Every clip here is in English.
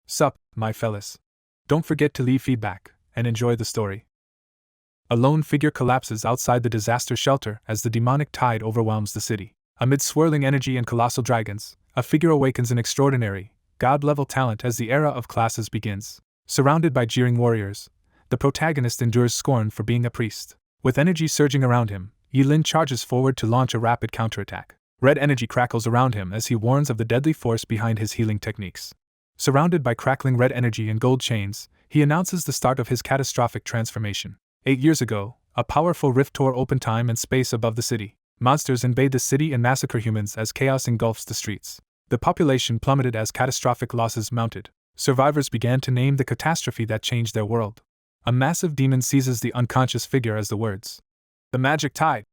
Sup, my fellas. Don't forget to leave feedback, and enjoy the story. A lone figure collapses outside the disaster shelter as the demonic tide overwhelms the city. Amid swirling energy and colossal dragons, a figure awakens an extraordinary, god-level talent as the era of classes begins. Surrounded by jeering warriors, the protagonist endures scorn for being a priest. With energy surging around him, Yilin charges forward to launch a rapid counterattack. Red energy crackles around him as he warns of the deadly force behind his healing techniques. Surrounded by crackling red energy and gold chains, he announces the start of his catastrophic transformation. 8 years ago, a powerful rift tore open time and space above the city. Monsters invade the city and massacre humans as chaos engulfs the streets. The population plummeted as catastrophic losses mounted. Survivors began to name the catastrophe that changed their world. A massive demon seizes the unconscious figure as the words, "The magic tide,"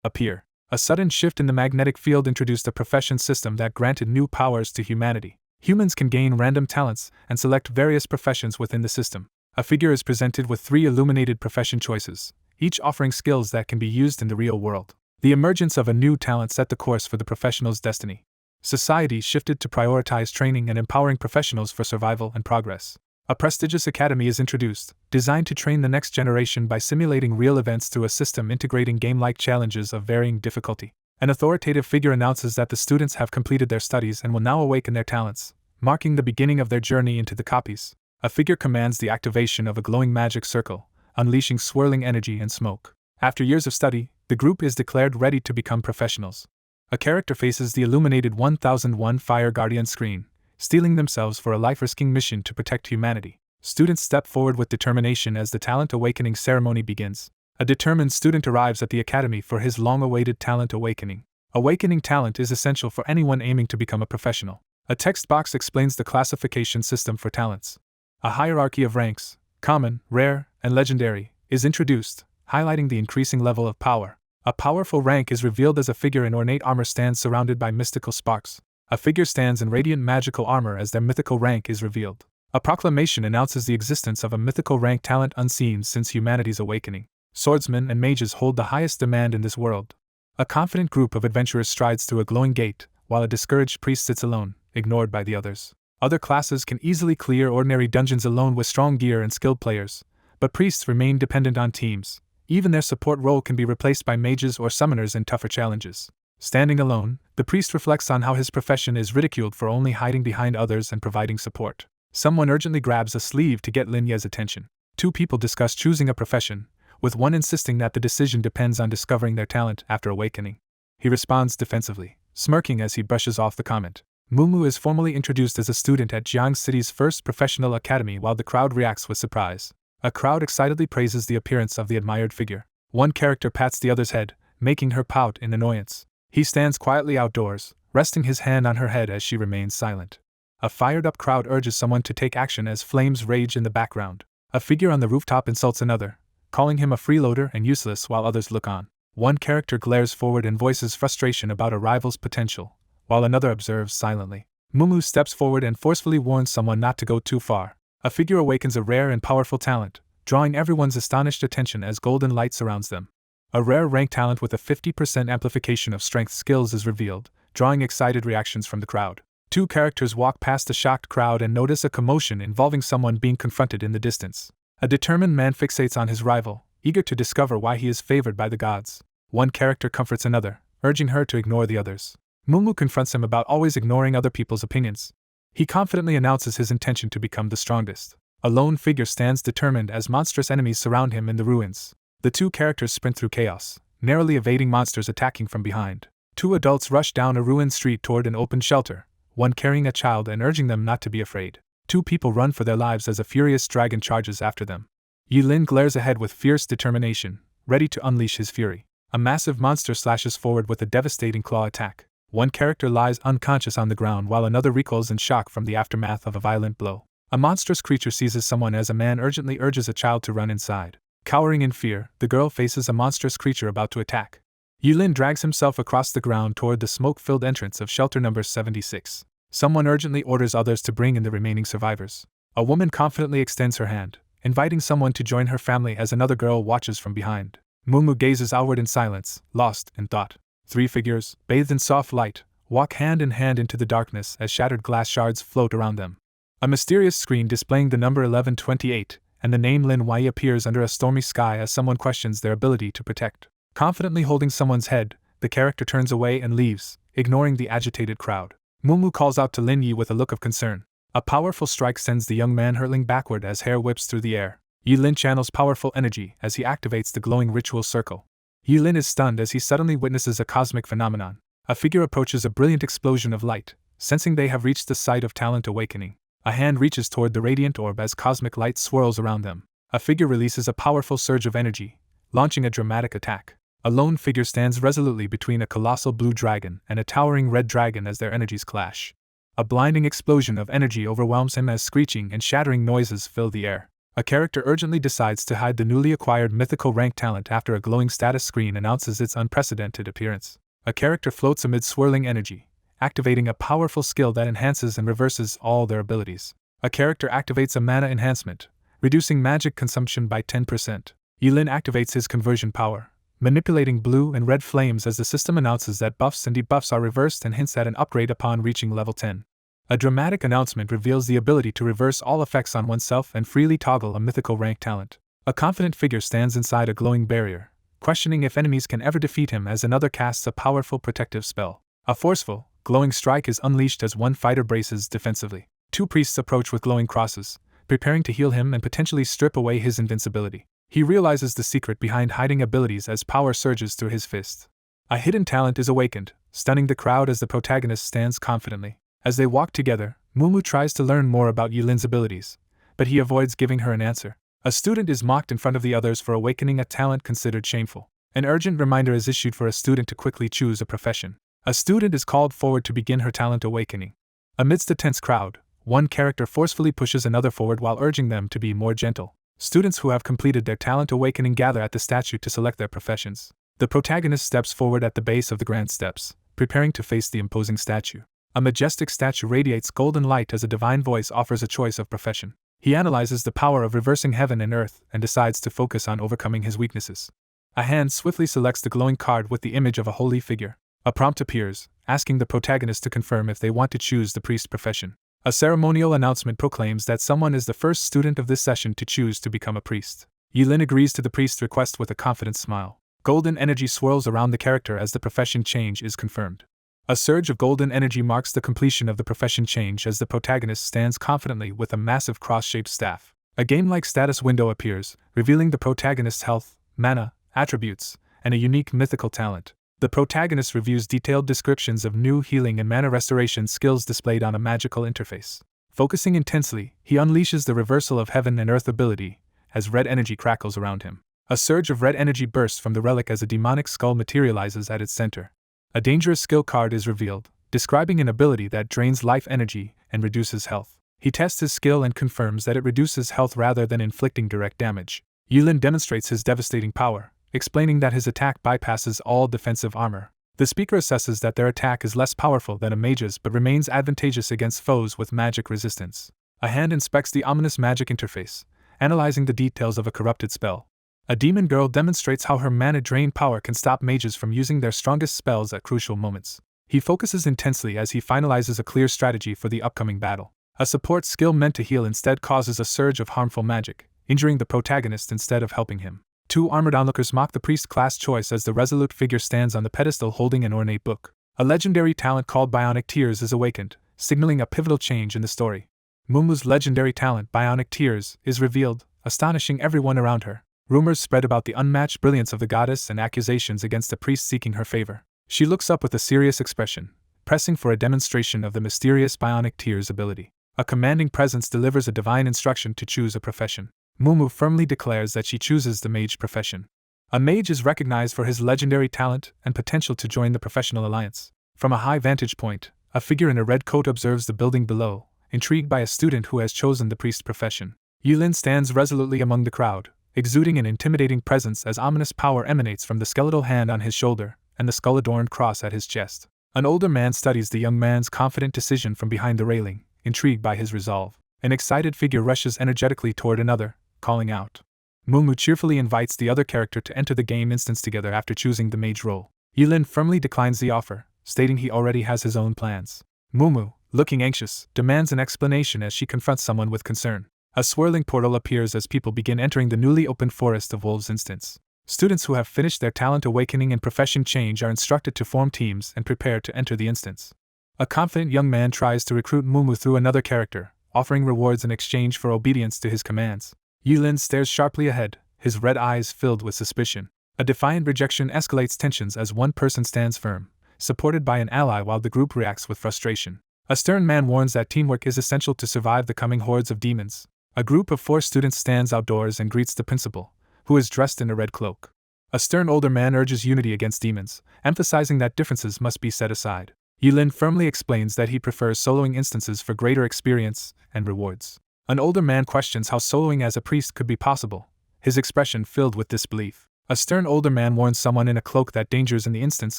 appear. A sudden shift in the magnetic field introduced a profession system that granted new powers to humanity. Humans can gain random talents and select various professions within the system. A figure is presented with 3 illuminated profession choices, each offering skills that can be used in the real world. The emergence of a new talent set the course for the professional's destiny. Society shifted to prioritize training and empowering professionals for survival and progress. A prestigious academy is introduced, designed to train the next generation by simulating real events through a system integrating game-like challenges of varying difficulty. An authoritative figure announces that the students have completed their studies and will now awaken their talents, marking the beginning of their journey into the copies. A figure commands the activation of a glowing magic circle, unleashing swirling energy and smoke. After years of study, the group is declared ready to become professionals. A character faces the illuminated 1001 Fire Guardian screen, steeling themselves for a life-risking mission to protect humanity. Students step forward with determination as the talent awakening ceremony begins. A determined student arrives at the academy for his long-awaited talent awakening. Awakening talent is essential for anyone aiming to become a professional. A text box explains the classification system for talents. A hierarchy of ranks, common, rare, and legendary, is introduced, highlighting the increasing level of power. A powerful rank is revealed as a figure in ornate armor stands surrounded by mystical sparks. A figure stands in radiant magical armor as their mythical rank is revealed. A proclamation announces the existence of a mythical rank talent unseen since humanity's awakening. Swordsmen and mages hold the highest demand in this world. A confident group of adventurers strides through a glowing gate, while a discouraged priest sits alone, ignored by the others. Other classes can easily clear ordinary dungeons alone with strong gear and skilled players, but priests remain dependent on teams. Even their support role can be replaced by mages or summoners in tougher challenges. Standing alone, the priest reflects on how his profession is ridiculed for only hiding behind others and providing support. Someone urgently grabs a sleeve to get Lin Ye's attention. 2 people discuss choosing a profession, with one insisting that the decision depends on discovering their talent after awakening. He responds defensively, smirking as he brushes off the comment. Mumu is formally introduced as a student at Jiang City's first professional academy while the crowd reacts with surprise. A crowd excitedly praises the appearance of the admired figure. One character pats the other's head, making her pout in annoyance. He stands quietly outdoors, resting his hand on her head as she remains silent. A fired-up crowd urges someone to take action as flames rage in the background. A figure on the rooftop insults another, calling him a freeloader and useless while others look on. One character glares forward and voices frustration about a rival's potential, while another observes silently. Mumu steps forward and forcefully warns someone not to go too far. A figure awakens a rare and powerful talent, drawing everyone's astonished attention as golden light surrounds them. A rare rank talent with a 50% amplification of strength skills is revealed, drawing excited reactions from the crowd. 2 characters walk past the shocked crowd and notice a commotion involving someone being confronted in the distance. A determined man fixates on his rival, eager to discover why he is favored by the gods. One character comforts another, urging her to ignore the others. Mumu confronts him about always ignoring other people's opinions. He confidently announces his intention to become the strongest. A lone figure stands determined as monstrous enemies surround him in the ruins. The 2 characters sprint through chaos, narrowly evading monsters attacking from behind. 2 adults rush down a ruined street toward an open shelter, one carrying a child and urging them not to be afraid. 2 people run for their lives as a furious dragon charges after them. Yilin glares ahead with fierce determination, ready to unleash his fury. A massive monster slashes forward with a devastating claw attack. One character lies unconscious on the ground while another recoils in shock from the aftermath of a violent blow. A monstrous creature seizes someone as a man urgently urges a child to run inside. Cowering in fear, the girl faces a monstrous creature about to attack. Yulin drags himself across the ground toward the smoke-filled entrance of shelter number 76. Someone urgently orders others to bring in the remaining survivors. A woman confidently extends her hand, inviting someone to join her family as another girl watches from behind. Mumu gazes outward in silence, lost in thought. 3 figures, bathed in soft light, walk hand in hand into the darkness as shattered glass shards float around them. A mysterious screen displaying the number 1128 and the name Lin Wei appears under a stormy sky as someone questions their ability to protect. Confidently holding someone's head, the character turns away and leaves, ignoring the agitated crowd. Mumu calls out to Lin Yi with a look of concern. A powerful strike sends the young man hurtling backward as hair whips through the air. Yi Lin channels powerful energy as he activates the glowing ritual circle. Yi Lin is stunned as he suddenly witnesses a cosmic phenomenon. A figure approaches a brilliant explosion of light, sensing they have reached the site of talent awakening. A hand reaches toward the radiant orb as cosmic light swirls around them. A figure releases a powerful surge of energy, launching a dramatic attack. A lone figure stands resolutely between a colossal blue dragon and a towering red dragon as their energies clash. A blinding explosion of energy overwhelms him as screeching and shattering noises fill the air. A character urgently decides to hide the newly acquired mythical rank talent after a glowing status screen announces its unprecedented appearance. A character floats amid swirling energy, activating a powerful skill that enhances and reverses all their abilities. A character activates a mana enhancement, reducing magic consumption by 10%. Yi Lin activates his conversion power, manipulating blue and red flames as the system announces that buffs and debuffs are reversed and hints at an upgrade upon reaching level 10. A dramatic announcement reveals the ability to reverse all effects on oneself and freely toggle a mythical rank talent. A confident figure stands inside a glowing barrier, questioning if enemies can ever defeat him as another casts a powerful protective spell. A forceful, glowing strike is unleashed as one fighter braces defensively. Two priests approach with glowing crosses, preparing to heal him and potentially strip away his invincibility. He realizes the secret behind hiding abilities as power surges through his fist. A hidden talent is awakened, stunning the crowd as the protagonist stands confidently. As they walk together, Mumu tries to learn more about Yi Lin's abilities, but he avoids giving her an answer. A student is mocked in front of the others for awakening a talent considered shameful. An urgent reminder is issued for a student to quickly choose a profession. A student is called forward to begin her talent awakening. Amidst a tense crowd, one character forcefully pushes another forward while urging them to be more gentle. Students who have completed their talent awakening gather at the statue to select their professions. The protagonist steps forward at the base of the grand steps, preparing to face the imposing statue. A majestic statue radiates golden light as a divine voice offers a choice of profession. He analyzes the power of reversing heaven and earth and decides to focus on overcoming his weaknesses. A hand swiftly selects the glowing card with the image of a holy figure. A prompt appears, asking the protagonist to confirm if they want to choose the priest profession. A ceremonial announcement proclaims that someone is the first student of this session to choose to become a priest. Yi Lin agrees to the priest's request with a confident smile. Golden energy swirls around the character as the profession change is confirmed. A surge of golden energy marks the completion of the profession change as the protagonist stands confidently with a massive cross-shaped staff. A game-like status window appears, revealing the protagonist's health, mana, attributes, and a unique mythical talent. The protagonist reviews detailed descriptions of new healing and mana restoration skills displayed on a magical interface. Focusing intensely, he unleashes the reversal of heaven and earth ability, as red energy crackles around him. A surge of red energy bursts from the relic as a demonic skull materializes at its center. A dangerous skill card is revealed, describing an ability that drains life energy and reduces health. He tests his skill and confirms that it reduces health rather than inflicting direct damage. Yi Lin demonstrates his devastating power, explaining that his attack bypasses all defensive armor. The speaker assesses that their attack is less powerful than a mage's but remains advantageous against foes with magic resistance. A hand inspects the ominous magic interface, analyzing the details of a corrupted spell. A demon girl demonstrates how her mana-drained power can stop mages from using their strongest spells at crucial moments. He focuses intensely as he finalizes a clear strategy for the upcoming battle. A support skill meant to heal instead causes a surge of harmful magic, injuring the protagonist instead of helping him. Two armored onlookers mock the priest class choice as the resolute figure stands on the pedestal holding an ornate book. A legendary talent called Bionic Tears is awakened, signaling a pivotal change in the story. Mumu's legendary talent, Bionic Tears, is revealed, astonishing everyone around her. Rumors spread about the unmatched brilliance of the goddess and accusations against the priest seeking her favor. She looks up with a serious expression, pressing for a demonstration of the mysterious Bionic Tears ability. A commanding presence delivers a divine instruction to choose a profession. Mumu firmly declares that she chooses the mage profession. A mage is recognized for his legendary talent and potential to join the professional alliance. From a high vantage point, a figure in a red coat observes the building below, intrigued by a student who has chosen the priest profession. Yi Lin stands resolutely among the crowd, exuding an intimidating presence as ominous power emanates from the skeletal hand on his shoulder and the skull-adorned cross at his chest. An older man studies the young man's confident decision from behind the railing, intrigued by his resolve. An excited figure rushes energetically toward another, calling out. Mumu cheerfully invites the other character to enter the game instance together after choosing the mage role. Yi Lin firmly declines the offer, stating he already has his own plans. Mumu, looking anxious, demands an explanation as she confronts someone with concern. A swirling portal appears as people begin entering the newly opened Forest of Wolves instance. Students who have finished their talent awakening and profession change are instructed to form teams and prepare to enter the instance. A confident young man tries to recruit Mumu through another character, offering rewards in exchange for obedience to his commands. Yulin stares sharply ahead, his red eyes filled with suspicion. A defiant rejection escalates tensions as one person stands firm, supported by an ally while the group reacts with frustration. A stern man warns that teamwork is essential to survive the coming hordes of demons. A group of 4 students stands outdoors and greets the principal, who is dressed in a red cloak. A stern older man urges unity against demons, emphasizing that differences must be set aside. Yulin firmly explains that he prefers soloing instances for greater experience and rewards. An older man questions how soloing as a priest could be possible, his expression filled with disbelief. A stern older man warns someone in a cloak that dangers in the instance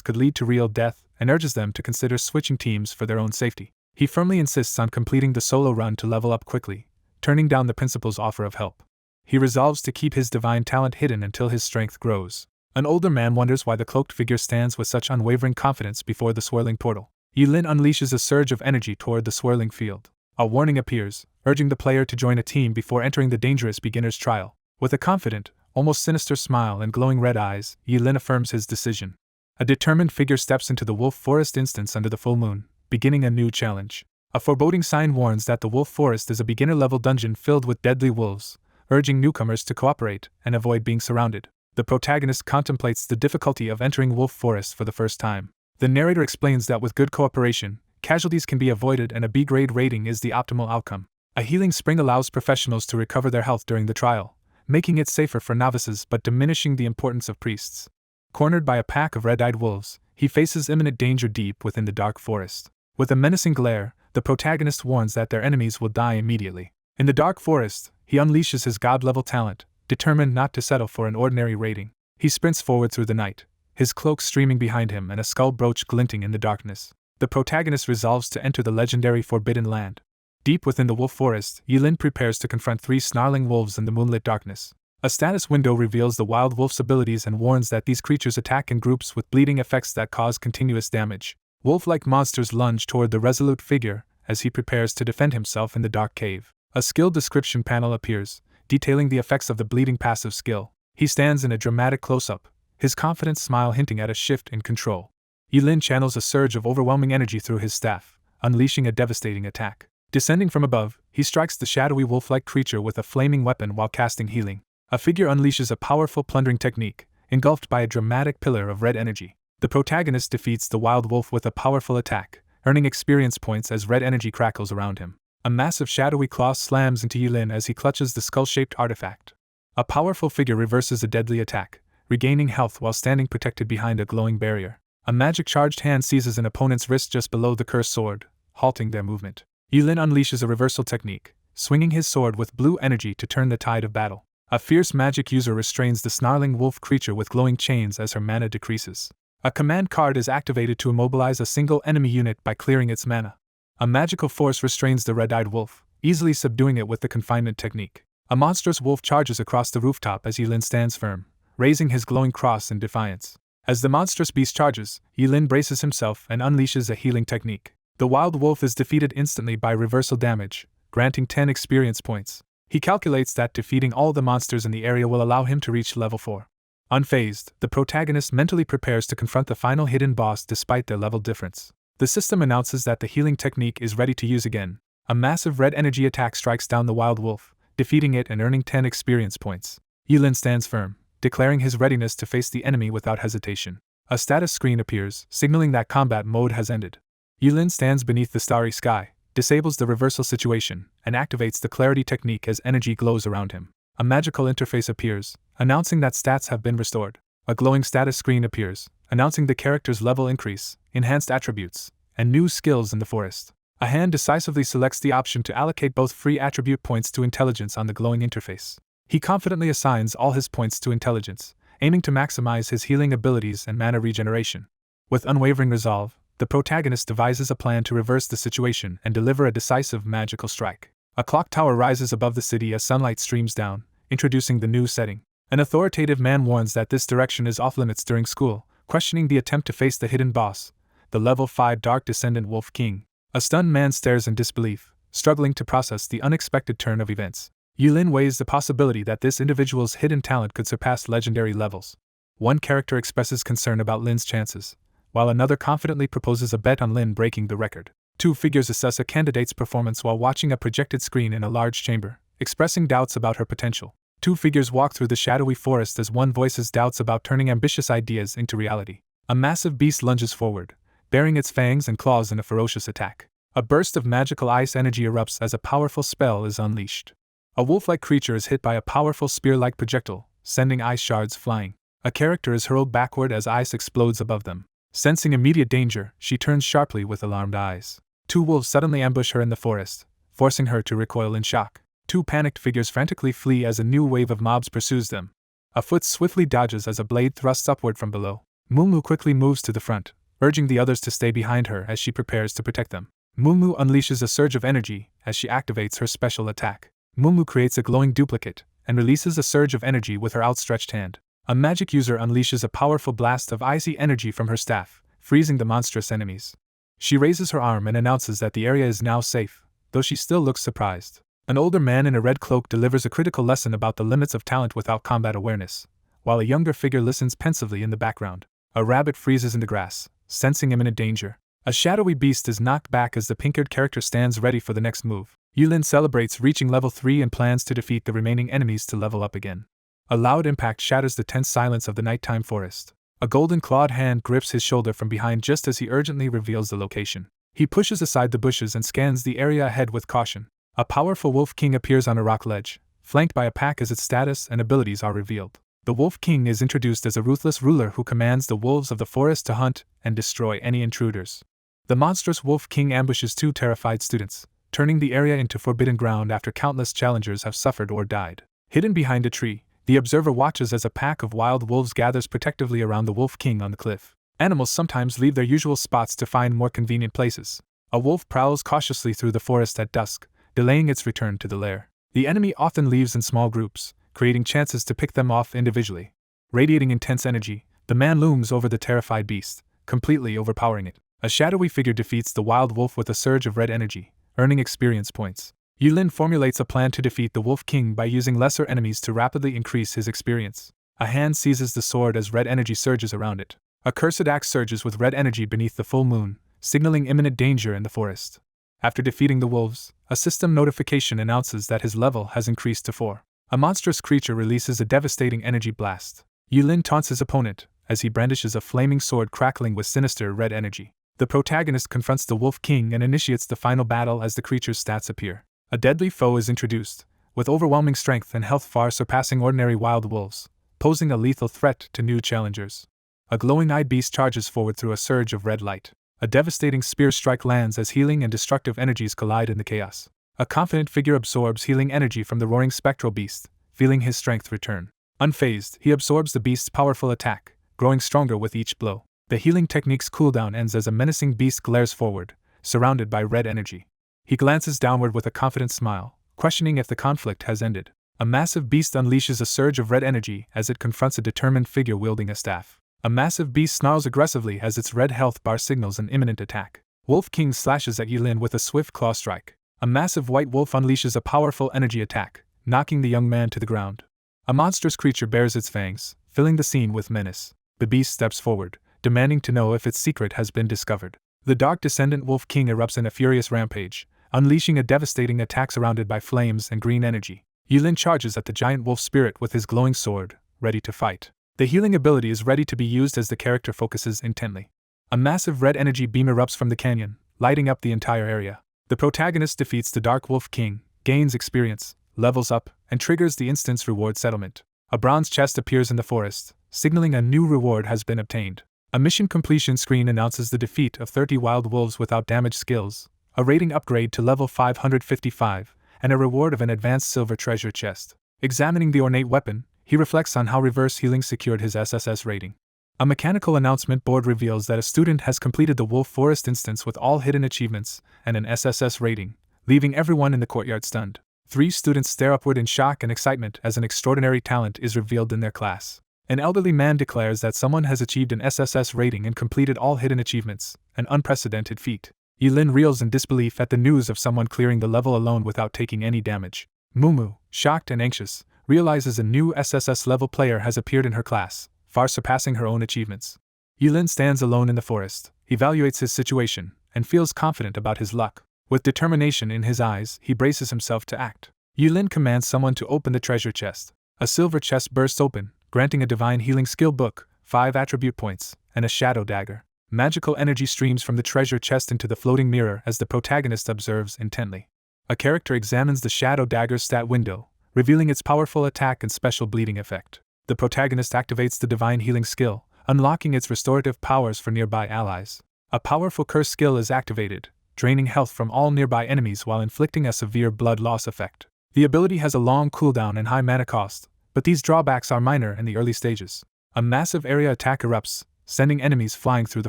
could lead to real death and urges them to consider switching teams for their own safety. He firmly insists on completing the solo run to level up quickly, turning down the principal's offer of help. He resolves to keep his divine talent hidden until his strength grows. An older man wonders why the cloaked figure stands with such unwavering confidence before the swirling portal. Yulin unleashes a surge of energy toward the swirling field. A warning appears, urging the player to join a team before entering the dangerous beginner's trial. With a confident, almost sinister smile and glowing red eyes, Yulin affirms his decision. A determined figure steps into the Wolf Forest instance under the full moon, beginning a new challenge. A foreboding sign warns that the Wolf Forest is a beginner-level dungeon filled with deadly wolves, urging newcomers to cooperate and avoid being surrounded. The protagonist contemplates the difficulty of entering Wolf Forest for the first time. The narrator explains that with good cooperation, casualties can be avoided and a B-grade rating is the optimal outcome. A healing spring allows professionals to recover their health during the trial, making it safer for novices but diminishing the importance of priests. Cornered by a pack of red-eyed wolves, he faces imminent danger deep within the dark forest. With a menacing glare, the protagonist warns that their enemies will die immediately. In the dark forest, he unleashes his god-level talent, determined not to settle for an ordinary rating. He sprints forward through the night, his cloak streaming behind him and a skull brooch glinting in the darkness. The protagonist resolves to enter the legendary Forbidden Land. Deep within the wolf forest, Yulin prepares to confront 3 snarling wolves in the moonlit darkness. A status window reveals the wild wolf's abilities and warns that these creatures attack in groups with bleeding effects that cause continuous damage. Wolf-like monsters lunge toward the resolute figure as he prepares to defend himself in the dark cave. A skill description panel appears, detailing the effects of the bleeding passive skill. He stands in a dramatic close-up, his confident smile hinting at a shift in control. Yulin channels a surge of overwhelming energy through his staff, unleashing a devastating attack. Descending from above, he strikes the shadowy wolf-like creature with a flaming weapon while casting healing. A figure unleashes a powerful plundering technique, engulfed by a dramatic pillar of red energy. The protagonist defeats the wild wolf with a powerful attack, earning experience points as red energy crackles around him. A massive shadowy claw slams into Yulin as he clutches the skull-shaped artifact. A powerful figure reverses a deadly attack, regaining health while standing protected behind a glowing barrier. A magic-charged hand seizes an opponent's wrist just below the cursed sword, halting their movement. Yulin unleashes a reversal technique, swinging his sword with blue energy to turn the tide of battle. A fierce magic user restrains the snarling wolf creature with glowing chains as her mana decreases. A command card is activated to immobilize a single enemy unit by clearing its mana. A magical force restrains the red-eyed wolf, easily subduing it with the confinement technique. A monstrous wolf charges across the rooftop as Yulin stands firm, raising his glowing cross in defiance. As the monstrous beast charges, Yulin braces himself and unleashes a healing technique. The wild wolf is defeated instantly by reversal damage, granting 10 experience points. He calculates that defeating all the monsters in the area will allow him to reach level 4. Unfazed, the protagonist mentally prepares to confront the final hidden boss despite their level difference. The system announces that the healing technique is ready to use again. A massive red energy attack strikes down the wild wolf, defeating it and earning 10 experience points. Yulin stands firm, declaring his readiness to face the enemy without hesitation. A status screen appears, signaling that combat mode has ended. Yulin stands beneath the starry sky, disables the reversal situation, and activates the clarity technique as energy glows around him. A magical interface appears, announcing that stats have been restored. A glowing status screen appears, announcing the character's level increase, enhanced attributes, and new skills in the forest. A hand decisively selects the option to allocate both free attribute points to intelligence on the glowing interface. He confidently assigns all his points to intelligence, aiming to maximize his healing abilities and mana regeneration. With unwavering resolve, the protagonist devises a plan to reverse the situation and deliver a decisive magical strike. A clock tower rises above the city as sunlight streams down, introducing the new setting. An authoritative man warns that this direction is off-limits during school, questioning the attempt to face the hidden boss, the level 5 Dark Descendant Wolf King. A stunned man stares in disbelief, struggling to process the unexpected turn of events. Yulin weighs the possibility that this individual's hidden talent could surpass legendary levels. One character expresses concern about Lin's chances, while another confidently proposes a bet on Lin breaking the record. Two figures assess a candidate's performance while watching a projected screen in a large chamber, expressing doubts about her potential. Two figures walk through the shadowy forest as one voices doubts about turning ambitious ideas into reality. A massive beast lunges forward, baring its fangs and claws in a ferocious attack. A burst of magical ice energy erupts as a powerful spell is unleashed. A wolf-like creature is hit by a powerful spear-like projectile, sending ice shards flying. A character is hurled backward as ice explodes above them. Sensing immediate danger, she turns sharply with alarmed eyes. Two wolves suddenly ambush her in the forest, forcing her to recoil in shock. Two panicked figures frantically flee as a new wave of mobs pursues them. A foot swiftly dodges as a blade thrusts upward from below. Mumu quickly moves to the front, urging the others to stay behind her as she prepares to protect them. Mumu unleashes a surge of energy as she activates her special attack. Mumu creates a glowing duplicate and releases a surge of energy with her outstretched hand. A magic user unleashes a powerful blast of icy energy from her staff, freezing the monstrous enemies. She raises her arm and announces that the area is now safe, though she still looks surprised. An older man in a red cloak delivers a critical lesson about the limits of talent without combat awareness, while a younger figure listens pensively in the background. A rabbit freezes in the grass, sensing imminent danger. A shadowy beast is knocked back as the pink-haired character stands ready for the next move. Yulin celebrates reaching level 3 and plans to defeat the remaining enemies to level up again. A loud impact shatters the tense silence of the nighttime forest. A golden-clawed hand grips his shoulder from behind just as he urgently reveals the location. He pushes aside the bushes and scans the area ahead with caution. A powerful wolf king appears on a rock ledge, flanked by a pack as its status and abilities are revealed. The Wolf King is introduced as a ruthless ruler who commands the wolves of the forest to hunt and destroy any intruders. The monstrous Wolf King ambushes two terrified students, turning the area into forbidden ground after countless challengers have suffered or died. Hidden behind a tree, the observer watches as a pack of wild wolves gathers protectively around the Wolf King on the cliff. Animals sometimes leave their usual spots to find more convenient places. A wolf prowls cautiously through the forest at dusk, delaying its return to the lair. The enemy often leaves in small groups, creating chances to pick them off individually. Radiating intense energy, the man looms over the terrified beast, completely overpowering it. A shadowy figure defeats the wild wolf with a surge of red energy, earning experience points. Yulin formulates a plan to defeat the Wolf King by using lesser enemies to rapidly increase his experience. A hand seizes the sword as red energy surges around it. A cursed axe surges with red energy beneath the full moon, signaling imminent danger in the forest. After defeating the wolves, a system notification announces that his level has increased to 4. A monstrous creature releases a devastating energy blast. Yulin taunts his opponent as he brandishes a flaming sword crackling with sinister red energy. The protagonist confronts the Wolf King and initiates the final battle as the creature's stats appear. A deadly foe is introduced, with overwhelming strength and health far surpassing ordinary wild wolves, posing a lethal threat to new challengers. A glowing-eyed beast charges forward through a surge of red light. A devastating spear strike lands as healing and destructive energies collide in the chaos. A confident figure absorbs healing energy from the roaring spectral beast, feeling his strength return. Unfazed, he absorbs the beast's powerful attack, growing stronger with each blow. The healing technique's cooldown ends as a menacing beast glares forward, surrounded by red energy. He glances downward with a confident smile, questioning if the conflict has ended. A massive beast unleashes a surge of red energy as it confronts a determined figure wielding a staff. A massive beast snarls aggressively as its red health bar signals an imminent attack. Wolf King slashes at Yulin with a swift claw strike. A massive white wolf unleashes a powerful energy attack, knocking the young man to the ground. A monstrous creature bares its fangs, filling the scene with menace. The beast steps forward, demanding to know if its secret has been discovered. The Dark Descendant Wolf King erupts in a furious rampage, unleashing a devastating attack surrounded by flames and green energy. Yulin charges at the giant wolf spirit with his glowing sword, ready to fight. The healing ability is ready to be used as the character focuses intently. A massive red energy beam erupts from the canyon, lighting up the entire area. The protagonist defeats the Dark Wolf King, gains experience, levels up, and triggers the instant's reward settlement. A bronze chest appears in the forest, signaling a new reward has been obtained. A mission completion screen announces the defeat of 30 wild wolves without damage skills, a rating upgrade to level 555, and a reward of an advanced silver treasure chest. Examining the ornate weapon, he reflects on how reverse healing secured his SSS rating. A mechanical announcement board reveals that a student has completed the Wolf Forest instance with all hidden achievements and an SSS rating, leaving everyone in the courtyard stunned. 3 students stare upward in shock and excitement as an extraordinary talent is revealed in their class. An elderly man declares that someone has achieved an SSS rating and completed all hidden achievements, an unprecedented feat. Yilin reels in disbelief at the news of someone clearing the level alone without taking any damage. Mumu, shocked and anxious, realizes a new SSS level player has appeared in her class, far surpassing her own achievements. Yilin stands alone in the forest, evaluates his situation, and feels confident about his luck. With determination in his eyes, he braces himself to act. Yilin commands someone to open the treasure chest. A silver chest bursts open, granting a divine healing skill book, 5 attribute points, and a shadow dagger. Magical energy streams from the treasure chest into the floating mirror as the protagonist observes intently. A character examines the shadow dagger's stat window, revealing its powerful attack and special bleeding effect. The protagonist activates the divine healing skill, unlocking its restorative powers for nearby allies. A powerful curse skill is activated, draining health from all nearby enemies while inflicting a severe blood loss effect. The ability has a long cooldown and high mana cost, but these drawbacks are minor in the early stages. A massive area attack erupts, sending enemies flying through the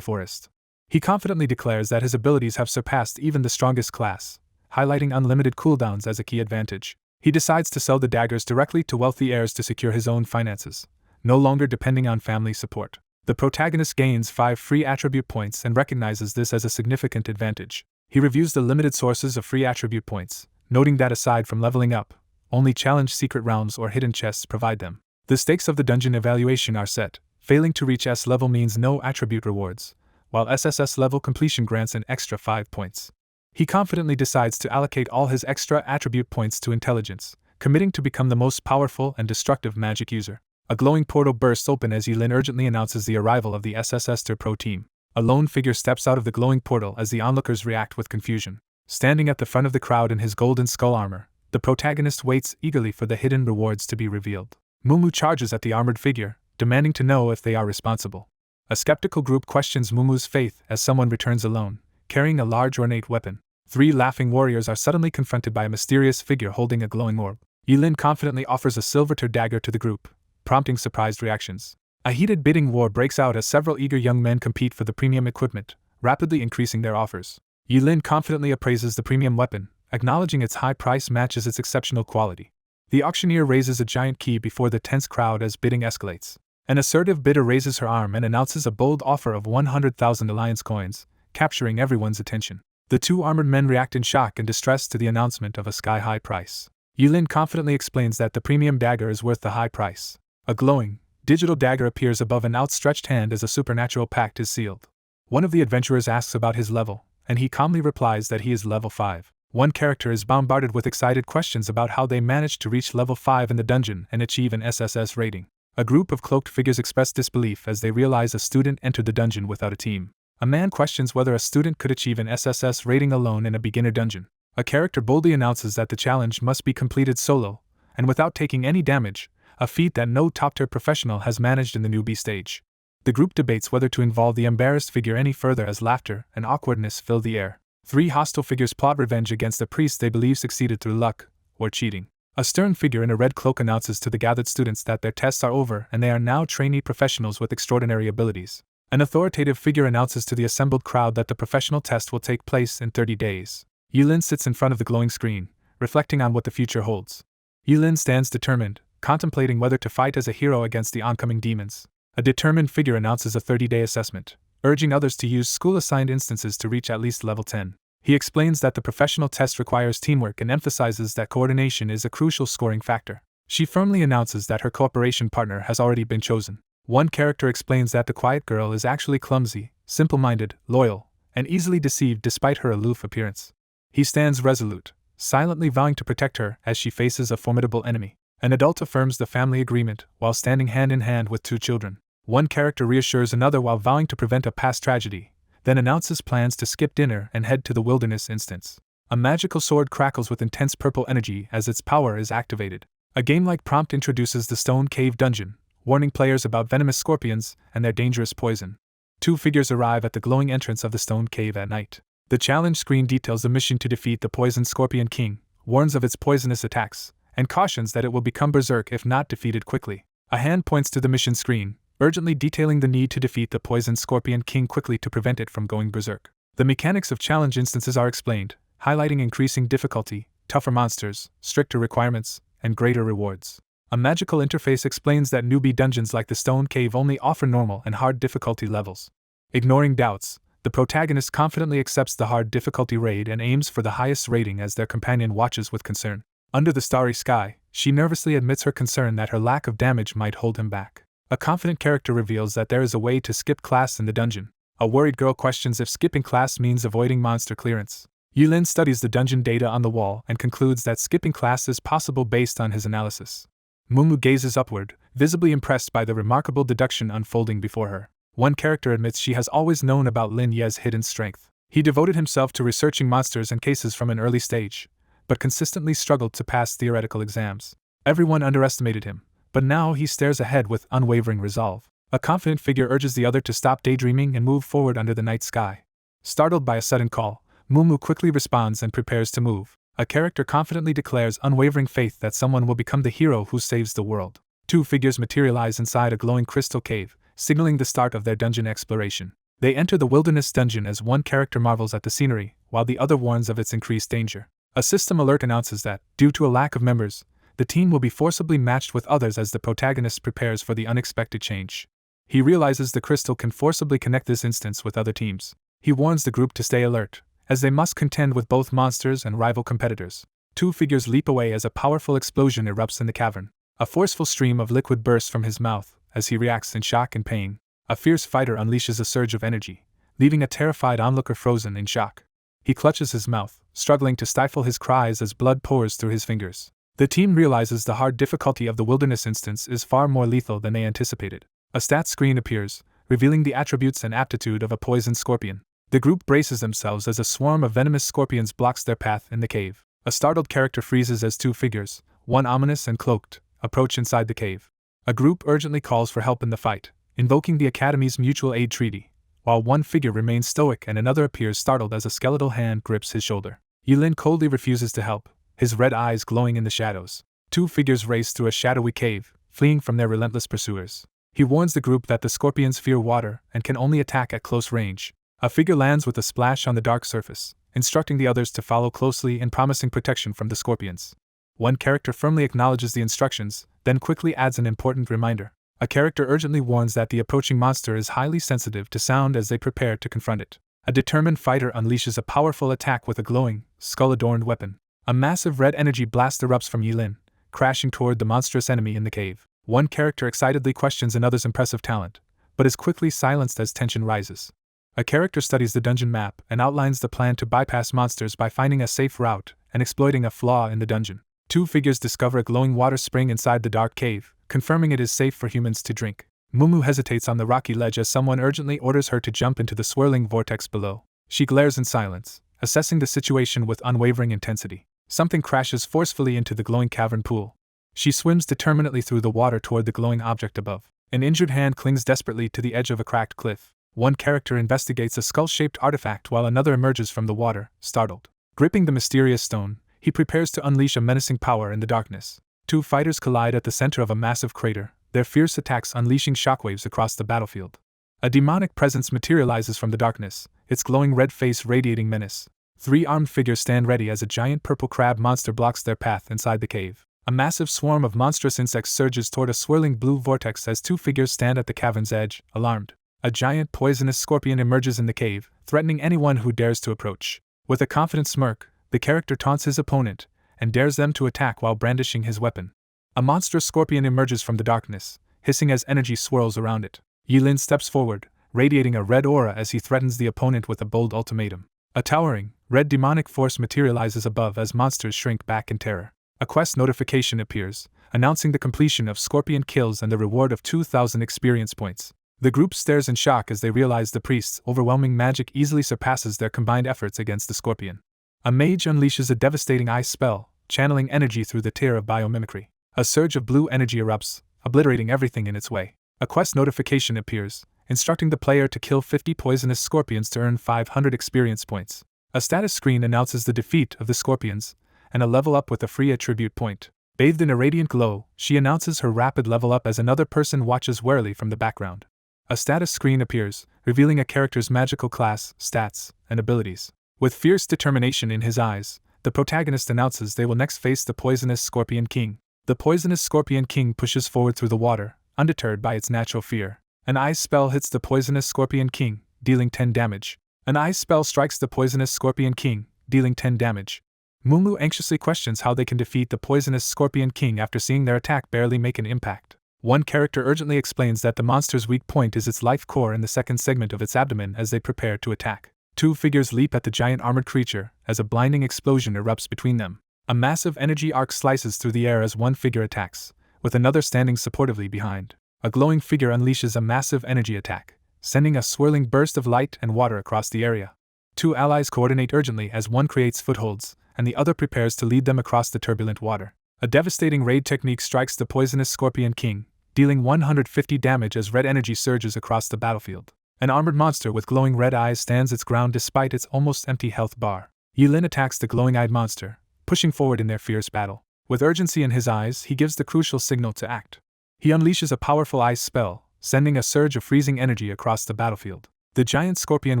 forest. He confidently declares that his abilities have surpassed even the strongest class, highlighting unlimited cooldowns as a key advantage. He decides to sell the daggers directly to wealthy heirs to secure his own finances, no longer depending on family support. The protagonist gains 5 free attribute points and recognizes this as a significant advantage. He reviews the limited sources of free attribute points, noting that aside from leveling up, only challenge secret realms or hidden chests provide them. The stakes of the dungeon evaluation are set. Failing to reach S level means no attribute rewards, while SSS level completion grants an extra 5 points. He confidently decides to allocate all his extra attribute points to intelligence, committing to become the most powerful and destructive magic user. A glowing portal bursts open as Yilin urgently announces the arrival of the SSS Pro team. A lone figure steps out of the glowing portal as the onlookers react with confusion. Standing at the front of the crowd in his golden skull armor, the protagonist waits eagerly for the hidden rewards to be revealed. Mumu charges at the armored figure, demanding to know if they are responsible. A skeptical group questions Mumu's faith as someone returns alone, carrying a large ornate weapon. 3 laughing warriors are suddenly confronted by a mysterious figure holding a glowing orb. Yilin confidently offers a silver dagger to the group, prompting surprised reactions. A heated bidding war breaks out as several eager young men compete for the premium equipment, rapidly increasing their offers. Yilin confidently appraises the premium weapon, acknowledging its high price matches its exceptional quality. The auctioneer raises a giant key before the tense crowd as bidding escalates. An assertive bidder raises her arm and announces a bold offer of 100,000 alliance coins, capturing everyone's attention. The 2 armored men react in shock and distress to the announcement of a sky-high price. Yilin confidently explains that the premium dagger is worth the high price. A glowing, digital dagger appears above an outstretched hand as a supernatural pact is sealed. One of the adventurers asks about his level, and he calmly replies that he is level 5. One character is bombarded with excited questions about how they managed to reach level 5 in the dungeon and achieve an SSS rating. A group of cloaked figures express disbelief as they realize a student entered the dungeon without a team. A man questions whether a student could achieve an SSS rating alone in a beginner dungeon. A character boldly announces that the challenge must be completed solo, and without taking any damage, a feat that no top-tier professional has managed in the newbie stage. The group debates whether to involve the embarrassed figure any further as laughter and awkwardness fill the air. 3 hostile figures plot revenge against a priest they believe succeeded through luck or cheating. A stern figure in a red cloak announces to the gathered students that their tests are over and they are now trainee professionals with extraordinary abilities. An authoritative figure announces to the assembled crowd that the professional test will take place in 30 days. Yilin sits in front of the glowing screen, reflecting on what the future holds. Yilin stands determined, contemplating whether to fight as a hero against the oncoming demons. A determined figure announces a 30-day assessment, urging others to use school-assigned instances to reach at least level 10. He explains that the professional test requires teamwork and emphasizes that coordination is a crucial scoring factor. She firmly announces that her cooperation partner has already been chosen. One character explains that the quiet girl is actually clumsy, simple-minded, loyal, and easily deceived despite her aloof appearance. He stands resolute, silently vowing to protect her as she faces a formidable enemy. An adult affirms the family agreement while standing hand in hand with 2 children. One character reassures another while vowing to prevent a past tragedy, then announces plans to skip dinner and head to the wilderness instance. A magical sword crackles with intense purple energy as its power is activated. A game-like prompt introduces the Stone Cave Dungeon, warning players about venomous scorpions and their dangerous poison. 2 figures arrive at the glowing entrance of the Stone Cave at night. The challenge screen details the mission to defeat the Poisoned Scorpion King, warns of its poisonous attacks, and cautions that it will become berserk if not defeated quickly. A hand points to the mission screen, urgently detailing the need to defeat the Poisoned Scorpion King quickly to prevent it from going berserk. The mechanics of challenge instances are explained, highlighting increasing difficulty, tougher monsters, stricter requirements, and greater rewards. A magical interface explains that newbie dungeons like the Stone Cave only offer normal and hard difficulty levels. Ignoring doubts, The protagonist confidently accepts the hard difficulty raid and aims for the highest rating as their companion watches with concern. Under the starry sky, she nervously admits her concern that her lack of damage might hold him back. A confident character reveals that there is a way to skip class in the dungeon. A worried girl questions if skipping class means avoiding monster clearance. Yulin studies the dungeon data on the wall and concludes that skipping class is possible based on his analysis. Mumu gazes upward, visibly impressed by the remarkable deduction unfolding before her. One character admits she has always known about Lin Ye's hidden strength. He devoted himself to researching monsters and cases from an early stage, but consistently struggled to pass theoretical exams. Everyone underestimated him, but now he stares ahead with unwavering resolve. A confident figure urges the other to stop daydreaming and move forward under the night sky. Startled by a sudden call, Mumu quickly responds and prepares to move. A character confidently declares unwavering faith that someone will become the hero who saves the world. Two figures materialize inside a glowing crystal cave, signaling the start of their dungeon exploration. They enter the wilderness dungeon as one character marvels at the scenery, while the other warns of its increased danger. A system alert announces that, due to a lack of members, the team will be forcibly matched with others as the protagonist prepares for the unexpected change. He realizes the crystal can forcibly connect this instance with other teams. He warns the group to stay alert, as they must contend with both monsters and rival competitors. Two figures leap away as a powerful explosion erupts in the cavern. A forceful stream of liquid bursts from his mouth as he reacts in shock and pain. A fierce fighter unleashes a surge of energy, leaving a terrified onlooker frozen in shock. He clutches his mouth, struggling to stifle his cries as blood pours through his fingers. The team realizes the hard difficulty of the wilderness instance is far more lethal than they anticipated. A stat screen appears, revealing the attributes and aptitude of a poisoned scorpion. The group braces themselves as a swarm of venomous scorpions blocks their path in the cave. A startled character freezes as two figures, one ominous and cloaked, approach inside the cave. A group urgently calls for help in the fight, invoking the Academy's mutual aid treaty, while one figure remains stoic and another appears startled as a skeletal hand grips his shoulder. Yulin coldly refuses to help, his red eyes glowing in the shadows. Two figures race through a shadowy cave, fleeing from their relentless pursuers. He warns the group that the scorpions fear water and can only attack at close range. A figure lands with a splash on the dark surface, instructing the others to follow closely and promising protection from the scorpions. One character firmly acknowledges the instructions, then quickly adds an important reminder. A character urgently warns that the approaching monster is highly sensitive to sound as they prepare to confront it. A determined fighter unleashes a powerful attack with a glowing, skull-adorned weapon. A massive red energy blast erupts from Yulin, crashing toward the monstrous enemy in the cave. One character excitedly questions another's impressive talent, but is quickly silenced as tension rises. A character studies the dungeon map and outlines the plan to bypass monsters by finding a safe route and exploiting a flaw in the dungeon. Two figures discover a glowing water spring inside the dark cave, confirming it is safe for humans to drink. Mumu hesitates on the rocky ledge as someone urgently orders her to jump into the swirling vortex below. She glares in silence, assessing the situation with unwavering intensity. Something crashes forcefully into the glowing cavern pool. She swims determinedly through the water toward the glowing object above. An injured hand clings desperately to the edge of a cracked cliff. One character investigates a skull-shaped artifact while another emerges from the water, startled. Gripping the mysterious stone, he prepares to unleash a menacing power in the darkness. Two fighters collide at the center of a massive crater, their fierce attacks unleashing shockwaves across the battlefield. A demonic presence materializes from the darkness, its glowing red face radiating menace. Three armed figures stand ready as a giant purple crab monster blocks their path inside the cave. A massive swarm of monstrous insects surges toward a swirling blue vortex as two figures stand at the cavern's edge, alarmed. A giant poisonous scorpion emerges in the cave, threatening anyone who dares to approach. With a confident smirk, the character taunts his opponent and dares them to attack while brandishing his weapon. A monstrous scorpion emerges from the darkness, hissing as energy swirls around it. Yulin steps forward, radiating a red aura as he threatens the opponent with a bold ultimatum. A towering, red demonic force materializes above as monsters shrink back in terror. A quest notification appears, announcing the completion of scorpion kills and the reward of 2,000 experience points. The group stares in shock as they realize the priest's overwhelming magic easily surpasses their combined efforts against the scorpion. A mage unleashes a devastating ice spell, channeling energy through the tear of biomimicry. A surge of blue energy erupts, obliterating everything in its way. A quest notification appears, instructing the player to kill 50 poisonous scorpions to earn 500 experience points. A status screen announces the defeat of the scorpions, and a level up with a free attribute point. Bathed in a radiant glow, she announces her rapid level up as another person watches warily from the background. A status screen appears, revealing a character's magical class, stats, and abilities. With fierce determination in his eyes, the protagonist announces they will next face the poisonous Scorpion King. The poisonous Scorpion King pushes forward through the water, undeterred by its natural fear. An ice spell hits the poisonous Scorpion King, dealing 10 damage. An ice spell strikes the poisonous Scorpion King, dealing 10 damage. Mumu anxiously questions how they can defeat the poisonous Scorpion King after seeing their attack barely make an impact. One character urgently explains that the monster's weak point is its life core in the second segment of its abdomen as they prepare to attack. Two figures leap at the giant armored creature as a blinding explosion erupts between them. A massive energy arc slices through the air as one figure attacks, with another standing supportively behind. A glowing figure unleashes a massive energy attack, sending a swirling burst of light and water across the area. Two allies coordinate urgently as one creates footholds, and the other prepares to lead them across the turbulent water. A devastating raid technique strikes the poisonous Scorpion King, dealing 150 damage as red energy surges across the battlefield. An armored monster with glowing red eyes stands its ground despite its almost empty health bar. Yilin attacks the glowing-eyed monster, pushing forward in their fierce battle. With urgency in his eyes, he gives the crucial signal to act. He unleashes a powerful ice spell, sending a surge of freezing energy across the battlefield. The giant scorpion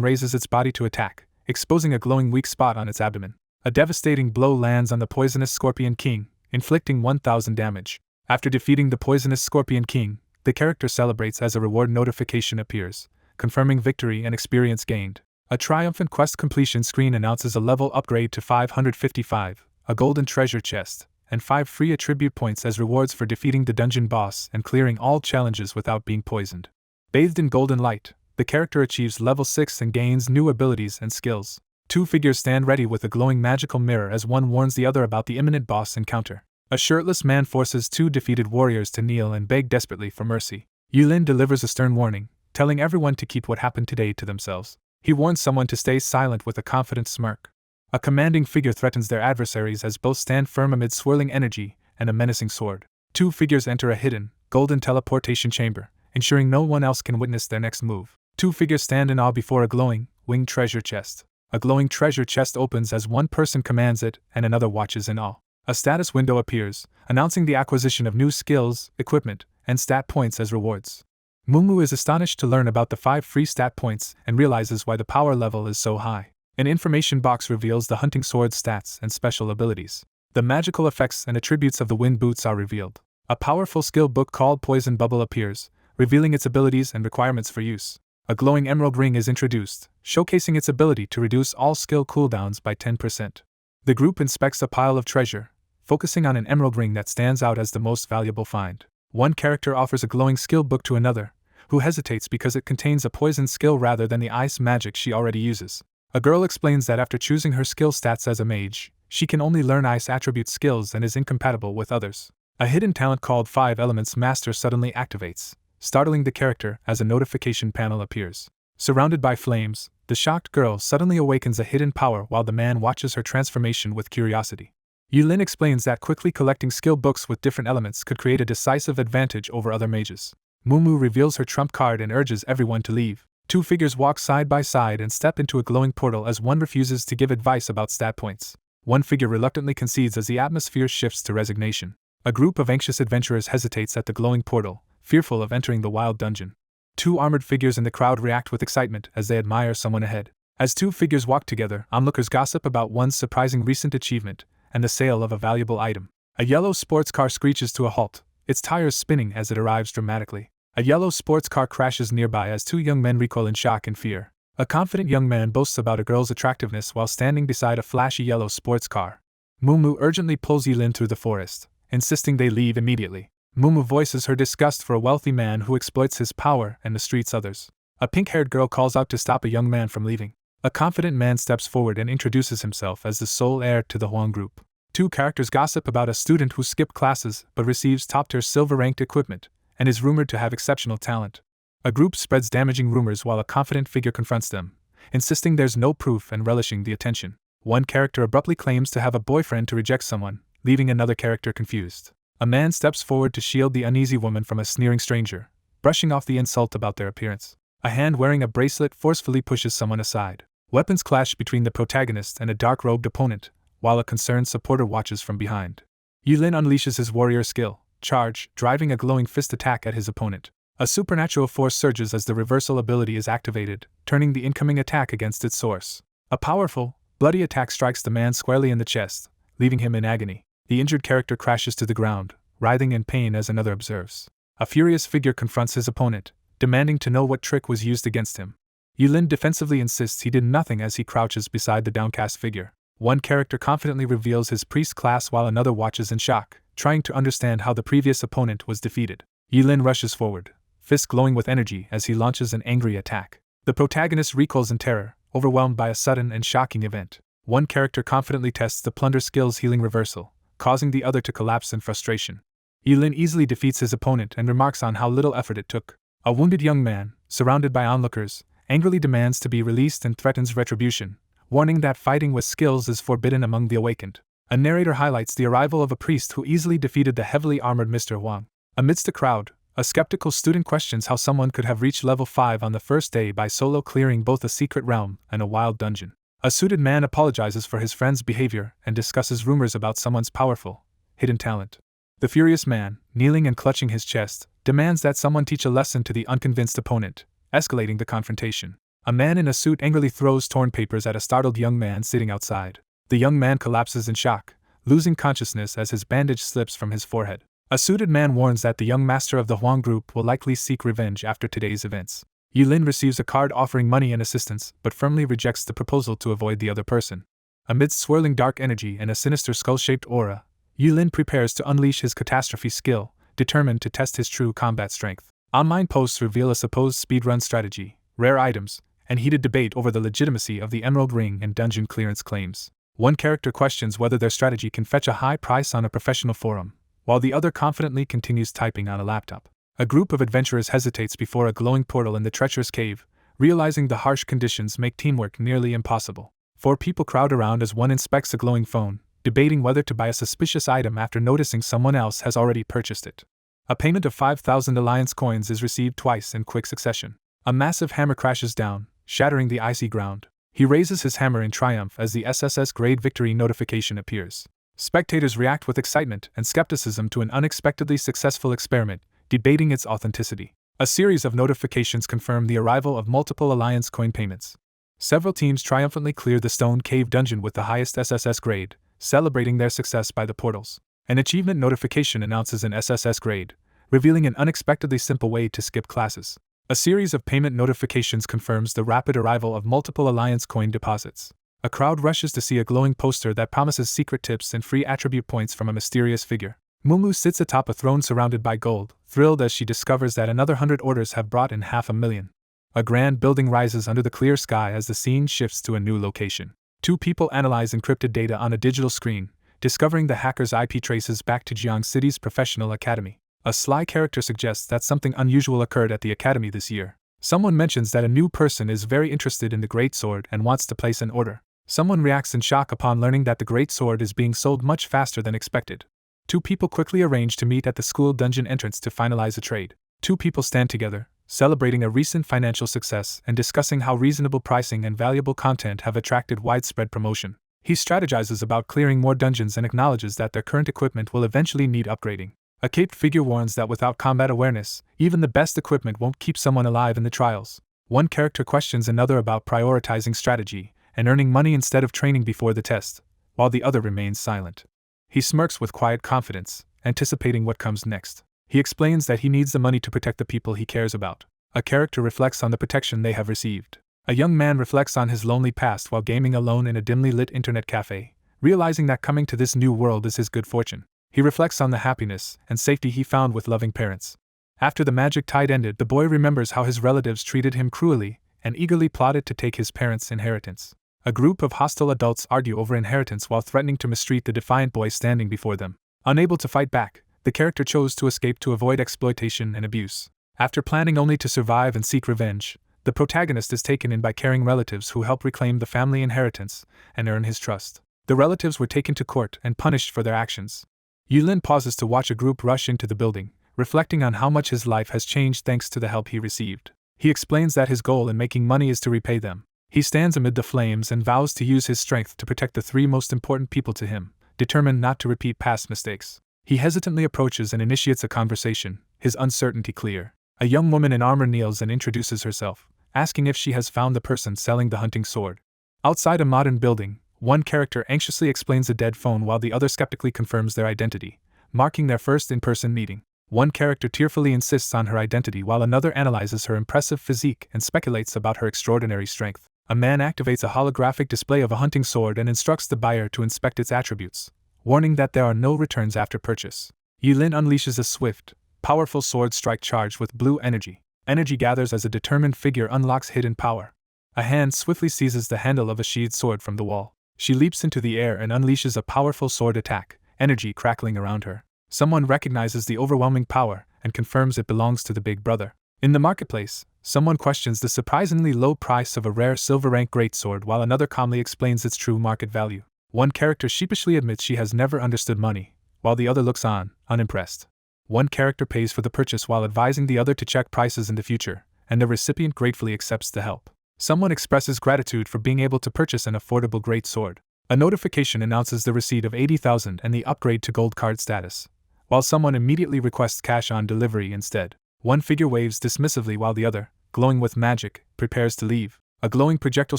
raises its body to attack, exposing a glowing weak spot on its abdomen. A devastating blow lands on the poisonous Scorpion King, inflicting 1,000 damage. After defeating the poisonous Scorpion King, the character celebrates as a reward notification appears, confirming victory and experience gained. A triumphant quest completion screen announces a level upgrade to 555, a golden treasure chest, and 5 free attribute points as rewards for defeating the dungeon boss and clearing all challenges without being poisoned. Bathed in golden light, the character achieves level 6 and gains new abilities and skills. Two figures stand ready with a glowing magical mirror as one warns the other about the imminent boss encounter. A shirtless man forces two defeated warriors to kneel and beg desperately for mercy. Yulin delivers a stern warning, telling everyone to keep what happened today to themselves. He warns someone to stay silent with a confident smirk. A commanding figure threatens their adversaries as both stand firm amid swirling energy and a menacing sword. Two figures enter a hidden, golden teleportation chamber, ensuring no one else can witness their next move. Two figures stand in awe before a glowing, winged treasure chest. A glowing treasure chest opens as one person commands it and another watches in awe. A status window appears, announcing the acquisition of new skills, equipment, and stat points as rewards. Mumu is astonished to learn about the 5 free stat points and realizes why the power level is so high. An information box reveals the hunting sword's stats and special abilities. The magical effects and attributes of the wind boots are revealed. A powerful skill book called Poison Bubble appears, revealing its abilities and requirements for use. A glowing emerald ring is introduced, showcasing its ability to reduce all skill cooldowns by 10%. The group inspects a pile of treasure, focusing on an emerald ring that stands out as the most valuable find. One character offers a glowing skill book to another, who hesitates because it contains a poison skill rather than the ice magic she already uses. A girl explains that after choosing her skill stats as a mage, she can only learn ice attribute skills and is incompatible with others. A hidden talent called 5 Elements Master suddenly activates, startling the character as a notification panel appears. Surrounded by flames, the shocked girl suddenly awakens a hidden power while the man watches her transformation with curiosity. Yulin explains that quickly collecting skill books with different elements could create a decisive advantage over other mages. Mumu reveals her trump card and urges everyone to leave. Two figures walk side by side and step into a glowing portal as one refuses to give advice about stat points. One figure reluctantly concedes as the atmosphere shifts to resignation. A group of anxious adventurers hesitates at the glowing portal, fearful of entering the wild dungeon. Two armored figures in the crowd react with excitement as they admire someone ahead. As two figures walk together, onlookers gossip about one's surprising recent achievement and the sale of a valuable item. A yellow sports car screeches to a halt, its tires spinning as it arrives dramatically. A yellow sports car crashes nearby as two young men recoil in shock and fear. A confident young man boasts about a girl's attractiveness while standing beside a flashy yellow sports car. Mumu urgently pulls Yilin through the forest, insisting they leave immediately. Mumu voices her disgust for a wealthy man who exploits his power and mistreats others. A pink-haired girl calls out to stop a young man from leaving. A confident man steps forward and introduces himself as the sole heir to the Huang group. Two characters gossip about a student who skipped classes but receives top-tier silver-ranked equipment and is rumored to have exceptional talent. A group spreads damaging rumors while a confident figure confronts them, insisting there's no proof and relishing the attention. One character abruptly claims to have a boyfriend to reject someone, leaving another character confused. A man steps forward to shield the uneasy woman from a sneering stranger, brushing off the insult about their appearance. A hand wearing a bracelet forcefully pushes someone aside. Weapons clash between the protagonist and a dark-robed opponent, while a concerned supporter watches from behind. Yulin unleashes his warrior skill, Charge, driving a glowing fist attack at his opponent. A supernatural force surges as the reversal ability is activated, turning the incoming attack against its source. A powerful, bloody attack strikes the man squarely in the chest, leaving him in agony. The injured character crashes to the ground, writhing in pain as another observes. A furious figure confronts his opponent, demanding to know what trick was used against him. Yulin defensively insists he did nothing as he crouches beside the downcast figure. One character confidently reveals his priest class while another watches in shock, trying to understand how the previous opponent was defeated. Yulin rushes forward, fist glowing with energy as he launches an angry attack. The protagonist recoils in terror, overwhelmed by a sudden and shocking event. One character confidently tests the plunder skill's healing reversal, causing the other to collapse in frustration. Yulin easily defeats his opponent and remarks on how little effort it took. A wounded young man, surrounded by onlookers, angrily demands to be released and threatens retribution, warning that fighting with skills is forbidden among the awakened. A narrator highlights the arrival of a priest who easily defeated the heavily armored Mr. Huang. Amidst the crowd, a skeptical student questions how someone could have reached level 5 on the first day by solo clearing both a secret realm and a wild dungeon. A suited man apologizes for his friend's behavior and discusses rumors about someone's powerful, hidden talent. The furious man, kneeling and clutching his chest, demands that someone teach a lesson to the unconvinced opponent, escalating the confrontation. A man in a suit angrily throws torn papers at a startled young man sitting outside. The young man collapses in shock, losing consciousness as his bandage slips from his forehead. A suited man warns that the young master of the Huang group will likely seek revenge after today's events. Yulin receives a card offering money and assistance, but firmly rejects the proposal to avoid the other person. Amidst swirling dark energy and a sinister skull-shaped aura, Yulin prepares to unleash his Catastrophic skill, determined to test his true combat strength. Online posts reveal a supposed speedrun strategy, rare items, and heated debate over the legitimacy of the Emerald Ring and dungeon clearance claims. One character questions whether their strategy can fetch a high price on a professional forum, while the other confidently continues typing on a laptop. A group of adventurers hesitates before a glowing portal in the treacherous cave, realizing the harsh conditions make teamwork nearly impossible. 4 people crowd around as one inspects a glowing phone, debating whether to buy a suspicious item after noticing someone else has already purchased it. A payment of 5,000 Alliance coins is received twice in quick succession. A massive hammer crashes down, shattering the icy ground. He raises his hammer in triumph as the SSS grade victory notification appears. Spectators react with excitement and skepticism to an unexpectedly successful experiment, debating its authenticity. A series of notifications confirm the arrival of multiple Alliance coin payments. Several teams triumphantly clear the stone cave dungeon with the highest SSS grade, celebrating their success by the portals. An achievement notification announces an SSS grade, revealing an unexpectedly simple way to skip classes. A series of payment notifications confirms the rapid arrival of multiple Alliance coin deposits. A crowd rushes to see a glowing poster that promises secret tips and free attribute points from a mysterious figure. Mumu sits atop a throne surrounded by gold, thrilled as she discovers that another 100 orders have brought in 500,000. A grand building rises under the clear sky as the scene shifts to a new location. 2 people analyze encrypted data on a digital screen, discovering the hacker's IP traces back to Jiang City's professional academy. A sly character suggests that something unusual occurred at the academy this year. Someone mentions that a new person is very interested in the Great Sword and wants to place an order. Someone reacts in shock upon learning that the Great Sword is being sold much faster than expected. 2 people quickly arrange to meet at the school dungeon entrance to finalize a trade. 2 people stand together, celebrating a recent financial success and discussing how reasonable pricing and valuable content have attracted widespread promotion. He strategizes about clearing more dungeons and acknowledges that their current equipment will eventually need upgrading. A caped figure warns that without combat awareness, even the best equipment won't keep someone alive in the trials. One character questions another about prioritizing strategy and earning money instead of training before the test, while the other remains silent. He smirks with quiet confidence, anticipating what comes next. He explains that he needs the money to protect the people he cares about. A character reflects on the protection they have received. A young man reflects on his lonely past while gaming alone in a dimly lit internet cafe, realizing that coming to this new world is his good fortune. He reflects on the happiness and safety he found with loving parents. After the magic tide ended, the boy remembers how his relatives treated him cruelly and eagerly plotted to take his parents' inheritance. A group of hostile adults argue over inheritance while threatening to mistreat the defiant boy standing before them. Unable to fight back, the character chose to escape to avoid exploitation and abuse. After planning only to survive and seek revenge, the protagonist is taken in by caring relatives who help reclaim the family inheritance and earn his trust. The relatives were taken to court and punished for their actions. Yulin pauses to watch a group rush into the building, reflecting on how much his life has changed thanks to the help he received. He explains that his goal in making money is to repay them. He stands amid the flames and vows to use his strength to protect the 3 most important people to him, determined not to repeat past mistakes. He hesitantly approaches and initiates a conversation, his uncertainty clear. A young woman in armor kneels and introduces herself, asking if she has found the person selling the hunting sword. Outside a modern building, one character anxiously explains a dead phone while the other skeptically confirms their identity, marking their first in-person meeting. One character tearfully insists on her identity while another analyzes her impressive physique and speculates about her extraordinary strength. A man activates a holographic display of a hunting sword and instructs the buyer to inspect its attributes, warning that there are no returns after purchase. Yilin unleashes a swift, powerful sword strike charged with blue energy. Energy gathers as a determined figure unlocks hidden power. A hand swiftly seizes the handle of a sheathed sword from the wall. She leaps into the air and unleashes a powerful sword attack, energy crackling around her. Someone recognizes the overwhelming power and confirms it belongs to the big brother. In the marketplace, someone questions the surprisingly low price of a rare silver rank greatsword while another calmly explains its true market value. One character sheepishly admits she has never understood money, while the other looks on, unimpressed. One character pays for the purchase while advising the other to check prices in the future, and the recipient gratefully accepts the help. Someone expresses gratitude for being able to purchase an affordable greatsword. A notification announces the receipt of 80,000 and the upgrade to gold card status, while someone immediately requests cash on delivery instead. One figure waves dismissively while the other, glowing with magic, prepares to leave. A glowing projectile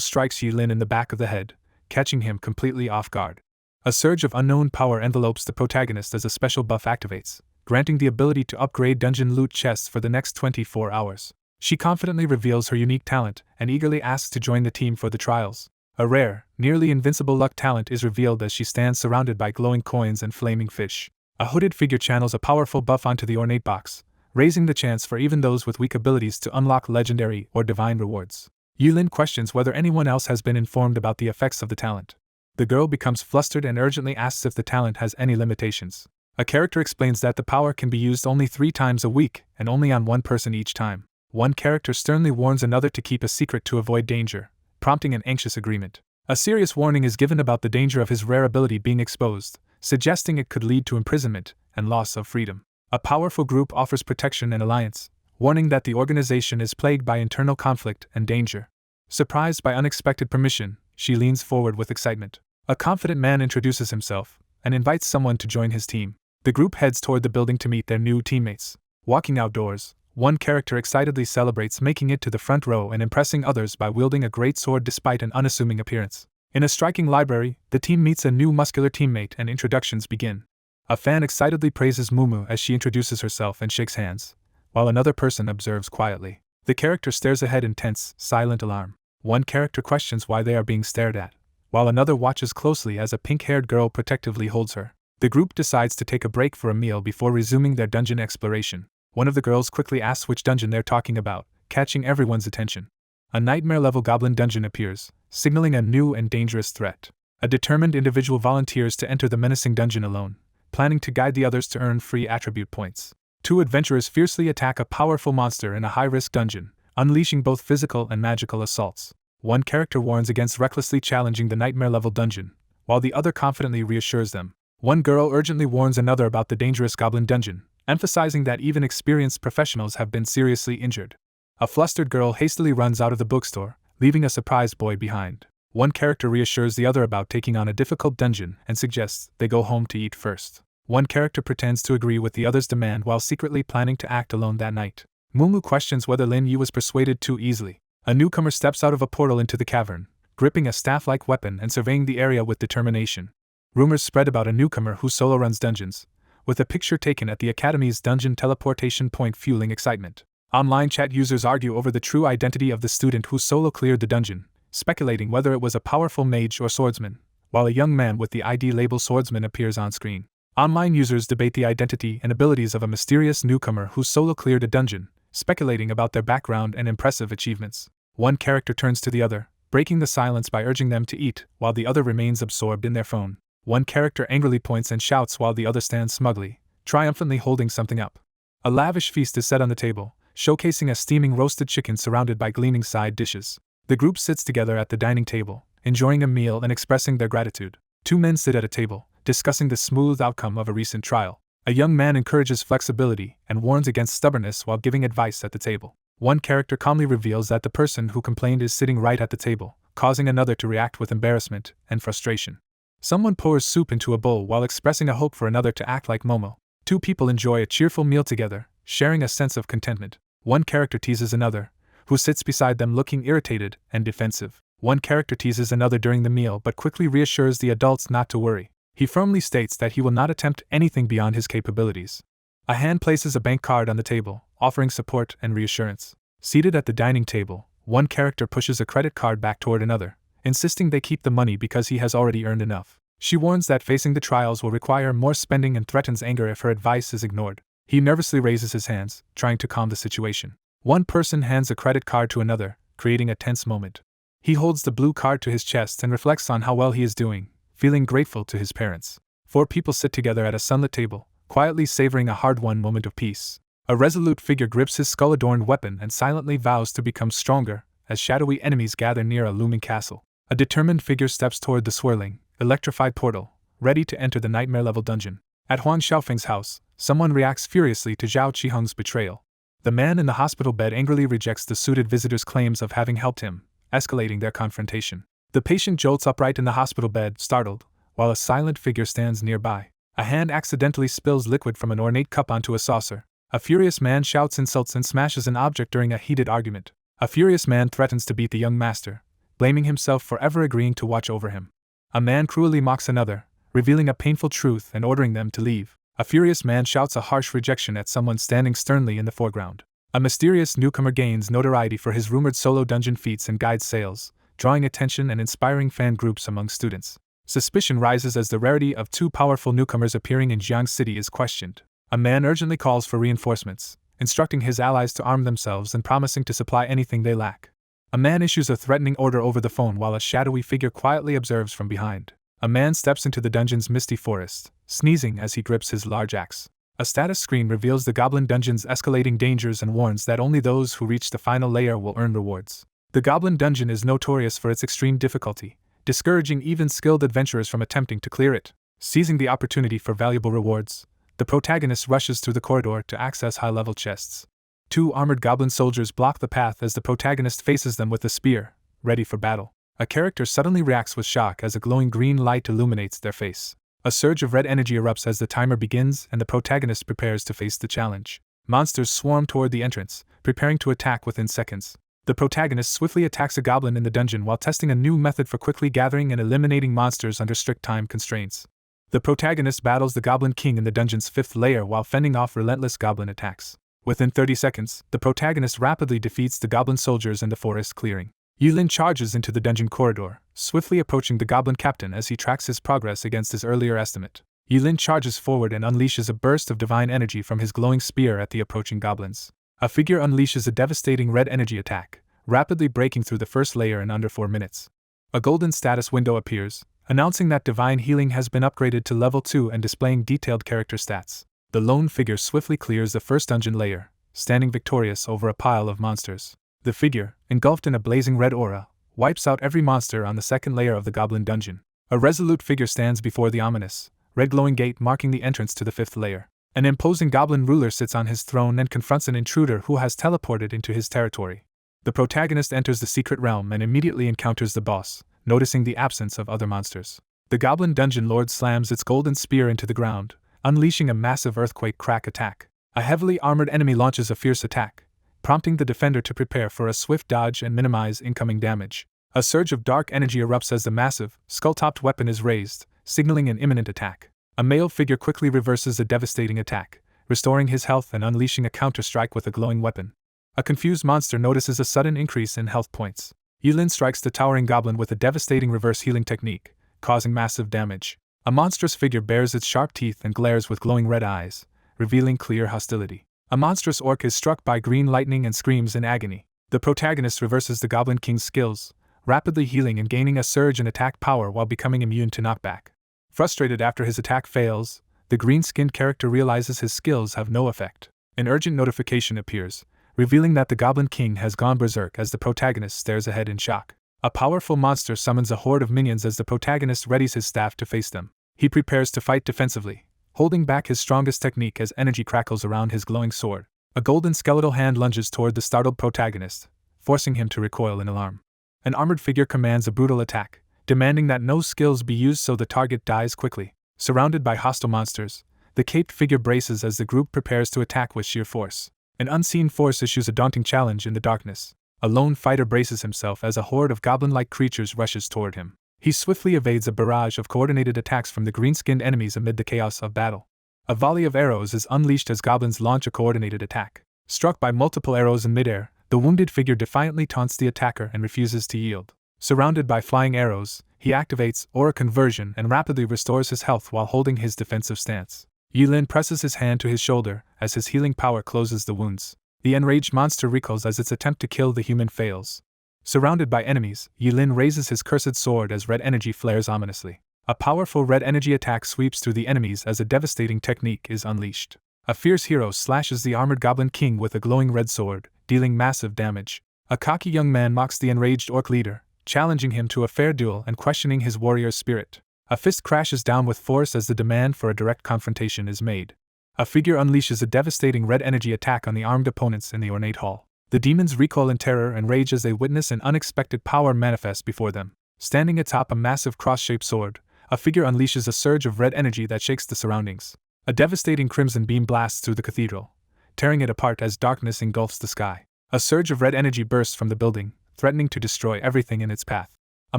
strikes Yilin in the back of the head, catching him completely off guard. A surge of unknown power envelopes the protagonist as a special buff activates, granting the ability to upgrade dungeon loot chests for the next 24 hours. She confidently reveals her unique talent and eagerly asks to join the team for the trials. A rare, nearly invincible luck talent is revealed as she stands surrounded by glowing coins and flaming fish. A hooded figure channels a powerful buff onto the ornate box, raising the chance for even those with weak abilities to unlock legendary or divine rewards. Yulin questions whether anyone else has been informed about the effects of the talent. The girl becomes flustered and urgently asks if the talent has any limitations. A character explains that the power can be used only 3 times a week and only on one person each time. One character sternly warns another to keep a secret to avoid danger, prompting an anxious agreement. A serious warning is given about the danger of his rare ability being exposed, suggesting it could lead to imprisonment and loss of freedom. A powerful group offers protection and alliance, warning that the organization is plagued by internal conflict and danger. Surprised by unexpected permission, she leans forward with excitement. A confident man introduces himself and invites someone to join his team. The group heads toward the building to meet their new teammates. Walking outdoors, one character excitedly celebrates making it to the front row and impressing others by wielding a great sword despite an unassuming appearance. In a striking library, the team meets a new muscular teammate and introductions begin. A fan excitedly praises Mumu as she introduces herself and shakes hands, while another person observes quietly. The character stares ahead in tense, silent alarm. One character questions why they are being stared at, while another watches closely as a pink-haired girl protectively holds her. The group decides to take a break for a meal before resuming their dungeon exploration. One of the girls quickly asks which dungeon they're talking about, catching everyone's attention. A nightmare-level goblin dungeon appears, signaling a new and dangerous threat. A determined individual volunteers to enter the menacing dungeon alone, planning to guide the others to earn free attribute points. 2 adventurers fiercely attack a powerful monster in a high-risk dungeon, unleashing both physical and magical assaults. One character warns against recklessly challenging the nightmare-level dungeon, while the other confidently reassures them. One girl urgently warns another about the dangerous goblin dungeon, emphasizing that even experienced professionals have been seriously injured. A flustered girl hastily runs out of the bookstore, leaving a surprised boy behind. One character reassures the other about taking on a difficult dungeon and suggests they go home to eat first. One character pretends to agree with the other's demand while secretly planning to act alone that night. Mumu questions whether Lin Yu was persuaded too easily. A newcomer steps out of a portal into the cavern, gripping a staff-like weapon and surveying the area with determination. Rumors spread about a newcomer who solo runs dungeons, with a picture taken at the Academy's dungeon teleportation point fueling excitement. Online chat users argue over the true identity of the student who solo cleared the dungeon, speculating whether it was a powerful mage or swordsman, while a young man with the ID label swordsman appears on screen. Online users debate the identity and abilities of a mysterious newcomer who solo cleared a dungeon, speculating about their background and impressive achievements. One character turns to the other, breaking the silence by urging them to eat, while the other remains absorbed in their phone. One character angrily points and shouts while the other stands smugly, triumphantly holding something up. A lavish feast is set on the table, showcasing a steaming roasted chicken surrounded by gleaming side dishes. The group sits together at the dining table, enjoying a meal and expressing their gratitude. 2 men sit at a table, discussing the smooth outcome of a recent trial. A young man encourages flexibility and warns against stubbornness while giving advice at the table. One character calmly reveals that the person who complained is sitting right at the table, causing another to react with embarrassment and frustration. Someone pours soup into a bowl while expressing a hope for another to act like Momo. 2 people enjoy a cheerful meal together, sharing a sense of contentment. One character teases another, who sits beside them looking irritated and defensive. One character teases another during the meal but quickly reassures the adults not to worry. He firmly states that he will not attempt anything beyond his capabilities. A hand places a bank card on the table, offering support and reassurance. Seated at the dining table, one character pushes a credit card back toward another, insisting they keep the money because he has already earned enough. She warns that facing the trials will require more spending and threatens anger if her advice is ignored. He nervously raises his hands, trying to calm the situation. One person hands a credit card to another, creating a tense moment. He holds the blue card to his chest and reflects on how well he is doing, feeling grateful to his parents. 4 people sit together at a sunlit table, quietly savoring a hard-won moment of peace. A resolute figure grips his skull-adorned weapon and silently vows to become stronger, as shadowy enemies gather near a looming castle. A determined figure steps toward the swirling, electrified portal, ready to enter the nightmare-level dungeon. At Huang Xiaofeng's house, someone reacts furiously to Zhao Qiheng's betrayal. The man in the hospital bed angrily rejects the suited visitor's claims of having helped him, escalating their confrontation. The patient jolts upright in the hospital bed, startled, while a silent figure stands nearby. A hand accidentally spills liquid from an ornate cup onto a saucer. A furious man shouts insults and smashes an object during a heated argument. A furious man threatens to beat the young master, blaming himself for ever agreeing to watch over him. A man cruelly mocks another, revealing a painful truth and ordering them to leave. A furious man shouts a harsh rejection at someone standing sternly in the foreground. A mysterious newcomer gains notoriety for his rumored solo dungeon feats and guide sales, drawing attention and inspiring fan groups among students. Suspicion rises as the rarity of 2 powerful newcomers appearing in Jiang City is questioned. A man urgently calls for reinforcements, instructing his allies to arm themselves and promising to supply anything they lack. A man issues a threatening order over the phone while a shadowy figure quietly observes from behind. A man steps into the dungeon's misty forest, sneezing as he grips his large axe. A status screen reveals the goblin dungeon's escalating dangers and warns that only those who reach the final layer will earn rewards. The goblin dungeon is notorious for its extreme difficulty, discouraging even skilled adventurers from attempting to clear it. Seizing the opportunity for valuable rewards, the protagonist rushes through the corridor to access high-level chests. 2 armored goblin soldiers block the path as the protagonist faces them with a spear, ready for battle. A character suddenly reacts with shock as a glowing green light illuminates their face. A surge of red energy erupts as the timer begins and the protagonist prepares to face the challenge. Monsters swarm toward the entrance, preparing to attack within seconds. The protagonist swiftly attacks a goblin in the dungeon while testing a new method for quickly gathering and eliminating monsters under strict time constraints. The protagonist battles the Goblin King in the dungeon's 5th layer while fending off relentless goblin attacks. Within 30 seconds, the protagonist rapidly defeats the goblin soldiers in the forest clearing. Yulin charges into the dungeon corridor, swiftly approaching the goblin captain as he tracks his progress against his earlier estimate. Yulin charges forward and unleashes a burst of divine energy from his glowing spear at the approaching goblins. A figure unleashes a devastating red energy attack, rapidly breaking through the 1st layer in under 4 minutes. A golden status window appears, announcing that divine healing has been upgraded to level 2 and displaying detailed character stats. The lone figure swiftly clears the 1st dungeon layer, standing victorious over a pile of monsters. The figure, engulfed in a blazing red aura, wipes out every monster on the 2nd layer of the goblin dungeon. A resolute figure stands before the ominous, red glowing gate marking the entrance to the 5th layer. An imposing goblin ruler sits on his throne and confronts an intruder who has teleported into his territory. The protagonist enters the secret realm and immediately encounters the boss, noticing the absence of other monsters. The goblin dungeon lord slams its golden spear into the ground, unleashing a massive earthquake crack attack. A heavily armored enemy launches a fierce attack, prompting the defender to prepare for a swift dodge and minimize incoming damage. A surge of dark energy erupts as the massive, skull-topped weapon is raised, signaling an imminent attack. A male figure quickly reverses a devastating attack, restoring his health and unleashing a counter-strike with a glowing weapon. A confused monster notices a sudden increase in health points. Yulin strikes the towering goblin with a devastating reverse healing technique, causing massive damage. A monstrous figure bares its sharp teeth and glares with glowing red eyes, revealing clear hostility. A monstrous orc is struck by green lightning and screams in agony. The protagonist reverses the Goblin King's skills, rapidly healing and gaining a surge in attack power while becoming immune to knockback. Frustrated after his attack fails, the green-skinned character realizes his skills have no effect. An urgent notification appears, revealing that the Goblin King has gone berserk as the protagonist stares ahead in shock. A powerful monster summons a horde of minions as the protagonist readies his staff to face them. He prepares to fight defensively, holding back his strongest technique as energy crackles around his glowing sword. A golden skeletal hand lunges toward the startled protagonist, forcing him to recoil in alarm. An armored figure commands a brutal attack, demanding that no skills be used so the target dies quickly. Surrounded by hostile monsters, the caped figure braces as the group prepares to attack with sheer force. An unseen force issues a daunting challenge in the darkness. A lone fighter braces himself as a horde of goblin-like creatures rushes toward him. He swiftly evades a barrage of coordinated attacks from the green-skinned enemies amid the chaos of battle. A volley of arrows is unleashed as goblins launch a coordinated attack. Struck by multiple arrows in midair, the wounded figure defiantly taunts the attacker and refuses to yield. Surrounded by flying arrows, he activates Aura Conversion and rapidly restores his health while holding his defensive stance. Yilin presses his hand to his shoulder as his healing power closes the wounds. The enraged monster recoils as its attempt to kill the human fails. Surrounded by enemies, Yilin raises his cursed sword as red energy flares ominously. A powerful red energy attack sweeps through the enemies as a devastating technique is unleashed. A fierce hero slashes the armored Goblin King with a glowing red sword, dealing massive damage. A cocky young man mocks the enraged orc leader, challenging him to a fair duel and questioning his warrior's spirit. A fist crashes down with force as the demand for a direct confrontation is made. A figure unleashes a devastating red energy attack on the armed opponents in the ornate hall. The demons recoil in terror and rage as they witness an unexpected power manifest before them. Standing atop a massive cross-shaped sword, a figure unleashes a surge of red energy that shakes the surroundings. A devastating crimson beam blasts through the cathedral, tearing it apart as darkness engulfs the sky. A surge of red energy bursts from the building, threatening to destroy everything in its path. A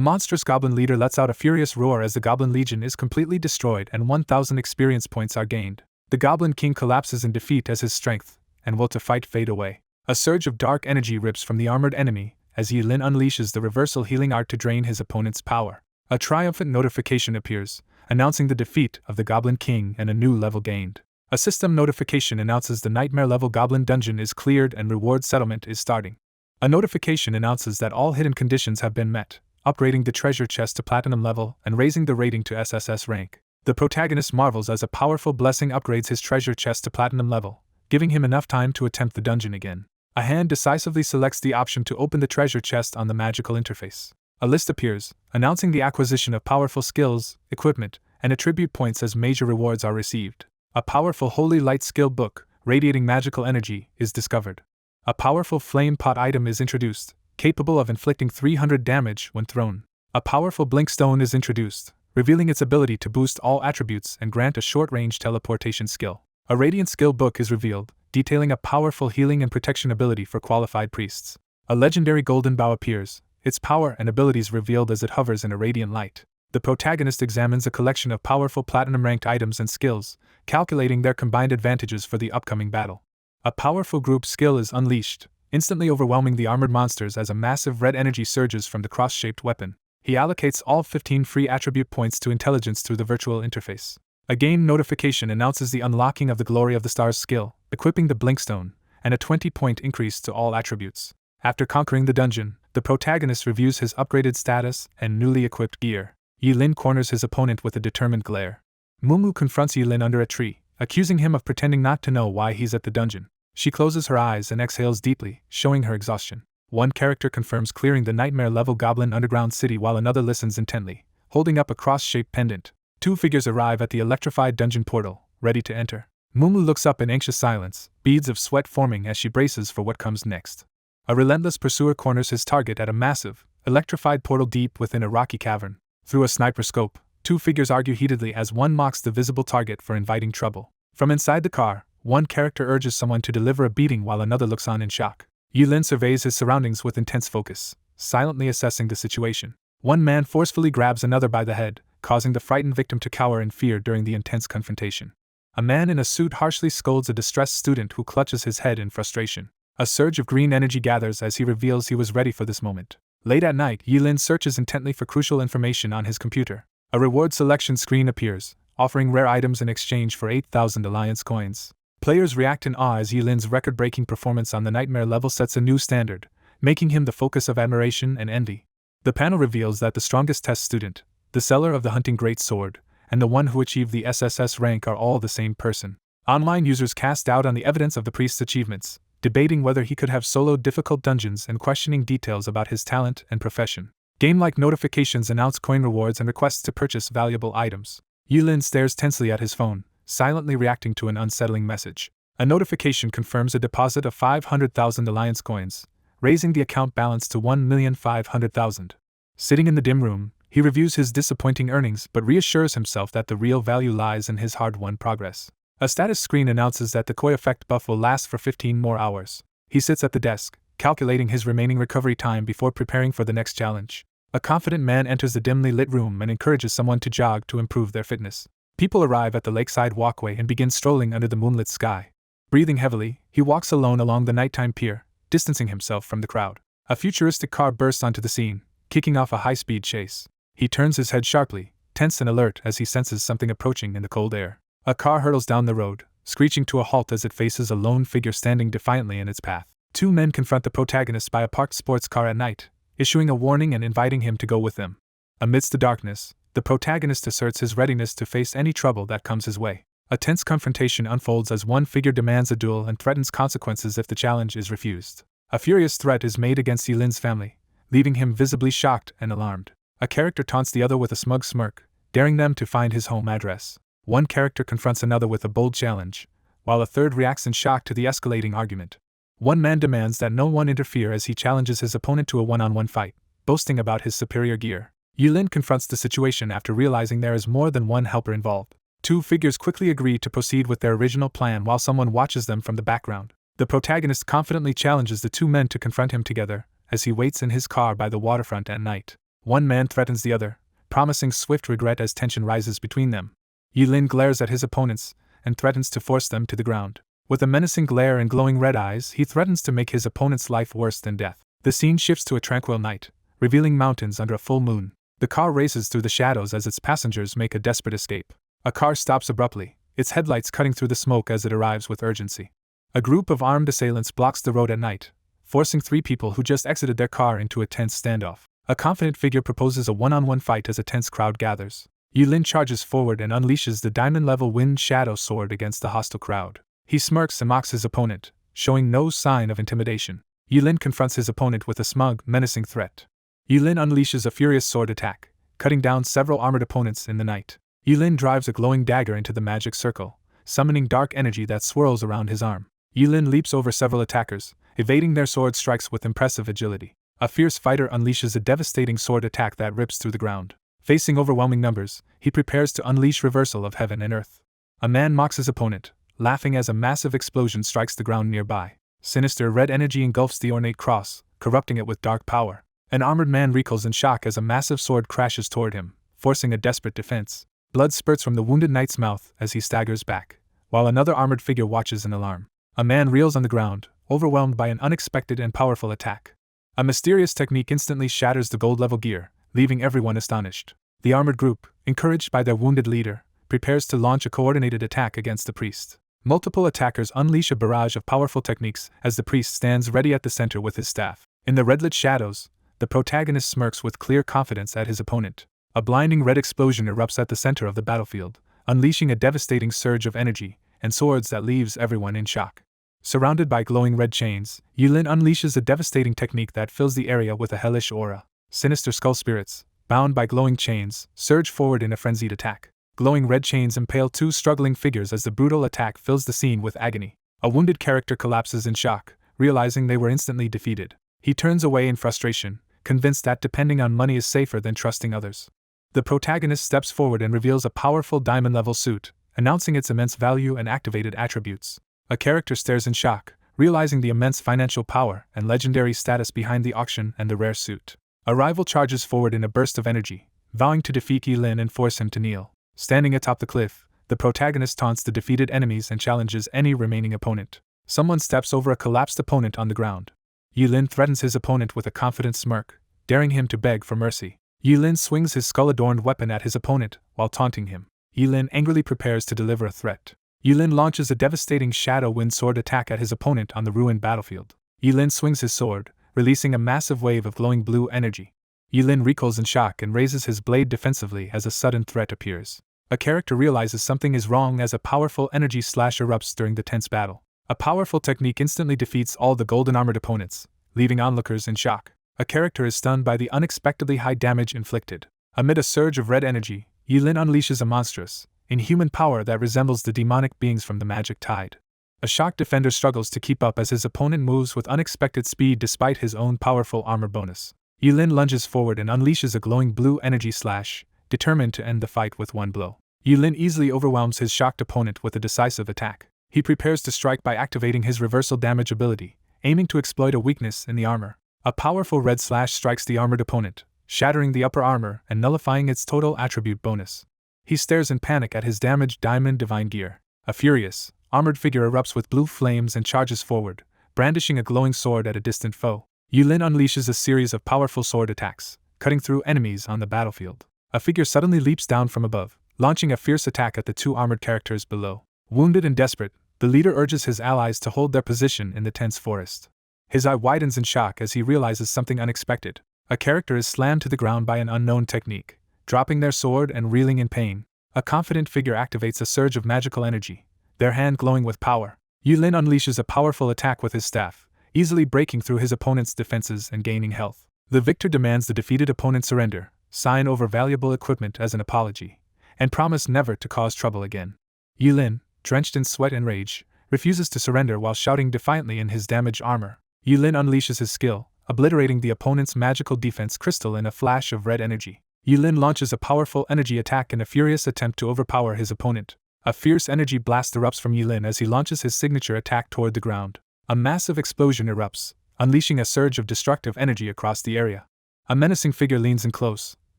monstrous goblin leader lets out a furious roar as the Goblin Legion is completely destroyed and 1,000 experience points are gained. The Goblin King collapses in defeat as his strength and will to fight fade away. A surge of dark energy rips from the armored enemy as Yilin unleashes the reversal healing art to drain his opponent's power. A triumphant notification appears, announcing the defeat of the Goblin King and a new level gained. A system notification announces the Nightmare level Goblin Dungeon is cleared and reward settlement is starting. A notification announces that all hidden conditions have been met, upgrading the treasure chest to Platinum level and raising the rating to SSS rank. The protagonist marvels as a powerful blessing upgrades his treasure chest to Platinum level, giving him enough time to attempt the dungeon again. A hand decisively selects the option to open the treasure chest on the magical interface. A list appears, announcing the acquisition of powerful skills, equipment, and attribute points as major rewards are received. A powerful Holy Light skill book, radiating magical energy, is discovered. A powerful flame pot item is introduced, capable of inflicting 300 damage when thrown. A powerful blink stone is introduced, revealing its ability to boost all attributes and grant a short-range teleportation skill. A radiant skill book is revealed, detailing a powerful healing and protection ability for qualified priests. A legendary golden bow appears, its power and abilities revealed as it hovers in a radiant light. The protagonist examines a collection of powerful platinum-ranked items and skills, calculating their combined advantages for the upcoming battle. A powerful group skill is unleashed, instantly overwhelming the armored monsters as a massive red energy surges from the cross-shaped weapon. He allocates all 15 free attribute points to intelligence through the virtual interface. A game notification announces the unlocking of the Glory of the Stars skill, equipping the Blinkstone, and a 20-point increase to all attributes. After conquering the dungeon, the protagonist reviews his upgraded status and newly equipped gear. Yilin corners his opponent with a determined glare. Mumu confronts Yilin under a tree, accusing him of pretending not to know why he's at the dungeon. She closes her eyes and exhales deeply, showing her exhaustion. One character confirms clearing the nightmare-level Goblin Underground City while another listens intently, holding up a cross-shaped pendant. Two figures arrive at the electrified dungeon portal, ready to enter. Mumu looks up in anxious silence, beads of sweat forming as she braces for what comes next. A relentless pursuer corners his target at a massive, electrified portal deep within a rocky cavern. Through a sniper scope, two figures argue heatedly as one mocks the visible target for inviting trouble. From inside the car, one character urges someone to deliver a beating while another looks on in shock. Yilin surveys his surroundings with intense focus, silently assessing the situation. One man forcefully grabs another by the head, causing the frightened victim to cower in fear during the intense confrontation. A man in a suit harshly scolds a distressed student who clutches his head in frustration. A surge of green energy gathers as he reveals he was ready for this moment. Late at night, Yilin searches intently for crucial information on his computer. A reward selection screen appears, offering rare items in exchange for 8,000 Alliance coins. Players react in awe as Yilin's record-breaking performance on the Nightmare level sets a new standard, making him the focus of admiration and envy. The panel reveals that the strongest test student, the seller of the hunting great sword, and the one who achieved the SSS rank are all the same person. Online users cast doubt on the evidence of the priest's achievements, debating whether he could have soloed difficult dungeons and questioning details about his talent and profession. Game-like notifications announce coin rewards and requests to purchase valuable items. Yilin stares tensely at his phone, silently reacting to an unsettling message. A notification confirms a deposit of 500,000 Alliance coins, raising the account balance to 1,500,000. Sitting in the dim room, he reviews his disappointing earnings but reassures himself that the real value lies in his hard-won progress. A status screen announces that the Koi effect buff will last for 15 more hours. He sits at the desk, calculating his remaining recovery time before preparing for the next challenge. A confident man enters the dimly lit room and encourages someone to jog to improve their fitness. People arrive at the lakeside walkway and begin strolling under the moonlit sky. Breathing heavily, he walks alone along the nighttime pier, distancing himself from the crowd. A futuristic car bursts onto the scene, kicking off a high-speed chase. He turns his head sharply, tense and alert as he senses something approaching in the cold air. A car hurtles down the road, screeching to a halt as it faces a lone figure standing defiantly in its path. Two men confront the protagonist by a parked sports car at night, issuing a warning and inviting him to go with them. Amidst the darkness, the protagonist asserts his readiness to face any trouble that comes his way. A tense confrontation unfolds as one figure demands a duel and threatens consequences if the challenge is refused. A furious threat is made against Yilin's family, leaving him visibly shocked and alarmed. A character taunts the other with a smug smirk, daring them to find his home address. One character confronts another with a bold challenge, while a third reacts in shock to the escalating argument. One man demands that no one interfere as he challenges his opponent to a one-on-one fight, boasting about his superior gear. Yilin confronts the situation after realizing there is more than one helper involved. Two figures quickly agree to proceed with their original plan while someone watches them from the background. The protagonist confidently challenges the two men to confront him together, as he waits in his car by the waterfront at night. One man threatens the other, promising swift regret as tension rises between them. Yilin glares at his opponents, and threatens to force them to the ground. With a menacing glare and glowing red eyes, he threatens to make his opponent's life worse than death. The scene shifts to a tranquil night, revealing mountains under a full moon. The car races through the shadows as its passengers make a desperate escape. A car stops abruptly, its headlights cutting through the smoke as it arrives with urgency. A group of armed assailants blocks the road at night, forcing three people who just exited their car into a tense standoff. A confident figure proposes a one-on-one fight as a tense crowd gathers. Yilin charges forward and unleashes the diamond-level wind shadow sword against the hostile crowd. He smirks and mocks his opponent, showing no sign of intimidation. Yilin confronts his opponent with a smug, menacing threat. Yilin unleashes a furious sword attack, cutting down several armored opponents in the night. Yilin drives a glowing dagger into the magic circle, summoning dark energy that swirls around his arm. Yilin leaps over several attackers, evading their sword strikes with impressive agility. A fierce fighter unleashes a devastating sword attack that rips through the ground. Facing overwhelming numbers, he prepares to unleash reversal of heaven and earth. A man mocks his opponent, laughing as a massive explosion strikes the ground nearby. Sinister red energy engulfs the ornate cross, corrupting it with dark power. An armored man recoils in shock as a massive sword crashes toward him, forcing a desperate defense. Blood spurts from the wounded knight's mouth as he staggers back, while another armored figure watches in alarm. A man reels on the ground, overwhelmed by an unexpected and powerful attack. A mysterious technique instantly shatters the gold-level gear, leaving everyone astonished. The armored group, encouraged by their wounded leader, prepares to launch a coordinated attack against the priest. Multiple attackers unleash a barrage of powerful techniques as the priest stands ready at the center with his staff. In the red-lit shadows, the protagonist smirks with clear confidence at his opponent. A blinding red explosion erupts at the center of the battlefield, unleashing a devastating surge of energy and swords that leaves everyone in shock. Surrounded by glowing red chains, Yilin unleashes a devastating technique that fills the area with a hellish aura. Sinister skull spirits, bound by glowing chains, surge forward in a frenzied attack. Glowing red chains impale two struggling figures as the brutal attack fills the scene with agony. A wounded character collapses in shock, realizing they were instantly defeated. He turns away in frustration, convinced that depending on money is safer than trusting others. The protagonist steps forward and reveals a powerful diamond-level suit, announcing its immense value and activated attributes. A character stares in shock, realizing the immense financial power and legendary status behind the auction and the rare suit. A rival charges forward in a burst of energy, vowing to defeat Yilin and force him to kneel. Standing atop the cliff, the protagonist taunts the defeated enemies and challenges any remaining opponent. Someone steps over a collapsed opponent on the ground. Yilin threatens his opponent with a confident smirk, daring him to beg for mercy. Yilin swings his skull-adorned weapon at his opponent while taunting him. Yilin angrily prepares to deliver a threat. Yilin launches a devastating shadow wind sword attack at his opponent on the ruined battlefield. Yilin swings his sword, releasing a massive wave of glowing blue energy. Yilin recoils in shock and raises his blade defensively as a sudden threat appears. A character realizes something is wrong as a powerful energy slash erupts during the tense battle. A powerful technique instantly defeats all the golden armored opponents, leaving onlookers in shock. A character is stunned by the unexpectedly high damage inflicted. Amid a surge of red energy, Yilin unleashes a monstrous, inhuman power that resembles the demonic beings from the magic tide. A shocked defender struggles to keep up as his opponent moves with unexpected speed despite his own powerful armor bonus. Yilin lunges forward and unleashes a glowing blue energy slash, determined to end the fight with one blow. Yilin easily overwhelms his shocked opponent with a decisive attack. He prepares to strike by activating his reversal damage ability, aiming to exploit a weakness in the armor. A powerful red slash strikes the armored opponent, shattering the upper armor and nullifying its total attribute bonus. He stares in panic at his damaged diamond divine gear. A furious, armored figure erupts with blue flames and charges forward, brandishing a glowing sword at a distant foe. Yulin unleashes a series of powerful sword attacks, cutting through enemies on the battlefield. A figure suddenly leaps down from above, launching a fierce attack at the two armored characters below. Wounded and desperate, the leader urges his allies to hold their position in the tense forest. His eye widens in shock as he realizes something unexpected. A character is slammed to the ground by an unknown technique, dropping their sword and reeling in pain. A confident figure activates a surge of magical energy, their hand glowing with power. Yulin unleashes a powerful attack with his staff, easily breaking through his opponent's defenses and gaining health. The victor demands the defeated opponent surrender, sign over valuable equipment as an apology, and promise never to cause trouble again. Yulin, drenched in sweat and rage, refuses to surrender while shouting defiantly in his damaged armor. Yulin unleashes his skill, obliterating the opponent's magical defense crystal in a flash of red energy. Yulin launches a powerful energy attack in a furious attempt to overpower his opponent. A fierce energy blast erupts from Yulin as he launches his signature attack toward the ground. A massive explosion erupts, unleashing a surge of destructive energy across the area. A menacing figure leans in close,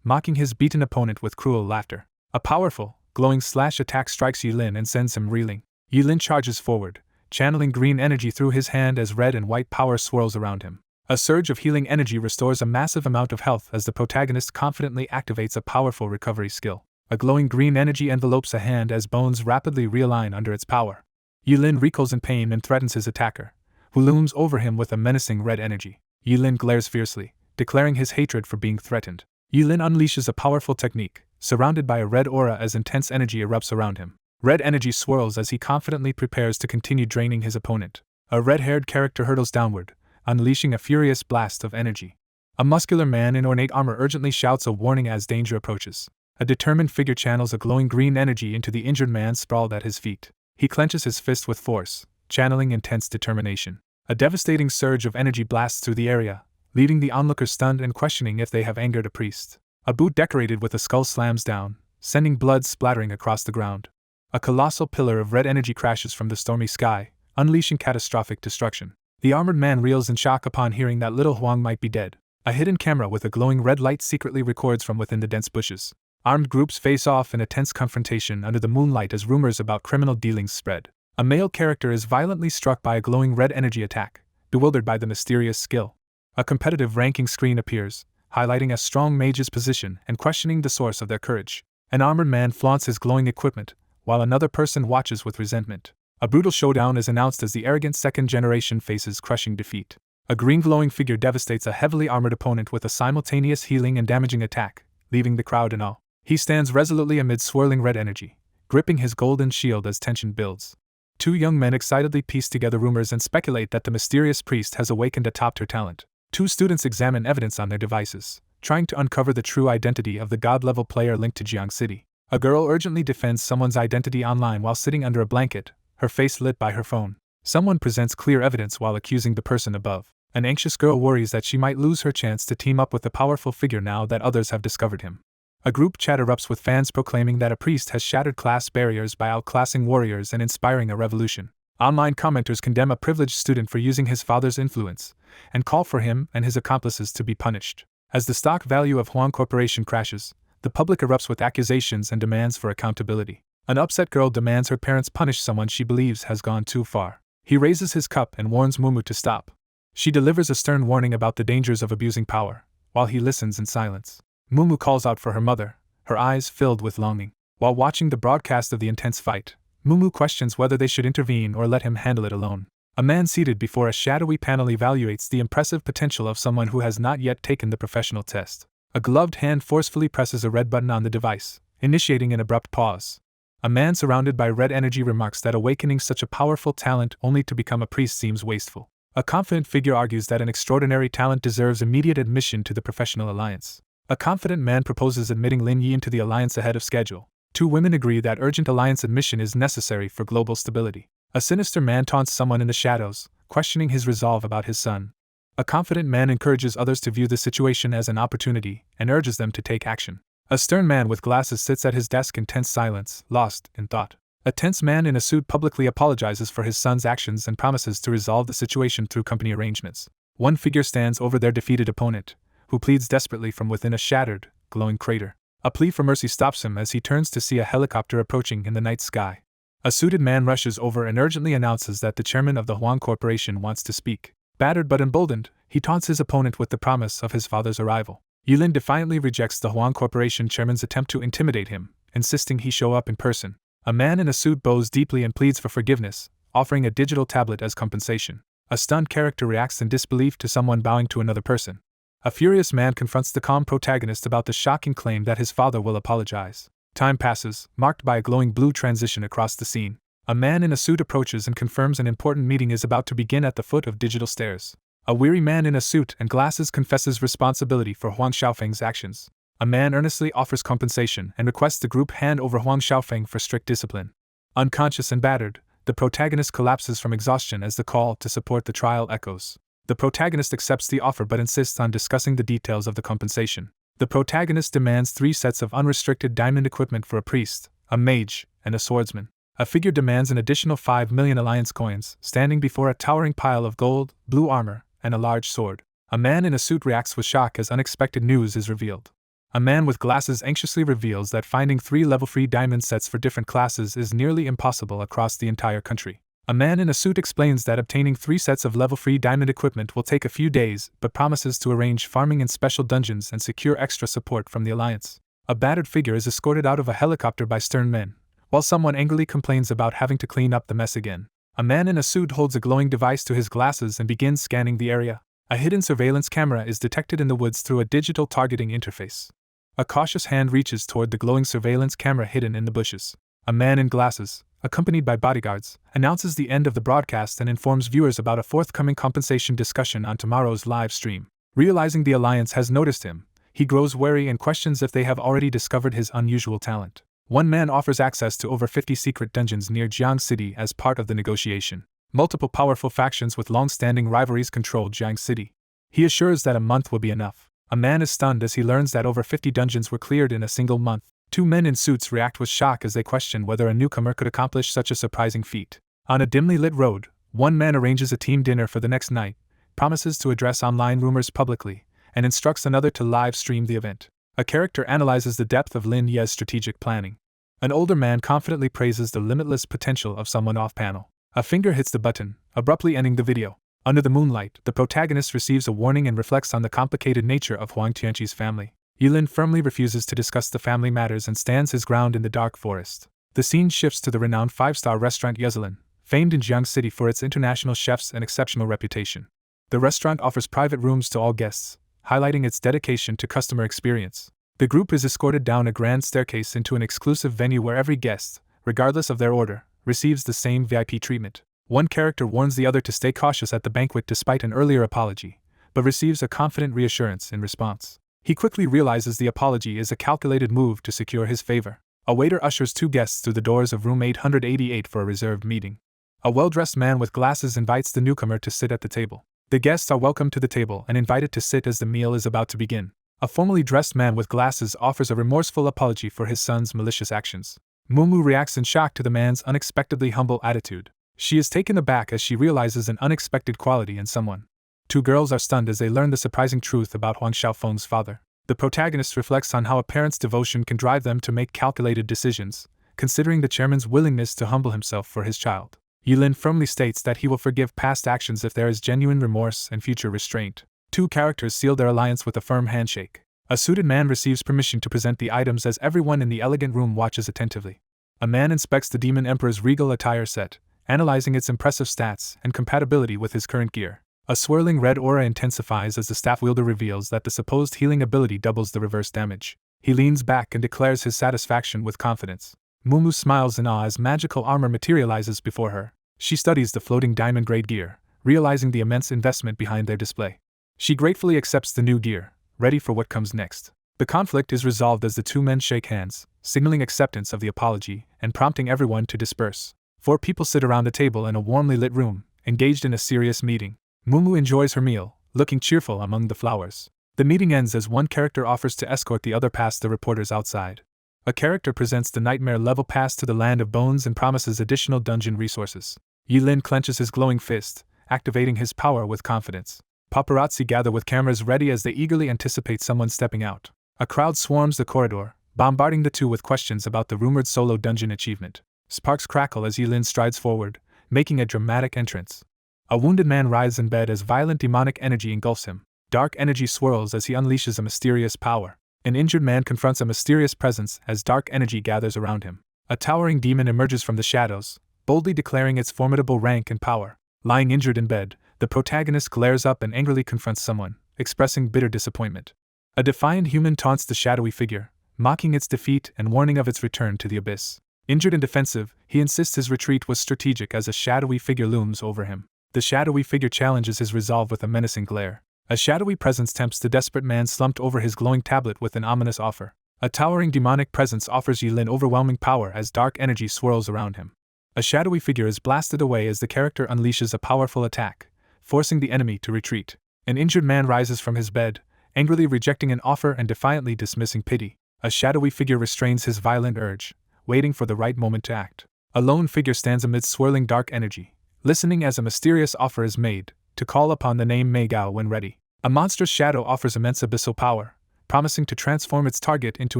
mocking his beaten opponent with cruel laughter. A powerful, glowing slash attack strikes Yulin and sends him reeling. Yulin charges forward, channeling green energy through his hand as red and white power swirls around him. A surge of healing energy restores a massive amount of health as the protagonist confidently activates a powerful recovery skill. A glowing green energy envelopes a hand as bones rapidly realign under its power. Yulin recoils in pain and threatens his attacker, who looms over him with a menacing red energy. Yulin glares fiercely, declaring his hatred for being threatened. Yulin unleashes a powerful technique, surrounded by a red aura as intense energy erupts around him. Red energy swirls as he confidently prepares to continue draining his opponent. A red-haired character hurtles downward, unleashing a furious blast of energy. A muscular man in ornate armor urgently shouts a warning as danger approaches. A determined figure channels a glowing green energy into the injured man sprawled at his feet. He clenches his fist with force, channeling intense determination. A devastating surge of energy blasts through the area, leaving the onlookers stunned and questioning if they have angered a priest. A boot decorated with a skull slams down, sending blood splattering across the ground. A colossal pillar of red energy crashes from the stormy sky, unleashing catastrophic destruction. The armored man reels in shock upon hearing that little Huang might be dead. A hidden camera with a glowing red light secretly records from within the dense bushes. Armed groups face off in a tense confrontation under the moonlight as rumors about criminal dealings spread. A male character is violently struck by a glowing red energy attack, bewildered by the mysterious skill. A competitive ranking screen appears, highlighting a strong mage's position and questioning the source of their courage. An armored man flaunts his glowing equipment, while another person watches with resentment. A brutal showdown is announced as the arrogant second generation faces crushing defeat. A green glowing figure devastates a heavily armored opponent with a simultaneous healing and damaging attack, leaving the crowd in awe. He stands resolutely amid swirling red energy, gripping his golden shield as tension builds. Two young men excitedly piece together rumors and speculate that the mysterious priest has awakened a top-tier talent. Two students examine evidence on their devices, trying to uncover the true identity of the god-level player linked to Jiang City. A girl urgently defends someone's identity online while sitting under a blanket, her face lit by her phone. Someone presents clear evidence while accusing the person above. An anxious girl worries that she might lose her chance to team up with a powerful figure now that others have discovered him. A group chat erupts with fans proclaiming that a priest has shattered class barriers by outclassing warriors and inspiring a revolution. Online commenters condemn a privileged student for using his father's influence, and call for him and his accomplices to be punished. As the stock value of Huang Corporation crashes, the public erupts with accusations and demands for accountability. An upset girl demands her parents punish someone she believes has gone too far. He raises his cup and warns Mumu to stop. She delivers a stern warning about the dangers of abusing power, while he listens in silence. Mumu calls out for her mother, her eyes filled with longing. While watching the broadcast of the intense fight, Mumu questions whether they should intervene or let him handle it alone. A man seated before a shadowy panel evaluates the impressive potential of someone who has not yet taken the professional test. A gloved hand forcefully presses a red button on the device, initiating an abrupt pause. A man surrounded by red energy remarks that awakening such a powerful talent only to become a priest seems wasteful. A confident figure argues that an extraordinary talent deserves immediate admission to the professional alliance. A confident man proposes admitting Lin Yi into the alliance ahead of schedule. Two women agree that urgent alliance admission is necessary for global stability. A sinister man taunts someone in the shadows, questioning his resolve about his son. A confident man encourages others to view the situation as an opportunity and urges them to take action. A stern man with glasses sits at his desk in tense silence, lost in thought. A tense man in a suit publicly apologizes for his son's actions and promises to resolve the situation through company arrangements. One figure stands over their defeated opponent, who pleads desperately from within a shattered, glowing crater. A plea for mercy stops him as he turns to see a helicopter approaching in the night sky. A suited man rushes over and urgently announces that the chairman of the Huang Corporation wants to speak. Battered but emboldened, he taunts his opponent with the promise of his father's arrival. Yulin defiantly rejects the Huang Corporation chairman's attempt to intimidate him, insisting he show up in person. A man in a suit bows deeply and pleads for forgiveness, offering a digital tablet as compensation. A stunned character reacts in disbelief to someone bowing to another person. A furious man confronts the calm protagonist about the shocking claim that his father will apologize. Time passes, marked by a glowing blue transition across the scene. A man in a suit approaches and confirms an important meeting is about to begin at the foot of digital stairs. A weary man in a suit and glasses confesses responsibility for Huang Xiaofeng's actions. A man earnestly offers compensation and requests the group hand over Huang Xiaofeng for strict discipline. Unconscious and battered, the protagonist collapses from exhaustion as the call to support the trial echoes. The protagonist accepts the offer but insists on discussing the details of the compensation. The protagonist demands 3 sets of unrestricted diamond equipment for a priest, a mage, and a swordsman. A figure demands an additional 5 million alliance coins, standing before a towering pile of gold, blue armor, and a large sword. A man in a suit reacts with shock as unexpected news is revealed. A man with glasses anxiously reveals that finding 3 level-free diamond sets for different classes is nearly impossible across the entire country. A man in a suit explains that obtaining 3 sets of level-free diamond equipment will take a few days, but promises to arrange farming in special dungeons and secure extra support from the Alliance. A battered figure is escorted out of a helicopter by stern men, while someone angrily complains about having to clean up the mess again. A man in a suit holds a glowing device to his glasses and begins scanning the area. A hidden surveillance camera is detected in the woods through a digital targeting interface. A cautious hand reaches toward the glowing surveillance camera hidden in the bushes. A man in glasses, accompanied by bodyguards, announces the end of the broadcast and informs viewers about a forthcoming compensation discussion on tomorrow's live stream. Realizing the Alliance has noticed him, he grows wary and questions if they have already discovered his unusual talent. One man offers access to over 50 secret dungeons near Jiang City as part of the negotiation. Multiple powerful factions with long-standing rivalries control Jiang City. He assures that a month will be enough. A man is stunned as he learns that over 50 dungeons were cleared in a single month. 2 men in suits react with shock as they question whether a newcomer could accomplish such a surprising feat. On a dimly lit road, one man arranges a team dinner for the next night, promises to address online rumors publicly, and instructs another to live stream the event. A character analyzes the depth of Lin Ye's strategic planning. An older man confidently praises the limitless potential of someone off-panel. A finger hits the button, abruptly ending the video. Under the moonlight, the protagonist receives a warning and reflects on the complicated nature of Huang Tianqi's family. Yulin firmly refuses to discuss the family matters and stands his ground in the dark forest. The scene shifts to the renowned 5-star restaurant Yezelin, famed in Jiang City for its international chefs and exceptional reputation. The restaurant offers private rooms to all guests, highlighting its dedication to customer experience. The group is escorted down a grand staircase into an exclusive venue where every guest, regardless of their order, receives the same VIP treatment. One character warns the other to stay cautious at the banquet despite an earlier apology, but receives a confident reassurance in response. He quickly realizes the apology is a calculated move to secure his favor. A waiter ushers 2 guests through the doors of room 888 for a reserved meeting. A well-dressed man with glasses invites the newcomer to sit at the table. The guests are welcomed to the table and invited to sit as the meal is about to begin. A formally dressed man with glasses offers a remorseful apology for his son's malicious actions. Mumu reacts in shock to the man's unexpectedly humble attitude. She is taken aback as she realizes an unexpected quality in someone. 2 girls are stunned as they learn the surprising truth about Huang Xiaofeng's father. The protagonist reflects on how a parent's devotion can drive them to make calculated decisions, considering the chairman's willingness to humble himself for his child. Yulin firmly states that he will forgive past actions if there is genuine remorse and future restraint. 2 characters seal their alliance with a firm handshake. A suited man receives permission to present the items as everyone in the elegant room watches attentively. A man inspects the Demon Emperor's regal attire set, analyzing its impressive stats and compatibility with his current gear. A swirling red aura intensifies as the staff wielder reveals that the supposed healing ability doubles the reverse damage. He leans back and declares his satisfaction with confidence. Mumu smiles in awe as magical armor materializes before her. She studies the floating diamond-grade gear, realizing the immense investment behind their display. She gratefully accepts the new gear, ready for what comes next. The conflict is resolved as the 2 men shake hands, signaling acceptance of the apology and prompting everyone to disperse. 4 people sit around a table in a warmly lit room, engaged in a serious meeting. Mumu enjoys her meal, looking cheerful among the flowers. The meeting ends as one character offers to escort the other past the reporters outside. A character presents the nightmare level pass to the Land of Bones and promises additional dungeon resources. Yulin clenches his glowing fist, activating his power with confidence. Paparazzi gather with cameras ready as they eagerly anticipate someone stepping out. A crowd swarms the corridor, bombarding the two with questions about the rumored solo dungeon achievement. Sparks crackle as Yilin strides forward, making a dramatic entrance. A wounded man writhes in bed as violent demonic energy engulfs him. Dark energy swirls as he unleashes a mysterious power. An injured man confronts a mysterious presence as dark energy gathers around him. A towering demon emerges from the shadows, boldly declaring its formidable rank and power. Lying injured in bed, the protagonist glares up and angrily confronts someone, expressing bitter disappointment. A defiant human taunts the shadowy figure, mocking its defeat and warning of its return to the abyss. Injured and defensive, he insists his retreat was strategic as a shadowy figure looms over him. The shadowy figure challenges his resolve with a menacing glare. A shadowy presence tempts the desperate man slumped over his glowing tablet with an ominous offer. A towering demonic presence offers Yilin overwhelming power as dark energy swirls around him. A shadowy figure is blasted away as the character unleashes a powerful attack, forcing the enemy to retreat. An injured man rises from his bed, angrily rejecting an offer and defiantly dismissing pity. A shadowy figure restrains his violent urge, waiting for the right moment to act. A lone figure stands amid swirling dark energy, listening as a mysterious offer is made, to call upon the name Manga when ready. A monstrous shadow offers immense abyssal power, promising to transform its target into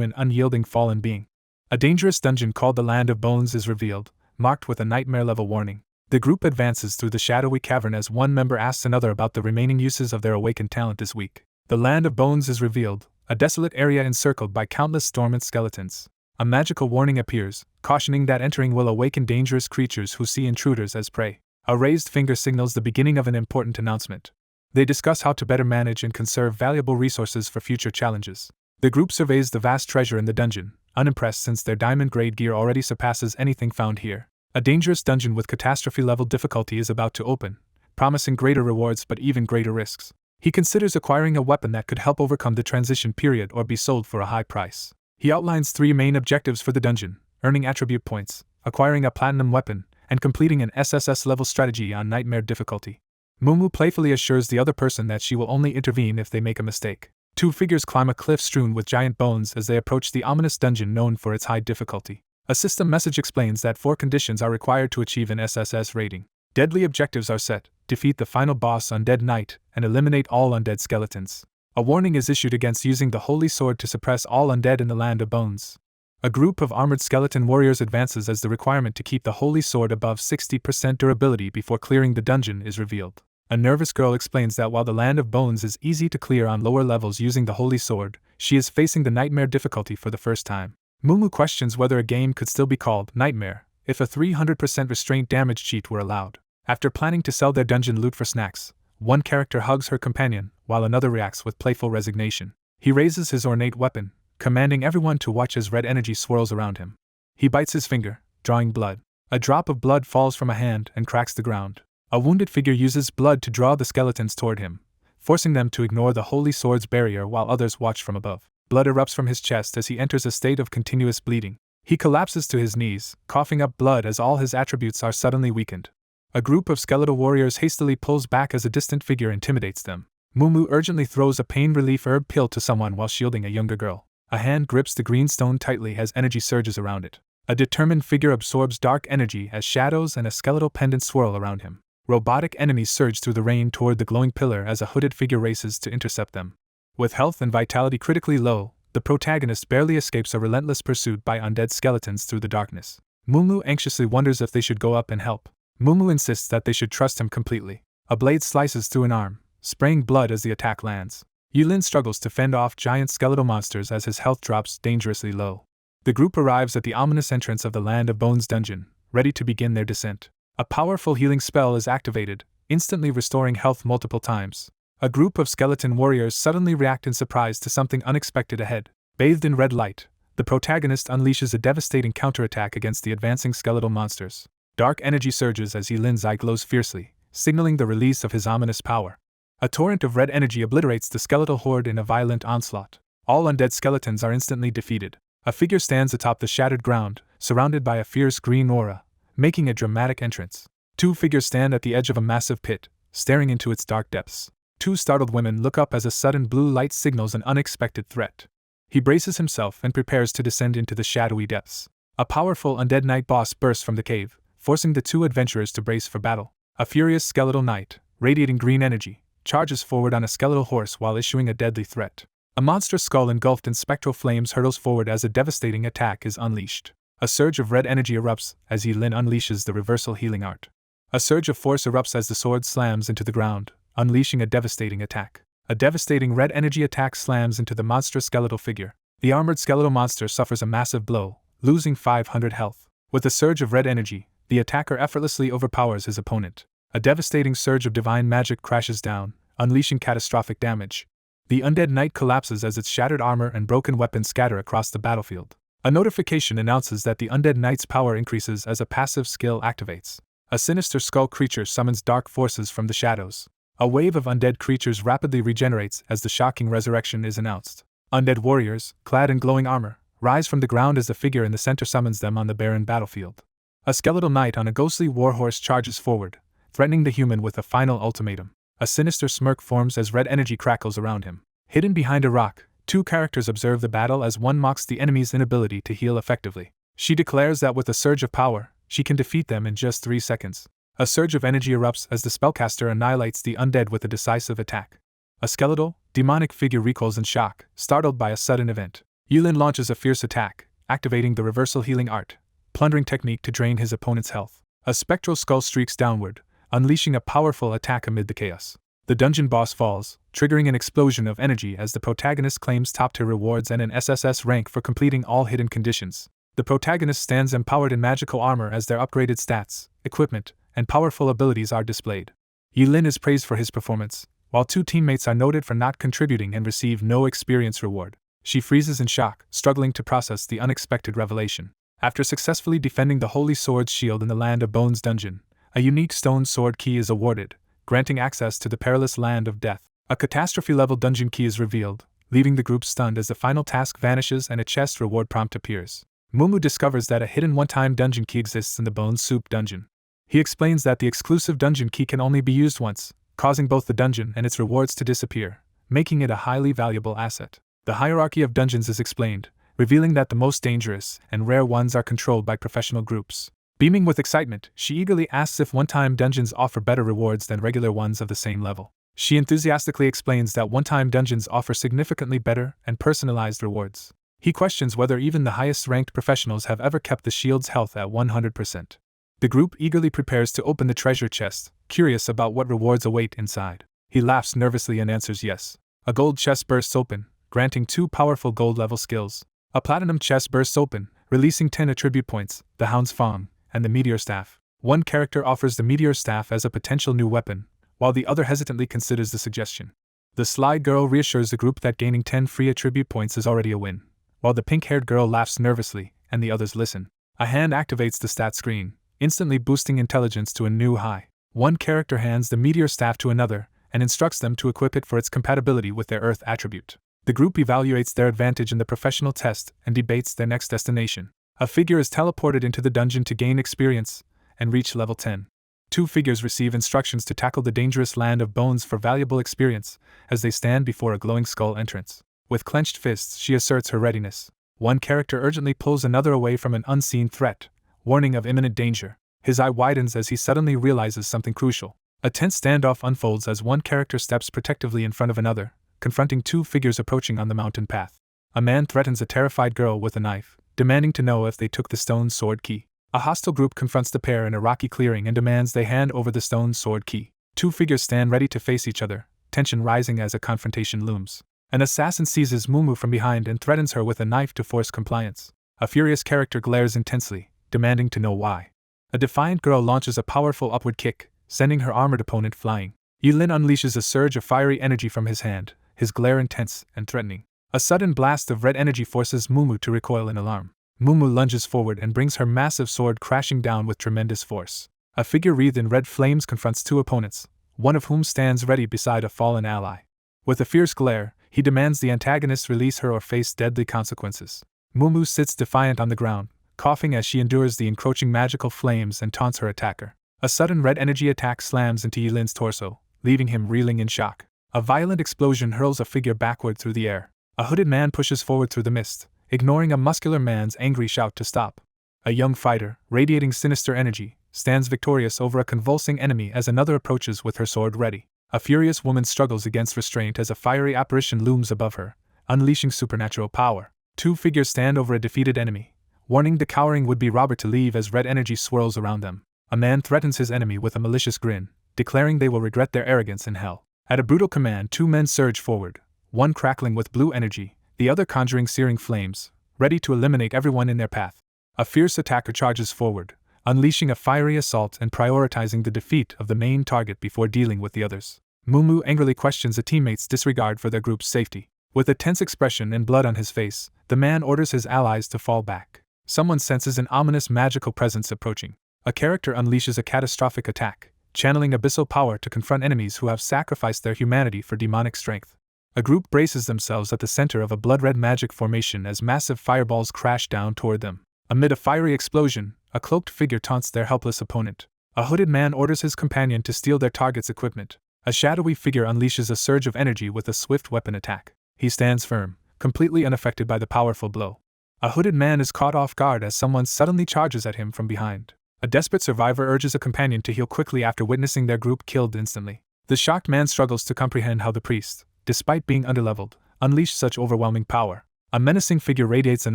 an unyielding fallen being. A dangerous dungeon called the Land of Bones is revealed, marked with a nightmare-level warning. The group advances through the shadowy cavern as one member asks another about the remaining uses of their awakened talent this week. The Land of Bones is revealed, a desolate area encircled by countless dormant skeletons. A magical warning appears, cautioning that entering will awaken dangerous creatures who see intruders as prey. A raised finger signals the beginning of an important announcement. They discuss how to better manage and conserve valuable resources for future challenges. The group surveys the vast treasure in the dungeon, unimpressed since their diamond-grade gear already surpasses anything found here. A dangerous dungeon with catastrophe-level difficulty is about to open, promising greater rewards but even greater risks. He considers acquiring a weapon that could help overcome the transition period or be sold for a high price. He outlines 3 main objectives for the dungeon: earning attribute points, acquiring a platinum weapon, and completing an SSS-level strategy on nightmare difficulty. Mumu playfully assures the other person that she will only intervene if they make a mistake. 2 figures climb a cliff strewn with giant bones as they approach the ominous dungeon known for its high difficulty. A system message explains that 4 conditions are required to achieve an SSS rating. Deadly objectives are set: defeat the final boss Undead Knight, and eliminate all undead skeletons. A warning is issued against using the Holy Sword to suppress all undead in the Land of Bones. A group of armored skeleton warriors advances as the requirement to keep the Holy Sword above 60% durability before clearing the dungeon is revealed. A nervous girl explains that while the Land of Bones is easy to clear on lower levels using the Holy Sword, she is facing the Nightmare difficulty for the first time. Mumu questions whether a game could still be called Nightmare if a 300% restraint damage cheat were allowed. After planning to sell their dungeon loot for snacks, one character hugs her companion, while another reacts with playful resignation. He raises his ornate weapon, commanding everyone to watch as red energy swirls around him. He bites his finger, drawing blood. A drop of blood falls from a hand and cracks the ground. A wounded figure uses blood to draw the skeletons toward him, forcing them to ignore the Holy Sword's barrier while others watch from above. Blood erupts from his chest as he enters a state of continuous bleeding. He collapses to his knees, coughing up blood as all his attributes are suddenly weakened. A group of skeletal warriors hastily pulls back as a distant figure intimidates them. Mumu urgently throws a pain relief herb pill to someone while shielding a younger girl. A hand grips the green stone tightly as energy surges around it. A determined figure absorbs dark energy as shadows and a skeletal pendant swirl around him. Robotic enemies surge through the rain toward the glowing pillar as a hooded figure races to intercept them. With health and vitality critically low, the protagonist barely escapes a relentless pursuit by undead skeletons through the darkness. Mumu anxiously wonders if they should go up and help. Mumu insists that they should trust him completely. A blade slices through an arm, spraying blood as the attack lands. Yulin struggles to fend off giant skeletal monsters as his health drops dangerously low. The group arrives at the ominous entrance of the Land of Bones dungeon, ready to begin their descent. A powerful healing spell is activated, instantly restoring health multiple times. A group of skeleton warriors suddenly react in surprise to something unexpected ahead. Bathed in red light, the protagonist unleashes a devastating counterattack against the advancing skeletal monsters. Dark energy surges as Yilin's eye glows fiercely, signaling the release of his ominous power. A torrent of red energy obliterates the skeletal horde in a violent onslaught. All undead skeletons are instantly defeated. A figure stands atop the shattered ground, surrounded by a fierce green aura, making a dramatic entrance. 2 figures stand at the edge of a massive pit, staring into its dark depths. 2 startled women look up as a sudden blue light signals an unexpected threat. He braces himself and prepares to descend into the shadowy depths. A powerful undead knight boss bursts from the cave, forcing the 2 adventurers to brace for battle. A furious skeletal knight, radiating green energy, charges forward on a skeletal horse while issuing a deadly threat. A monstrous skull engulfed in spectral flames hurtles forward as a devastating attack is unleashed. A surge of red energy erupts as Yilin unleashes the reversal healing art. A surge of force erupts as the sword slams into the ground, unleashing a devastating attack. A devastating red energy attack slams into the monstrous skeletal figure. The armored skeletal monster suffers a massive blow, losing 500 health. With a surge of red energy, the attacker effortlessly overpowers his opponent. A devastating surge of divine magic crashes down, unleashing catastrophic damage. The undead knight collapses as its shattered armor and broken weapons scatter across the battlefield. A notification announces that the undead knight's power increases as a passive skill activates. A sinister skull creature summons dark forces from the shadows. A wave of undead creatures rapidly regenerates as the shocking resurrection is announced. Undead warriors, clad in glowing armor, rise from the ground as the figure in the center summons them on the barren battlefield. A skeletal knight on a ghostly warhorse charges forward, threatening the human with a final ultimatum. A sinister smirk forms as red energy crackles around him. Hidden behind a rock, two characters observe the battle as one mocks the enemy's inability to heal effectively. She declares that with a surge of power, she can defeat them in just 3 seconds. A surge of energy erupts as the spellcaster annihilates the undead with a decisive attack. A skeletal, demonic figure recoils in shock, startled by a sudden event. Yulin launches a fierce attack, activating the reversal healing art, plundering technique to drain his opponent's health. A spectral skull streaks downward, unleashing a powerful attack amid the chaos. The dungeon boss falls, triggering an explosion of energy as the protagonist claims top-tier rewards and an SSS rank for completing all hidden conditions. The protagonist stands empowered in magical armor as their upgraded stats, equipment, and powerful abilities are displayed. Yilin is praised for his performance, while 2 teammates are noted for not contributing and receive no experience reward. She freezes in shock, struggling to process the unexpected revelation. After successfully defending the Holy Sword's shield in the Land of Bones dungeon, a unique stone sword key is awarded, granting access to the perilous Land of Death. A catastrophe-level dungeon key is revealed, leaving the group stunned as the final task vanishes and a chest reward prompt appears. Mumu discovers that a hidden one-time dungeon key exists in the Bone Soup dungeon. He explains that the exclusive dungeon key can only be used once, causing both the dungeon and its rewards to disappear, making it a highly valuable asset. The hierarchy of dungeons is explained, revealing that the most dangerous and rare ones are controlled by professional groups. Beaming with excitement, she eagerly asks if one-time dungeons offer better rewards than regular ones of the same level. She enthusiastically explains that one-time dungeons offer significantly better and personalized rewards. He questions whether even the highest-ranked professionals have ever kept the shield's health at 100%. The group eagerly prepares to open the treasure chest, curious about what rewards await inside. He laughs nervously and answers yes. A gold chest bursts open, granting 2 powerful gold-level skills. A platinum chest bursts open, releasing 10 attribute points, the Hound's Fang, and the Meteor Staff. One character offers the Meteor Staff as a potential new weapon, while the other hesitantly considers the suggestion. The sly girl reassures the group that gaining 10 free attribute points is already a win, while the pink-haired girl laughs nervously, and the others listen. A hand activates the stat screen, instantly boosting intelligence to a new high. One character hands the Meteor Staff to another, and instructs them to equip it for its compatibility with their Earth attribute. The group evaluates their advantage in the professional test and debates their next destination. A figure is teleported into the dungeon to gain experience and reach level 10. 2 figures receive instructions to tackle the dangerous Land of Bones for valuable experience as they stand before a glowing skull entrance. With clenched fists, she asserts her readiness. One character urgently pulls another away from an unseen threat, warning of imminent danger. His eye widens as he suddenly realizes something crucial. A tense standoff unfolds as one character steps protectively in front of another, confronting 2 figures approaching on the mountain path. A man threatens a terrified girl with a knife, demanding to know if they took the stone sword key. A hostile group confronts the pair in a rocky clearing and demands they hand over the stone sword key. 2 figures stand ready to face each other, tension rising as a confrontation looms. An assassin seizes Mumu from behind and threatens her with a knife to force compliance. A furious character glares intensely, demanding to know why. A defiant girl launches a powerful upward kick, sending her armored opponent flying. Yulin unleashes a surge of fiery energy from his hand, his glare intense and threatening. A sudden blast of red energy forces Mumu to recoil in alarm. Mumu lunges forward and brings her massive sword crashing down with tremendous force. A figure wreathed in red flames confronts 2 opponents, one of whom stands ready beside a fallen ally. With a fierce glare, he demands the antagonist release her or face deadly consequences. Mumu sits defiant on the ground, coughing as she endures the encroaching magical flames and taunts her attacker. A sudden red energy attack slams into Yilin's torso, leaving him reeling in shock. A violent explosion hurls a figure backward through the air. A hooded man pushes forward through the mist, ignoring a muscular man's angry shout to stop. A young fighter, radiating sinister energy, stands victorious over a convulsing enemy as another approaches with her sword ready. A furious woman struggles against restraint as a fiery apparition looms above her, unleashing supernatural power. Two figures stand over a defeated enemy, warning the cowering would-be robber to leave as red energy swirls around them. A man threatens his enemy with a malicious grin, declaring they will regret their arrogance in hell. At a brutal command, two men surge forward, one crackling with blue energy, the other conjuring searing flames, ready to eliminate everyone in their path. A fierce attacker charges forward, unleashing a fiery assault and prioritizing the defeat of the main target before dealing with the others. Mumu angrily questions a teammate's disregard for their group's safety. With a tense expression and blood on his face, the man orders his allies to fall back. Someone senses an ominous magical presence approaching. A character unleashes a catastrophic attack, channeling abyssal power to confront enemies who have sacrificed their humanity for demonic strength. A group braces themselves at the center of a blood-red magic formation as massive fireballs crash down toward them. Amid a fiery explosion, a cloaked figure taunts their helpless opponent. A hooded man orders his companion to steal their target's equipment. A shadowy figure unleashes a surge of energy with a swift weapon attack. He stands firm, completely unaffected by the powerful blow. A hooded man is caught off guard as someone suddenly charges at him from behind. A desperate survivor urges a companion to heal quickly after witnessing their group killed instantly. The shocked man struggles to comprehend how the priest, despite being underleveled, unleashed such overwhelming power. A menacing figure radiates an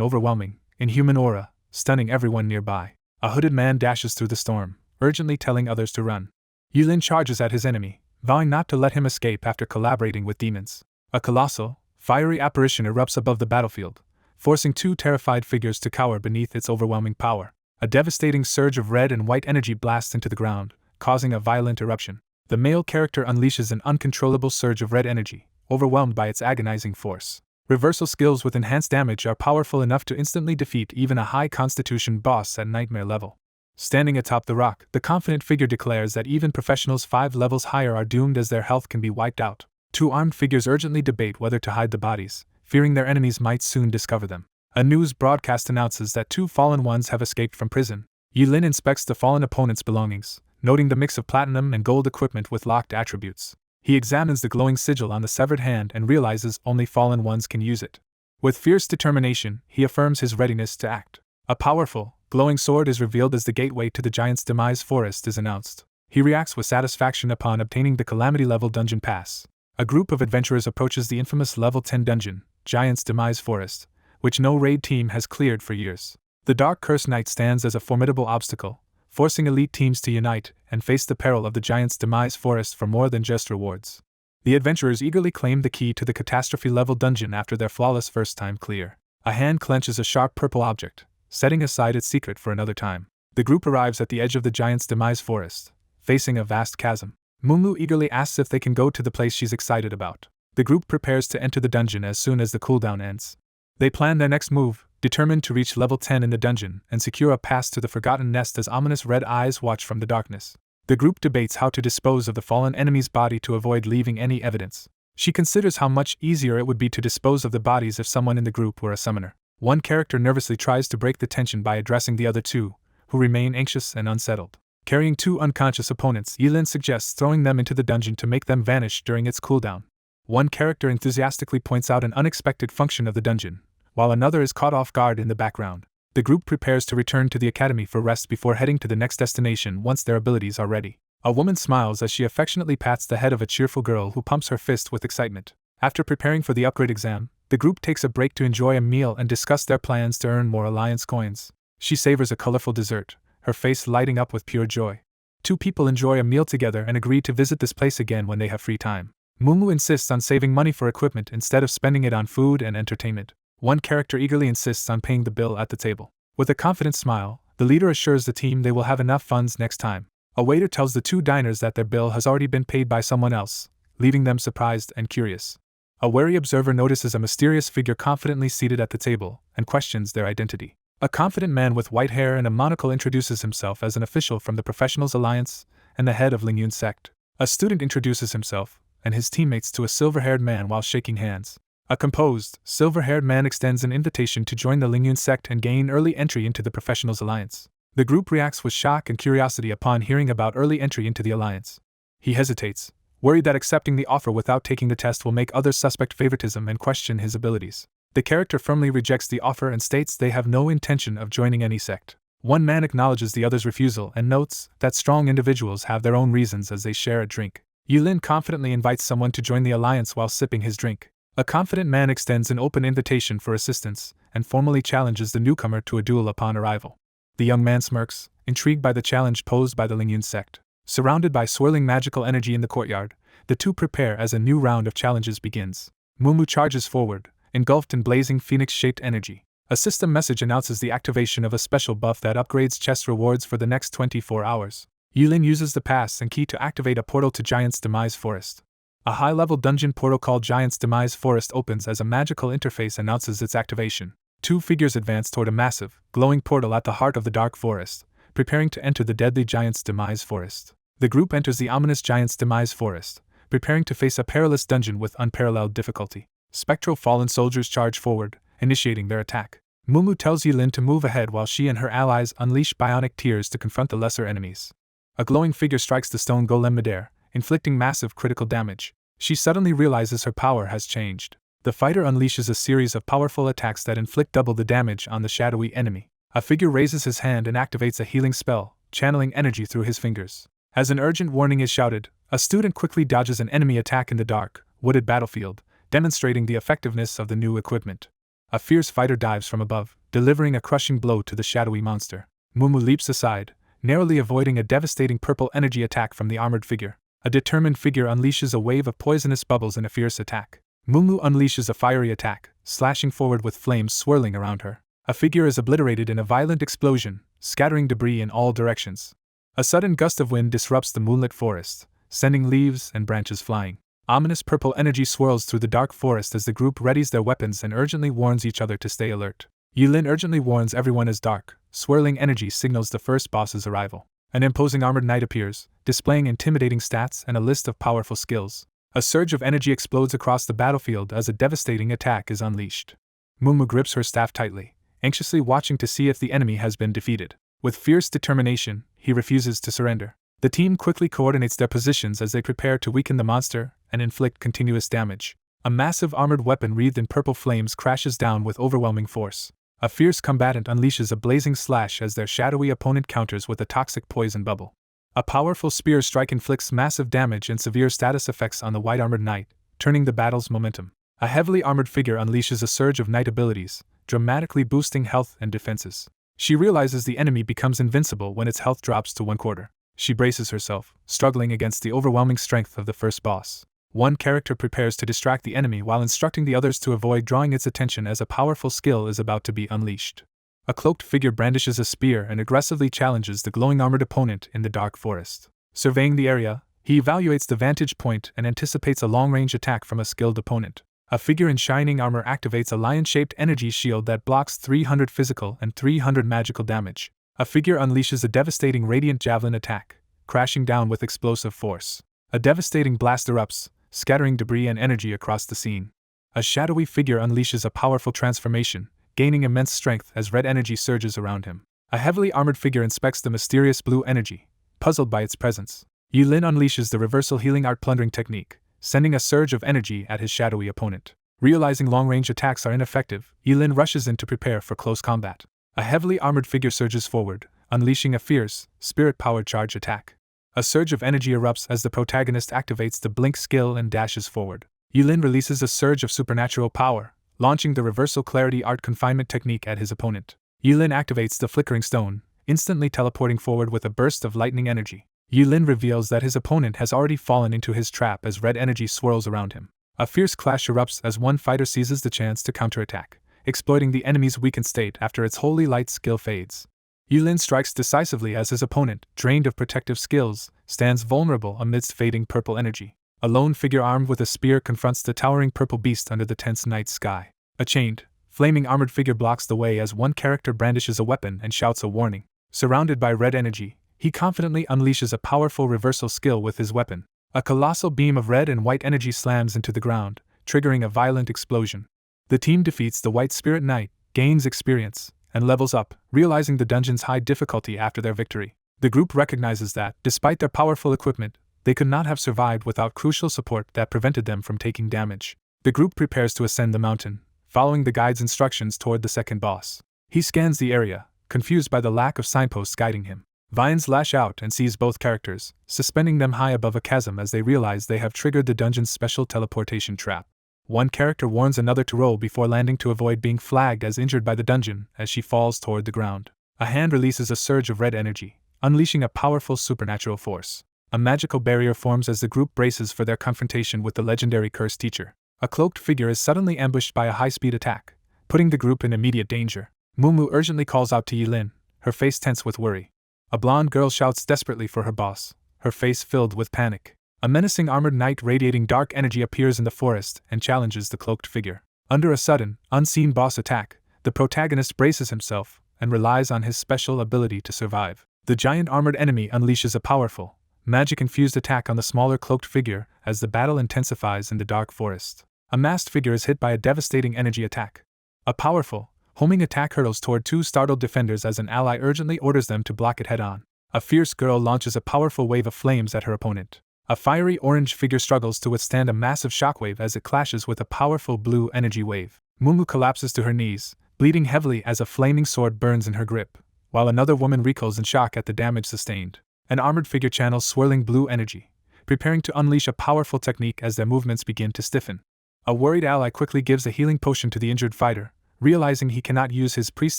overwhelming, inhuman aura, stunning everyone nearby. A hooded man dashes through the storm, urgently telling others to run. Yulin charges at his enemy, vowing not to let him escape after collaborating with demons. A colossal, fiery apparition erupts above the battlefield, forcing two terrified figures to cower beneath its overwhelming power. A devastating surge of red and white energy blasts into the ground, causing a violent eruption. The male character unleashes an uncontrollable surge of red energy, overwhelmed by its agonizing force. Reversal skills with enhanced damage are powerful enough to instantly defeat even a high constitution boss at nightmare level. Standing atop the rock, the confident figure declares that even professionals 5 levels higher are doomed as their health can be wiped out. Two armed figures urgently debate whether to hide the bodies, fearing their enemies might soon discover them. A news broadcast announces that 2 fallen ones have escaped from prison. Yulin inspects the fallen opponent's belongings, noting the mix of platinum and gold equipment with locked attributes. He examines the glowing sigil on the severed hand and realizes only fallen ones can use it. With fierce determination, he affirms his readiness to act. A powerful, glowing sword is revealed as the gateway to the Giant's Demise Forest is announced. He reacts with satisfaction upon obtaining the Calamity level dungeon pass. A group of adventurers approaches the infamous level 10 dungeon, Giant's Demise Forest, which no raid team has cleared for years. The Dark Curse Knight stands as a formidable obstacle, forcing elite teams to unite and face the peril of the Giant's Demise Forest for more than just rewards. The adventurers eagerly claim the key to the Catastrophe level dungeon after their flawless first time clear. A hand clenches a sharp purple object, setting aside its secret for another time. The group arrives at the edge of the Giant's Demise Forest, facing a vast chasm. Mumu eagerly asks if they can go to the place she's excited about. The group prepares to enter the dungeon as soon as the cooldown ends. They plan their next move, determined to reach level 10 in the dungeon and secure a pass to the Forgotten Nest as ominous red eyes watch from the darkness. The group debates how to dispose of the fallen enemy's body to avoid leaving any evidence. She considers how much easier it would be to dispose of the bodies if someone in the group were a summoner. One character nervously tries to break the tension by addressing the other two, who remain anxious and unsettled. Carrying 2 unconscious opponents, Yilin suggests throwing them into the dungeon to make them vanish during its cooldown. One character enthusiastically points out an unexpected function of the dungeon, while another is caught off guard in the background. The group prepares to return to the academy for rest before heading to the next destination once their abilities are ready. A woman smiles as she affectionately pats the head of a cheerful girl who pumps her fist with excitement. After preparing for the upgrade exam, the group takes a break to enjoy a meal and discuss their plans to earn more alliance coins. She savors a colorful dessert, her face lighting up with pure joy. 2 people enjoy a meal together and agree to visit this place again when they have free time. Mumu insists on saving money for equipment instead of spending it on food and entertainment. One character eagerly insists on paying the bill at the table. With a confident smile, the leader assures the team they will have enough funds next time. A waiter tells the 2 diners that their bill has already been paid by someone else, leaving them surprised and curious. A wary observer notices a mysterious figure confidently seated at the table and questions their identity. A confident man with white hair and a monocle introduces himself as an official from the Professionals Alliance and the head of Lingyun sect. A student introduces himself and his teammates to a silver-haired man while shaking hands. A composed, silver-haired man extends an invitation to join the Lingyun sect and gain early entry into the Professionals Alliance. The group reacts with shock and curiosity upon hearing about early entry into the alliance. He hesitates, worried that accepting the offer without taking the test will make others suspect favoritism and question his abilities. The character firmly rejects the offer and states they have no intention of joining any sect. One man acknowledges the other's refusal and notes that strong individuals have their own reasons as they share a drink. Yulin confidently invites someone to join the alliance while sipping his drink. A confident man extends an open invitation for assistance and formally challenges the newcomer to a duel upon arrival. The young man smirks, intrigued by the challenge posed by the Lingyun sect. Surrounded by swirling magical energy in the courtyard, the two prepare as a new round of challenges begins. Mumu charges forward, engulfed in blazing phoenix-shaped energy. A system message announces the activation of a special buff that upgrades chest rewards for the next 24 hours. Yulin uses the pass and key to activate a portal to Giant's Demise Forest. A high-level dungeon portal called Giant's Demise Forest opens as a magical interface announces its activation. Two figures advance toward a massive, glowing portal at the heart of the dark forest, preparing to enter the deadly Giant's Demise Forest. The group enters the ominous Giant's Demise Forest, preparing to face a perilous dungeon with unparalleled difficulty. Spectral fallen soldiers charge forward, initiating their attack. Mumu tells Yulin to move ahead while she and her allies unleash bionic tears to confront the lesser enemies. A glowing figure strikes the stone golem midair, inflicting massive critical damage. She suddenly realizes her power has changed. The fighter unleashes a series of powerful attacks that inflict double the damage on the shadowy enemy. A figure raises his hand and activates a healing spell, channeling energy through his fingers. As an urgent warning is shouted, a student quickly dodges an enemy attack in the dark, wooded battlefield, demonstrating the effectiveness of the new equipment. A fierce fighter dives from above, delivering a crushing blow to the shadowy monster. Mumu leaps aside, narrowly avoiding a devastating purple energy attack from the armored figure. A determined figure unleashes a wave of poisonous bubbles in a fierce attack. Mumu unleashes a fiery attack, slashing forward with flames swirling around her. A figure is obliterated in a violent explosion, scattering debris in all directions. A sudden gust of wind disrupts the moonlit forest, sending leaves and branches flying. Ominous purple energy swirls through the dark forest as the group readies their weapons and urgently warns each other to stay alert. Yulin urgently warns everyone as dark, swirling energy signals the first boss's arrival. An imposing armored knight appears, displaying intimidating stats and a list of powerful skills. A surge of energy explodes across the battlefield as a devastating attack is unleashed. Mumu grips her staff tightly, anxiously watching to see if the enemy has been defeated. With fierce determination, he refuses to surrender. The team quickly coordinates their positions as they prepare to weaken the monster and inflict continuous damage. A massive armored weapon wreathed in purple flames crashes down with overwhelming force. A fierce combatant unleashes a blazing slash as their shadowy opponent counters with a toxic poison bubble. A powerful spear strike inflicts massive damage and severe status effects on the white-armored knight, turning the battle's momentum. A heavily armored figure unleashes a surge of knight abilities, dramatically boosting health and defenses. She realizes the enemy becomes invincible when its health drops to 1/4. She braces herself, struggling against the overwhelming strength of the first boss. One character prepares to distract the enemy while instructing the others to avoid drawing its attention as a powerful skill is about to be unleashed. A cloaked figure brandishes a spear and aggressively challenges the glowing armored opponent in the dark forest. Surveying the area, he evaluates the vantage point and anticipates a long-range attack from a skilled opponent. A figure in shining armor activates a lion-shaped energy shield that blocks 300 physical and 300 magical damage. A figure unleashes a devastating radiant javelin attack, crashing down with explosive force. A devastating blast erupts, scattering debris and energy across the scene. A shadowy figure unleashes a powerful transformation, gaining immense strength as red energy surges around him. A heavily armored figure inspects the mysterious blue energy, puzzled by its presence. Yulin unleashes the reversal healing art plundering technique, sending a surge of energy at his shadowy opponent. Realizing long-range attacks are ineffective, Yulin rushes in to prepare for close combat. A heavily armored figure surges forward, unleashing a fierce, spirit-powered charge attack. A surge of energy erupts as the protagonist activates the blink skill and dashes forward. Yulin releases a surge of supernatural power, launching the reversal clarity art confinement technique at his opponent. Yulin activates the flickering stone, instantly teleporting forward with a burst of lightning energy. Yulin reveals that his opponent has already fallen into his trap as red energy swirls around him. A fierce clash erupts as one fighter seizes the chance to counterattack, exploiting the enemy's weakened state after its holy light skill fades. Yulin strikes decisively as his opponent, drained of protective skills, stands vulnerable amidst fading purple energy. A lone figure armed with a spear confronts the towering purple beast under the tense night sky. A chained, flaming armored figure blocks the way as one character brandishes a weapon and shouts a warning. Surrounded by red energy, he confidently unleashes a powerful reversal skill with his weapon. A colossal beam of red and white energy slams into the ground, triggering a violent explosion. The team defeats the White Spirit Knight, gains experience, and levels up, realizing the dungeon's high difficulty after their victory. The group recognizes that, despite their powerful equipment, they could not have survived without crucial support that prevented them from taking damage. The group prepares to ascend the mountain, following the guide's instructions toward the second boss. He scans the area, confused by the lack of signposts guiding him. Vines lash out and seize both characters, suspending them high above a chasm as they realize they have triggered the dungeon's special teleportation trap. One character warns another to roll before landing to avoid being flagged as injured by the dungeon as she falls toward the ground. A hand releases a surge of red energy, unleashing a powerful supernatural force. A magical barrier forms as the group braces for their confrontation with the legendary cursed teacher. A cloaked figure is suddenly ambushed by a high-speed attack, putting the group in immediate danger. Mumu urgently calls out to Yilin, her face tense with worry. A blonde girl shouts desperately for her boss, her face filled with panic. A menacing armored knight radiating dark energy appears in the forest and challenges the cloaked figure. Under a sudden, unseen boss attack, the protagonist braces himself and relies on his special ability to survive. The giant armored enemy unleashes a powerful, magic-infused attack on the smaller cloaked figure as the battle intensifies in the dark forest. A masked figure is hit by a devastating energy attack. A powerful, homing attack hurtles toward two startled defenders as an ally urgently orders them to block it head-on. A fierce girl launches a powerful wave of flames at her opponent. A fiery orange figure struggles to withstand a massive shockwave as it clashes with a powerful blue energy wave. Mumu collapses to her knees, bleeding heavily as a flaming sword burns in her grip, while another woman recoils in shock at the damage sustained. An armored figure channels swirling blue energy, preparing to unleash a powerful technique as their movements begin to stiffen. A worried ally quickly gives a healing potion to the injured fighter, realizing he cannot use his priest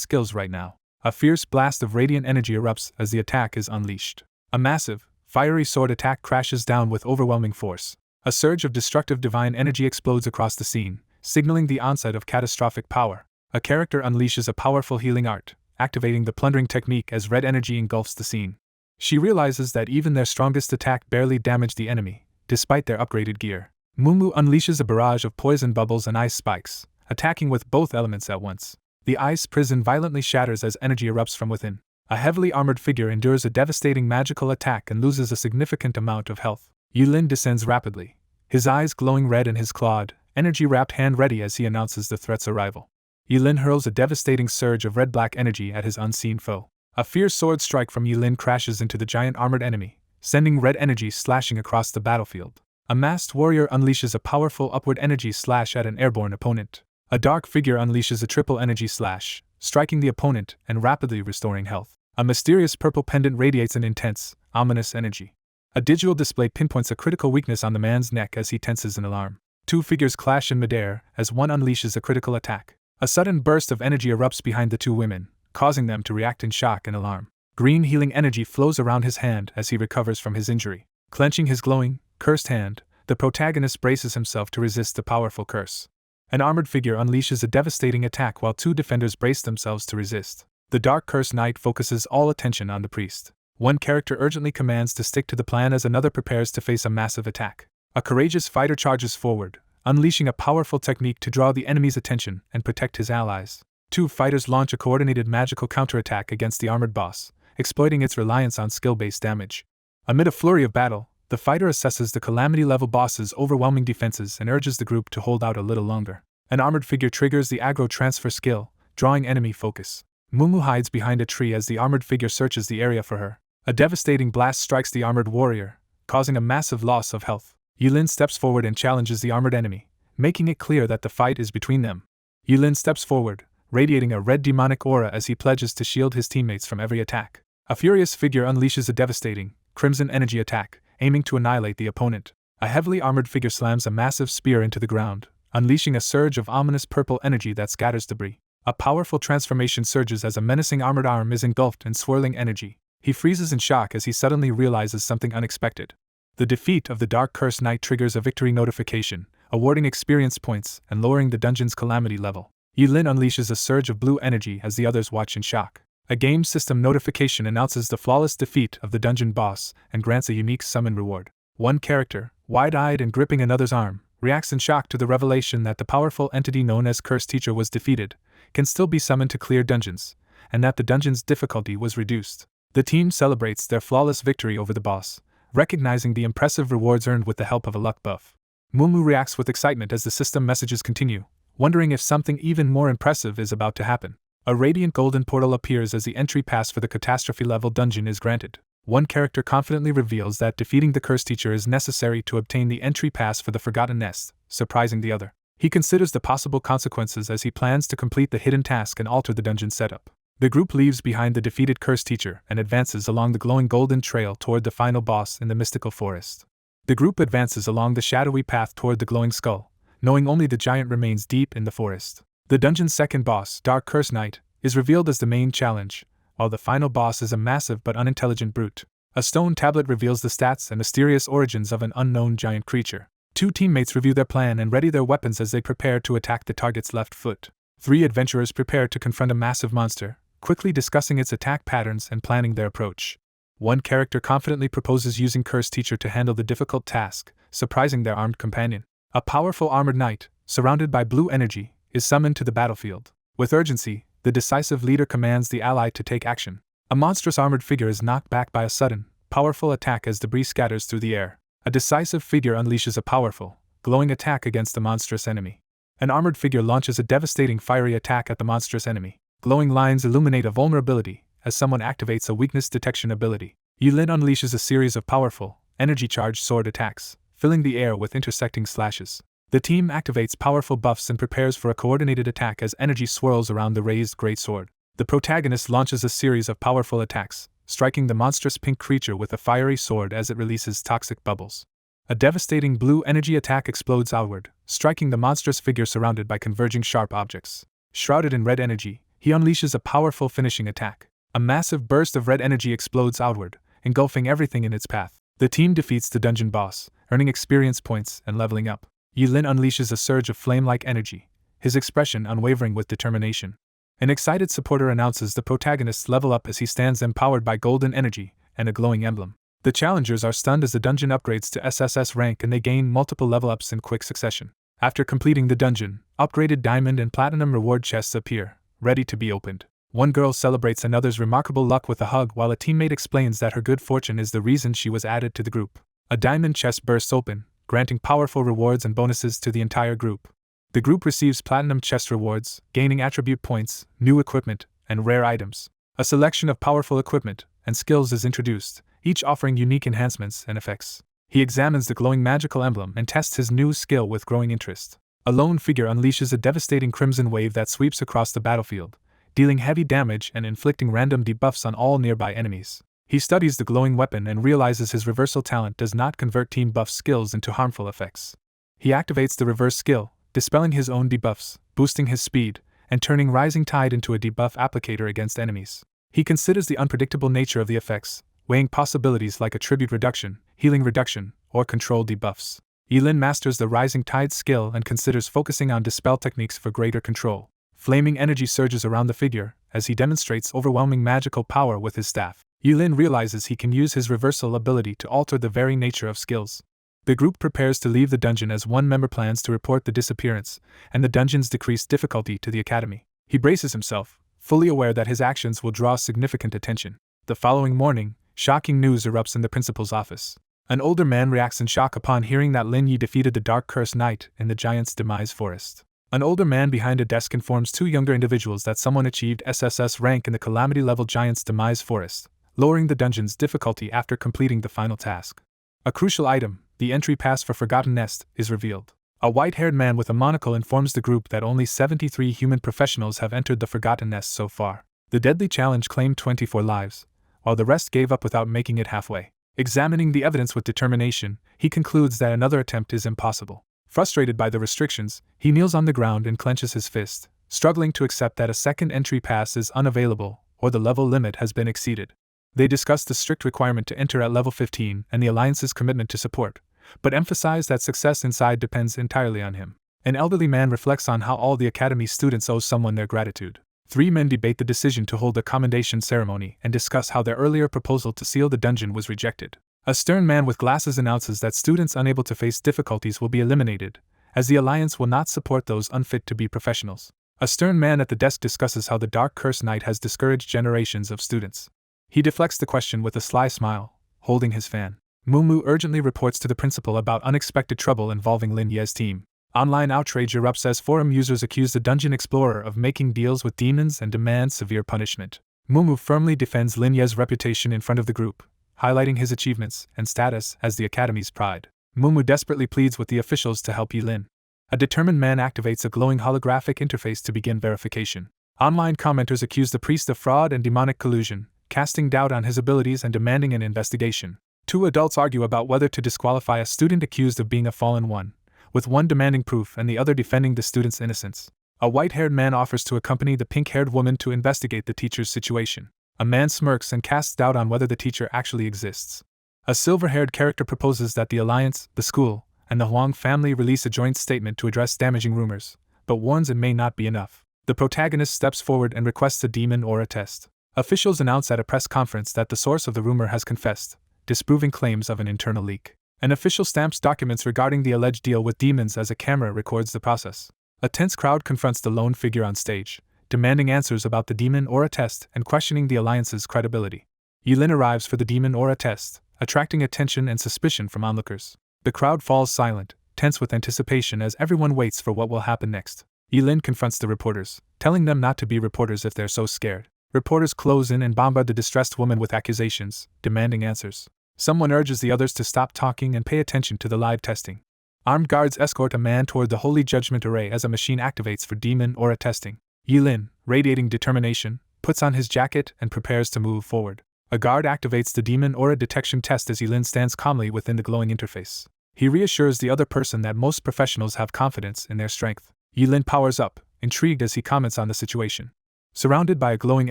skills right now. A fierce blast of radiant energy erupts as the attack is unleashed. A massive, fiery sword attack crashes down with overwhelming force. A surge of destructive divine energy explodes across the scene, signaling the onset of catastrophic power. A character unleashes a powerful healing art, activating the plundering technique as red energy engulfs the scene. She realizes that even their strongest attack barely damaged the enemy, despite their upgraded gear. Mumu unleashes a barrage of poison bubbles and ice spikes, attacking with both elements at once. The ice prison violently shatters as energy erupts from within. A heavily armored figure endures a devastating magical attack and loses a significant amount of health. Yulin descends rapidly, his eyes glowing red and his clawed, energy-wrapped hand ready as he announces the threat's arrival. Yulin hurls a devastating surge of red-black energy at his unseen foe. A fierce sword strike from Yulin crashes into the giant armored enemy, sending red energy slashing across the battlefield. A masked warrior unleashes a powerful upward energy slash at an airborne opponent. A dark figure unleashes a triple energy slash, striking the opponent and rapidly restoring health. A mysterious purple pendant radiates an intense, ominous energy. A digital display pinpoints a critical weakness on the man's neck as he tenses in alarm. Two figures clash in midair as one unleashes a critical attack. A sudden burst of energy erupts behind the two women, causing them to react in shock and alarm. Green healing energy flows around his hand as he recovers from his injury. Clenching his glowing, cursed hand, the protagonist braces himself to resist the powerful curse. An armored figure unleashes a devastating attack while two defenders brace themselves to resist. The Dark Cursed Knight focuses all attention on the priest. One character urgently commands to stick to the plan as another prepares to face a massive attack. A courageous fighter charges forward, unleashing a powerful technique to draw the enemy's attention and protect his allies. Two fighters launch a coordinated magical counterattack against the armored boss, exploiting its reliance on skill-based damage. Amid a flurry of battle, the fighter assesses the calamity-level boss's overwhelming defenses and urges the group to hold out a little longer. An armored figure triggers the aggro transfer skill, drawing enemy focus. Mumu hides behind a tree as the armored figure searches the area for her. A devastating blast strikes the armored warrior, causing a massive loss of health. Yulin steps forward and challenges the armored enemy, making it clear that the fight is between them. Yulin steps forward, radiating a red demonic aura as he pledges to shield his teammates from every attack. A furious figure unleashes a devastating, crimson energy attack, aiming to annihilate the opponent. A heavily armored figure slams a massive spear into the ground, unleashing a surge of ominous purple energy that scatters debris. A powerful transformation surges as a menacing armored arm is engulfed in swirling energy. He freezes in shock as he suddenly realizes something unexpected. The defeat of the Dark Cursed Knight triggers a victory notification, awarding experience points and lowering the dungeon's calamity level. Yulin unleashes a surge of blue energy as the others watch in shock. A game system notification announces the flawless defeat of the dungeon boss and grants a unique summon reward. One character, wide-eyed and gripping another's arm, reacts in shock to the revelation that the powerful entity known as Cursed Teacher was defeated, can still be summoned to clear dungeons, and that the dungeon's difficulty was reduced. The team celebrates their flawless victory over the boss, recognizing the impressive rewards earned with the help of a luck buff. Mumu reacts with excitement as the system messages continue, wondering if something even more impressive is about to happen. A radiant golden portal appears as the entry pass for the Catastrophe level dungeon is granted. One character confidently reveals that defeating the Cursed Teacher is necessary to obtain the entry pass for the Forgotten Nest, surprising the other. He considers the possible consequences as he plans to complete the hidden task and alter the dungeon setup. The group leaves behind the defeated Cursed Teacher and advances along the glowing golden trail toward the final boss in the mystical forest. The group advances along the shadowy path toward the glowing skull, knowing only the giant remains deep in the forest. The dungeon's second boss, Dark Curse Knight, is revealed as the main challenge, while the final boss is a massive but unintelligent brute. A stone tablet reveals the stats and mysterious origins of an unknown giant creature. 2 teammates review their plan and ready their weapons as they prepare to attack the target's left foot. 3 adventurers prepare to confront a massive monster, quickly discussing its attack patterns and planning their approach. One character confidently proposes using Curse Teacher to handle the difficult task, surprising their armed companion. A powerful armored knight, surrounded by blue energy, is summoned to the battlefield. With urgency, the decisive leader commands the ally to take action. A monstrous armored figure is knocked back by a sudden, powerful attack as debris scatters through the air. A decisive figure unleashes a powerful, glowing attack against the monstrous enemy. An armored figure launches a devastating fiery attack at the monstrous enemy. Glowing lines illuminate a vulnerability as someone activates a weakness detection ability. Yulin unleashes a series of powerful, energy-charged sword attacks, filling the air with intersecting slashes. The team activates powerful buffs and prepares for a coordinated attack as energy swirls around the raised greatsword. The protagonist launches a series of powerful attacks, striking the monstrous pink creature with a fiery sword as it releases toxic bubbles. A devastating blue energy attack explodes outward, striking the monstrous figure surrounded by converging sharp objects. Shrouded in red energy, he unleashes a powerful finishing attack. A massive burst of red energy explodes outward, engulfing everything in its path. The team defeats the dungeon boss, earning experience points and leveling up. Yulin unleashes a surge of flame-like energy, his expression unwavering with determination. An excited supporter announces the protagonist's level up as he stands empowered by golden energy and a glowing emblem. The challengers are stunned as the dungeon upgrades to SSS rank and they gain multiple level ups in quick succession. After completing the dungeon, upgraded diamond and platinum reward chests appear, ready to be opened. One girl celebrates another's remarkable luck with a hug while a teammate explains that her good fortune is the reason she was added to the group. A diamond chest bursts open, granting powerful rewards and bonuses to the entire group. The group receives platinum chest rewards, gaining attribute points, new equipment, and rare items. A selection of powerful equipment and skills is introduced, each offering unique enhancements and effects. He examines the glowing magical emblem and tests his new skill with growing interest. A lone figure unleashes a devastating crimson wave that sweeps across the battlefield, dealing heavy damage and inflicting random debuffs on all nearby enemies. He studies the glowing weapon and realizes his reversal talent does not convert team buff skills into harmful effects. He activates the reverse skill, dispelling his own debuffs, boosting his speed, and turning Rising Tide into a debuff applicator against enemies. He considers the unpredictable nature of the effects, weighing possibilities like attribute reduction, healing reduction, or control debuffs. Yulin masters the Rising Tide skill and considers focusing on dispel techniques for greater control. Flaming energy surges around the figure as he demonstrates overwhelming magical power with his staff. Yulin realizes he can use his reversal ability to alter the very nature of skills. The group prepares to leave the dungeon as one member plans to report the disappearance and the dungeon's decreased difficulty to the academy. He braces himself, fully aware that his actions will draw significant attention. The following morning, shocking news erupts in the principal's office. An older man reacts in shock upon hearing that Lin Yi defeated the Dark Curse Knight in the Giant's Demise Forest. An older man behind a desk informs 2 younger individuals that someone achieved SSS rank in the Calamity level Giant's Demise Forest, lowering the dungeon's difficulty after completing the final task. A crucial item, the entry pass for Forgotten Nest, is revealed. A white-haired man with a monocle informs the group that only 73 human professionals have entered the Forgotten Nest so far. The deadly challenge claimed 24 lives, while the rest gave up without making it halfway. Examining the evidence with determination, he concludes that another attempt is impossible. Frustrated by the restrictions, he kneels on the ground and clenches his fist, struggling to accept that a second entry pass is unavailable or the level limit has been exceeded. They discuss the strict requirement to enter at level 15 and the Alliance's commitment to support, but emphasize that success inside depends entirely on him. An elderly man reflects on how all the Academy's students owe someone their gratitude. 3 men debate the decision to hold a commendation ceremony and discuss how their earlier proposal to seal the dungeon was rejected. A stern man with glasses announces that students unable to face difficulties will be eliminated, as the Alliance will not support those unfit to be professionals. A stern man at the desk discusses how the Dark Curse Knight has discouraged generations of students. He deflects the question with a sly smile, holding his fan. Mumu urgently reports to the principal about unexpected trouble involving Lin Ye's team. Online outrage erupts as forum users accuse the dungeon explorer of making deals with demons and demand severe punishment. Mumu firmly defends Lin Ye's reputation in front of the group, highlighting his achievements and status as the Academy's pride. Mumu desperately pleads with the officials to help Yulin. A determined man activates a glowing holographic interface to begin verification. Online commenters accuse the priest of fraud and demonic collusion, casting doubt on his abilities and demanding an investigation. 2 adults argue about whether to disqualify a student accused of being a fallen one, with one demanding proof and the other defending the student's innocence. A white-haired man offers to accompany the pink-haired woman to investigate the teacher's situation. A man smirks and casts doubt on whether the teacher actually exists. A silver-haired character proposes that the Alliance, the school, and the Huang family release a joint statement to address damaging rumors, but warns it may not be enough. The protagonist steps forward and requests a demon aura test. Officials announce at a press conference that the source of the rumor has confessed, disproving claims of an internal leak. An official stamps documents regarding the alleged deal with demons as a camera records the process. A tense crowd confronts the lone figure on stage, demanding answers about the demon aura test and questioning the Alliance's credibility. Yilin arrives for the demon aura test, attracting attention and suspicion from onlookers. The crowd falls silent, tense with anticipation as everyone waits for what will happen next. Yilin confronts the reporters, telling them not to be reporters if they're so scared. Reporters close in and bombard the distressed woman with accusations, demanding answers. Someone urges the others to stop talking and pay attention to the live testing. Armed guards escort a man toward the Holy Judgment Array as a machine activates for demon aura testing. Yilin, radiating determination, puts on his jacket and prepares to move forward. A guard activates the demon aura detection test as Yilin stands calmly within the glowing interface. He reassures the other person that most professionals have confidence in their strength. Yilin powers up, intrigued as he comments on the situation. Surrounded by a glowing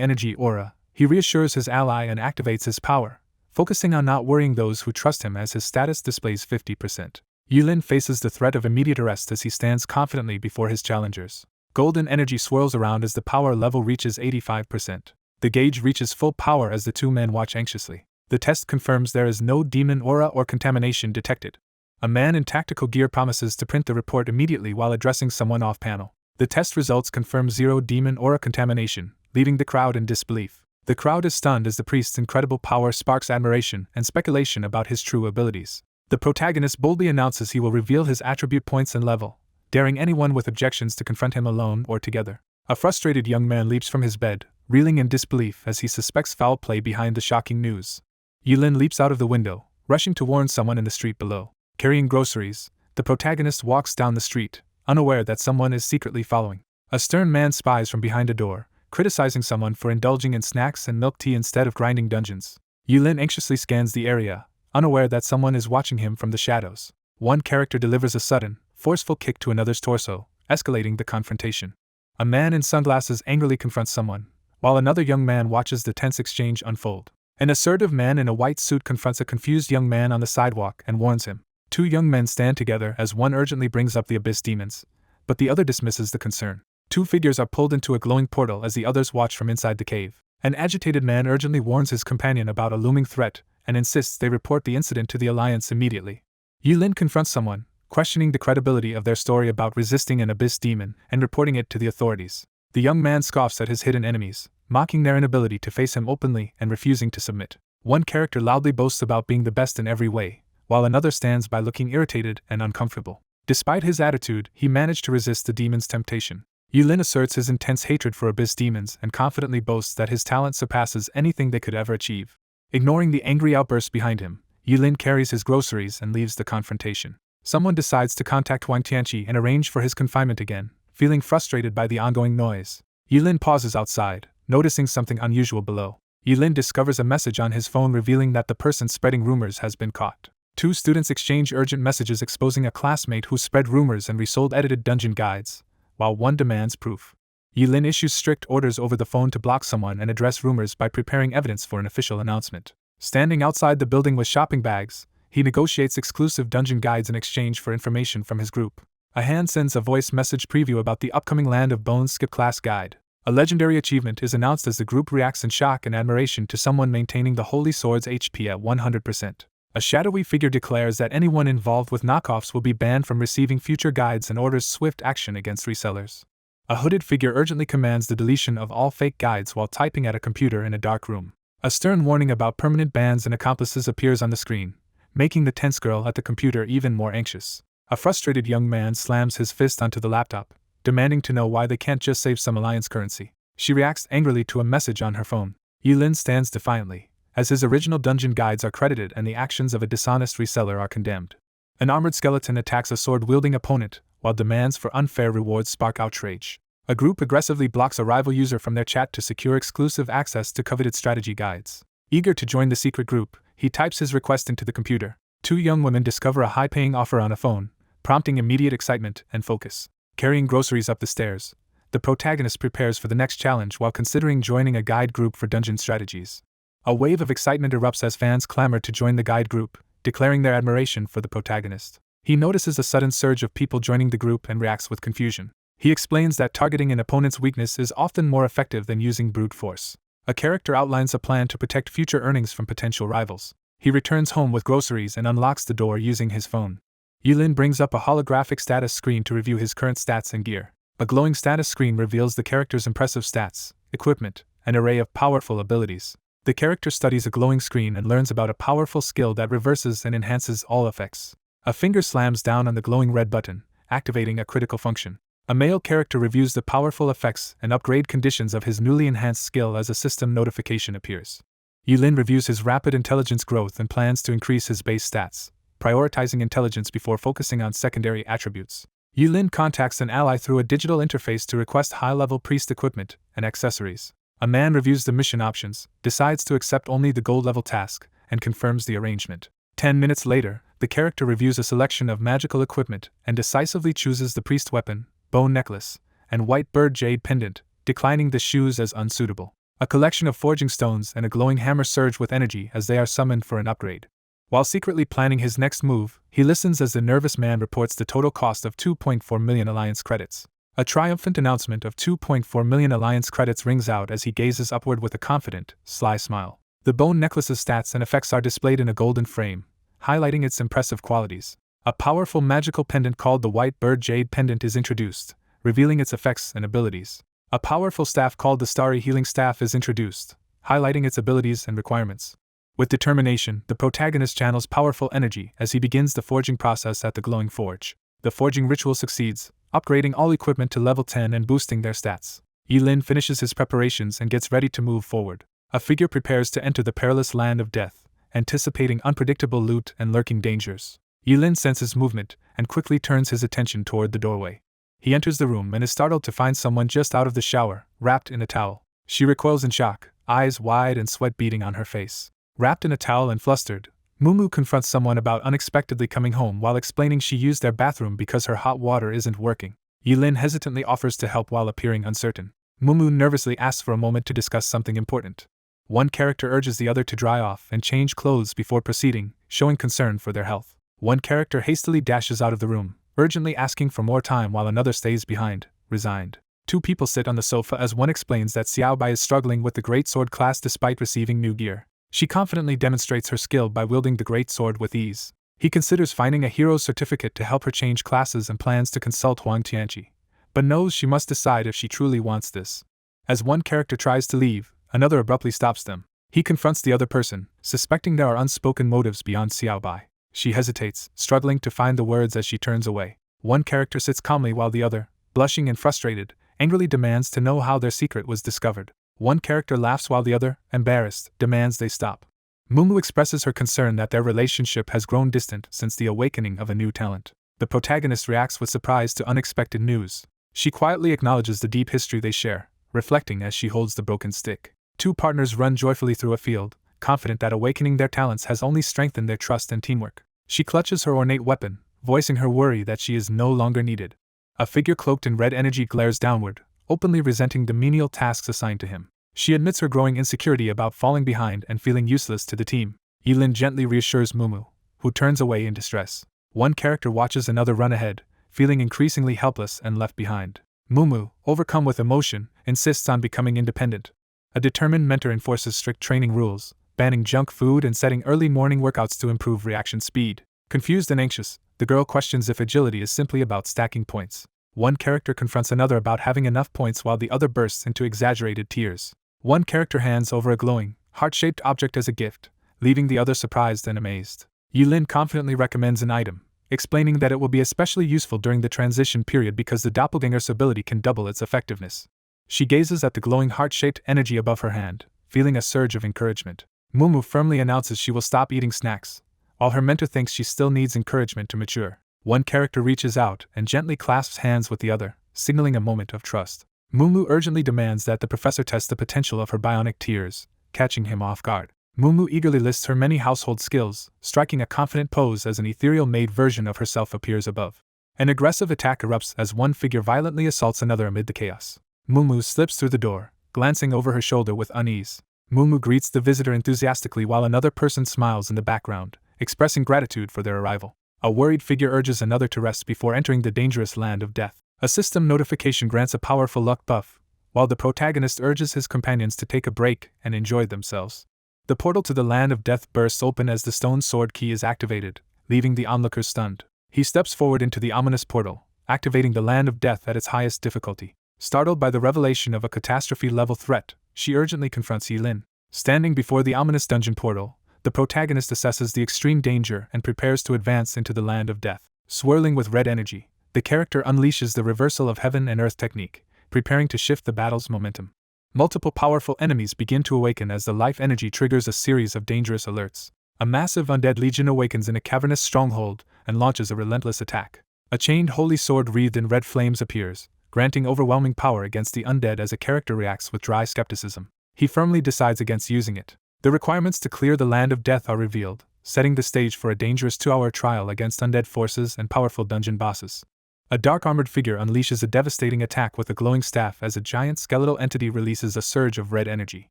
energy aura, he reassures his ally and activates his power, focusing on not worrying those who trust him as his status displays 50%. Yilin faces the threat of immediate arrest as he stands confidently before his challengers. Golden energy swirls around as the power level reaches 85%. The gauge reaches full power as the two men watch anxiously. The test confirms there is no demon aura or contamination detected. A man in tactical gear promises to print the report immediately while addressing someone off-panel. The test results confirm zero demon aura contamination, leaving the crowd in disbelief. The crowd is stunned as the priest's incredible power sparks admiration and speculation about his true abilities. The protagonist boldly announces he will reveal his attribute points and level, daring anyone with objections to confront him alone or together. A frustrated young man leaps from his bed, reeling in disbelief as he suspects foul play behind the shocking news. Yilin leaps out of the window, rushing to warn someone in the street below. Carrying groceries, the protagonist walks down the street, unaware that someone is secretly following. A stern man spies from behind a door, criticizing someone for indulging in snacks and milk tea instead of grinding dungeons. Yilin anxiously scans the area, unaware that someone is watching him from the shadows. One character delivers a sudden, forceful kick to another's torso, escalating the confrontation. A man in sunglasses angrily confronts someone, while another young man watches the tense exchange unfold. An assertive man in a white suit confronts a confused young man on the sidewalk and warns him. Two young men stand together as one urgently brings up the abyss demons, but the other dismisses the concern. Two figures are pulled into a glowing portal as the others watch from inside the cave. An agitated man urgently warns his companion about a looming threat and insists they report the incident to the Alliance immediately. Yilin confronts someone, questioning the credibility of their story about resisting an abyss demon and reporting it to the authorities. The young man scoffs at his hidden enemies, mocking their inability to face him openly and refusing to submit. One character loudly boasts about being the best in every way, while another stands by looking irritated and uncomfortable. Despite his attitude, he managed to resist the demon's temptation. Yilin asserts his intense hatred for abyss demons and confidently boasts that his talent surpasses anything they could ever achieve. Ignoring the angry outbursts behind him, Yilin carries his groceries and leaves the confrontation. Someone decides to contact Wang Tianqi and arrange for his confinement again, feeling frustrated by the ongoing noise. Yilin pauses outside, noticing something unusual below. Yilin discovers a message on his phone revealing that the person spreading rumors has been caught. Two students exchange urgent messages exposing a classmate who spread rumors and resold edited dungeon guides, while one demands proof. Yilin issues strict orders over the phone to block someone and address rumors by preparing evidence for an official announcement. Standing outside the building with shopping bags, he negotiates exclusive dungeon guides in exchange for information from his group. A hand sends a voice message preview about the upcoming Land of Bones skip class guide. A legendary achievement is announced as the group reacts in shock and admiration to someone maintaining the Holy Sword's HP at 100%. A shadowy figure declares that anyone involved with knockoffs will be banned from receiving future guides and orders swift action against resellers. A hooded figure urgently commands the deletion of all fake guides while typing at a computer in a dark room. A stern warning about permanent bans and accomplices appears on the screen, making the tense girl at the computer even more anxious. A frustrated young man slams his fist onto the laptop, demanding to know why they can't just save some Alliance currency. She reacts angrily to a message on her phone. Yilin stands defiantly, as his original dungeon guides are credited and the actions of a dishonest reseller are condemned. An armored skeleton attacks a sword-wielding opponent, while demands for unfair rewards spark outrage. A group aggressively blocks a rival user from their chat to secure exclusive access to coveted strategy guides. Eager to join the secret group, he types his request into the computer. Two young women discover a high-paying offer on a phone, prompting immediate excitement and focus. Carrying groceries up the stairs, the protagonist prepares for the next challenge while considering joining a guide group for dungeon strategies. A wave of excitement erupts as fans clamor to join the guide group, declaring their admiration for the protagonist. He notices a sudden surge of people joining the group and reacts with confusion. He explains that targeting an opponent's weakness is often more effective than using brute force. A character outlines a plan to protect future earnings from potential rivals. He returns home with groceries and unlocks the door using his phone. Yulin brings up a holographic status screen to review his current stats and gear. A glowing status screen reveals the character's impressive stats, equipment, and array of powerful abilities. The character studies a glowing screen and learns about a powerful skill that reverses and enhances all effects. A finger slams down on the glowing red button, activating a critical function. A male character reviews the powerful effects and upgrade conditions of his newly enhanced skill as a system notification appears. Yulin reviews his rapid intelligence growth and plans to increase his base stats, prioritizing intelligence before focusing on secondary attributes. Yulin contacts an ally through a digital interface to request high-level priest equipment and accessories. A man reviews the mission options, decides to accept only the gold-level task, and confirms the arrangement. 10 minutes later, the character reviews a selection of magical equipment and decisively chooses the priest weapon, bone necklace, and white bird jade pendant, declining the shoes as unsuitable. A collection of forging stones and a glowing hammer surge with energy as they are summoned for an upgrade. While secretly planning his next move, he listens as the nervous man reports the total cost of 2.4 million alliance credits. A triumphant announcement of 2.4 million alliance credits rings out as he gazes upward with a confident, sly smile. The bone necklace's stats and effects are displayed in a golden frame, highlighting its impressive qualities. A powerful magical pendant called the White Bird Jade Pendant is introduced, revealing its effects and abilities. A powerful staff called the Starry Healing Staff is introduced, highlighting its abilities and requirements. With determination, the protagonist channels powerful energy as he begins the forging process at the glowing forge. The forging ritual succeeds, upgrading all equipment to level 10 and boosting their stats. Yulin finishes his preparations and gets ready to move forward. A figure prepares to enter the perilous land of death, anticipating unpredictable loot and lurking dangers. Yulin senses movement and quickly turns his attention toward the doorway. He enters the room and is startled to find someone just out of the shower, wrapped in a towel. She recoils in shock, eyes wide and sweat beading on her face. Wrapped in a towel and flustered, Mumu confronts someone about unexpectedly coming home while explaining she used their bathroom because her hot water isn't working. Yulin hesitantly offers to help while appearing uncertain. Mumu nervously asks for a moment to discuss something important. One character urges the other to dry off and change clothes before proceeding, showing concern for their health. One character hastily dashes out of the room, urgently asking for more time while another stays behind, resigned. Two people sit on the sofa as one explains that Xiaobai is struggling with the Great Sword class despite receiving new gear. She confidently demonstrates her skill by wielding the Great Sword with ease. He considers finding a hero's certificate to help her change classes and plans to consult Huang Tianqi, but knows she must decide if she truly wants this. As one character tries to leave, another abruptly stops them. He confronts the other person, suspecting there are unspoken motives beyond Xiaobai. She hesitates, struggling to find the words as she turns away. One character sits calmly while the other, blushing and frustrated, angrily demands to know how their secret was discovered. One character laughs while the other, embarrassed, demands they stop. Mumu expresses her concern that their relationship has grown distant since the awakening of a new talent. The protagonist reacts with surprise to unexpected news. She quietly acknowledges the deep history they share, reflecting as she holds the broken stick. Two partners run joyfully through a field, confident that awakening their talents has only strengthened their trust and teamwork. She clutches her ornate weapon, voicing her worry that she is no longer needed. A figure cloaked in red energy glares downward, openly resenting the menial tasks assigned to him. She admits her growing insecurity about falling behind and feeling useless to the team. Yulin gently reassures Mumu, who turns away in distress. One character watches another run ahead, feeling increasingly helpless and left behind. Mumu, overcome with emotion, insists on becoming independent. A determined mentor enforces strict training rules, banning junk food and setting early morning workouts to improve reaction speed. Confused and anxious, the girl questions if agility is simply about stacking points. One character confronts another about having enough points while the other bursts into exaggerated tears. One character hands over a glowing, heart-shaped object as a gift, leaving the other surprised and amazed. Yulin confidently recommends an item, explaining that it will be especially useful during the transition period because the doppelganger's ability can double its effectiveness. She gazes at the glowing heart-shaped energy above her hand, feeling a surge of encouragement. Mumu firmly announces she will stop eating snacks, while her mentor thinks she still needs encouragement to mature. One character reaches out and gently clasps hands with the other, signaling a moment of trust. Mumu urgently demands that the professor test the potential of her bionic tears, catching him off guard. Mumu eagerly lists her many household skills, striking a confident pose as an ethereal maid version of herself appears above. An aggressive attack erupts as one figure violently assaults another amid the chaos. Mumu slips through the door, glancing over her shoulder with unease. Mumu greets the visitor enthusiastically while another person smiles in the background, expressing gratitude for their arrival. A worried figure urges another to rest before entering the dangerous land of death. A system notification grants a powerful luck buff, while the protagonist urges his companions to take a break and enjoy themselves. The portal to the land of death bursts open as the stone sword key is activated, leaving the onlookers stunned. He steps forward into the ominous portal, activating the land of death at its highest difficulty. Startled by the revelation of a catastrophe-level threat, she urgently confronts Yilin. Standing before the ominous dungeon portal, the protagonist assesses the extreme danger and prepares to advance into the land of death. Swirling with red energy, the character unleashes the reversal of heaven and earth technique, preparing to shift the battle's momentum. Multiple powerful enemies begin to awaken as the life energy triggers a series of dangerous alerts. A massive undead legion awakens in a cavernous stronghold and launches a relentless attack. A chained holy sword wreathed in red flames appears, granting overwhelming power against the undead as a character reacts with dry skepticism. He firmly decides against using it. The requirements to clear the land of death are revealed, setting the stage for a dangerous 2-hour trial against undead forces and powerful dungeon bosses. A dark armored figure unleashes a devastating attack with a glowing staff as a giant skeletal entity releases a surge of red energy.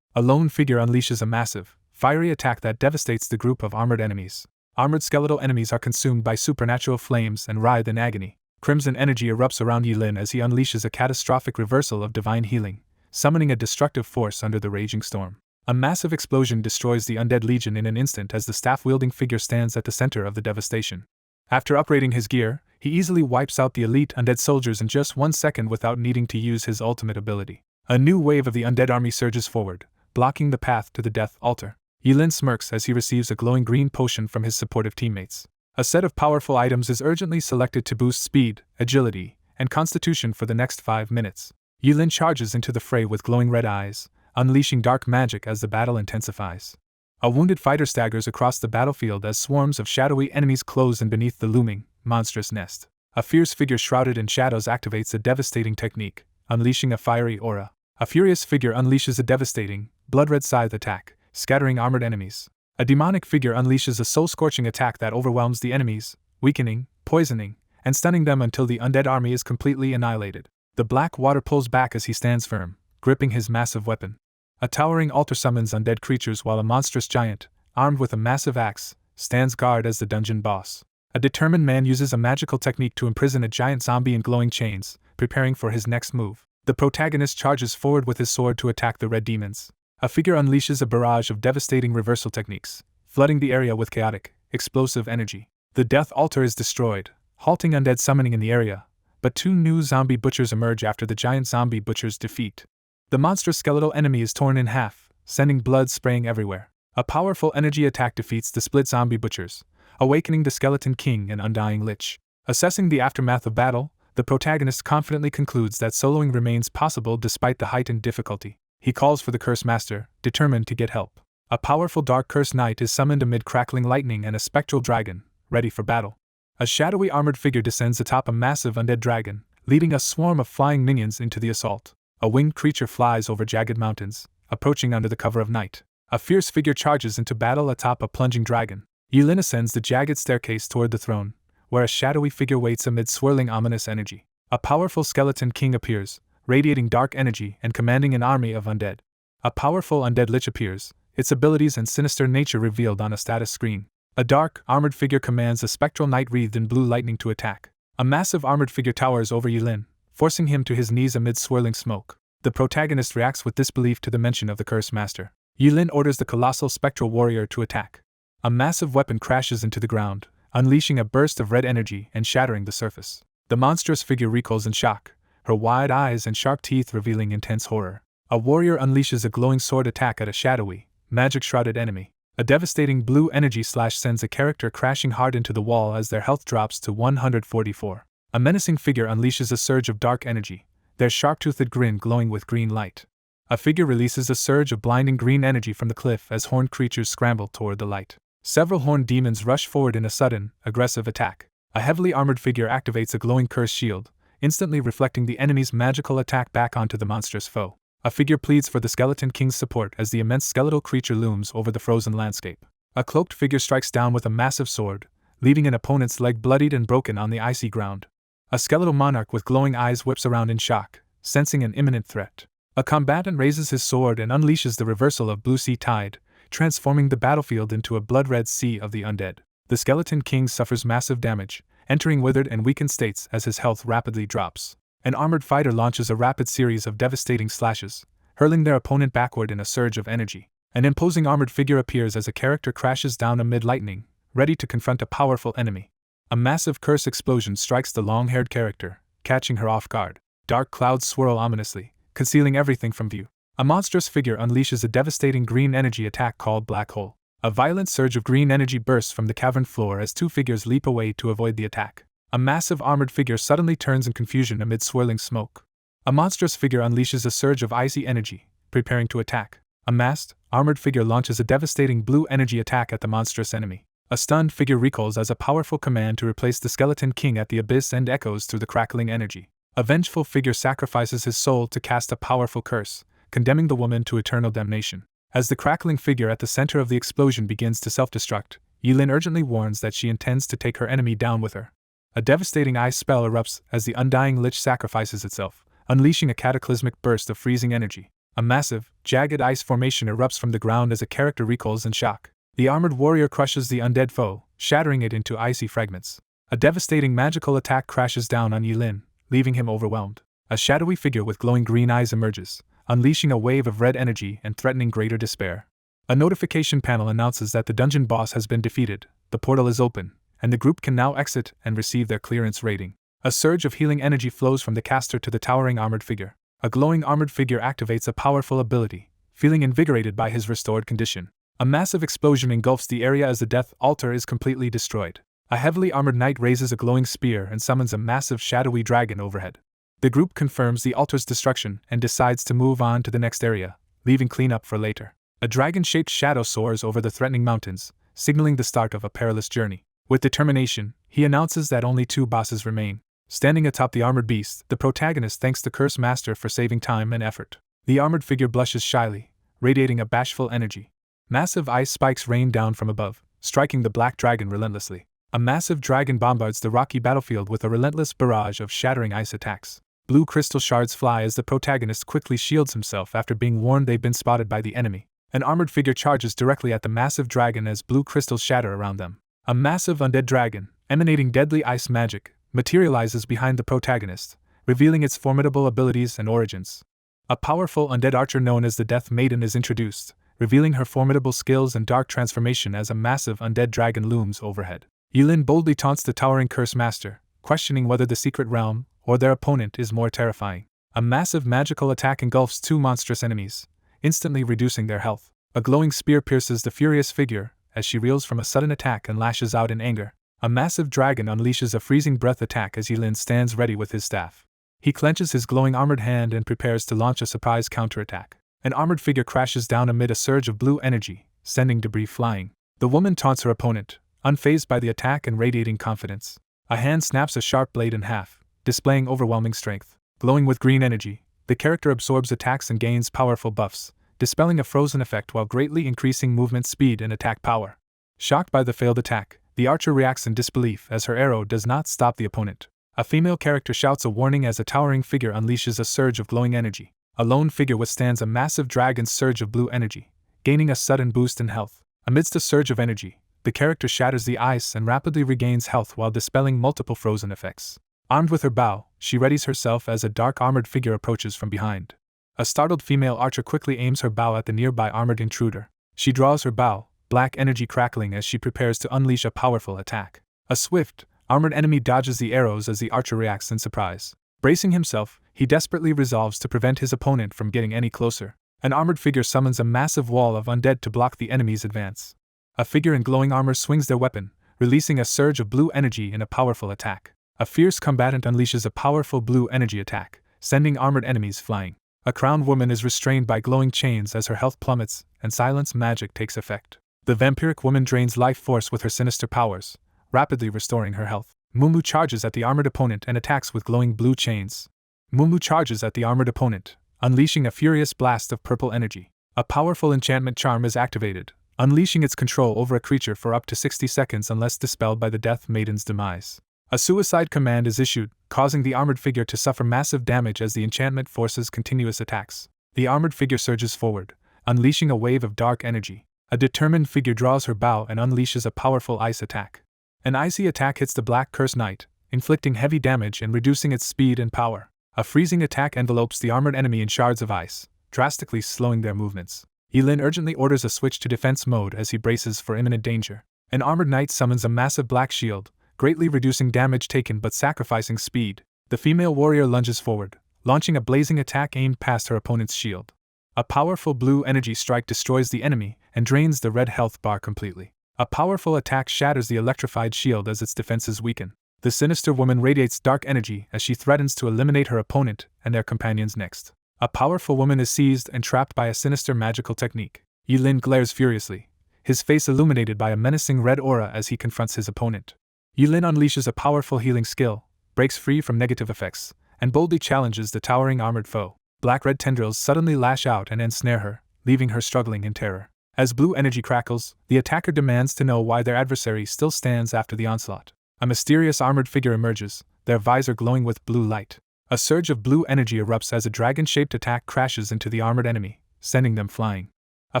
A lone figure unleashes a massive, fiery attack that devastates the group of armored enemies. Armored skeletal enemies are consumed by supernatural flames and writhe in agony. Crimson energy erupts around Yilin as he unleashes a catastrophic reversal of divine healing, summoning a destructive force under the raging storm. A massive explosion destroys the undead legion in an instant as the staff-wielding figure stands at the center of the devastation. After upgrading his gear, he easily wipes out the elite undead soldiers in just 1 second without needing to use his ultimate ability. A new wave of the undead army surges forward, blocking the path to the death altar. Yilin smirks as he receives a glowing green potion from his supportive teammates. A set of powerful items is urgently selected to boost speed, agility, and constitution for the next 5 minutes. Yilin charges into the fray with glowing red eyes, unleashing dark magic as the battle intensifies. A wounded fighter staggers across the battlefield as swarms of shadowy enemies close in beneath the looming, monstrous nest. A fierce figure shrouded in shadows activates a devastating technique, unleashing a fiery aura. A furious figure unleashes a devastating, blood-red scythe attack, scattering armored enemies. A demonic figure unleashes a soul-scorching attack that overwhelms the enemies, weakening, poisoning, and stunning them until the undead army is completely annihilated. The black water pulls back as he stands firm, gripping his massive weapon. A towering altar summons undead creatures while a monstrous giant, armed with a massive axe, stands guard as the dungeon boss. A determined man uses a magical technique to imprison a giant zombie in glowing chains, preparing for his next move. The protagonist charges forward with his sword to attack the red demons. A figure unleashes a barrage of devastating reversal techniques, flooding the area with chaotic, explosive energy. The death altar is destroyed, halting undead summoning in the area, but 2 new zombie butchers emerge after the giant zombie butcher's defeat. The monstrous skeletal enemy is torn in half, sending blood spraying everywhere. A powerful energy attack defeats the split zombie butchers, awakening the Skeleton King and Undying Lich. Assessing the aftermath of battle, the protagonist confidently concludes that soloing remains possible despite the heightened difficulty. He calls for the Curse Master, determined to get help. A powerful Dark Curse Knight is summoned amid crackling lightning and a spectral dragon, ready for battle. A shadowy armored figure descends atop a massive undead dragon, leading a swarm of flying minions into the assault. A winged creature flies over jagged mountains, approaching under the cover of night. A fierce figure charges into battle atop a plunging dragon. Yilin ascends the jagged staircase toward the throne, where a shadowy figure waits amid swirling ominous energy. A powerful Skeleton King appears, radiating dark energy and commanding an army of undead. A powerful undead lich appears, its abilities and sinister nature revealed on a status screen. A dark, armored figure commands a spectral knight wreathed in blue lightning to attack. A massive armored figure towers over Yilin, forcing him to his knees amid swirling smoke. The protagonist reacts with disbelief to the mention of the Curse Master. Yilin orders the colossal spectral warrior to attack. A massive weapon crashes into the ground, unleashing a burst of red energy and shattering the surface. The monstrous figure recoils in shock, her wide eyes and sharp teeth revealing intense horror. A warrior unleashes a glowing sword attack at a shadowy, magic-shrouded enemy. A devastating blue energy slash sends a character crashing hard into the wall as their health drops to 144. A menacing figure unleashes a surge of dark energy, their sharp-toothed grin glowing with green light. A figure releases a surge of blinding green energy from the cliff as horned creatures scramble toward the light. Several horned demons rush forward in a sudden, aggressive attack. A heavily armored figure activates a glowing curse shield, instantly reflecting the enemy's magical attack back onto the monstrous foe. A figure pleads for the Skeleton King's support as the immense skeletal creature looms over the frozen landscape. A cloaked figure strikes down with a massive sword, leaving an opponent's leg bloodied and broken on the icy ground. A skeletal monarch with glowing eyes whips around in shock, sensing an imminent threat. A combatant raises his sword and unleashes the reversal of Blue Sea Tide, transforming the battlefield into a blood-red sea of the undead. The Skeleton King suffers massive damage, entering withered and weakened states as his health rapidly drops. An armored fighter launches a rapid series of devastating slashes, hurling their opponent backward in a surge of energy. An imposing armored figure appears as a character crashes down amid lightning, ready to confront a powerful enemy. A massive curse explosion strikes the long-haired character, catching her off guard. Dark clouds swirl ominously, concealing everything from view. A monstrous figure unleashes a devastating green energy attack called Black Hole. A violent surge of green energy bursts from the cavern floor as two figures leap away to avoid the attack. A massive armored figure suddenly turns in confusion amid swirling smoke. A monstrous figure unleashes a surge of icy energy, preparing to attack. A masked, armored figure launches a devastating blue energy attack at the monstrous enemy. A stunned figure recalls as a powerful command to replace the Skeleton King at the abyss and echoes through the crackling energy. A vengeful figure sacrifices his soul to cast a powerful curse, condemning the woman to eternal damnation. As the crackling figure at the center of the explosion begins to self-destruct, Yilin urgently warns that she intends to take her enemy down with her. A devastating ice spell erupts as the Undying Lich sacrifices itself, unleashing a cataclysmic burst of freezing energy. A massive, jagged ice formation erupts from the ground as a character recoils in shock. The armored warrior crushes the undead foe, shattering it into icy fragments. A devastating magical attack crashes down on Yilin, leaving him overwhelmed. A shadowy figure with glowing green eyes emerges, unleashing a wave of red energy and threatening greater despair. A notification panel announces that the dungeon boss has been defeated, the portal is open, and the group can now exit and receive their clearance rating. A surge of healing energy flows from the caster to the towering armored figure. A glowing armored figure activates a powerful ability, feeling invigorated by his restored condition. A massive explosion engulfs the area as the death altar is completely destroyed. A heavily armored knight raises a glowing spear and summons a massive shadowy dragon overhead. The group confirms the altar's destruction and decides to move on to the next area, leaving cleanup for later. A dragon-shaped shadow soars over the threatening mountains, signaling the start of a perilous journey. With determination, he announces that only 2 bosses remain. Standing atop the armored beast, the protagonist thanks the Curse Master for saving time and effort. The armored figure blushes shyly, radiating a bashful energy. Massive ice spikes rain down from above, striking the black dragon relentlessly. A massive dragon bombards the rocky battlefield with a relentless barrage of shattering ice attacks. Blue crystal shards fly as the protagonist quickly shields himself after being warned they've been spotted by the enemy. An armored figure charges directly at the massive dragon as blue crystals shatter around them. A massive undead dragon, emanating deadly ice magic, materializes behind the protagonist, revealing its formidable abilities and origins. A powerful undead archer known as the Death Maiden is introduced, revealing her formidable skills and dark transformation as a massive undead dragon looms overhead. Yilin boldly taunts the towering Curse Master, questioning whether the secret realm or their opponent is more terrifying. A massive magical attack engulfs 2 monstrous enemies, instantly reducing their health. A glowing spear pierces the furious figure as she reels from a sudden attack and lashes out in anger. A massive dragon unleashes a freezing breath attack as Yilin stands ready with his staff. He clenches his glowing armored hand and prepares to launch a surprise counterattack. An armored figure crashes down amid a surge of blue energy, sending debris flying. The woman taunts her opponent, unfazed by the attack and radiating confidence. A hand snaps a sharp blade in half, displaying overwhelming strength. Glowing with green energy, the character absorbs attacks and gains powerful buffs, dispelling a frozen effect while greatly increasing movement speed and attack power. Shocked by the failed attack, the archer reacts in disbelief as her arrow does not stop the opponent. A female character shouts a warning as a towering figure unleashes a surge of glowing energy. A lone figure withstands a massive dragon's surge of blue energy, gaining a sudden boost in health. Amidst a surge of energy, the character shatters the ice and rapidly regains health while dispelling multiple frozen effects. Armed with her bow, she readies herself as a dark armored figure approaches from behind. A startled female archer quickly aims her bow at the nearby armored intruder. She draws her bow, black energy crackling as she prepares to unleash a powerful attack. A swift, armored enemy dodges the arrows as the archer reacts in surprise. Bracing himself, he desperately resolves to prevent his opponent from getting any closer. An armored figure summons a massive wall of undead to block the enemy's advance. A figure in glowing armor swings their weapon, releasing a surge of blue energy in a powerful attack. A fierce combatant unleashes a powerful blue energy attack, sending armored enemies flying. A crowned woman is restrained by glowing chains as her health plummets and silence magic takes effect. The vampiric woman drains life force with her sinister powers, rapidly restoring her health. Mumu charges at the armored opponent and attacks with glowing blue chains. Mumu charges at the armored opponent, unleashing a furious blast of purple energy. A powerful enchantment charm is activated, unleashing its control over a creature for up to 60 seconds unless dispelled by the Death Maiden's demise. A suicide command is issued, causing the armored figure to suffer massive damage as the enchantment forces continuous attacks. The armored figure surges forward, unleashing a wave of dark energy. A determined figure draws her bow and unleashes a powerful ice attack. An icy attack hits the Black Curse Knight, inflicting heavy damage and reducing its speed and power. A freezing attack envelopes the armored enemy in shards of ice, drastically slowing their movements. Yilin urgently orders a switch to defense mode as he braces for imminent danger. An armored knight summons a massive black shield, greatly reducing damage taken but sacrificing speed. The female warrior lunges forward, launching a blazing attack aimed past her opponent's shield. A powerful blue energy strike destroys the enemy and drains the red health bar completely. A powerful attack shatters the electrified shield as its defenses weaken. The sinister woman radiates dark energy as she threatens to eliminate her opponent and their companions next. A powerful woman is seized and trapped by a sinister magical technique. Yilin glares furiously, his face illuminated by a menacing red aura as he confronts his opponent. Yilin unleashes a powerful healing skill, breaks free from negative effects, and boldly challenges the towering armored foe. Black-red tendrils suddenly lash out and ensnare her, leaving her struggling in terror. As blue energy crackles, the attacker demands to know why their adversary still stands after the onslaught. A mysterious armored figure emerges, their visor glowing with blue light. A surge of blue energy erupts as a dragon-shaped attack crashes into the armored enemy, sending them flying. A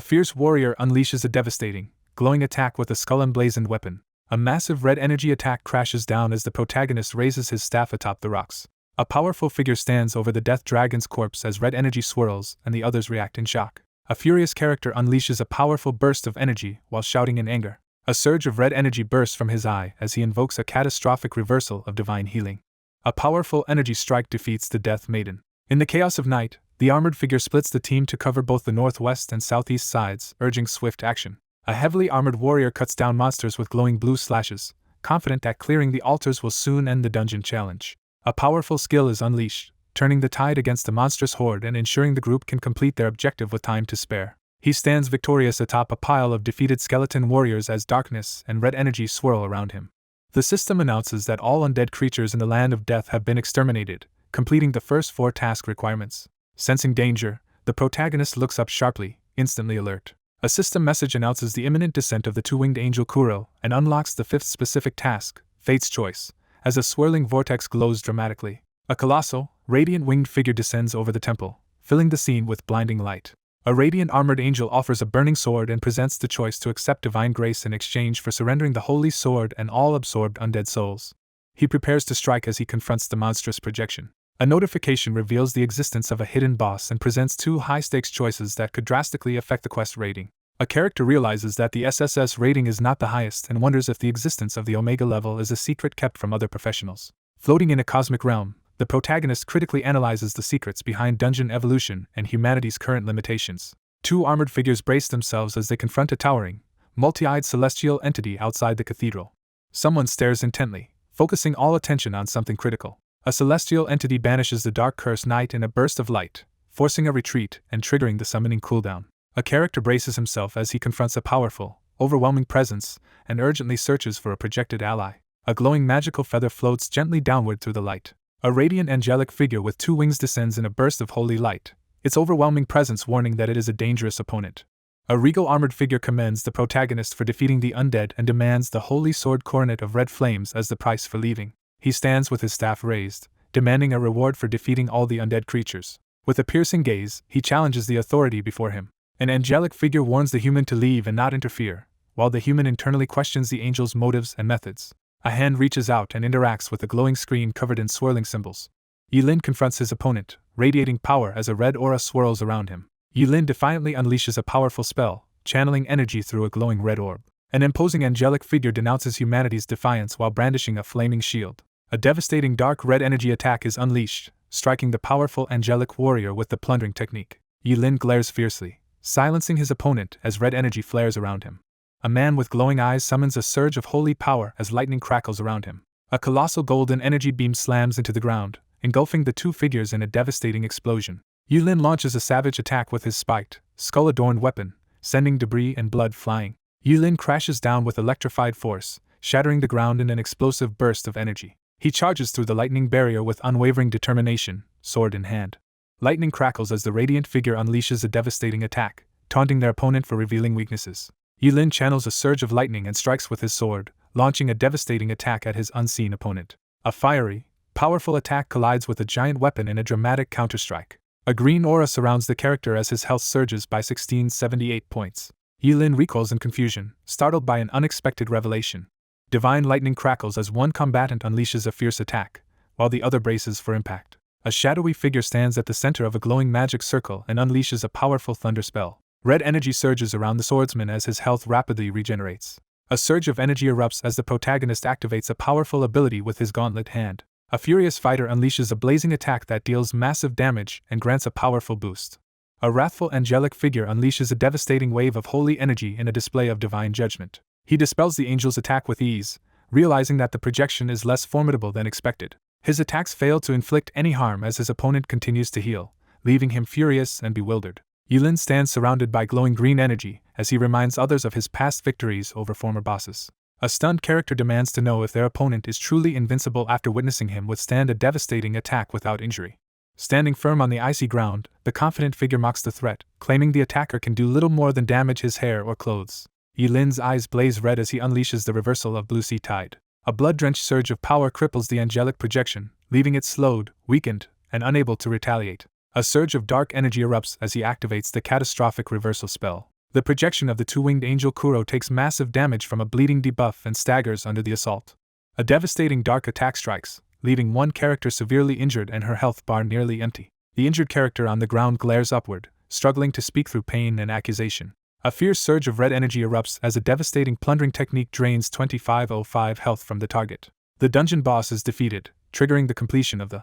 fierce warrior unleashes a devastating, glowing attack with a skull-emblazoned weapon. A massive red energy attack crashes down as the protagonist raises his staff atop the rocks. A powerful figure stands over the death dragon's corpse as red energy swirls and the others react in shock. A furious character unleashes a powerful burst of energy while shouting in anger. A surge of red energy bursts from his eye as he invokes a catastrophic reversal of divine healing. A powerful energy strike defeats the Death Maiden. In the chaos of night, the armored figure splits the team to cover both the northwest and southeast sides, urging swift action. A heavily armored warrior cuts down monsters with glowing blue slashes, confident that clearing the altars will soon end the dungeon challenge. A powerful skill is unleashed, turning the tide against the monstrous horde and ensuring the group can complete their objective with time to spare. He stands victorious atop a pile of defeated skeleton warriors as darkness and red energy swirl around him. The system announces that all undead creatures in the land of death have been exterminated, completing the first 4 task requirements. Sensing danger, the protagonist looks up sharply, instantly alert. A system message announces the imminent descent of the two-winged angel Kuro and unlocks the 5th specific task, Fate's Choice, as a swirling vortex glows dramatically. A colossal, radiant winged figure descends over the temple, filling the scene with blinding light. A radiant armored angel offers a burning sword and presents the choice to accept divine grace in exchange for surrendering the holy sword and all absorbed undead souls. He prepares to strike as he confronts the monstrous projection. A notification reveals the existence of a hidden boss and presents 2 high-stakes choices that could drastically affect the quest rating. A character realizes that the SSS rating is not the highest and wonders if the existence of the Omega level is a secret kept from other professionals. Floating in a cosmic realm, the protagonist critically analyzes the secrets behind dungeon evolution and humanity's current limitations. 2 armored figures brace themselves as they confront a towering, multi-eyed celestial entity outside the cathedral. Someone stares intently, focusing all attention on something critical. A celestial entity banishes the Dark Curse Knight in a burst of light, forcing a retreat and triggering the summoning cooldown. A character braces himself as he confronts a powerful, overwhelming presence and urgently searches for a projected ally. A glowing magical feather floats gently downward through the light. A radiant angelic figure with 2 wings descends in a burst of holy light, its overwhelming presence warning that it is a dangerous opponent. A regal armored figure commends the protagonist for defeating the undead and demands the holy sword coronet of red flames as the price for leaving. He stands with his staff raised, demanding a reward for defeating all the undead creatures. With a piercing gaze, he challenges the authority before him. An angelic figure warns the human to leave and not interfere, while the human internally questions the angel's motives and methods. A hand reaches out and interacts with a glowing screen covered in swirling symbols. Yilin confronts his opponent, radiating power as a red aura swirls around him. Yilin defiantly unleashes a powerful spell, channeling energy through a glowing red orb. An imposing angelic figure denounces humanity's defiance while brandishing a flaming shield. A devastating dark red energy attack is unleashed, striking the powerful angelic warrior with the plundering technique. Yilin glares fiercely, silencing his opponent as red energy flares around him. A man with glowing eyes summons a surge of holy power as lightning crackles around him. A colossal golden energy beam slams into the ground, engulfing the 2 figures in a devastating explosion. Yulin launches a savage attack with his spiked, skull-adorned weapon, sending debris and blood flying. Yulin crashes down with electrified force, shattering the ground in an explosive burst of energy. He charges through the lightning barrier with unwavering determination, sword in hand. Lightning crackles as the radiant figure unleashes a devastating attack, taunting their opponent for revealing weaknesses. Yulin channels a surge of lightning and strikes with his sword, launching a devastating attack at his unseen opponent. A fiery, powerful attack collides with a giant weapon in a dramatic counterstrike. A green aura surrounds the character as his health surges by 1678 points. Yilin recoils in confusion, startled by an unexpected revelation. Divine lightning crackles as one combatant unleashes a fierce attack, while the other braces for impact. A shadowy figure stands at the center of a glowing magic circle and unleashes a powerful thunder spell. Red energy surges around the swordsman as his health rapidly regenerates. A surge of energy erupts as the protagonist activates a powerful ability with his gauntlet hand. A furious fighter unleashes a blazing attack that deals massive damage and grants a powerful boost. A wrathful angelic figure unleashes a devastating wave of holy energy in a display of divine judgment. He dispels the angel's attack with ease, realizing that the projection is less formidable than expected. His attacks fail to inflict any harm as his opponent continues to heal, leaving him furious and bewildered. Yilin stands surrounded by glowing green energy as he reminds others of his past victories over former bosses. A stunned character demands to know if their opponent is truly invincible after witnessing him withstand a devastating attack without injury. Standing firm on the icy ground, the confident figure mocks the threat, claiming the attacker can do little more than damage his hair or clothes. Yilin's eyes blaze red as he unleashes the reversal of Blue Sea Tide. A blood-drenched surge of power cripples the angelic projection, leaving it slowed, weakened, and unable to retaliate. A surge of dark energy erupts as he activates the Catastrophic reversal spell. The projection of the two-winged angel Kuro takes massive damage from a bleeding debuff and staggers under the assault. A devastating dark attack strikes, leaving one character severely injured and her health bar nearly empty. The injured character on the ground glares upward, struggling to speak through pain and accusation. A fierce surge of red energy erupts as a devastating plundering technique drains 2505 health from the target. The dungeon boss is defeated, triggering the completion of the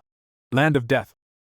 Land of Death,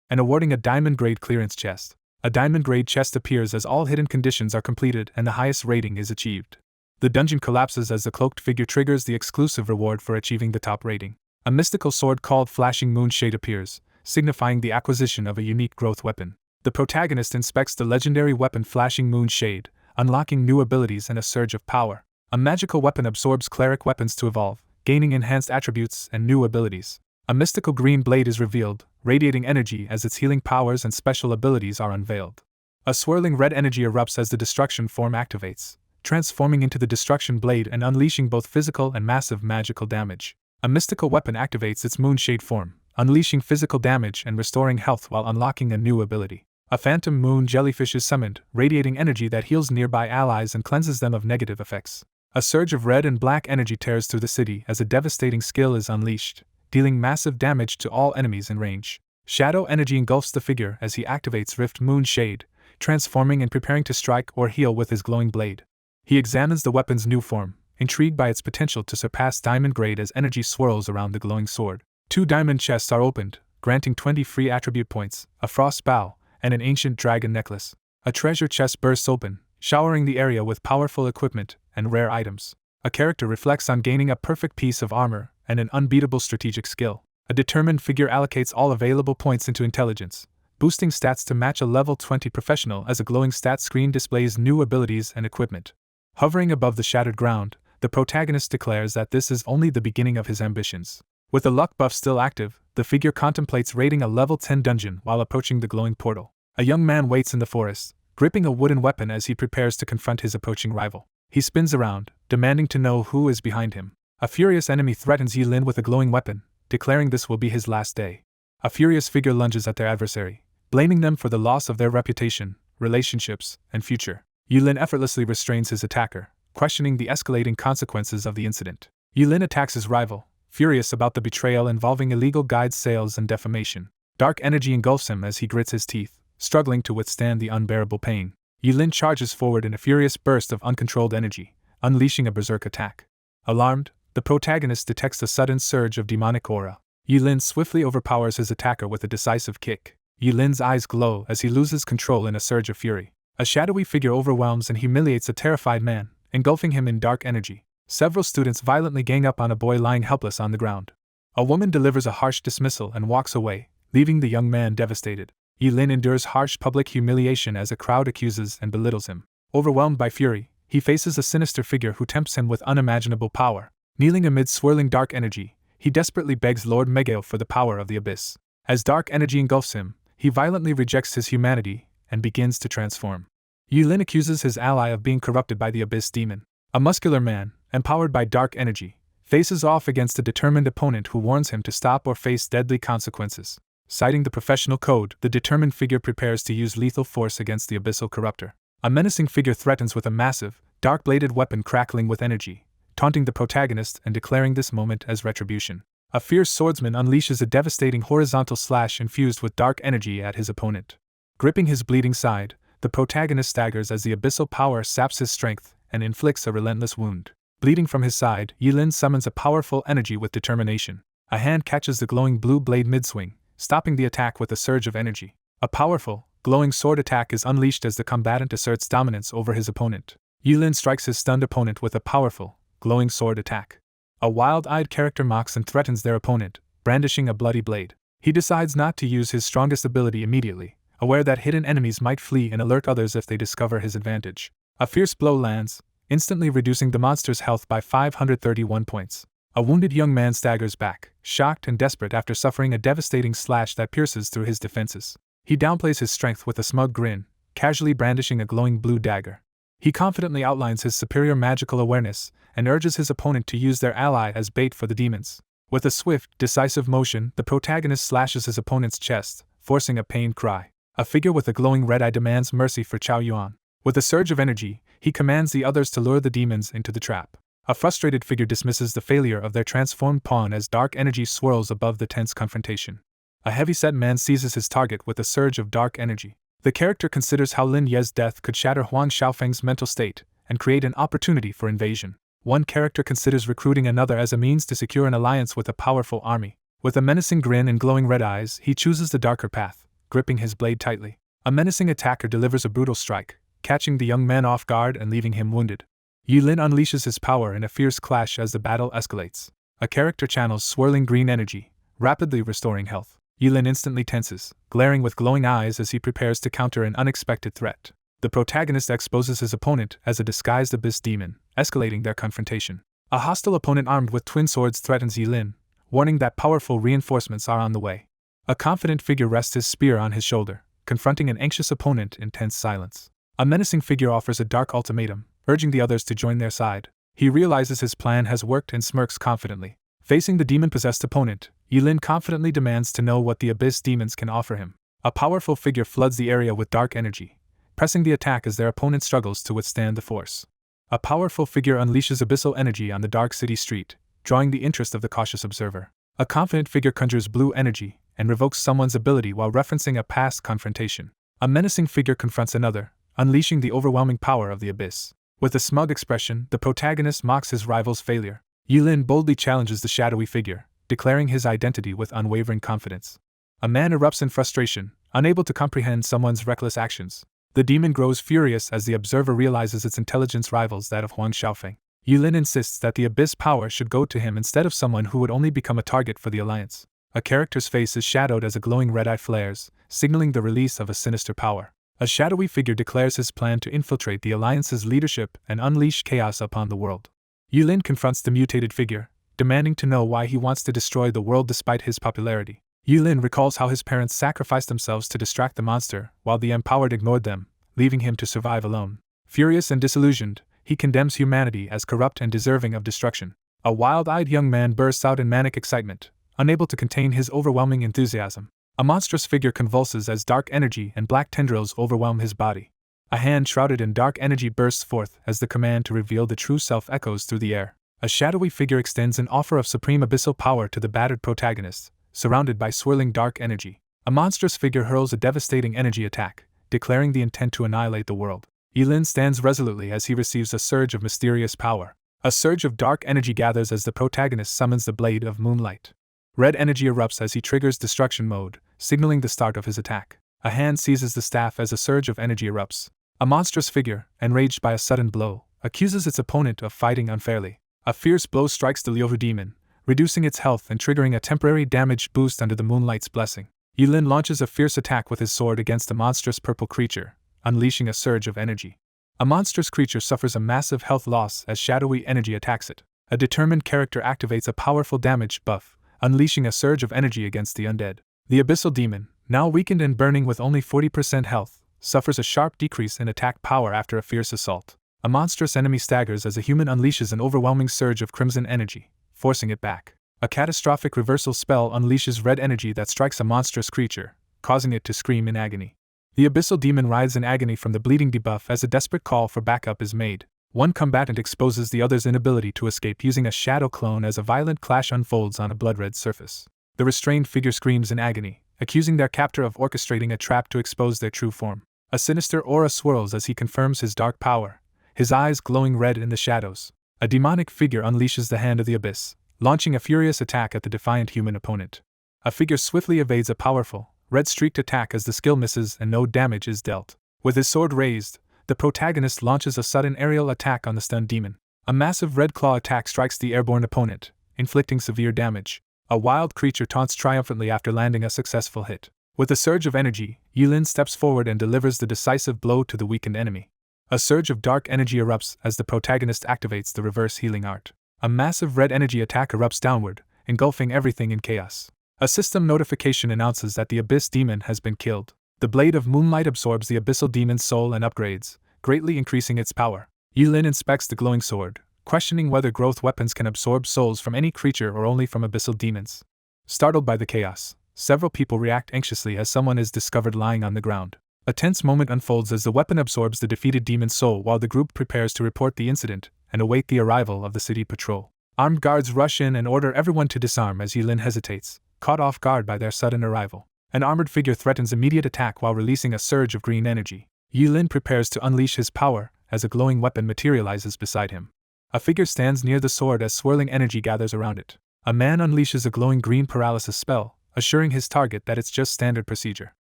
and awarding a diamond-grade clearance chest. A diamond-grade chest appears as all hidden conditions are completed and the highest rating is achieved. The dungeon collapses as the cloaked figure triggers the exclusive reward for achieving the top rating. A mystical sword called Flashing Moonshade appears, signifying the acquisition of a unique growth weapon. The protagonist inspects the legendary weapon Flashing Moonshade, unlocking new abilities and a surge of power. A magical weapon absorbs cleric weapons to evolve, gaining enhanced attributes and new abilities. A mystical green blade is revealed, radiating energy as its healing powers and special abilities are unveiled. A swirling red energy erupts as the destruction form activates, transforming into the destruction blade and unleashing both physical and massive magical damage. A mystical weapon activates its moonshade form, unleashing physical damage and restoring health while unlocking a new ability. A phantom moon jellyfish is summoned, radiating energy that heals nearby allies and cleanses them of negative effects. A surge of red and black energy tears through the city as a devastating skill is unleashed, dealing massive damage to all enemies in range. Shadow energy engulfs the figure as he activates Rift Moon Shade, transforming and preparing to strike or heal with his glowing blade. He examines the weapon's new form, intrigued by its potential to surpass diamond grade as energy swirls around the glowing sword. 2 diamond chests are opened, granting 20 free attribute points, a frost bow, and an ancient dragon necklace. A treasure chest bursts open, showering the area with powerful equipment and rare items. A character reflects on gaining a perfect piece of armor and an unbeatable strategic skill. A determined figure allocates all available points into intelligence, boosting stats to match a level 20 professional as a glowing stat screen displays new abilities and equipment. Hovering above the shattered ground, the protagonist declares that this is only the beginning of his ambitions. With the luck buff still active, the figure contemplates raiding a level 10 dungeon while approaching the glowing portal. A young man waits in the forest, gripping a wooden weapon as he prepares to confront his approaching rival. He spins around, demanding to know who is behind him. A furious enemy threatens Yilin with a glowing weapon, declaring this will be his last day. A furious figure lunges at their adversary, blaming them for the loss of their reputation, relationships, and future. Yilin effortlessly restrains his attacker, questioning the escalating consequences of the incident. Yilin attacks his rival, furious about the betrayal involving illegal guide sales and defamation. Dark energy engulfs him as he grits his teeth, struggling to withstand the unbearable pain. Yilin charges forward in a furious burst of uncontrolled energy, unleashing a berserk attack. Alarmed, the protagonist detects a sudden surge of demonic aura. Yilin swiftly overpowers his attacker with a decisive kick. Yilin's eyes glow as he loses control in a surge of fury. A shadowy figure overwhelms and humiliates a terrified man, engulfing him in dark energy. Several students violently gang up on a boy lying helpless on the ground. A woman delivers a harsh dismissal and walks away, leaving the young man devastated. Yilin endures harsh public humiliation as a crowd accuses and belittles him. Overwhelmed by fury, he faces a sinister figure who tempts him with unimaginable power. Kneeling amid swirling dark energy, he desperately begs Lord Megao for the power of the abyss. As dark energy engulfs him, he violently rejects his humanity and begins to transform. Yilin accuses his ally of being corrupted by the abyss demon. A muscular man, empowered by dark energy, faces off against a determined opponent who warns him to stop or face deadly consequences. Citing the professional code, the determined figure prepares to use lethal force against the abyssal corruptor. A menacing figure threatens with a massive, dark-bladed weapon crackling with energy, taunting the protagonist and declaring this moment as retribution. A fierce swordsman unleashes a devastating horizontal slash infused with dark energy at his opponent. Gripping his bleeding side, the protagonist staggers as the abyssal power saps his strength and inflicts a relentless wound. Bleeding from his side, Yilin summons a powerful energy with determination. A hand catches the glowing blue blade mid-swing, stopping the attack with a surge of energy. A powerful, glowing sword attack is unleashed as the combatant asserts dominance over his opponent. Yilin strikes his stunned opponent with a powerful, glowing sword attack. A wild-eyed character mocks and threatens their opponent, brandishing a bloody blade. He decides not to use his strongest ability immediately, aware that hidden enemies might flee and alert others if they discover his advantage. A fierce blow lands, instantly reducing the monster's health by 531 points. A wounded young man staggers back, shocked and desperate after suffering a devastating slash that pierces through his defenses. He downplays his strength with a smug grin, casually brandishing a glowing blue dagger. He confidently outlines his superior magical awareness and urges his opponent to use their ally as bait for the demons. With a swift, decisive motion, the protagonist slashes his opponent's chest, forcing a pained cry. A figure with a glowing red eye demands mercy for Chao Yuan. With a surge of energy, he commands the others to lure the demons into the trap. A frustrated figure dismisses the failure of their transformed pawn as dark energy swirls above the tense confrontation. A heavy-set man seizes his target with a surge of dark energy. The character considers how Lin Ye's death could shatter Huang Xiaofeng's mental state and create an opportunity for invasion. One character considers recruiting another as a means to secure an alliance with a powerful army. With a menacing grin and glowing red eyes, he chooses the darker path, gripping his blade tightly. A menacing attacker delivers a brutal strike, catching the young man off guard and leaving him wounded. Yilin unleashes his power in a fierce clash as the battle escalates. A character channels swirling green energy, rapidly restoring health. Yilin instantly tenses, glaring with glowing eyes as he prepares to counter an unexpected threat. The protagonist exposes his opponent as a disguised abyss demon, escalating their confrontation. A hostile opponent armed with twin swords threatens Yilin, warning that powerful reinforcements are on the way. A confident figure rests his spear on his shoulder, confronting an anxious opponent in tense silence. A menacing figure offers a dark ultimatum, urging the others to join their side. He realizes his plan has worked and smirks confidently. Facing the demon-possessed opponent, Yilin confidently demands to know what the abyss demons can offer him. A powerful figure floods the area with dark energy, pressing the attack as their opponent struggles to withstand the force. A powerful figure unleashes abyssal energy on the dark city street, drawing the interest of the cautious observer. A confident figure conjures blue energy and revokes someone's ability while referencing a past confrontation. A menacing figure confronts another, unleashing the overwhelming power of the abyss. With a smug expression, the protagonist mocks his rival's failure. Yilin boldly challenges the shadowy figure, declaring his identity with unwavering confidence. A man erupts in frustration, unable to comprehend someone's reckless actions. The demon grows furious as the observer realizes its intelligence rivals that of Huang Xiaofeng. Yilin insists that the abyss power should go to him instead of someone who would only become a target for the alliance. A character's face is shadowed as a glowing red eye flares, signaling the release of a sinister power. A shadowy figure declares his plan to infiltrate the alliance's leadership and unleash chaos upon the world. Yilin confronts the mutated figure, demanding to know why he wants to destroy the world despite his popularity. Yilin recalls how his parents sacrificed themselves to distract the monster, while the empowered ignored them, leaving him to survive alone. Furious and disillusioned, he condemns humanity as corrupt and deserving of destruction. A wild-eyed young man bursts out in manic excitement, unable to contain his overwhelming enthusiasm. A monstrous figure convulses as dark energy and black tendrils overwhelm his body. A hand shrouded in dark energy bursts forth as the command to reveal the true self echoes through the air. A shadowy figure extends an offer of supreme abyssal power to the battered protagonist, surrounded by swirling dark energy. A monstrous figure hurls a devastating energy attack, declaring the intent to annihilate the world. Yilin stands resolutely as he receives a surge of mysterious power. A surge of dark energy gathers as the protagonist summons the Blade of Moonlight. Red energy erupts as he triggers destruction mode, signaling the start of his attack. A hand seizes the staff as a surge of energy erupts. A monstrous figure, enraged by a sudden blow, accuses its opponent of fighting unfairly. A fierce blow strikes the Liuhu demon, reducing its health and triggering a temporary damage boost under the Moonlight's blessing. Yilin launches a fierce attack with his sword against the monstrous purple creature, unleashing a surge of energy. A monstrous creature suffers a massive health loss as shadowy energy attacks it. A determined character activates a powerful damage buff, unleashing a surge of energy against the undead. The abyssal demon, now weakened and burning with only 40% health, suffers a sharp decrease in attack power after a fierce assault. A monstrous enemy staggers as a human unleashes an overwhelming surge of crimson energy, forcing it back. A catastrophic reversal spell unleashes red energy that strikes a monstrous creature, causing it to scream in agony. The abyssal demon writhes in agony from the bleeding debuff as a desperate call for backup is made. One combatant exposes the other's inability to escape using a shadow clone as a violent clash unfolds on a blood-red surface. The restrained figure screams in agony, accusing their captor of orchestrating a trap to expose their true form. A sinister aura swirls as he confirms his dark power, his eyes glowing red in the shadows. A demonic figure unleashes the hand of the abyss, launching a furious attack at the defiant human opponent. A figure swiftly evades a powerful, red-streaked attack as the skill misses and no damage is dealt. With his sword raised, the protagonist launches a sudden aerial attack on the stunned demon. A massive red claw attack strikes the airborne opponent, inflicting severe damage. A wild creature taunts triumphantly after landing a successful hit. With a surge of energy, Yilin steps forward and delivers the decisive blow to the weakened enemy. A surge of dark energy erupts as the protagonist activates the reverse healing art. A massive red energy attack erupts downward, engulfing everything in chaos. A system notification announces that the Abyss Demon has been killed. The Blade of Moonlight absorbs the Abyssal Demon's soul and upgrades, greatly increasing its power. Yilin inspects the glowing sword, questioning whether growth weapons can absorb souls from any creature or only from Abyssal Demons. Startled by the chaos, several people react anxiously as someone is discovered lying on the ground. A tense moment unfolds as the weapon absorbs the defeated demon's soul while the group prepares to report the incident and await the arrival of the city patrol. Armed guards rush in and order everyone to disarm as Yilin hesitates, caught off guard by their sudden arrival. An armored figure threatens immediate attack while releasing a surge of green energy. Yilin prepares to unleash his power as a glowing weapon materializes beside him. A figure stands near the sword as swirling energy gathers around it. A man unleashes a glowing green paralysis spell, assuring his target that it's just standard procedure.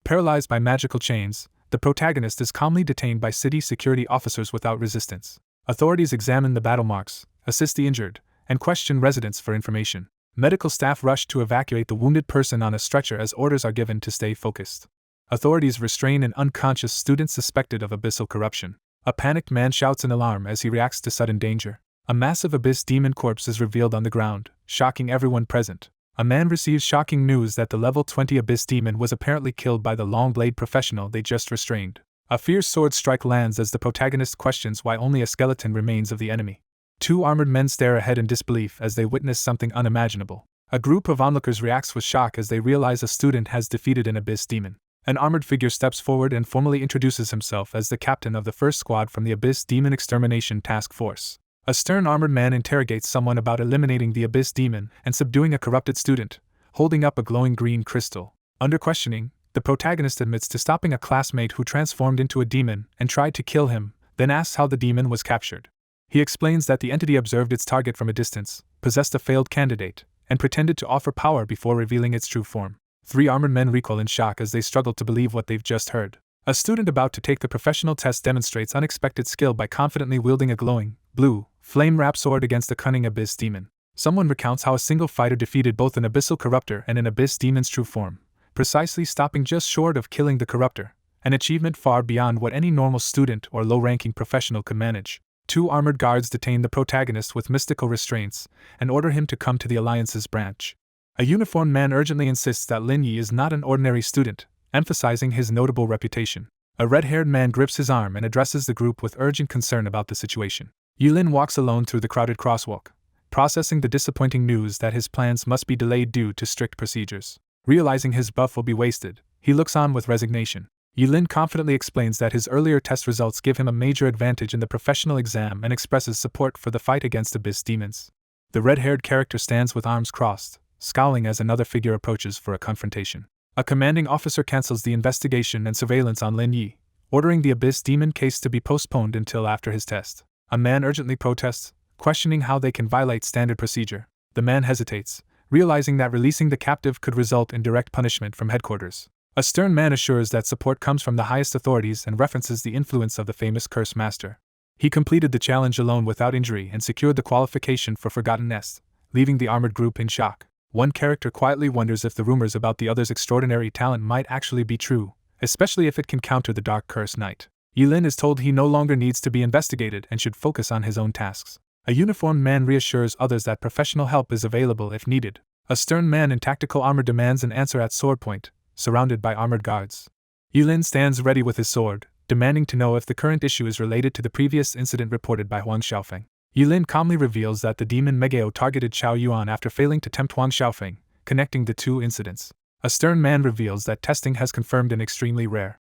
Paralyzed by magical chains, the protagonist is calmly detained by city security officers without resistance. Authorities examine the battle marks, assist the injured, and question residents for information. Medical staff rush to evacuate the wounded person on a stretcher as orders are given to stay focused. Authorities restrain an unconscious student suspected of abyssal corruption. A panicked man shouts in alarm as he reacts to sudden danger. A massive abyss demon corpse is revealed on the ground, shocking everyone present. A man receives shocking news that the level 20 abyss demon was apparently killed by the long blade professional they just restrained. A fierce sword strike lands as the protagonist questions why only a skeleton remains of the enemy. Two armored men stare ahead in disbelief as they witness something unimaginable. A group of onlookers reacts with shock as they realize a student has defeated an abyss demon. An armored figure steps forward and formally introduces himself as the captain of the first squad from the Abyss Demon Extermination Task Force. A stern armored man interrogates someone about eliminating the abyss demon and subduing a corrupted student, holding up a glowing green crystal. Under questioning, the protagonist admits to stopping a classmate who transformed into a demon and tried to kill him, then asks how the demon was captured. He explains that the entity observed its target from a distance, possessed a failed candidate, and pretended to offer power before revealing its true form. Three armored men recoil in shock as they struggle to believe what they've just heard. A student about to take the professional test demonstrates unexpected skill by confidently wielding a glowing, blue, flame-wrapped sword against a cunning abyss demon. Someone recounts how a single fighter defeated both an abyssal corruptor and an abyss demon's true form, precisely stopping just short of killing the corruptor, an achievement far beyond what any normal student or low-ranking professional could manage. Two armored guards detain the protagonist with mystical restraints and order him to come to the Alliance's branch. A uniformed man urgently insists that Lin Yi is not an ordinary student, emphasizing his notable reputation. A red-haired man grips his arm and addresses the group with urgent concern about the situation. Yilin walks alone through the crowded crosswalk, processing the disappointing news that his plans must be delayed due to strict procedures. Realizing his buff will be wasted, he looks on with resignation. Yilin confidently explains that his earlier test results give him a major advantage in the professional exam and expresses support for the fight against abyss demons. The red-haired character stands with arms crossed, scowling as another figure approaches for a confrontation. A commanding officer cancels the investigation and surveillance on Lin Yi, ordering the abyss demon case to be postponed until after his test. A man urgently protests, questioning how they can violate standard procedure. The man hesitates, realizing that releasing the captive could result in direct punishment from headquarters. A stern man assures that support comes from the highest authorities and references the influence of the famous Curse Master. He completed the challenge alone without injury and secured the qualification for Forgotten Nest, leaving the armored group in shock. One character quietly wonders if the rumors about the other's extraordinary talent might actually be true, especially if it can counter the Dark Curse Knight. Yilin is told he no longer needs to be investigated and should focus on his own tasks. A uniformed man reassures others that professional help is available if needed. A stern man in tactical armor demands an answer at sword point, surrounded by armored guards. Yilin stands ready with his sword, demanding to know if the current issue is related to the previous incident reported by Huang Xiaofeng. Yilin calmly reveals that the demon Megao targeted Xiao Yuan after failing to tempt Wang Xiaofeng, connecting the two incidents. A stern man reveals that testing has confirmed an extremely rare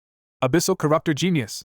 abyssal corruptor genius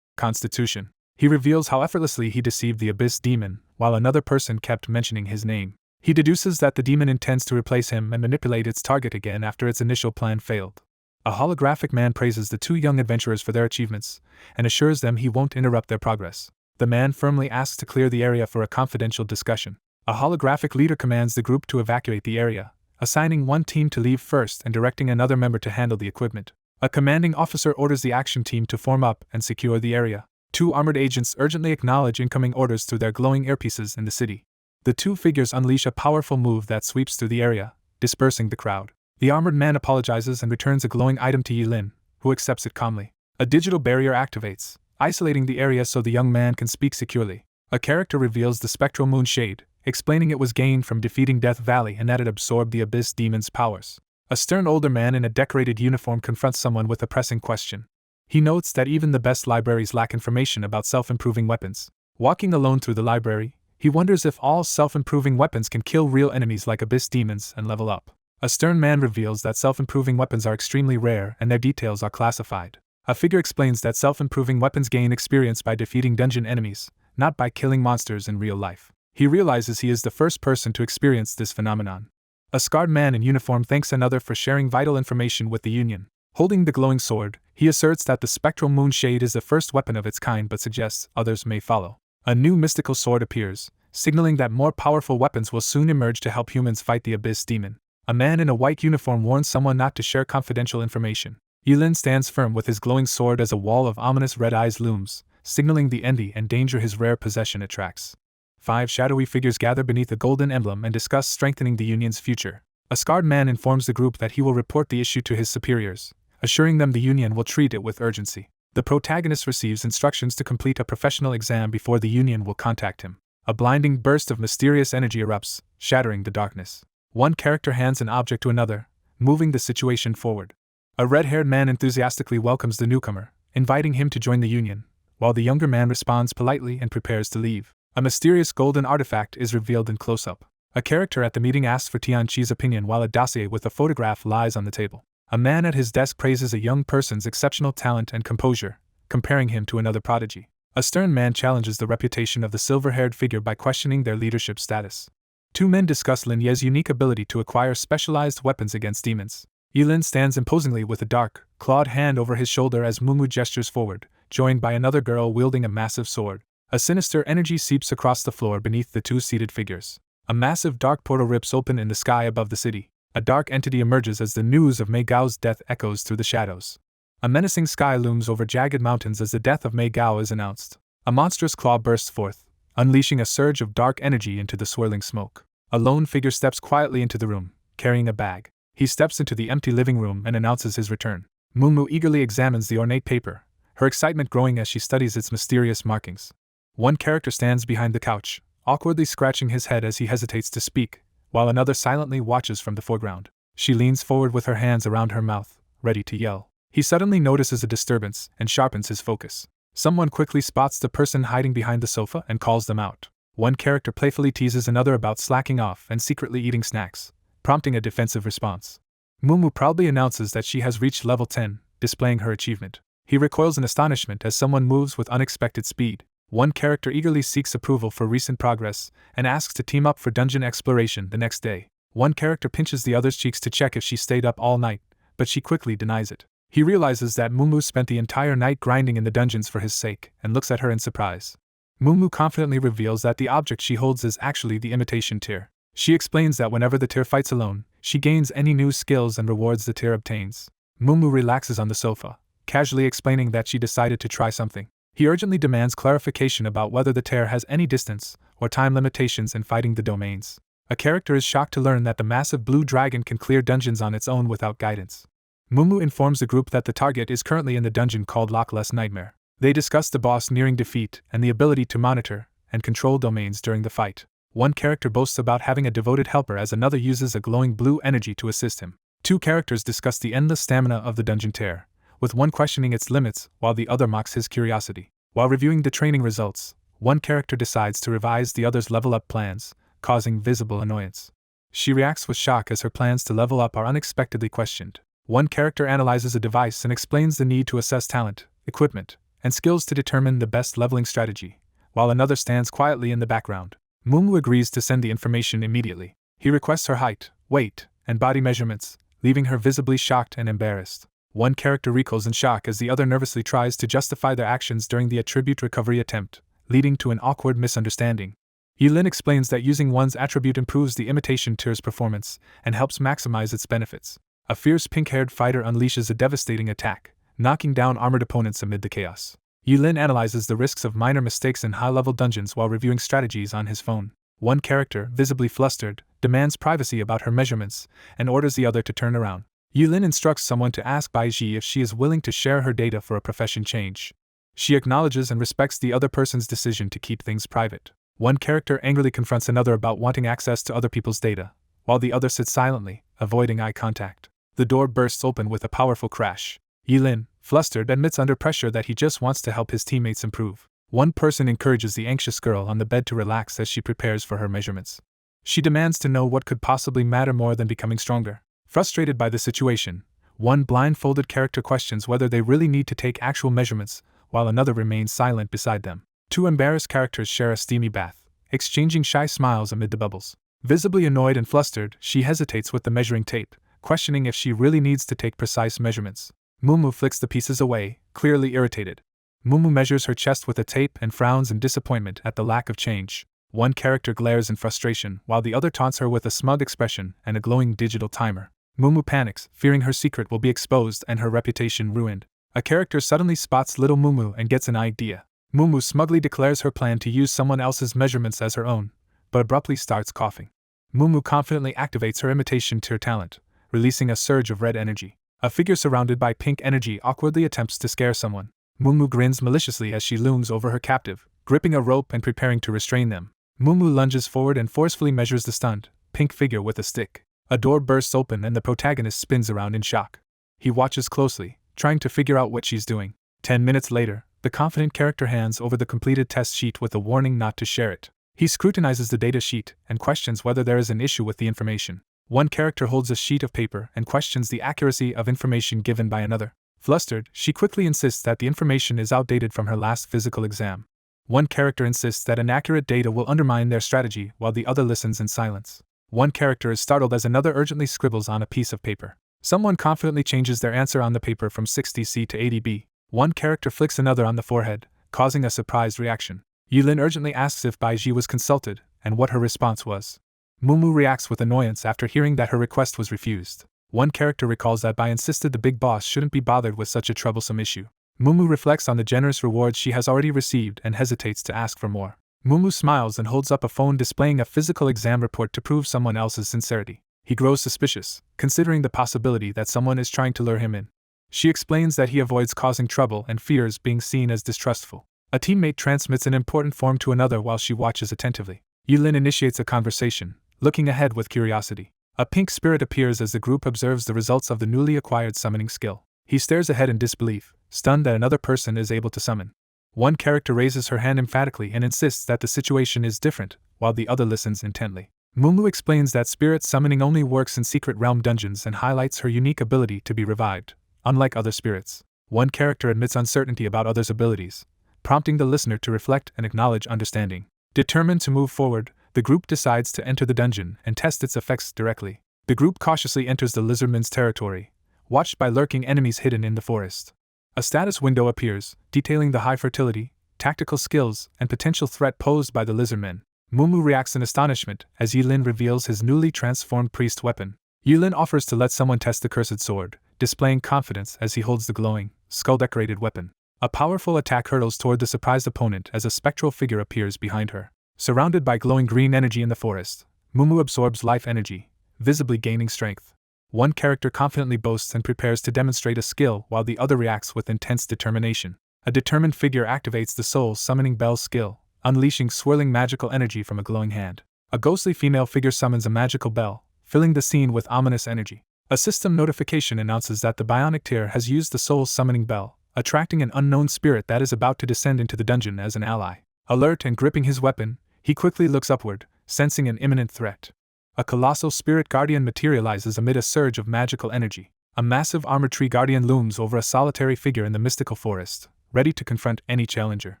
constitution. He reveals how effortlessly he deceived the abyss demon, while another person kept mentioning his name. He deduces that the demon intends to replace him and manipulate its target again after its initial plan failed. A holographic man praises the two young adventurers for their achievements, and assures them he won't interrupt their progress. The man firmly asks to clear the area for a confidential discussion. A holographic leader commands the group to evacuate the area, assigning one team to leave first and directing another member to handle the equipment. A commanding officer orders the action team to form up and secure the area. Two armored agents urgently acknowledge incoming orders through their glowing earpieces in the city. The two figures unleash a powerful move that sweeps through the area, dispersing the crowd. The armored man apologizes and returns a glowing item to Yilin, who accepts it calmly. A digital barrier activates, isolating the area so the young man can speak securely. A character reveals the spectral moon shade, explaining it was gained from defeating Death Valley and that it absorbed the abyss demon's powers. A stern older man in a decorated uniform confronts someone with a pressing question. He notes that even the best libraries lack information about self-improving weapons. Walking alone through the library, he wonders if all self-improving weapons can kill real enemies like abyss demons and level up. A stern man reveals that self-improving weapons are extremely rare and their details are classified. A figure explains that self-improving weapons gain experience by defeating dungeon enemies, not by killing monsters in real life. He realizes he is the first person to experience this phenomenon. A scarred man in uniform thanks another for sharing vital information with the Union. Holding the glowing sword, he asserts that the spectral moon shade is the first weapon of its kind but suggests others may follow. A new mystical sword appears, signaling that more powerful weapons will soon emerge to help humans fight the abyss demon. A man in a white uniform warns someone not to share confidential information. Yilin stands firm with his glowing sword as a wall of ominous red eyes looms, signaling the envy and danger his rare possession attracts. 5 shadowy figures gather beneath a golden emblem and discuss strengthening the Union's future. A scarred man informs the group that he will report the issue to his superiors, assuring them the Union will treat it with urgency. The protagonist receives instructions to complete a professional exam before the Union will contact him. A blinding burst of mysterious energy erupts, shattering the darkness. One character hands an object to another, moving the situation forward. A red-haired man enthusiastically welcomes the newcomer, inviting him to join the Union, while the younger man responds politely and prepares to leave. A mysterious golden artifact is revealed in close-up. A character at the meeting asks for Tianqi's opinion while a dossier with a photograph lies on the table. A man at his desk praises a young person's exceptional talent and composure, comparing him to another prodigy. A stern man challenges the reputation of the silver-haired figure by questioning their leadership status. Two men discuss Lin Ye's unique ability to acquire specialized weapons against demons. Yilin stands imposingly with a dark, clawed hand over his shoulder as Mumu gestures forward, joined by another girl wielding a massive sword. A sinister energy seeps across the floor beneath the two seated figures. A massive dark portal rips open in the sky above the city. A dark entity emerges as the news of Mei Gao's death echoes through the shadows. A menacing sky looms over jagged mountains as the death of Mei Gao is announced. A monstrous claw bursts forth, unleashing a surge of dark energy into the swirling smoke. A lone figure steps quietly into the room, carrying a bag. He steps into the empty living room and announces his return. Mumu eagerly examines the ornate paper, her excitement growing as she studies its mysterious markings. One character stands behind the couch, awkwardly scratching his head as he hesitates to speak, while another silently watches from the foreground. She leans forward with her hands around her mouth, ready to yell. He suddenly notices a disturbance and sharpens his focus. Someone quickly spots the person hiding behind the sofa and calls them out. One character playfully teases another about slacking off and secretly eating snacks, prompting a defensive response. Mumu proudly announces that she has reached level 10, displaying her achievement. He recoils in astonishment as someone moves with unexpected speed. One character eagerly seeks approval for recent progress and asks to team up for dungeon exploration the next day. One character pinches the other's cheeks to check if she stayed up all night, but she quickly denies it. He realizes that Mumu spent the entire night grinding in the dungeons for his sake and looks at her in surprise. Mumu confidently reveals that the object she holds is actually the imitation tear. She explains that whenever the tear fights alone, she gains any new skills and rewards the tear obtains. Mumu relaxes on the sofa, casually explaining that she decided to try something. He urgently demands clarification about whether the tear has any distance or time limitations in fighting the domains. A character is shocked to learn that the massive blue dragon can clear dungeons on its own without guidance. Mumu informs the group that the target is currently in the dungeon called Lockless Nightmare. They discuss the boss nearing defeat and the ability to monitor and control domains during the fight. One character boasts about having a devoted helper as another uses a glowing blue energy to assist him. Two characters discuss the endless stamina of the dungeon tear, with one questioning its limits while the other mocks his curiosity. While reviewing the training results, One character decides to revise the other's level-up plans, causing visible annoyance. She reacts with shock as her plans to level up are unexpectedly questioned. One character analyzes a device and explains the need to assess talent, equipment, and skills to determine the best leveling strategy, while another stands quietly in the background. Mumu agrees to send the information immediately. He requests her height, weight, and body measurements, leaving her visibly shocked and embarrassed. One character recoils in shock as the other nervously tries to justify their actions during the attribute recovery attempt, leading to an awkward misunderstanding. Yulin explains that using one's attribute improves the imitation tier's performance and helps maximize its benefits. A fierce pink-haired fighter unleashes a devastating attack, knocking down armored opponents amid the chaos. Yulin analyzes the risks of minor mistakes in high-level dungeons while reviewing strategies on his phone. One character, visibly flustered, demands privacy about her measurements and orders the other to turn around. Yulin instructs someone to ask Baiji if she is willing to share her data for a profession change. She acknowledges and respects the other person's decision to keep things private. One character angrily confronts another about wanting access to other people's data, while the other sits silently, avoiding eye contact. The door bursts open with a powerful crash. Yulin, flustered, admits under pressure that he just wants to help his teammates improve. One person encourages the anxious girl on the bed to relax as she prepares for her measurements. She demands to know what could possibly matter more than becoming stronger. Frustrated by the situation, one blindfolded character questions whether they really need to take actual measurements, while another remains silent beside them. Two embarrassed characters share a steamy bath, exchanging shy smiles amid the bubbles. Visibly annoyed and flustered, she hesitates with the measuring tape, questioning if she really needs to take precise measurements. Mumu flicks the pieces away, clearly irritated. Mumu measures her chest with a tape and frowns in disappointment at the lack of change. One character glares in frustration, while the other taunts her with a smug expression and a glowing digital timer. Mumu panics, fearing her secret will be exposed and her reputation ruined. A character suddenly spots little Mumu and gets an idea. Mumu smugly declares her plan to use someone else's measurements as her own, but abruptly starts coughing. Mumu confidently activates her imitation tier talent, releasing a surge of red energy. A figure surrounded by pink energy awkwardly attempts to scare someone. Mumu grins maliciously as she looms over her captive, gripping a rope and preparing to restrain them. Mumu lunges forward and forcefully measures the stunned, pink figure with a stick. A door bursts open and the protagonist spins around in shock. He watches closely, trying to figure out what she's doing. 10 minutes later, the confident character hands over the completed test sheet with a warning not to share it. He scrutinizes the data sheet and questions whether there is an issue with the information. One character holds a sheet of paper and questions the accuracy of information given by another. Flustered, she quickly insists that the information is outdated from her last physical exam. One character insists that inaccurate data will undermine their strategy while the other listens in silence. One character is startled as another urgently scribbles on a piece of paper. Someone confidently changes their answer on the paper from 60C to 80B. One character flicks another on the forehead, causing a surprised reaction. Yulin urgently asks if Baiji was consulted, and what her response was. Mumu reacts with annoyance after hearing that her request was refused. One character recalls that Bai insisted the big boss shouldn't be bothered with such a troublesome issue. Mumu reflects on the generous rewards she has already received and hesitates to ask for more. Mumu smiles and holds up a phone displaying a physical exam report to prove someone else's sincerity. He grows suspicious, considering the possibility that someone is trying to lure him in. She explains that he avoids causing trouble and fears being seen as distrustful. A teammate transmits an important form to another while she watches attentively. Yulin initiates a conversation, looking ahead with curiosity. A pink spirit appears as the group observes the results of the newly acquired summoning skill. He stares ahead in disbelief, stunned that another person is able to summon. One character raises her hand emphatically and insists that the situation is different, while the other listens intently. Mumu explains that spirit summoning only works in secret realm dungeons and highlights her unique ability to be revived, unlike other spirits. One character admits uncertainty about others' abilities, prompting the listener to reflect and acknowledge understanding. Determined to move forward, the group decides to enter the dungeon and test its effects directly. The group cautiously enters the lizardman's territory, watched by lurking enemies hidden in the forest. A status window appears, detailing the high fertility, tactical skills, and potential threat posed by the lizardmen. Mumu reacts in astonishment as Yulin reveals his newly transformed priest weapon. Yulin offers to let someone test the cursed sword, displaying confidence as he holds the glowing, skull-decorated weapon. A powerful attack hurtles toward the surprised opponent as a spectral figure appears behind her. Surrounded by glowing green energy in the forest, Mumu absorbs life energy, visibly gaining strength. One character confidently boasts and prepares to demonstrate a skill while the other reacts with intense determination. A determined figure activates the soul summoning bell skill, unleashing swirling magical energy from a glowing hand. A ghostly female figure summons a magical bell, filling the scene with ominous energy. A system notification announces that the bionic tier has used the soul summoning bell, attracting an unknown spirit that is about to descend into the dungeon as an ally. Alert and gripping his weapon, he quickly looks upward, sensing an imminent threat. A colossal spirit guardian materializes amid a surge of magical energy. A massive armored tree guardian looms over a solitary figure in the mystical forest, ready to confront any challenger.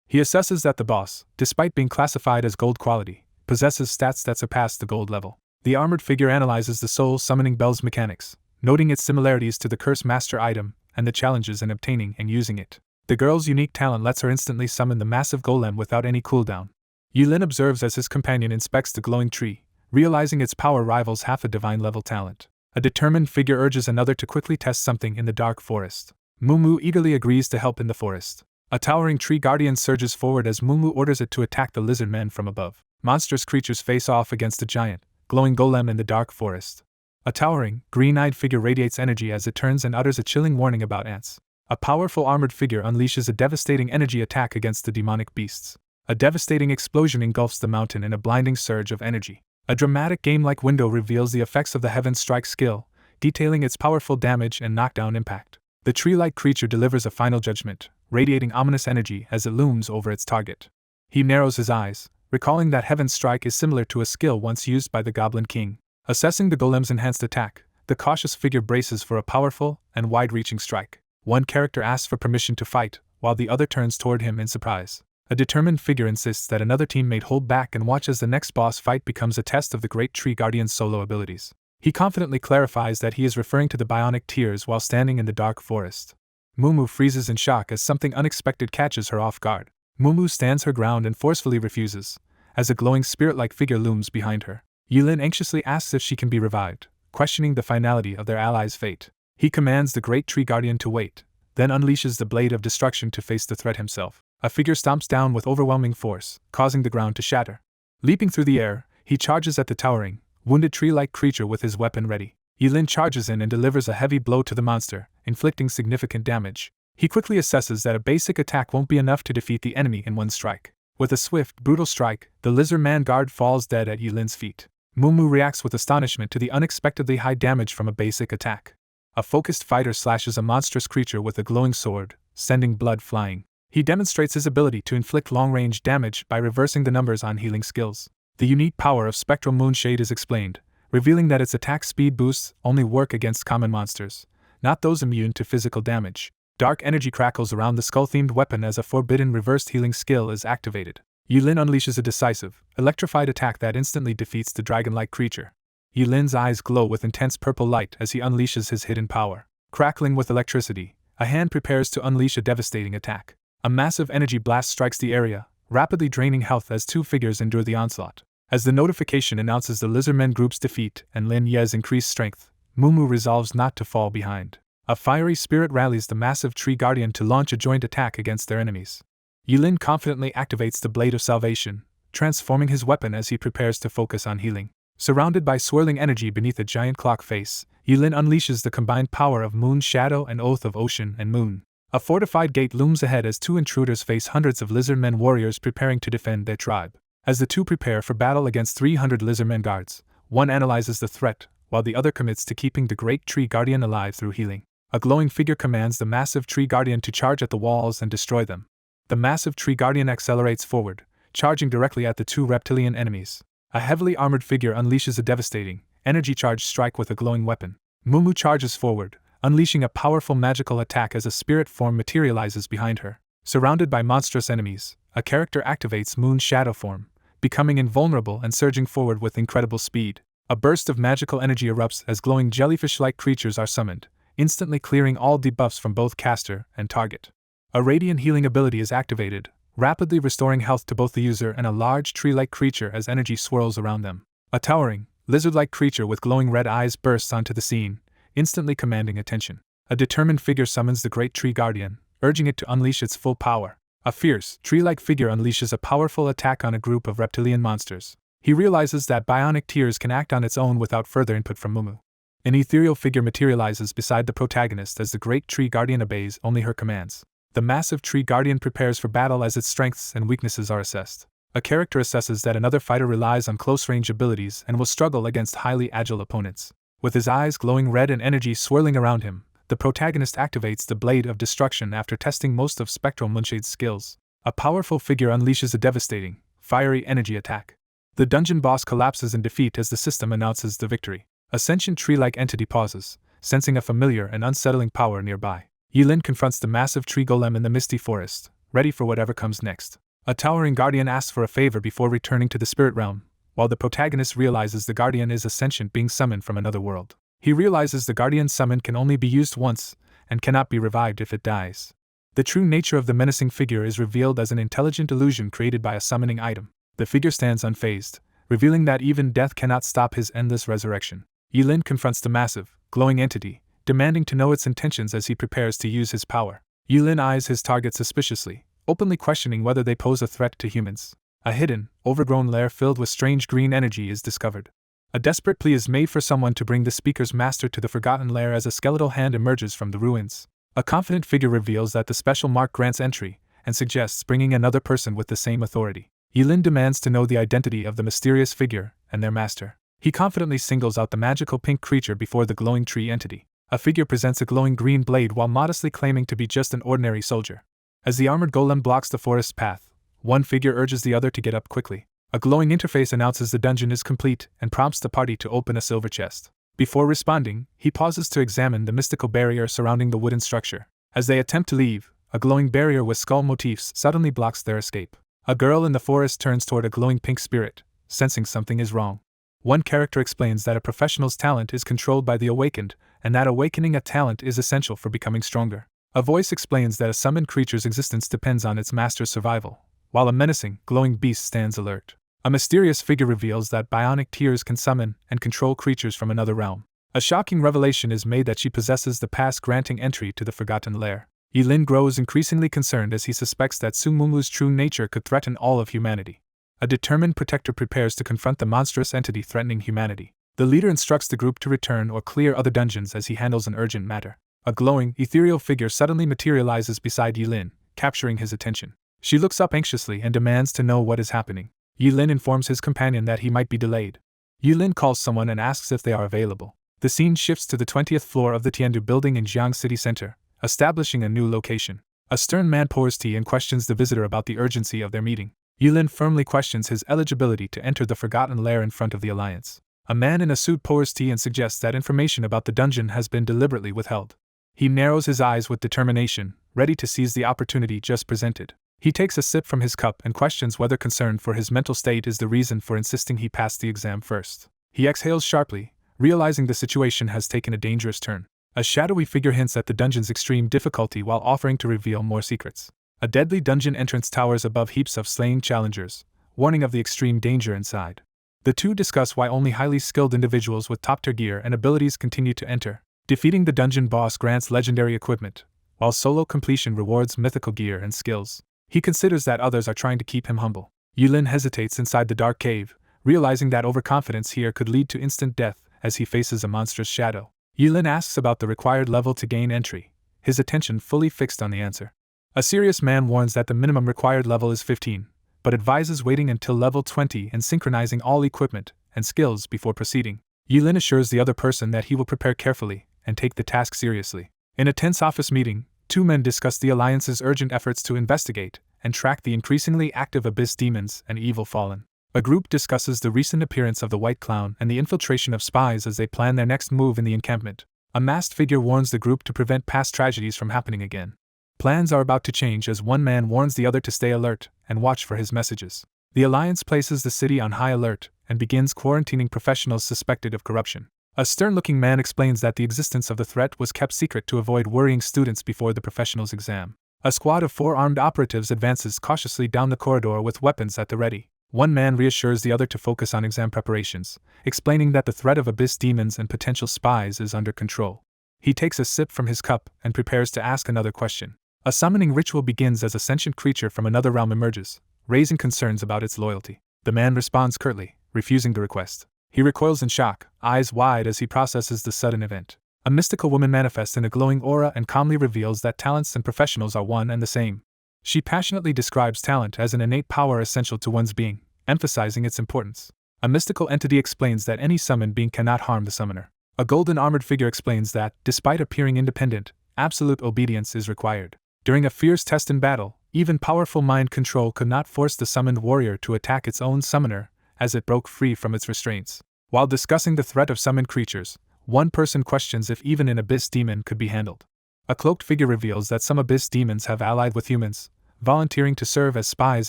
He assesses that the boss, despite being classified as gold quality, possesses stats that surpass the gold level. The armored figure analyzes the soul summoning bell's mechanics, noting its similarities to the curse master item and the challenges in obtaining and using it. The girl's unique talent lets her instantly summon the massive golem without any cooldown. Yulin observes as his companion inspects the glowing tree, realizing its power rivals half a divine level talent. A determined figure urges another to quickly test something in the dark forest. Mumu eagerly agrees to help in the forest. A towering tree guardian surges forward as Mumu orders it to attack the lizard men from above. Monstrous creatures face off against a giant, glowing golem in the dark forest. A towering, green-eyed figure radiates energy as it turns and utters a chilling warning about ants. A powerful armored figure unleashes a devastating energy attack against the demonic beasts. A devastating explosion engulfs the mountain in a blinding surge of energy. A dramatic game-like window reveals the effects of the Heaven Strike skill, detailing its powerful damage and knockdown impact. The tree-like creature delivers a final judgment, radiating ominous energy as it looms over its target. He narrows his eyes, recalling that Heaven Strike is similar to a skill once used by the Goblin King. Assessing the golem's enhanced attack, the cautious figure braces for a powerful and wide-reaching strike. One character asks for permission to fight, while the other turns toward him in surprise. A determined figure insists that another teammate hold back and watch as the next boss fight becomes a test of the Great Tree Guardian's solo abilities. He confidently clarifies that he is referring to the bionic tears while standing in the dark forest. Mumu freezes in shock as something unexpected catches her off guard. Mumu stands her ground and forcefully refuses, as a glowing spirit-like figure looms behind her. Yulin anxiously asks if she can be revived, questioning the finality of their ally's fate. He commands the Great Tree Guardian to wait, then unleashes the Blade of Destruction to face the threat himself. A figure stomps down with overwhelming force, causing the ground to shatter. Leaping through the air, he charges at the towering, wounded tree-like creature with his weapon ready. Yulin charges in and delivers a heavy blow to the monster, inflicting significant damage. He quickly assesses that a basic attack won't be enough to defeat the enemy in one strike. With a swift, brutal strike, the lizard man guard falls dead at Yulin's feet. Mumu reacts with astonishment to the unexpectedly high damage from a basic attack. A focused fighter slashes a monstrous creature with a glowing sword, sending blood flying. He demonstrates his ability to inflict long-range damage by reversing the numbers on healing skills. The unique power of Spectral Moonshade is explained, revealing that its attack speed boosts only work against common monsters, not those immune to physical damage. Dark energy crackles around the skull-themed weapon as a forbidden reversed healing skill is activated. Yulin unleashes a decisive, electrified attack that instantly defeats the dragon-like creature. Yulin's eyes glow with intense purple light as he unleashes his hidden power. Crackling with electricity, a hand prepares to unleash a devastating attack. A massive energy blast strikes the area, rapidly draining health as two figures endure the onslaught. As the notification announces the Lizardmen group's defeat and Lin Ye's increased strength, Mumu resolves not to fall behind. A fiery spirit rallies the massive tree guardian to launch a joint attack against their enemies. Yulin confidently activates the Blade of Salvation, transforming his weapon as he prepares to focus on healing. Surrounded by swirling energy beneath a giant clock face, Yulin unleashes the combined power of Moon Shadow and Oath of Ocean and Moon. A fortified gate looms ahead as two intruders face hundreds of Lizardmen warriors preparing to defend their tribe. As the two prepare for battle against 300 Lizardmen guards, one analyzes the threat, while the other commits to keeping the Great Tree Guardian alive through healing. A glowing figure commands the massive Tree Guardian to charge at the walls and destroy them. The massive Tree Guardian accelerates forward, charging directly at the two reptilian enemies. A heavily armored figure unleashes a devastating, energy-charged strike with a glowing weapon. Mumu charges forward, unleashing a powerful magical attack as a spirit form materializes behind her. Surrounded by monstrous enemies, a character activates Moon Shadow form, becoming invulnerable and surging forward with incredible speed. A burst of magical energy erupts as glowing jellyfish-like creatures are summoned, instantly clearing all debuffs from both caster and target. A radiant healing ability is activated, rapidly restoring health to both the user and a large tree-like creature as energy swirls around them. A towering, lizard-like creature with glowing red eyes bursts onto the scene, instantly commanding attention. A determined figure summons the Great Tree Guardian, urging it to unleash its full power. A fierce, tree-like figure unleashes a powerful attack on a group of reptilian monsters. He realizes that bionic tears can act on its own without further input from Mumu. An ethereal figure materializes beside the protagonist as the Great Tree Guardian obeys only her commands. The massive Tree Guardian prepares for battle as its strengths and weaknesses are assessed. A character assesses that another fighter relies on close-range abilities and will struggle against highly agile opponents. With his eyes glowing red and energy swirling around him, the protagonist activates the Blade of Destruction after testing most of Spectral Moonshade's skills. A powerful figure unleashes a devastating, fiery energy attack. The dungeon boss collapses in defeat as the system announces the victory. A sentient tree-like entity pauses, sensing a familiar and unsettling power nearby. Yilin confronts the massive tree golem in the misty forest, ready for whatever comes next. A towering guardian asks for a favor before returning to the spirit realm, while the protagonist realizes the guardian is a sentient being summoned from another world. He realizes the guardian's summon can only be used once, and cannot be revived if it dies. The true nature of the menacing figure is revealed as an intelligent illusion created by a summoning item. The figure stands unfazed, revealing that even death cannot stop his endless resurrection. Yilin confronts the massive, glowing entity, demanding to know its intentions as he prepares to use his power. Yilin eyes his target suspiciously, openly questioning whether they pose a threat to humans. A hidden, overgrown lair filled with strange green energy is discovered. A desperate plea is made for someone to bring the speaker's master to the forgotten lair as a skeletal hand emerges from the ruins. A confident figure reveals that the special mark grants entry, and suggests bringing another person with the same authority. Yilin demands to know the identity of the mysterious figure and their master. He confidently singles out the magical pink creature before the glowing tree entity. A figure presents a glowing green blade while modestly claiming to be just an ordinary soldier. As the armored golem blocks the forest's path, one figure urges the other to get up quickly. A glowing interface announces the dungeon is complete and prompts the party to open a silver chest. Before responding, he pauses to examine the mystical barrier surrounding the wooden structure. As they attempt to leave, a glowing barrier with skull motifs suddenly blocks their escape. A girl in the forest turns toward a glowing pink spirit, sensing something is wrong. One character explains that a professional's talent is controlled by the awakened, and that awakening a talent is essential for becoming stronger. A voice explains that a summoned creature's existence depends on its master's survival, while a menacing, glowing beast stands alert. A mysterious figure reveals that bionic tears can summon and control creatures from another realm. A shocking revelation is made that she possesses the pass granting entry to the forgotten lair. Yilin grows increasingly concerned as he suspects that Sumumu's true nature could threaten all of humanity. A determined protector prepares to confront the monstrous entity threatening humanity. The leader instructs the group to return or clear other dungeons as he handles an urgent matter. A glowing, ethereal figure suddenly materializes beside Yilin, capturing his attention. She looks up anxiously and demands to know what is happening. Yilin informs his companion that he might be delayed. Yilin calls someone and asks if they are available. The scene shifts to the 20th floor of the Tiandu building in Jiang City Center, establishing a new location. A stern man pours tea and questions the visitor about the urgency of their meeting. Yilin firmly questions his eligibility to enter the forgotten lair in front of the Alliance. A man in a suit pours tea and suggests that information about the dungeon has been deliberately withheld. He narrows his eyes with determination, ready to seize the opportunity just presented. He takes a sip from his cup and questions whether concern for his mental state is the reason for insisting he pass the exam first. He exhales sharply, realizing the situation has taken a dangerous turn. A shadowy figure hints at the dungeon's extreme difficulty while offering to reveal more secrets. A deadly dungeon entrance towers above heaps of slaying challengers, warning of the extreme danger inside. The two discuss why only highly skilled individuals with top-tier gear and abilities continue to enter. Defeating the dungeon boss grants legendary equipment, while solo completion rewards mythical gear and skills. He considers that others are trying to keep him humble. Yilin hesitates inside the dark cave, realizing that overconfidence here could lead to instant death as he faces a monstrous shadow. Yilin asks about the required level to gain entry, his attention fully fixed on the answer. A serious man warns that the minimum required level is 15, but advises waiting until level 20 and synchronizing all equipment and skills before proceeding. Yilin assures the other person that he will prepare carefully and take the task seriously. In a tense office meeting, two men discuss the Alliance's urgent efforts to investigate and track the increasingly active Abyss demons and evil fallen. A group discusses the recent appearance of the White Clown and the infiltration of spies as they plan their next move in the encampment. A masked figure warns the group to prevent past tragedies from happening again. Plans are about to change as one man warns the other to stay alert and watch for his messages. The Alliance places the city on high alert and begins quarantining professionals suspected of corruption. A stern-looking man explains that the existence of the threat was kept secret to avoid worrying students before the professionals' exam. A squad of 4 armed operatives advances cautiously down the corridor with weapons at the ready. One man reassures the other to focus on exam preparations, explaining that the threat of Abyss demons and potential spies is under control. He takes a sip from his cup and prepares to ask another question. A summoning ritual begins as a sentient creature from another realm emerges, raising concerns about its loyalty. The man responds curtly, refusing the request. He recoils in shock, eyes wide as he processes the sudden event. A mystical woman manifests in a glowing aura and calmly reveals that talents and professionals are one and the same. She passionately describes talent as an innate power essential to one's being, emphasizing its importance. A mystical entity explains that any summoned being cannot harm the summoner. A golden armored figure explains that, despite appearing independent, absolute obedience is required. During a fierce test in battle, Even powerful mind control could not force the summoned warrior to attack its own summoner, as it broke free from its restraints. While discussing the threat of summoned creatures, one person questions if even an abyss demon could be handled. A cloaked figure reveals that some abyss demons have allied with humans, volunteering to serve as spies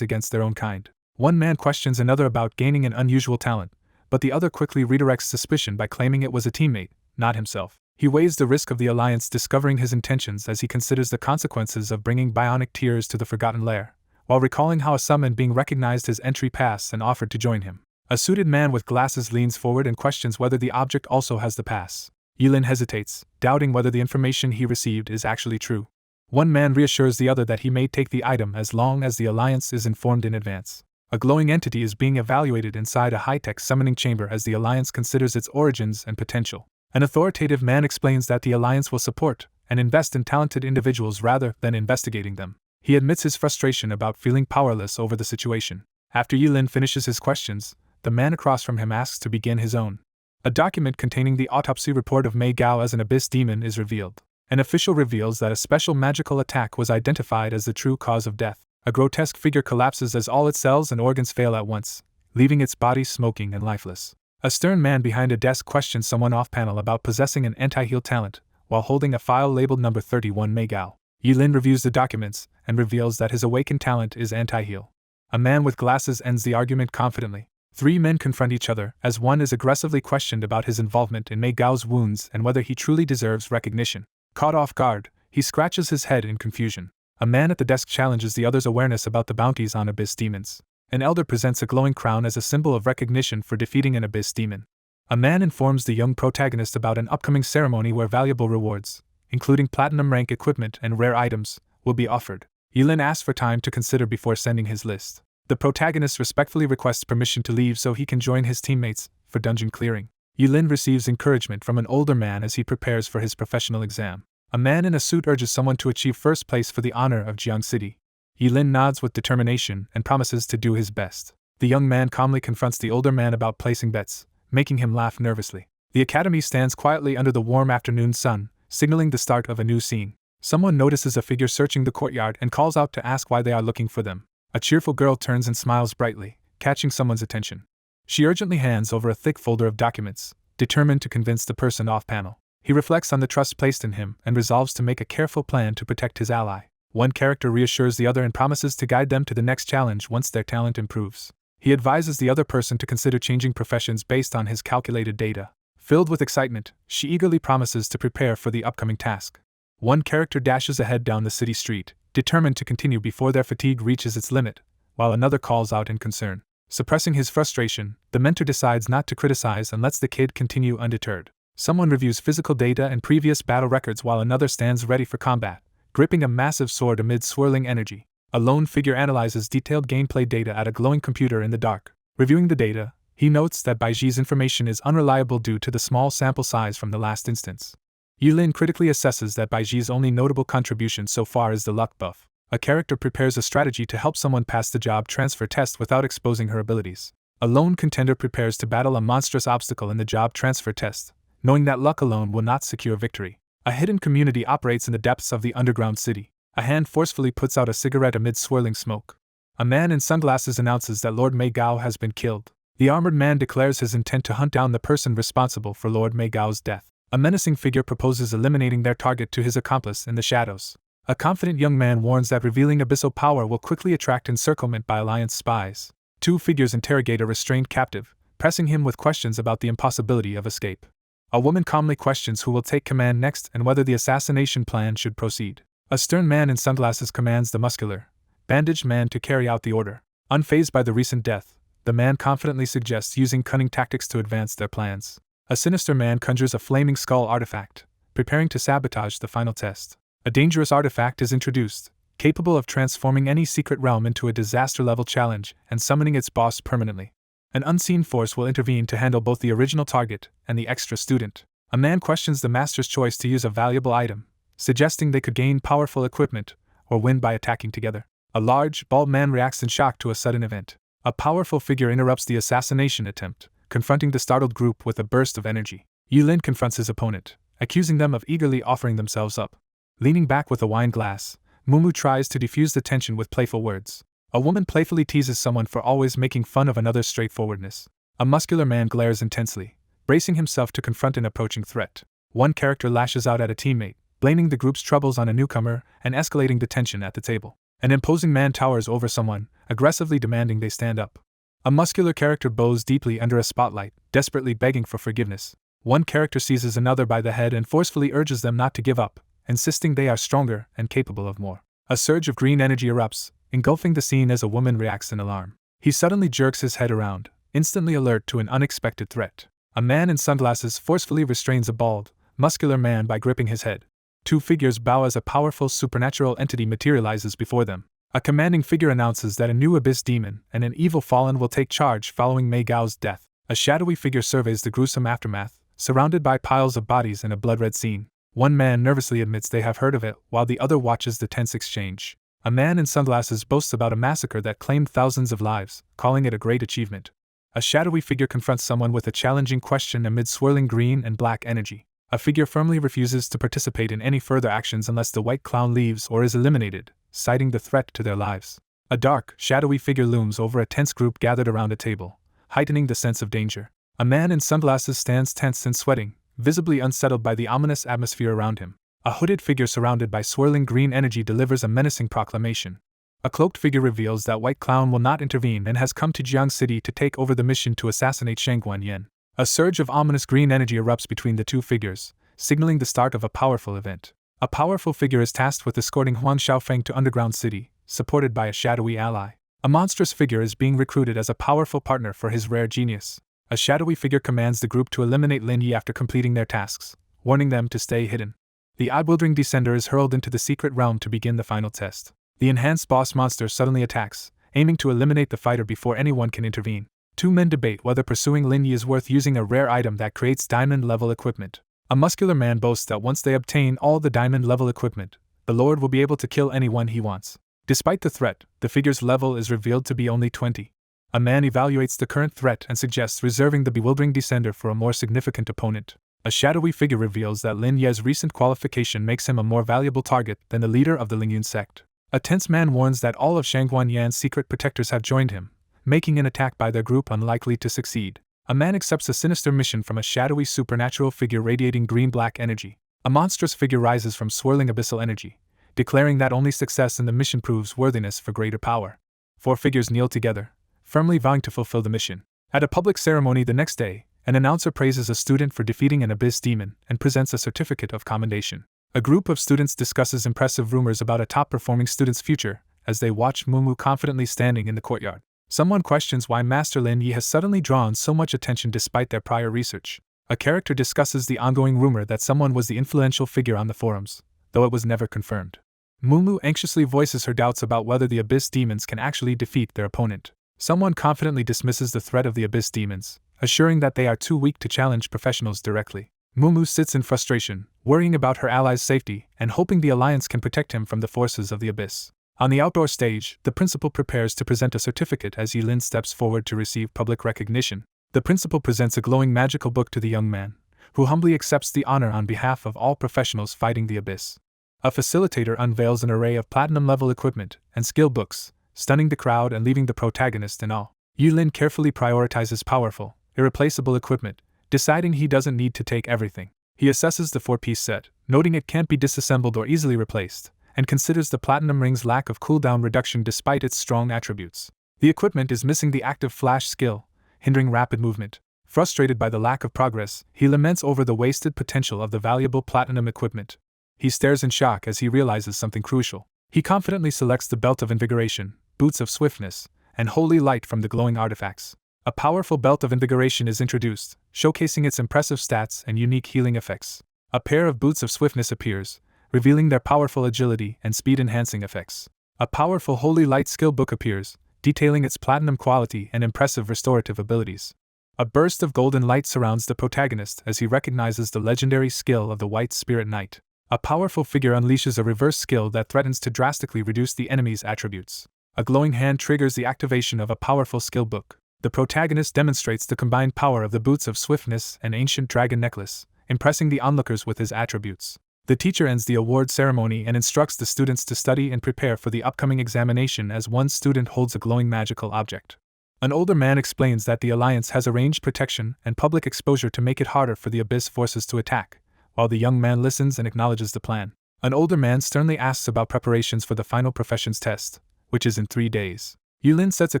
against their own kind. One man questions another about gaining an unusual talent, but the other quickly redirects suspicion by claiming it was a teammate, not himself. He weighs the risk of the Alliance discovering his intentions as he considers the consequences of bringing bionic tears to the Forgotten Lair, while recalling how a summon being recognized his entry pass and offered to join him. A suited man with glasses leans forward and questions whether the object also has the pass. Yilin hesitates, doubting whether the information he received is actually true. One man reassures the other that he may take the item as long as the Alliance is informed in advance. A glowing entity is being evaluated inside a high-tech summoning chamber as the Alliance considers its origins and potential. An authoritative man explains that the Alliance will support and invest in talented individuals rather than investigating them. He admits his frustration about feeling powerless over the situation. After Yilin finishes his questions, the man across from him asks to begin his own. A document containing the autopsy report of Mei Gao as an abyss demon is revealed. An official reveals that a special magical attack was identified as the true cause of death. A grotesque figure collapses as all its cells and organs fail at once, leaving its body smoking and lifeless. A stern man behind a desk questions someone off-panel about possessing an anti-heal talent, while holding a file labeled number 31 Mei Gao. Yilin reviews the documents and reveals that his awakened talent is anti-heal. A man with glasses ends the argument confidently. Three men confront each other as one is aggressively questioned about his involvement in Mei Gao's wounds and whether he truly deserves recognition. Caught off guard, he scratches his head in confusion. A man at the desk challenges the other's awareness about the bounties on abyss demons. An elder presents a glowing crown as a symbol of recognition for defeating an abyss demon. A man informs the young protagonist about an upcoming ceremony where valuable rewards, including platinum rank equipment and rare items, will be offered. Yilin asks for time to consider before sending his list. The protagonist respectfully requests permission to leave so he can join his teammates for dungeon clearing. Yilin receives encouragement from an older man as he prepares for his professional exam. A man in a suit urges someone to achieve first place for the honor of Jiang City. Yilin nods with determination and promises to do his best. The young man calmly confronts the older man about placing bets, making him laugh nervously. The academy stands quietly under the warm afternoon sun, signaling the start of a new scene. Someone notices a figure searching the courtyard and calls out to ask why they are looking for them. A cheerful girl turns and smiles brightly, catching someone's attention. She urgently hands over a thick folder of documents, determined to convince the person off-panel. He reflects on the trust placed in him and resolves to make a careful plan to protect his ally. One character reassures the other and promises to guide them to the next challenge once their talent improves. He advises the other person to consider changing professions based on his calculated data. Filled with excitement, she eagerly promises to prepare for the upcoming task. One character dashes ahead down the city street, determined to continue before their fatigue reaches its limit, while another calls out in concern. Suppressing his frustration, the mentor decides not to criticize and lets the kid continue undeterred. Someone reviews physical data and previous battle records while another stands ready for combat, gripping a massive sword amid swirling energy. A lone figure analyzes detailed gameplay data at a glowing computer in the dark. Reviewing the data, he notes that Baiji's information is unreliable due to the small sample size from the last instance. Yulin critically assesses that Baiji's only notable contribution so far is the luck buff. A character prepares a strategy to help someone pass the job transfer test without exposing her abilities. A lone contender prepares to battle a monstrous obstacle in the job transfer test, knowing that luck alone will not secure victory. A hidden community operates in the depths of the underground city. A hand forcefully puts out a cigarette amid swirling smoke. A man in sunglasses announces that Lord Mei Gao has been killed. The armored man declares his intent to hunt down the person responsible for Lord Mei Gao's death. A menacing figure proposes eliminating their target to his accomplice in the shadows. A confident young man warns that revealing abyssal power will quickly attract encirclement by Alliance spies. Two figures interrogate a restrained captive, pressing him with questions about the impossibility of escape. A woman calmly questions who will take command next and whether the assassination plan should proceed. A stern man in sunglasses commands the muscular, bandaged man to carry out the order. Unfazed by the recent death, the man confidently suggests using cunning tactics to advance their plans. A sinister man conjures a flaming skull artifact, preparing to sabotage the final test. A dangerous artifact is introduced, capable of transforming any secret realm into a disaster-level challenge and summoning its boss permanently. An unseen force will intervene to handle both the original target and the extra student. A man questions the master's choice to use a valuable item, suggesting they could gain powerful equipment or win by attacking together. A large, bald man reacts in shock to a sudden event. A powerful figure interrupts the assassination attempt, confronting the startled group with a burst of energy. Yulin confronts his opponent, accusing them of eagerly offering themselves up. Leaning back with a wine glass, Mumu tries to defuse the tension with playful words. A woman playfully teases someone for always making fun of another's straightforwardness. A muscular man glares intensely, bracing himself to confront an approaching threat. One character lashes out at a teammate, blaming the group's troubles on a newcomer and escalating the tension at the table. An imposing man towers over someone, aggressively demanding they stand up. A muscular character bows deeply under a spotlight, desperately begging for forgiveness. One character seizes another by the head and forcefully urges them not to give up, insisting they are stronger and capable of more. A surge of green energy erupts, engulfing the scene as a woman reacts in alarm. He suddenly jerks his head around, instantly alert to an unexpected threat. A man in sunglasses forcefully restrains a bald, muscular man by gripping his head. Two figures bow as a powerful supernatural entity materializes before them. A commanding figure announces that a new abyss demon and an evil fallen will take charge following Mei Gao's death. A shadowy figure surveys the gruesome aftermath, surrounded by piles of bodies and a blood-red scene. One man nervously admits they have heard of it, while the other watches the tense exchange. A man in sunglasses boasts about a massacre that claimed thousands of lives, calling it a great achievement. A shadowy figure confronts someone with a challenging question amid swirling green and black energy. A figure firmly refuses to participate in any further actions unless the white clown leaves or is eliminated, citing the threat to their lives. A dark, shadowy figure looms over a tense group gathered around a table, heightening the sense of danger. A man in sunglasses stands tense and sweating, visibly unsettled by the ominous atmosphere around him. A hooded figure surrounded by swirling green energy delivers a menacing proclamation. A cloaked figure reveals that White Clown will not intervene and has come to Jiang City to take over the mission to assassinate Shang Guanyin. A surge of ominous green energy erupts between the two figures, signaling the start of a powerful event. A powerful figure is tasked with escorting Huang Xiaofeng to Underground City, supported by a shadowy ally. A monstrous figure is being recruited as a powerful partner for his rare genius. A shadowy figure commands the group to eliminate Lin Yi after completing their tasks, warning them to stay hidden. The eye-wielding descender is hurled into the secret realm to begin the final test. The enhanced boss monster suddenly attacks, aiming to eliminate the fighter before anyone can intervene. Two men debate whether pursuing Lin Yi is worth using a rare item that creates diamond-level equipment. A muscular man boasts that once they obtain all the diamond-level equipment, the Lord will be able to kill anyone he wants. Despite the threat, the figure's level is revealed to be only 20. A man evaluates the current threat and suggests reserving the bewildering descender for a more significant opponent. A shadowy figure reveals that Lin Ye's recent qualification makes him a more valuable target than the leader of the Lingyun sect. A tense man warns that all of Shang Guanyan's secret protectors have joined him, making an attack by their group unlikely to succeed. A man accepts a sinister mission from a shadowy supernatural figure radiating green-black energy. A monstrous figure rises from swirling abyssal energy, declaring that only success in the mission proves worthiness for greater power. Four figures kneel together, firmly vowing to fulfill the mission. At a public ceremony the next day, an announcer praises a student for defeating an abyss demon and presents a certificate of commendation. A group of students discusses impressive rumors about a top-performing student's future as they watch Mumu confidently standing in the courtyard. Someone questions why Master Lin Yi has suddenly drawn so much attention despite their prior research. A character discusses the ongoing rumor that someone was the influential figure on the forums, though it was never confirmed. Mumu anxiously voices her doubts about whether the abyss demons can actually defeat their opponent. Someone confidently dismisses the threat of the abyss demons, assuring that they are too weak to challenge professionals directly. Mumu sits in frustration, worrying about her ally's safety and hoping the alliance can protect him from the forces of the abyss. On the outdoor stage, the principal prepares to present a certificate as Yilin steps forward to receive public recognition. The principal presents a glowing magical book to the young man, who humbly accepts the honor on behalf of all professionals fighting the abyss. A facilitator unveils an array of platinum-level equipment and skill books, stunning the crowd and leaving the protagonist in awe. Yilin carefully prioritizes powerful, irreplaceable equipment, deciding he doesn't need to take everything. He assesses the 4-piece set, noting it can't be disassembled or easily replaced, and considers the platinum ring's lack of cooldown reduction despite its strong attributes. The equipment is missing the active flash skill, hindering rapid movement. Frustrated by the lack of progress, he laments over the wasted potential of the valuable platinum equipment. He stares in shock as he realizes something crucial. He confidently selects the belt of invigoration, boots of swiftness, and holy light from the glowing artifacts. A powerful belt of invigoration is introduced, showcasing its impressive stats and unique healing effects. A pair of boots of swiftness appears, revealing their powerful agility and speed-enhancing effects. A powerful holy light skill book appears, detailing its platinum quality and impressive restorative abilities. A burst of golden light surrounds the protagonist as he recognizes the legendary skill of the White Spirit Knight. A powerful figure unleashes a reverse skill that threatens to drastically reduce the enemy's attributes. A glowing hand triggers the activation of a powerful skill book. The protagonist demonstrates the combined power of the boots of swiftness and ancient dragon necklace, impressing the onlookers with his attributes. The teacher ends the award ceremony and instructs the students to study and prepare for the upcoming examination as one student holds a glowing magical object. An older man explains that the Alliance has arranged protection and public exposure to make it harder for the Abyss forces to attack, while the young man listens and acknowledges the plan. An older man sternly asks about preparations for the final professions test, which is in 3 days. Yulin sets a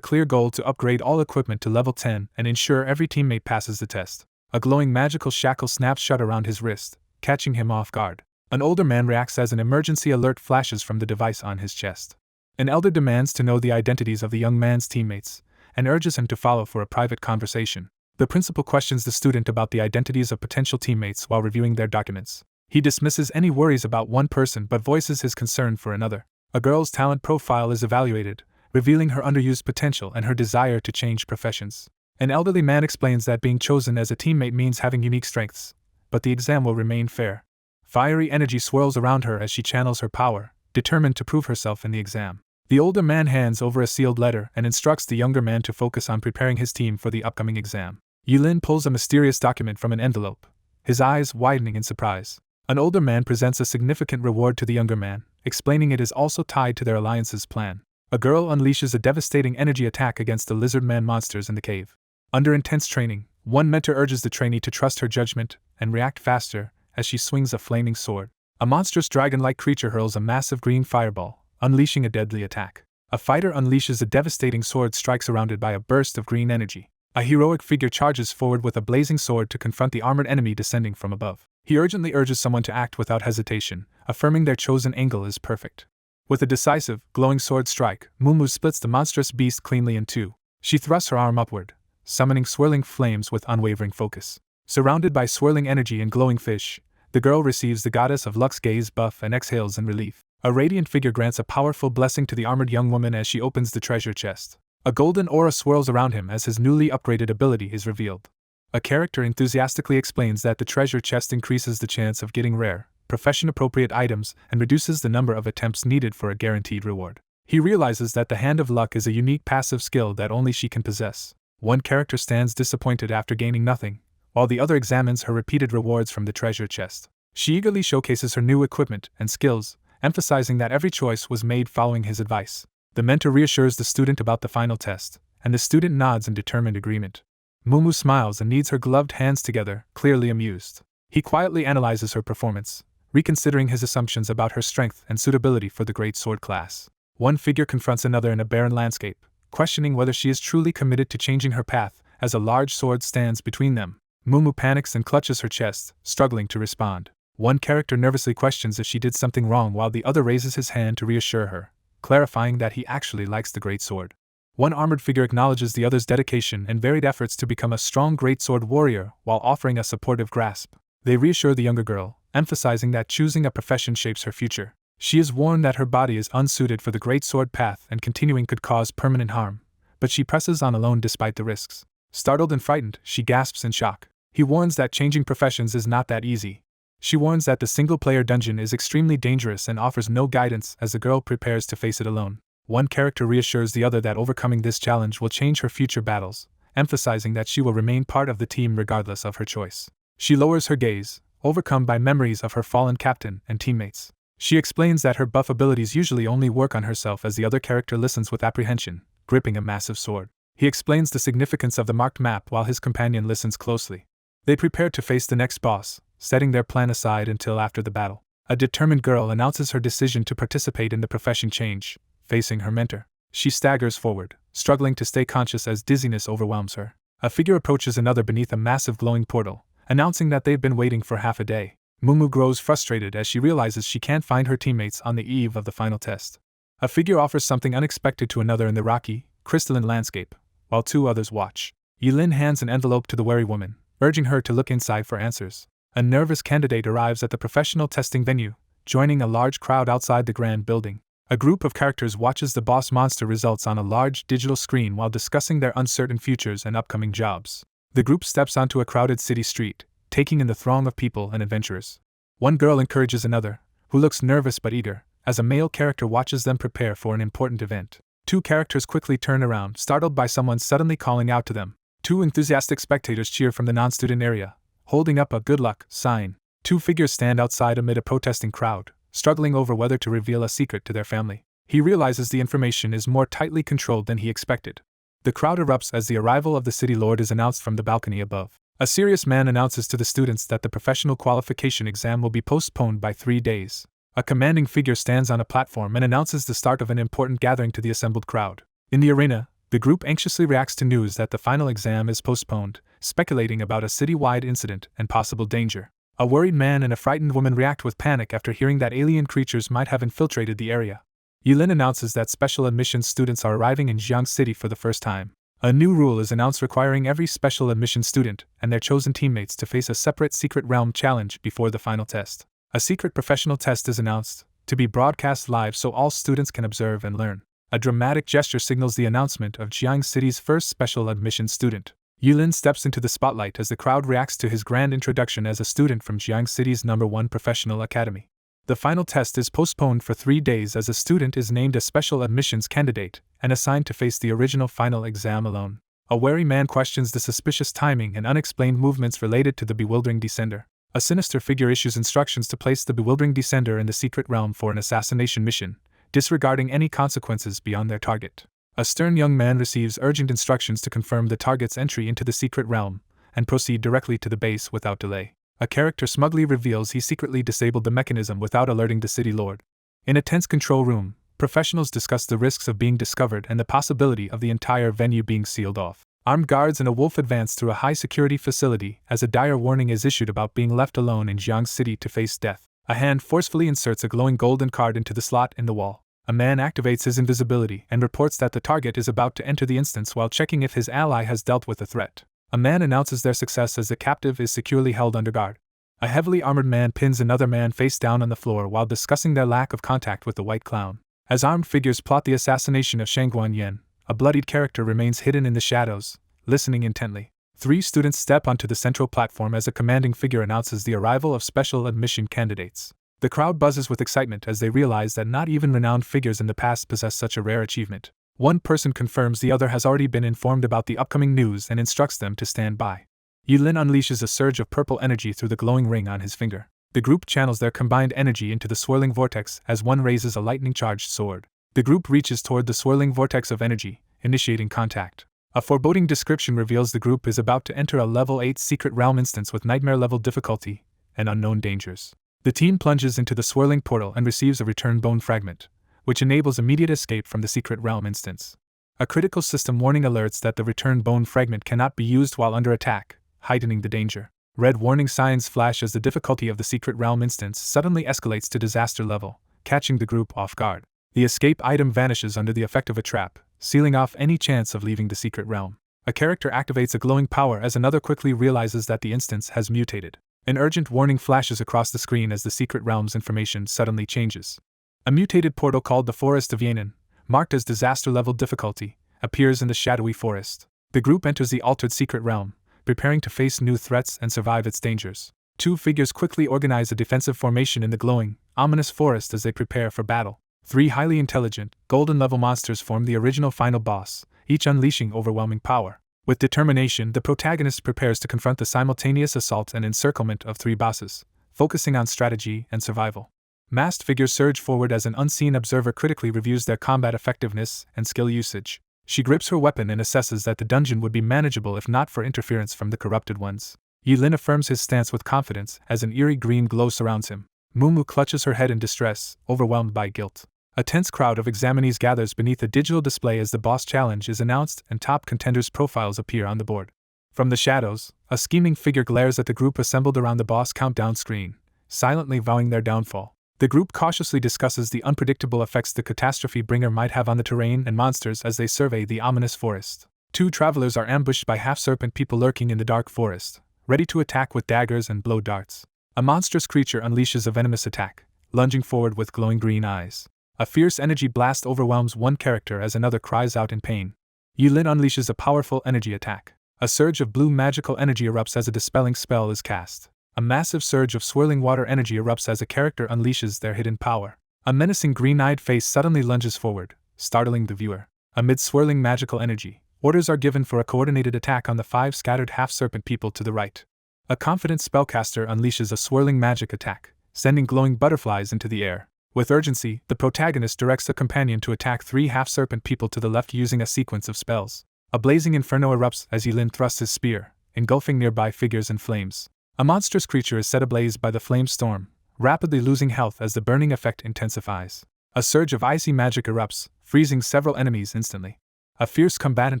clear goal to upgrade all equipment to level 10 and ensure every teammate passes the test. A glowing magical shackle snaps shut around his wrist, catching him off guard. An older man reacts as an emergency alert flashes from the device on his chest. An elder demands to know the identities of the young man's teammates, and urges him to follow for a private conversation. The principal questions the student about the identities of potential teammates while reviewing their documents. He dismisses any worries about one person but voices his concern for another. A girl's talent profile is evaluated, revealing her underused potential and her desire to change professions. An elderly man explains that being chosen as a teammate means having unique strengths, but the exam will remain fair. Fiery energy swirls around her as she channels her power, determined to prove herself in the exam. The older man hands over a sealed letter and instructs the younger man to focus on preparing his team for the upcoming exam. Yulin pulls a mysterious document from an envelope, his eyes widening in surprise. An older man presents a significant reward to the younger man, explaining it is also tied to their alliance's plan. A girl unleashes a devastating energy attack against the lizard man monsters in the cave. Under intense training, one mentor urges the trainee to trust her judgment and react faster as she swings a flaming sword. A monstrous dragon-like creature hurls a massive green fireball, unleashing a deadly attack. A fighter unleashes a devastating sword strike surrounded by a burst of green energy. A heroic figure charges forward with a blazing sword to confront the armored enemy descending from above. He urgently urges someone to act without hesitation, affirming their chosen angle is perfect. With a decisive, glowing sword strike, Mumu splits the monstrous beast cleanly in two. She thrusts her arm upward, summoning swirling flames with unwavering focus. Surrounded by swirling energy and glowing fish, the girl receives the goddess of luck's gaze buff and exhales in relief. A radiant figure grants a powerful blessing to the armored young woman as she opens the treasure chest. A golden aura swirls around him as his newly upgraded ability is revealed. A character enthusiastically explains that the treasure chest increases the chance of getting rare, profession-appropriate items and reduces the number of attempts needed for a guaranteed reward. He realizes that the Hand of Luck is a unique passive skill that only she can possess. One character stands disappointed after gaining nothing, while the other examines her repeated rewards from the treasure chest. She eagerly showcases her new equipment and skills, emphasizing that every choice was made following his advice. The mentor reassures the student about the final test, and the student nods in determined agreement. Mumu smiles and kneads her gloved hands together, clearly amused. He quietly analyzes her performance, reconsidering his assumptions about her strength and suitability for the great sword class. One figure confronts another in a barren landscape, questioning whether she is truly committed to changing her path, as a large sword stands between them. Mumu panics and clutches her chest, struggling to respond. One character nervously questions if she did something wrong while the other raises his hand to reassure her, clarifying that he actually likes the great sword. One armored figure acknowledges the other's dedication and varied efforts to become a strong greatsword warrior while offering a supportive grasp. They reassure the younger girl, emphasizing that choosing a profession shapes her future. She is warned that her body is unsuited for the greatsword path and continuing could cause permanent harm, but she presses on alone despite the risks. Startled and frightened, she gasps in shock. He warns that changing professions is not that easy. She warns that the single-player dungeon is extremely dangerous and offers no guidance as the girl prepares to face it alone. One character reassures the other that overcoming this challenge will change her future battles, emphasizing that she will remain part of the team regardless of her choice. She lowers her gaze, overcome by memories of her fallen captain and teammates. She explains that her buff abilities usually only work on herself as the other character listens with apprehension, gripping a massive sword. He explains the significance of the marked map while his companion listens closely. They prepare to face the next boss, setting their plan aside until after the battle. A determined girl announces her decision to participate in the profession change, facing her mentor. She staggers forward, struggling to stay conscious as dizziness overwhelms her. A figure approaches another beneath a massive glowing portal, announcing that they've been waiting for half a day. Mumu grows frustrated as she realizes she can't find her teammates on the eve of the final test. A figure offers something unexpected to another in the rocky, crystalline landscape, while two others watch. Yilin hands an envelope to the wary woman, urging her to look inside for answers. A nervous candidate arrives at the professional testing venue, joining a large crowd outside the grand building. A group of characters watches the boss monster results on a large digital screen while discussing their uncertain futures and upcoming jobs. The group steps onto a crowded city street, taking in the throng of people and adventurers. One girl encourages another, who looks nervous but eager, as a male character watches them prepare for an important event. Two characters quickly turn around, startled by someone suddenly calling out to them. Two enthusiastic spectators cheer from the non-student area, holding up a good luck sign. Two figures stand outside amid a protesting crowd, struggling over whether to reveal a secret to their family. He realizes the information is more tightly controlled than he expected. The crowd erupts as the arrival of the city lord is announced from the balcony above. A serious man announces to the students that the professional qualification exam will be postponed by 3 days. A commanding figure stands on a platform and announces the start of an important gathering to the assembled crowd. In the arena, the group anxiously reacts to news that the final exam is postponed, speculating about a city-wide incident and possible danger. A worried man and a frightened woman react with panic after hearing that alien creatures might have infiltrated the area. Yilin announces that special admissions students are arriving in Jiang City for the first time. A new rule is announced requiring every special admission student and their chosen teammates to face a separate secret realm challenge before the final test. A secret professional test is announced, to be broadcast live so all students can observe and learn. A dramatic gesture signals the announcement of Jiang City's first special admission student. Yilin steps into the spotlight as the crowd reacts to his grand introduction as a student from Jiang City's #1 professional academy. The final test is postponed for 3 days as a student is named a special admissions candidate and assigned to face the original final exam alone. A wary man questions the suspicious timing and unexplained movements related to the bewildering descender. A sinister figure issues instructions to place the bewildering descender in the secret realm for an assassination mission, disregarding any consequences beyond their target. A stern young man receives urgent instructions to confirm the target's entry into the secret realm and proceed directly to the base without delay. A character smugly reveals he secretly disabled the mechanism without alerting the city lord. In a tense control room, professionals discuss the risks of being discovered and the possibility of the entire venue being sealed off. Armed guards and a wolf advance through a high-security facility as a dire warning is issued about being left alone in Jiang City to face death. A hand forcefully inserts a glowing golden card into the slot in the wall. A man activates his invisibility and reports that the target is about to enter the instance while checking if his ally has dealt with the threat. A man announces their success as the captive is securely held under guard. A heavily armored man pins another man face down on the floor while discussing their lack of contact with the white clown. As armed figures plot the assassination of Shangguan Yen, a bloodied character remains hidden in the shadows, listening intently. 3 students step onto the central platform as a commanding figure announces the arrival of special admission candidates. The crowd buzzes with excitement as they realize that not even renowned figures in the past possess such a rare achievement. One person confirms the other has already been informed about the upcoming news and instructs them to stand by. Yilin unleashes a surge of purple energy through the glowing ring on his finger. The group channels their combined energy into the swirling vortex as one raises a lightning-charged sword. The group reaches toward the swirling vortex of energy, initiating contact. A foreboding description reveals the group is about to enter a level 8 secret realm instance with nightmare-level difficulty and unknown dangers. The team plunges into the swirling portal and receives a return bone fragment, which enables immediate escape from the secret realm instance. A critical system warning alerts that the return bone fragment cannot be used while under attack, heightening the danger. Red warning signs flash as the difficulty of the secret realm instance suddenly escalates to disaster level, catching the group off guard. The escape item vanishes under the effect of a trap, sealing off any chance of leaving the secret realm. A character activates a glowing power as another quickly realizes that the instance has mutated. An urgent warning flashes across the screen as the secret realm's information suddenly changes. A mutated portal called the Forest of Yanin, marked as disaster-level difficulty, appears in the shadowy forest. The group enters the altered secret realm, preparing to face new threats and survive its dangers. 2 figures quickly organize a defensive formation in the glowing, ominous forest as they prepare for battle. 3 highly intelligent, golden-level monsters form the original final boss, each unleashing overwhelming power. With determination, the protagonist prepares to confront the simultaneous assault and encirclement of 3 bosses, focusing on strategy and survival. Masked figures surge forward as an unseen observer critically reviews their combat effectiveness and skill usage. She grips her weapon and assesses that the dungeon would be manageable if not for interference from the corrupted ones. Yilin affirms his stance with confidence as an eerie green glow surrounds him. Mumu clutches her head in distress, overwhelmed by guilt. A tense crowd of examinees gathers beneath a digital display as the boss challenge is announced and top contenders' profiles appear on the board. From the shadows, a scheming figure glares at the group assembled around the boss countdown screen, silently vowing their downfall. The group cautiously discusses the unpredictable effects the catastrophe bringer might have on the terrain and monsters as they survey the ominous forest. 2 travelers are ambushed by half-serpent people lurking in the dark forest, ready to attack with daggers and blow darts. A monstrous creature unleashes a venomous attack, lunging forward with glowing green eyes. A fierce energy blast overwhelms one character as another cries out in pain. Yilin unleashes a powerful energy attack. A surge of blue magical energy erupts as a dispelling spell is cast. A massive surge of swirling water energy erupts as a character unleashes their hidden power. A menacing green-eyed face suddenly lunges forward, startling the viewer. Amid swirling magical energy, orders are given for a coordinated attack on the 5 scattered half-serpent people to the right. A confident spellcaster unleashes a swirling magic attack, sending glowing butterflies into the air. With urgency, the protagonist directs a companion to attack 3 half-serpent people to the left using a sequence of spells. A blazing inferno erupts as Yilin thrusts his spear, engulfing nearby figures in flames. A monstrous creature is set ablaze by the flame storm, rapidly losing health as the burning effect intensifies. A surge of icy magic erupts, freezing several enemies instantly. A fierce combatant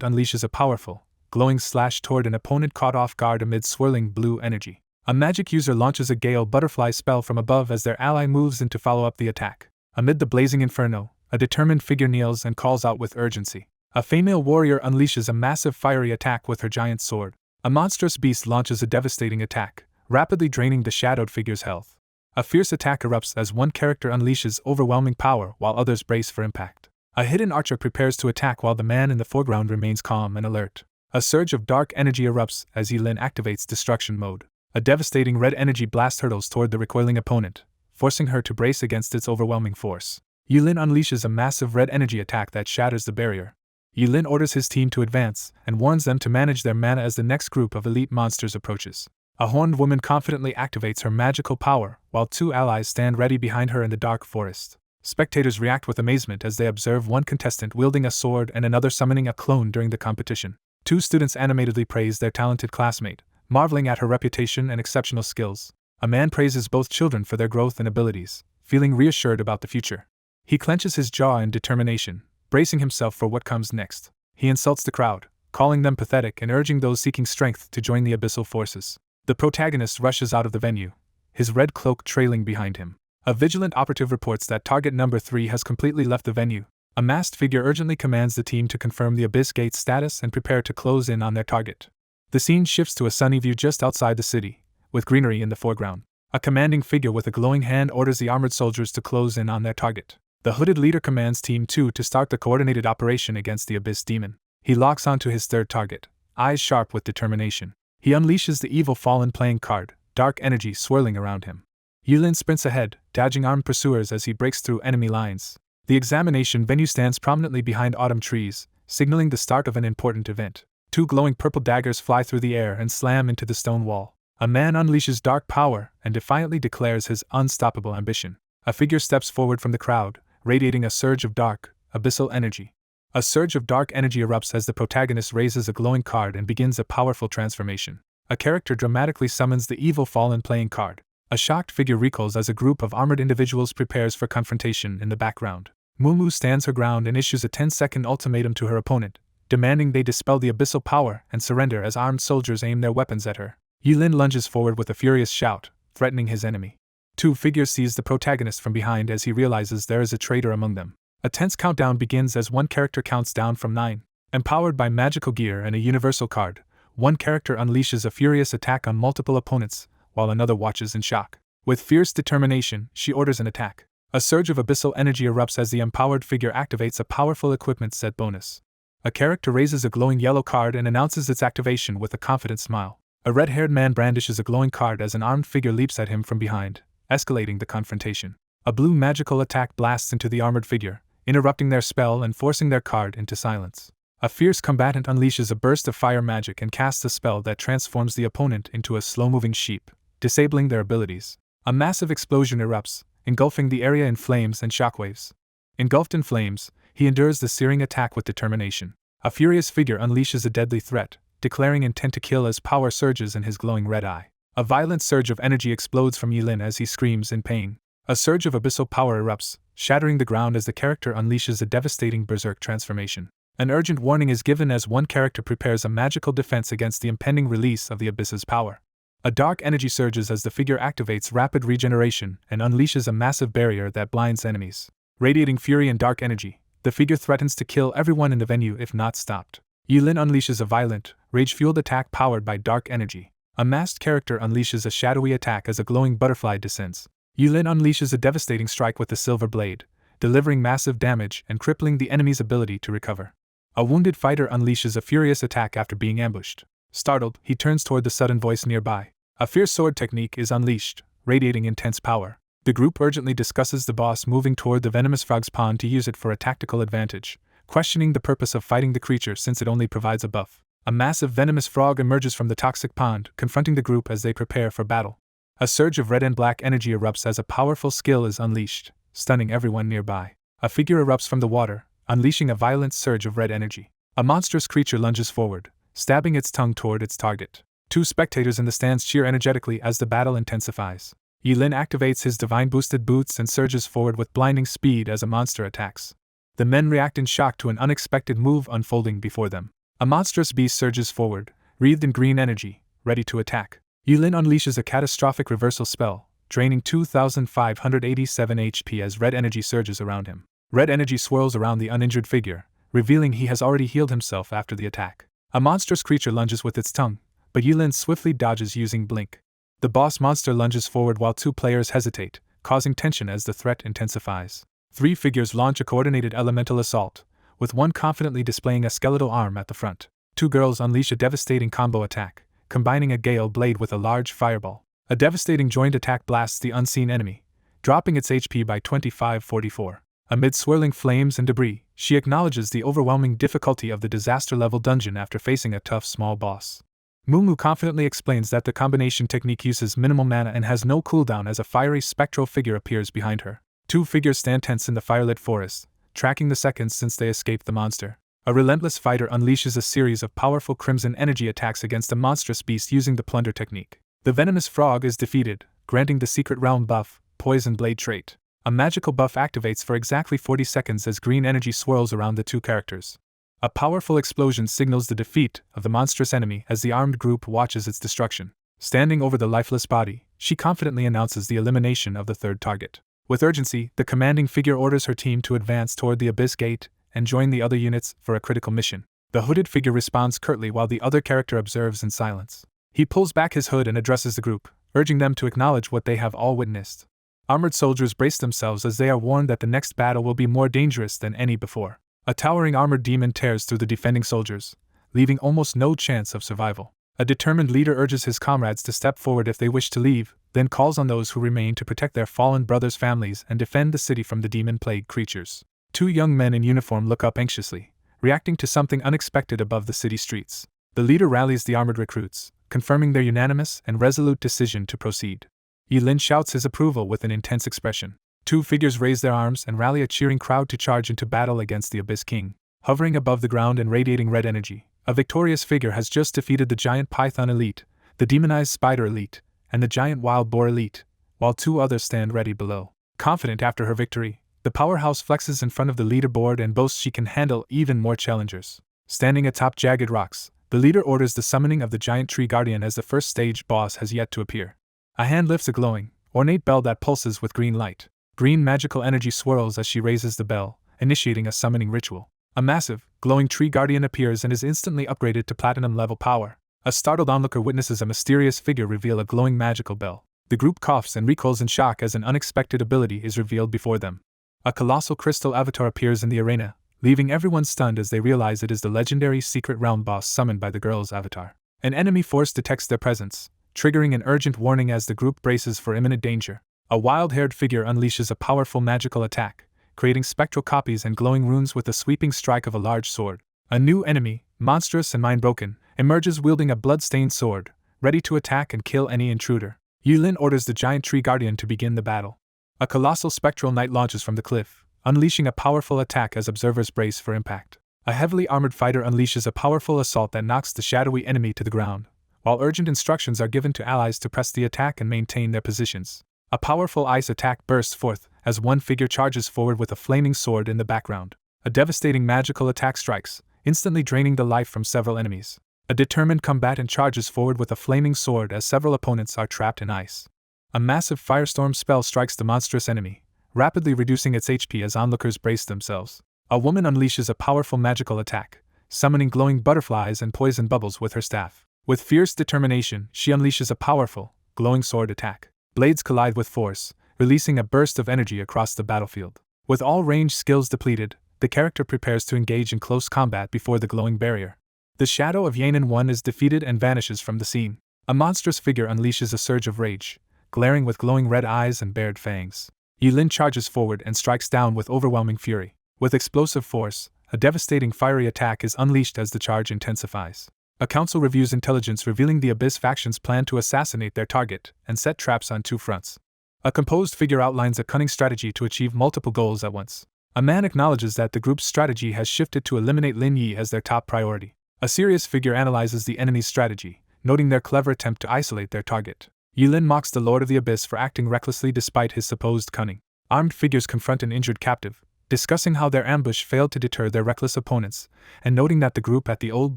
unleashes a powerful, glowing slash toward an opponent caught off guard amid swirling blue energy. A magic user launches a gale butterfly spell from above as their ally moves in to follow up the attack. Amid the blazing inferno, a determined figure kneels and calls out with urgency. A female warrior unleashes a massive fiery attack with her giant sword. A monstrous beast launches a devastating attack, rapidly draining the shadowed figure's health. A fierce attack erupts as one character unleashes overwhelming power while others brace for impact. A hidden archer prepares to attack while the man in the foreground remains calm and alert. A surge of dark energy erupts as Yilin activates destruction mode. A devastating red energy blast hurtles toward the recoiling opponent, forcing her to brace against its overwhelming force. Yilin unleashes a massive red energy attack that shatters the barrier. Yilin orders his team to advance and warns them to manage their mana as the next group of elite monsters approaches. A horned woman confidently activates her magical power, while 2 allies stand ready behind her in the dark forest. Spectators react with amazement as they observe one contestant wielding a sword and another summoning a clone during the competition. 2 students animatedly praise their talented classmate, marveling at her reputation and exceptional skills. A man praises both children for their growth and abilities, feeling reassured about the future. He clenches his jaw in determination, bracing himself for what comes next. He insults the crowd, calling them pathetic and urging those seeking strength to join the abyssal forces. The protagonist rushes out of the venue, his red cloak trailing behind him. A vigilant operative reports that target number 3 has completely left the venue. A masked figure urgently commands the team to confirm the Abyss Gate's status and prepare to close in on their target. The scene shifts to a sunny view just outside the city, with greenery in the foreground. A commanding figure with a glowing hand orders the armored soldiers to close in on their target. The hooded leader commands Team 2 to start the coordinated operation against the Abyss Demon. He locks onto his third target, eyes sharp with determination. He unleashes the evil fallen playing card, dark energy swirling around him. Yilin sprints ahead, dodging armed pursuers as he breaks through enemy lines. The examination venue stands prominently behind autumn trees, signaling the start of an important event. 2 glowing purple daggers fly through the air and slam into the stone wall. A man unleashes dark power and defiantly declares his unstoppable ambition. A figure steps forward from the crowd, radiating a surge of dark, abyssal energy. A surge of dark energy erupts as the protagonist raises a glowing card and begins a powerful transformation. A character dramatically summons the evil fallen playing card. A shocked figure recoils as a group of armored individuals prepares for confrontation in the background. Mumu stands her ground and issues a 10-second ultimatum to her opponent, demanding they dispel the abyssal power and surrender as armed soldiers aim their weapons at her. Yilin lunges forward with a furious shout, threatening his enemy. 2 figures seize the protagonist from behind as he realizes there is a traitor among them. A tense countdown begins as one character counts down from 9. Empowered by magical gear and a universal card, one character unleashes a furious attack on multiple opponents, while another watches in shock. With fierce determination, she orders an attack. A surge of abyssal energy erupts as the empowered figure activates a powerful equipment set bonus. A character raises a glowing yellow card and announces its activation with a confident smile. A red-haired man brandishes a glowing card as an armed figure leaps at him from behind, escalating the confrontation. A blue magical attack blasts into the armored figure, interrupting their spell and forcing their card into silence. A fierce combatant unleashes a burst of fire magic and casts a spell that transforms the opponent into a slow-moving sheep, disabling their abilities. A massive explosion erupts, engulfing the area in flames and shockwaves. Engulfed in flames, he endures the searing attack with determination. A furious figure unleashes a deadly threat, declaring intent to kill as power surges in his glowing red eye. A violent surge of energy explodes from Yilin as he screams in pain. A surge of abyssal power erupts, shattering the ground as the character unleashes a devastating berserk transformation. An urgent warning is given as one character prepares a magical defense against the impending release of the abyss's power. A dark energy surges as the figure activates rapid regeneration and unleashes a massive barrier that blinds enemies. Radiating fury and dark energy, the figure threatens to kill everyone in the venue if not stopped. Yilin unleashes a violent, rage-fueled attack powered by dark energy. A masked character unleashes a shadowy attack as a glowing butterfly descends. Yilin unleashes a devastating strike with the silver blade, delivering massive damage and crippling the enemy's ability to recover. A wounded fighter unleashes a furious attack after being ambushed. Startled, he turns toward the sudden voice nearby. A fierce sword technique is unleashed, radiating intense power. The group urgently discusses the boss moving toward the venomous frog's pond to use it for a tactical advantage, questioning the purpose of fighting the creature since it only provides a buff. A massive venomous frog emerges from the toxic pond, confronting the group as they prepare for battle. A surge of red and black energy erupts as a powerful skill is unleashed, stunning everyone nearby. A figure erupts from the water, unleashing a violent surge of red energy. A monstrous creature lunges forward, stabbing its tongue toward its target. Two spectators in the stands cheer energetically as the battle intensifies. Yilin activates his divine boosted boots and surges forward with blinding speed as a monster attacks. The men react in shock to an unexpected move unfolding before them. A monstrous beast surges forward, wreathed in green energy, ready to attack. Yilin unleashes a catastrophic reversal spell, draining 2,587 HP as red energy surges around him. Red energy swirls around the uninjured figure, revealing he has already healed himself after the attack. A monstrous creature lunges with its tongue, but Yilin swiftly dodges using Blink. The boss monster lunges forward while two players hesitate, causing tension as the threat intensifies. Three figures launch a coordinated elemental assault, with one confidently displaying a skeletal arm at the front. Two girls unleash a devastating combo attack, combining a gale blade with a large fireball. A devastating joint attack blasts the unseen enemy, dropping its HP by 2544. Amid swirling flames and debris, she acknowledges the overwhelming difficulty of the disaster-level dungeon after facing a tough small boss. Mumu confidently explains that the combination technique uses minimal mana and has no cooldown as a fiery spectral figure appears behind her. Two figures stand tense in the firelit forest, tracking the seconds since they escaped the monster. A relentless fighter unleashes a series of powerful crimson energy attacks against a monstrous beast using the plunder technique. The venomous frog is defeated, granting the secret realm buff, Poison Blade trait. A magical buff activates for exactly 40 seconds as green energy swirls around the two characters. A powerful explosion signals the defeat of the monstrous enemy as the armed group watches its destruction. Standing over the lifeless body, she confidently announces the elimination of the third target. With urgency, the commanding figure orders her team to advance toward the Abyss Gate and join the other units for a critical mission. The hooded figure responds curtly while the other character observes in silence. He pulls back his hood and addresses the group, urging them to acknowledge what they have all witnessed. Armored soldiers brace themselves as they are warned that the next battle will be more dangerous than any before. A towering armored demon tears through the defending soldiers, leaving almost no chance of survival. A determined leader urges his comrades to step forward if they wish to leave, then calls on those who remain to protect their fallen brothers' families and defend the city from the demon-plagued creatures. Two young men in uniform look up anxiously, reacting to something unexpected above the city streets. The leader rallies the armored recruits, confirming their unanimous and resolute decision to proceed. Yilin shouts his approval with an intense expression. Two figures raise their arms and rally a cheering crowd to charge into battle against the Abyss King. Hovering above the ground and radiating red energy, a victorious figure has just defeated the giant python elite, the demonized spider elite, and the giant wild boar elite, while two others stand ready below. Confident after her victory, the powerhouse flexes in front of the leaderboard and boasts she can handle even more challengers. Standing atop jagged rocks, the leader orders the summoning of the giant tree guardian as the first stage boss has yet to appear. A hand lifts a glowing, ornate bell that pulses with green light. Green magical energy swirls as she raises the bell, initiating a summoning ritual. A massive, glowing tree guardian appears and is instantly upgraded to platinum-level power. A startled onlooker witnesses a mysterious figure reveal a glowing magical bell. The group coughs and recoils in shock as an unexpected ability is revealed before them. A colossal crystal avatar appears in the arena, leaving everyone stunned as they realize it is the legendary secret realm boss summoned by the girl's avatar. An enemy force detects their presence, triggering an urgent warning as the group braces for imminent danger. A wild-haired figure unleashes a powerful magical attack, creating spectral copies and glowing runes with the sweeping strike of a large sword. A new enemy, monstrous and mind-broken, emerges wielding a blood-stained sword, ready to attack and kill any intruder. Yulin orders the giant tree guardian to begin the battle. A colossal spectral knight launches from the cliff, unleashing a powerful attack as observers brace for impact. A heavily armored fighter unleashes a powerful assault that knocks the shadowy enemy to the ground, while urgent instructions are given to allies to press the attack and maintain their positions. A powerful ice attack bursts forth as one figure charges forward with a flaming sword in the background. A devastating magical attack strikes, instantly draining the life from several enemies. A determined combatant charges forward with a flaming sword as several opponents are trapped in ice. A massive firestorm spell strikes the monstrous enemy, rapidly reducing its HP as onlookers brace themselves. A woman unleashes a powerful magical attack, summoning glowing butterflies and poison bubbles with her staff. With fierce determination, she unleashes a powerful, glowing sword attack. Blades collide with force, releasing a burst of energy across the battlefield. With all ranged skills depleted, the character prepares to engage in close combat before the glowing barrier. The shadow of Yanin 1 is defeated and vanishes from the scene. A monstrous figure unleashes a surge of rage, glaring with glowing red eyes and bared fangs. Yilin charges forward and strikes down with overwhelming fury. With explosive force, a devastating fiery attack is unleashed as the charge intensifies. A council reviews intelligence revealing the Abyss factions plan to assassinate their target and set traps on two fronts. A composed figure outlines a cunning strategy to achieve multiple goals at once. A man acknowledges that the group's strategy has shifted to eliminate Lin Yi as their top priority. A serious figure analyzes the enemy's strategy, noting their clever attempt to isolate their target. Yilin mocks the Lord of the Abyss for acting recklessly despite his supposed cunning. Armed figures confront an injured captive, discussing how their ambush failed to deter their reckless opponents, and noting that the group at the old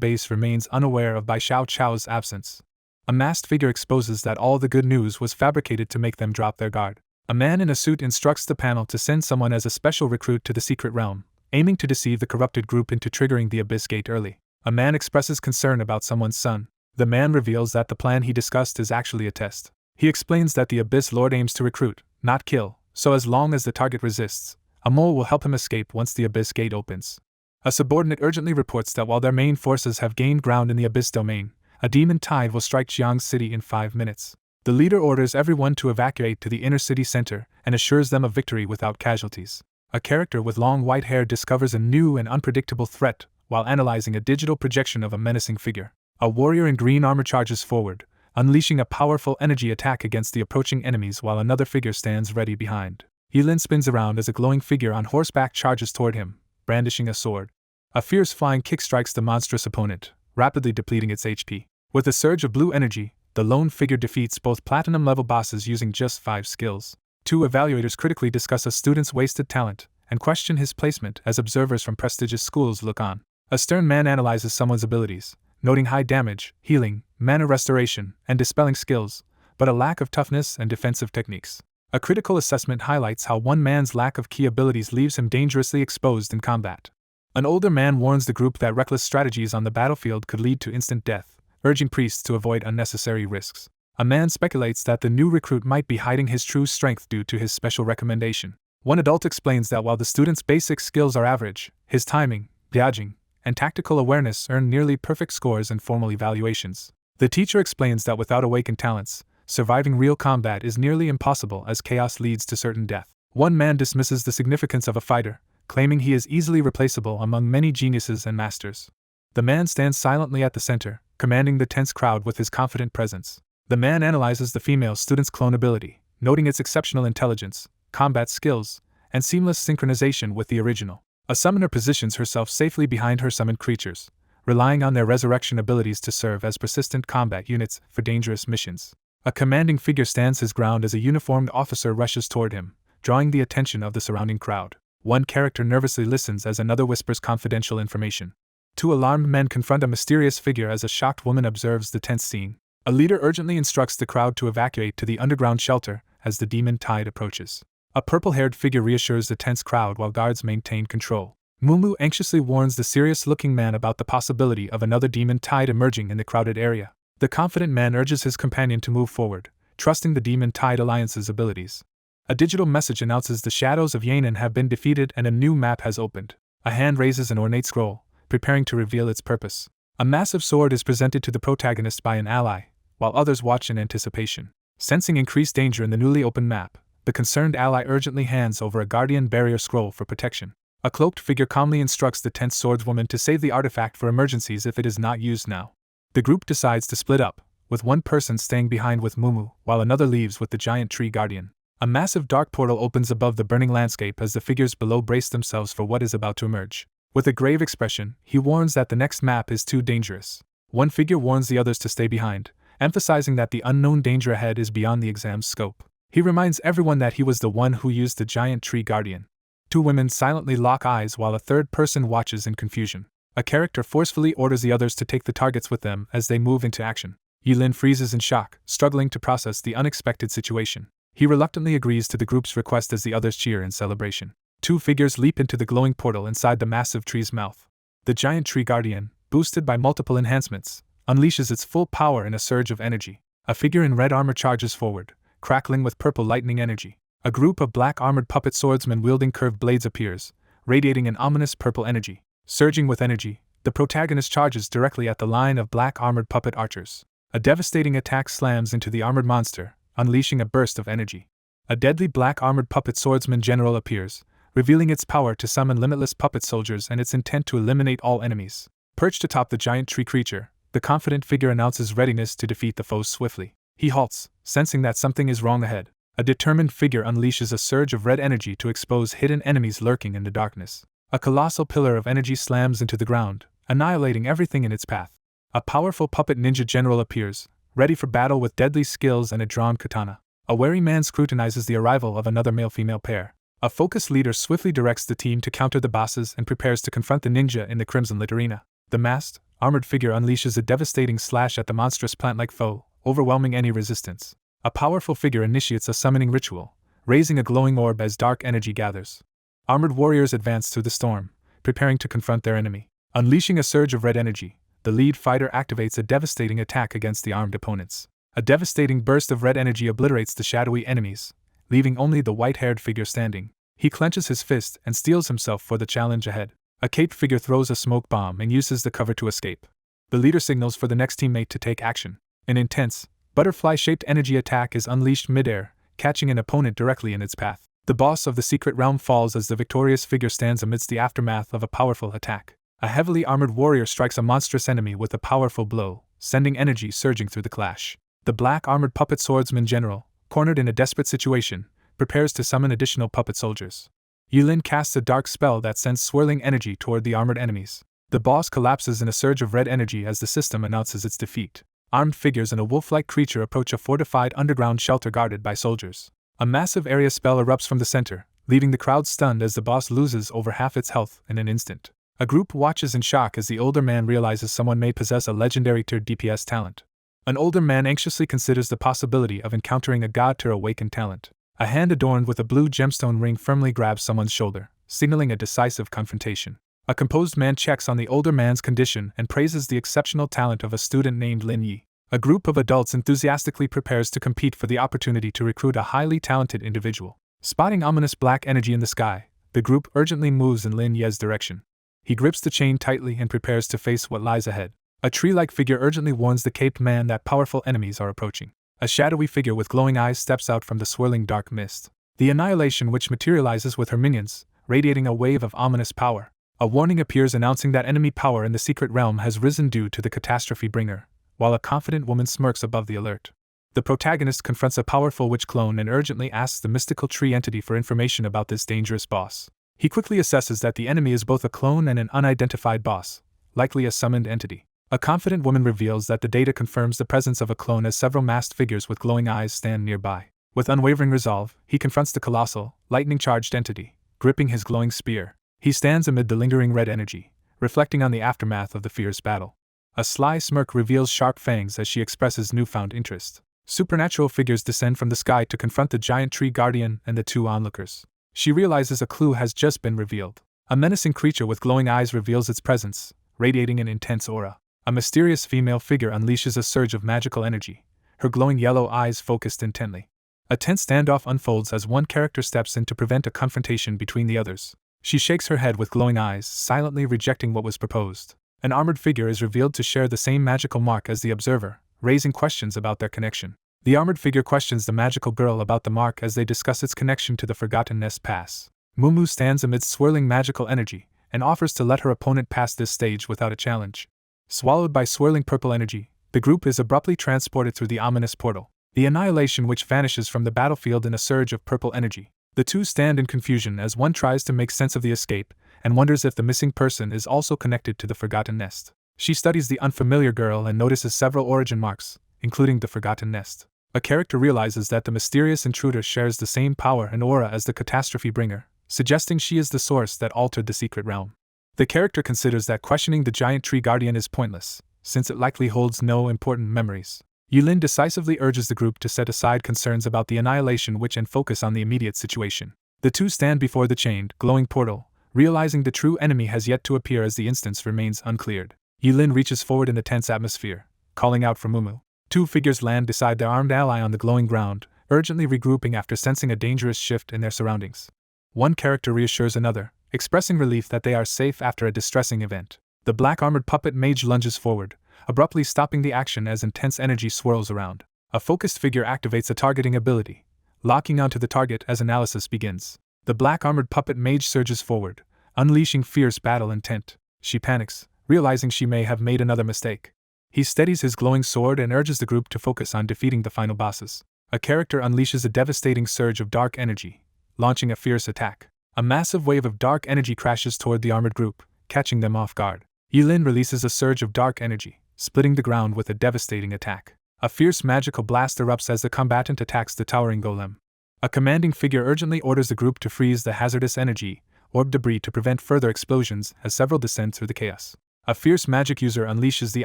base remains unaware of Bai Xiao Chao's absence. A masked figure exposes that all the good news was fabricated to make them drop their guard. A man in a suit instructs the panel to send someone as a special recruit to the secret realm, aiming to deceive the corrupted group into triggering the Abyss Gate early. A man expresses concern about someone's son. The man reveals that the plan he discussed is actually a test. He explains that the Abyss Lord aims to recruit, not kill, so as long as the target resists, a mole will help him escape once the Abyss Gate opens. A subordinate urgently reports that while their main forces have gained ground in the Abyss domain, a demon tide will strike Jiang's city in 5 minutes. The leader orders everyone to evacuate to the inner city center and assures them of victory without casualties. A character with long white hair discovers a new and unpredictable threat while analyzing a digital projection of a menacing figure. A warrior in green armor charges forward, unleashing a powerful energy attack against the approaching enemies while another figure stands ready behind. Yilin spins around as a glowing figure on horseback charges toward him, brandishing a sword. A fierce flying kick strikes the monstrous opponent, rapidly depleting its HP. With a surge of blue energy, the lone figure defeats both platinum-level bosses using just 5 skills. 2 evaluators critically discuss a student's wasted talent and question his placement as observers from prestigious schools look on. A stern man analyzes someone's abilities, noting high damage, healing, mana restoration, and dispelling skills, but a lack of toughness and defensive techniques. A critical assessment highlights how one man's lack of key abilities leaves him dangerously exposed in combat. An older man warns the group that reckless strategies on the battlefield could lead to instant death, urging priests to avoid unnecessary risks. A man speculates that the new recruit might be hiding his true strength due to his special recommendation. One adult explains that while the student's basic skills are average, his timing, dodging, and tactical awareness earn nearly perfect scores in formal evaluations. The teacher explains that without awakened talents, surviving real combat is nearly impossible as chaos leads to certain death. One man dismisses the significance of a fighter, claiming he is easily replaceable among many geniuses and masters. The man stands silently at the center, commanding the tense crowd with his confident presence. The man analyzes the female student's clone ability, noting its exceptional intelligence, combat skills, and seamless synchronization with the original. A summoner positions herself safely behind her summoned creatures, relying on their resurrection abilities to serve as persistent combat units for dangerous missions. A commanding figure stands his ground as a uniformed officer rushes toward him, drawing the attention of the surrounding crowd. One character nervously listens as another whispers confidential information. 2 alarmed men confront a mysterious figure as a shocked woman observes the tense scene. A leader urgently instructs the crowd to evacuate to the underground shelter as the demon tide approaches. A purple-haired figure reassures the tense crowd while guards maintain control. Mumu anxiously warns the serious-looking man about the possibility of another demon tide emerging in the crowded area. The confident man urges his companion to move forward, trusting the Demon Tide Alliance's abilities. A digital message announces the shadows of Yan'an have been defeated and a new map has opened. A hand raises an ornate scroll, preparing to reveal its purpose. A massive sword is presented to the protagonist by an ally, while others watch in anticipation. Sensing increased danger in the newly opened map, the concerned ally urgently hands over a guardian barrier scroll for protection. A cloaked figure calmly instructs the tense swordswoman to save the artifact for emergencies if it is not used now. The group decides to split up, with one person staying behind with Mumu, while another leaves with the giant tree guardian. A massive dark portal opens above the burning landscape as the figures below brace themselves for what is about to emerge. With a grave expression, he warns that the next map is too dangerous. One figure warns the others to stay behind, emphasizing that the unknown danger ahead is beyond the exam's scope. He reminds everyone that he was the one who used the giant tree guardian. 2 women silently lock eyes while a third person watches in confusion. A character forcefully orders the others to take the targets with them as they move into action. Yilin freezes in shock, struggling to process the unexpected situation. He reluctantly agrees to the group's request as the others cheer in celebration. 2 figures leap into the glowing portal inside the massive tree's mouth. The giant tree guardian, boosted by multiple enhancements, unleashes its full power in a surge of energy. A figure in red armor charges forward, crackling with purple lightning energy. A group of black-armored puppet swordsmen wielding curved blades appears, radiating an ominous purple energy. Surging with energy, the protagonist charges directly at the line of black-armored puppet archers. A devastating attack slams into the armored monster, unleashing a burst of energy. A deadly black-armored puppet swordsman general appears, revealing its power to summon limitless puppet soldiers and its intent to eliminate all enemies. Perched atop the giant tree creature, the confident figure announces readiness to defeat the foes swiftly. He halts, sensing that something is wrong ahead. A determined figure unleashes a surge of red energy to expose hidden enemies lurking in the darkness. A colossal pillar of energy slams into the ground, annihilating everything in its path. A powerful puppet ninja general appears, ready for battle with deadly skills and a drawn katana. A wary man scrutinizes the arrival of another male-female pair. A focused leader swiftly directs the team to counter the bosses and prepares to confront the ninja in the crimson-lit arena. The masked, armored figure unleashes a devastating slash at the monstrous plant-like foe, overwhelming any resistance. A powerful figure initiates a summoning ritual, raising a glowing orb as dark energy gathers. Armored warriors advance through the storm, preparing to confront their enemy. Unleashing a surge of red energy, the lead fighter activates a devastating attack against the armed opponents. A devastating burst of red energy obliterates the shadowy enemies, leaving only the white-haired figure standing. He clenches his fist and steels himself for the challenge ahead. A caped figure throws a smoke bomb and uses the cover to escape. The leader signals for the next teammate to take action. An intense, butterfly-shaped energy attack is unleashed midair, catching an opponent directly in its path. The boss of the secret realm falls as the victorious figure stands amidst the aftermath of a powerful attack. A heavily armored warrior strikes a monstrous enemy with a powerful blow, sending energy surging through the clash. The black armored puppet swordsman general, cornered in a desperate situation, prepares to summon additional puppet soldiers. Yulin casts a dark spell that sends swirling energy toward the armored enemies. The boss collapses in a surge of red energy as the system announces its defeat. Armed figures and a wolf-like creature approach a fortified underground shelter guarded by soldiers. A massive area spell erupts from the center, leaving the crowd stunned as the boss loses over half its health in an instant. A group watches in shock as the older man realizes someone may possess a legendary tier DPS talent. An older man anxiously considers the possibility of encountering a god-tier awakened talent. A hand adorned with a blue gemstone ring firmly grabs someone's shoulder, signaling a decisive confrontation. A composed man checks on the older man's condition and praises the exceptional talent of a student named Lin Yi. A group of adults enthusiastically prepares to compete for the opportunity to recruit a highly talented individual. Spotting ominous black energy in the sky, the group urgently moves in Lin Ye's direction. He grips the chain tightly and prepares to face what lies ahead. A tree-like figure urgently warns the caped man that powerful enemies are approaching. A shadowy figure with glowing eyes steps out from the swirling dark mist. The annihilation which materializes with her minions, radiating a wave of ominous power. A warning appears announcing that enemy power in the secret realm has risen due to the catastrophe bringer, while a confident woman smirks above the alert. The protagonist confronts a powerful witch clone and urgently asks the mystical tree entity for information about this dangerous boss. He quickly assesses that the enemy is both a clone and an unidentified boss, likely a summoned entity. A confident woman reveals that the data confirms the presence of a clone as several masked figures with glowing eyes stand nearby. With unwavering resolve, he confronts the colossal, lightning-charged entity, gripping his glowing spear. He stands amid the lingering red energy, reflecting on the aftermath of the fierce battle. A sly smirk reveals sharp fangs as she expresses newfound interest. Supernatural figures descend from the sky to confront the giant tree guardian and the two onlookers. She realizes a clue has just been revealed. A menacing creature with glowing eyes reveals its presence, radiating an intense aura. A mysterious female figure unleashes a surge of magical energy, her glowing yellow eyes focused intently. A tense standoff unfolds as one character steps in to prevent a confrontation between the others. She shakes her head with glowing eyes, silently rejecting what was proposed. An armored figure is revealed to share the same magical mark as the observer, raising questions about their connection. The armored figure questions the magical girl about the mark as they discuss its connection to the Forgotten Nest Pass. Mumu stands amidst swirling magical energy and offers to let her opponent pass this stage without a challenge. Swallowed by swirling purple energy, the group is abruptly transported through the ominous portal. The annihilation which vanishes from the battlefield in a surge of purple energy. The two stand in confusion as one tries to make sense of the escape and wonders if the missing person is also connected to the Forgotten Nest. She studies the unfamiliar girl and notices several origin marks, including the Forgotten Nest. A character realizes that the mysterious intruder shares the same power and aura as the catastrophe bringer, suggesting she is the source that altered the secret realm. The character considers that questioning the giant tree guardian is pointless, since it likely holds no important memories. Yulin decisively urges the group to set aside concerns about the annihilation and focus on the immediate situation. The two stand before the chained, glowing portal, realizing the true enemy has yet to appear as the instance remains uncleared. Yulin reaches forward in the tense atmosphere, calling out for Mumu. Two figures land beside their armed ally on the glowing ground, urgently regrouping after sensing a dangerous shift in their surroundings. One character reassures another, expressing relief that they are safe after a distressing event. The black-armored puppet mage lunges forward, abruptly stopping the action as intense energy swirls around. A focused figure activates a targeting ability, locking onto the target as analysis begins. The black-armored puppet mage surges forward, unleashing fierce battle intent. She panics, realizing she may have made another mistake. He steadies his glowing sword and urges the group to focus on defeating the final bosses. A character unleashes a devastating surge of dark energy, launching a fierce attack. A massive wave of dark energy crashes toward the armored group, catching them off guard. Yilin releases a surge of dark energy, splitting the ground with a devastating attack. A fierce magical blast erupts as the combatant attacks the towering golem. A commanding figure urgently orders the group to freeze the hazardous energy orb debris to prevent further explosions as several descend through the chaos. A fierce magic user unleashes the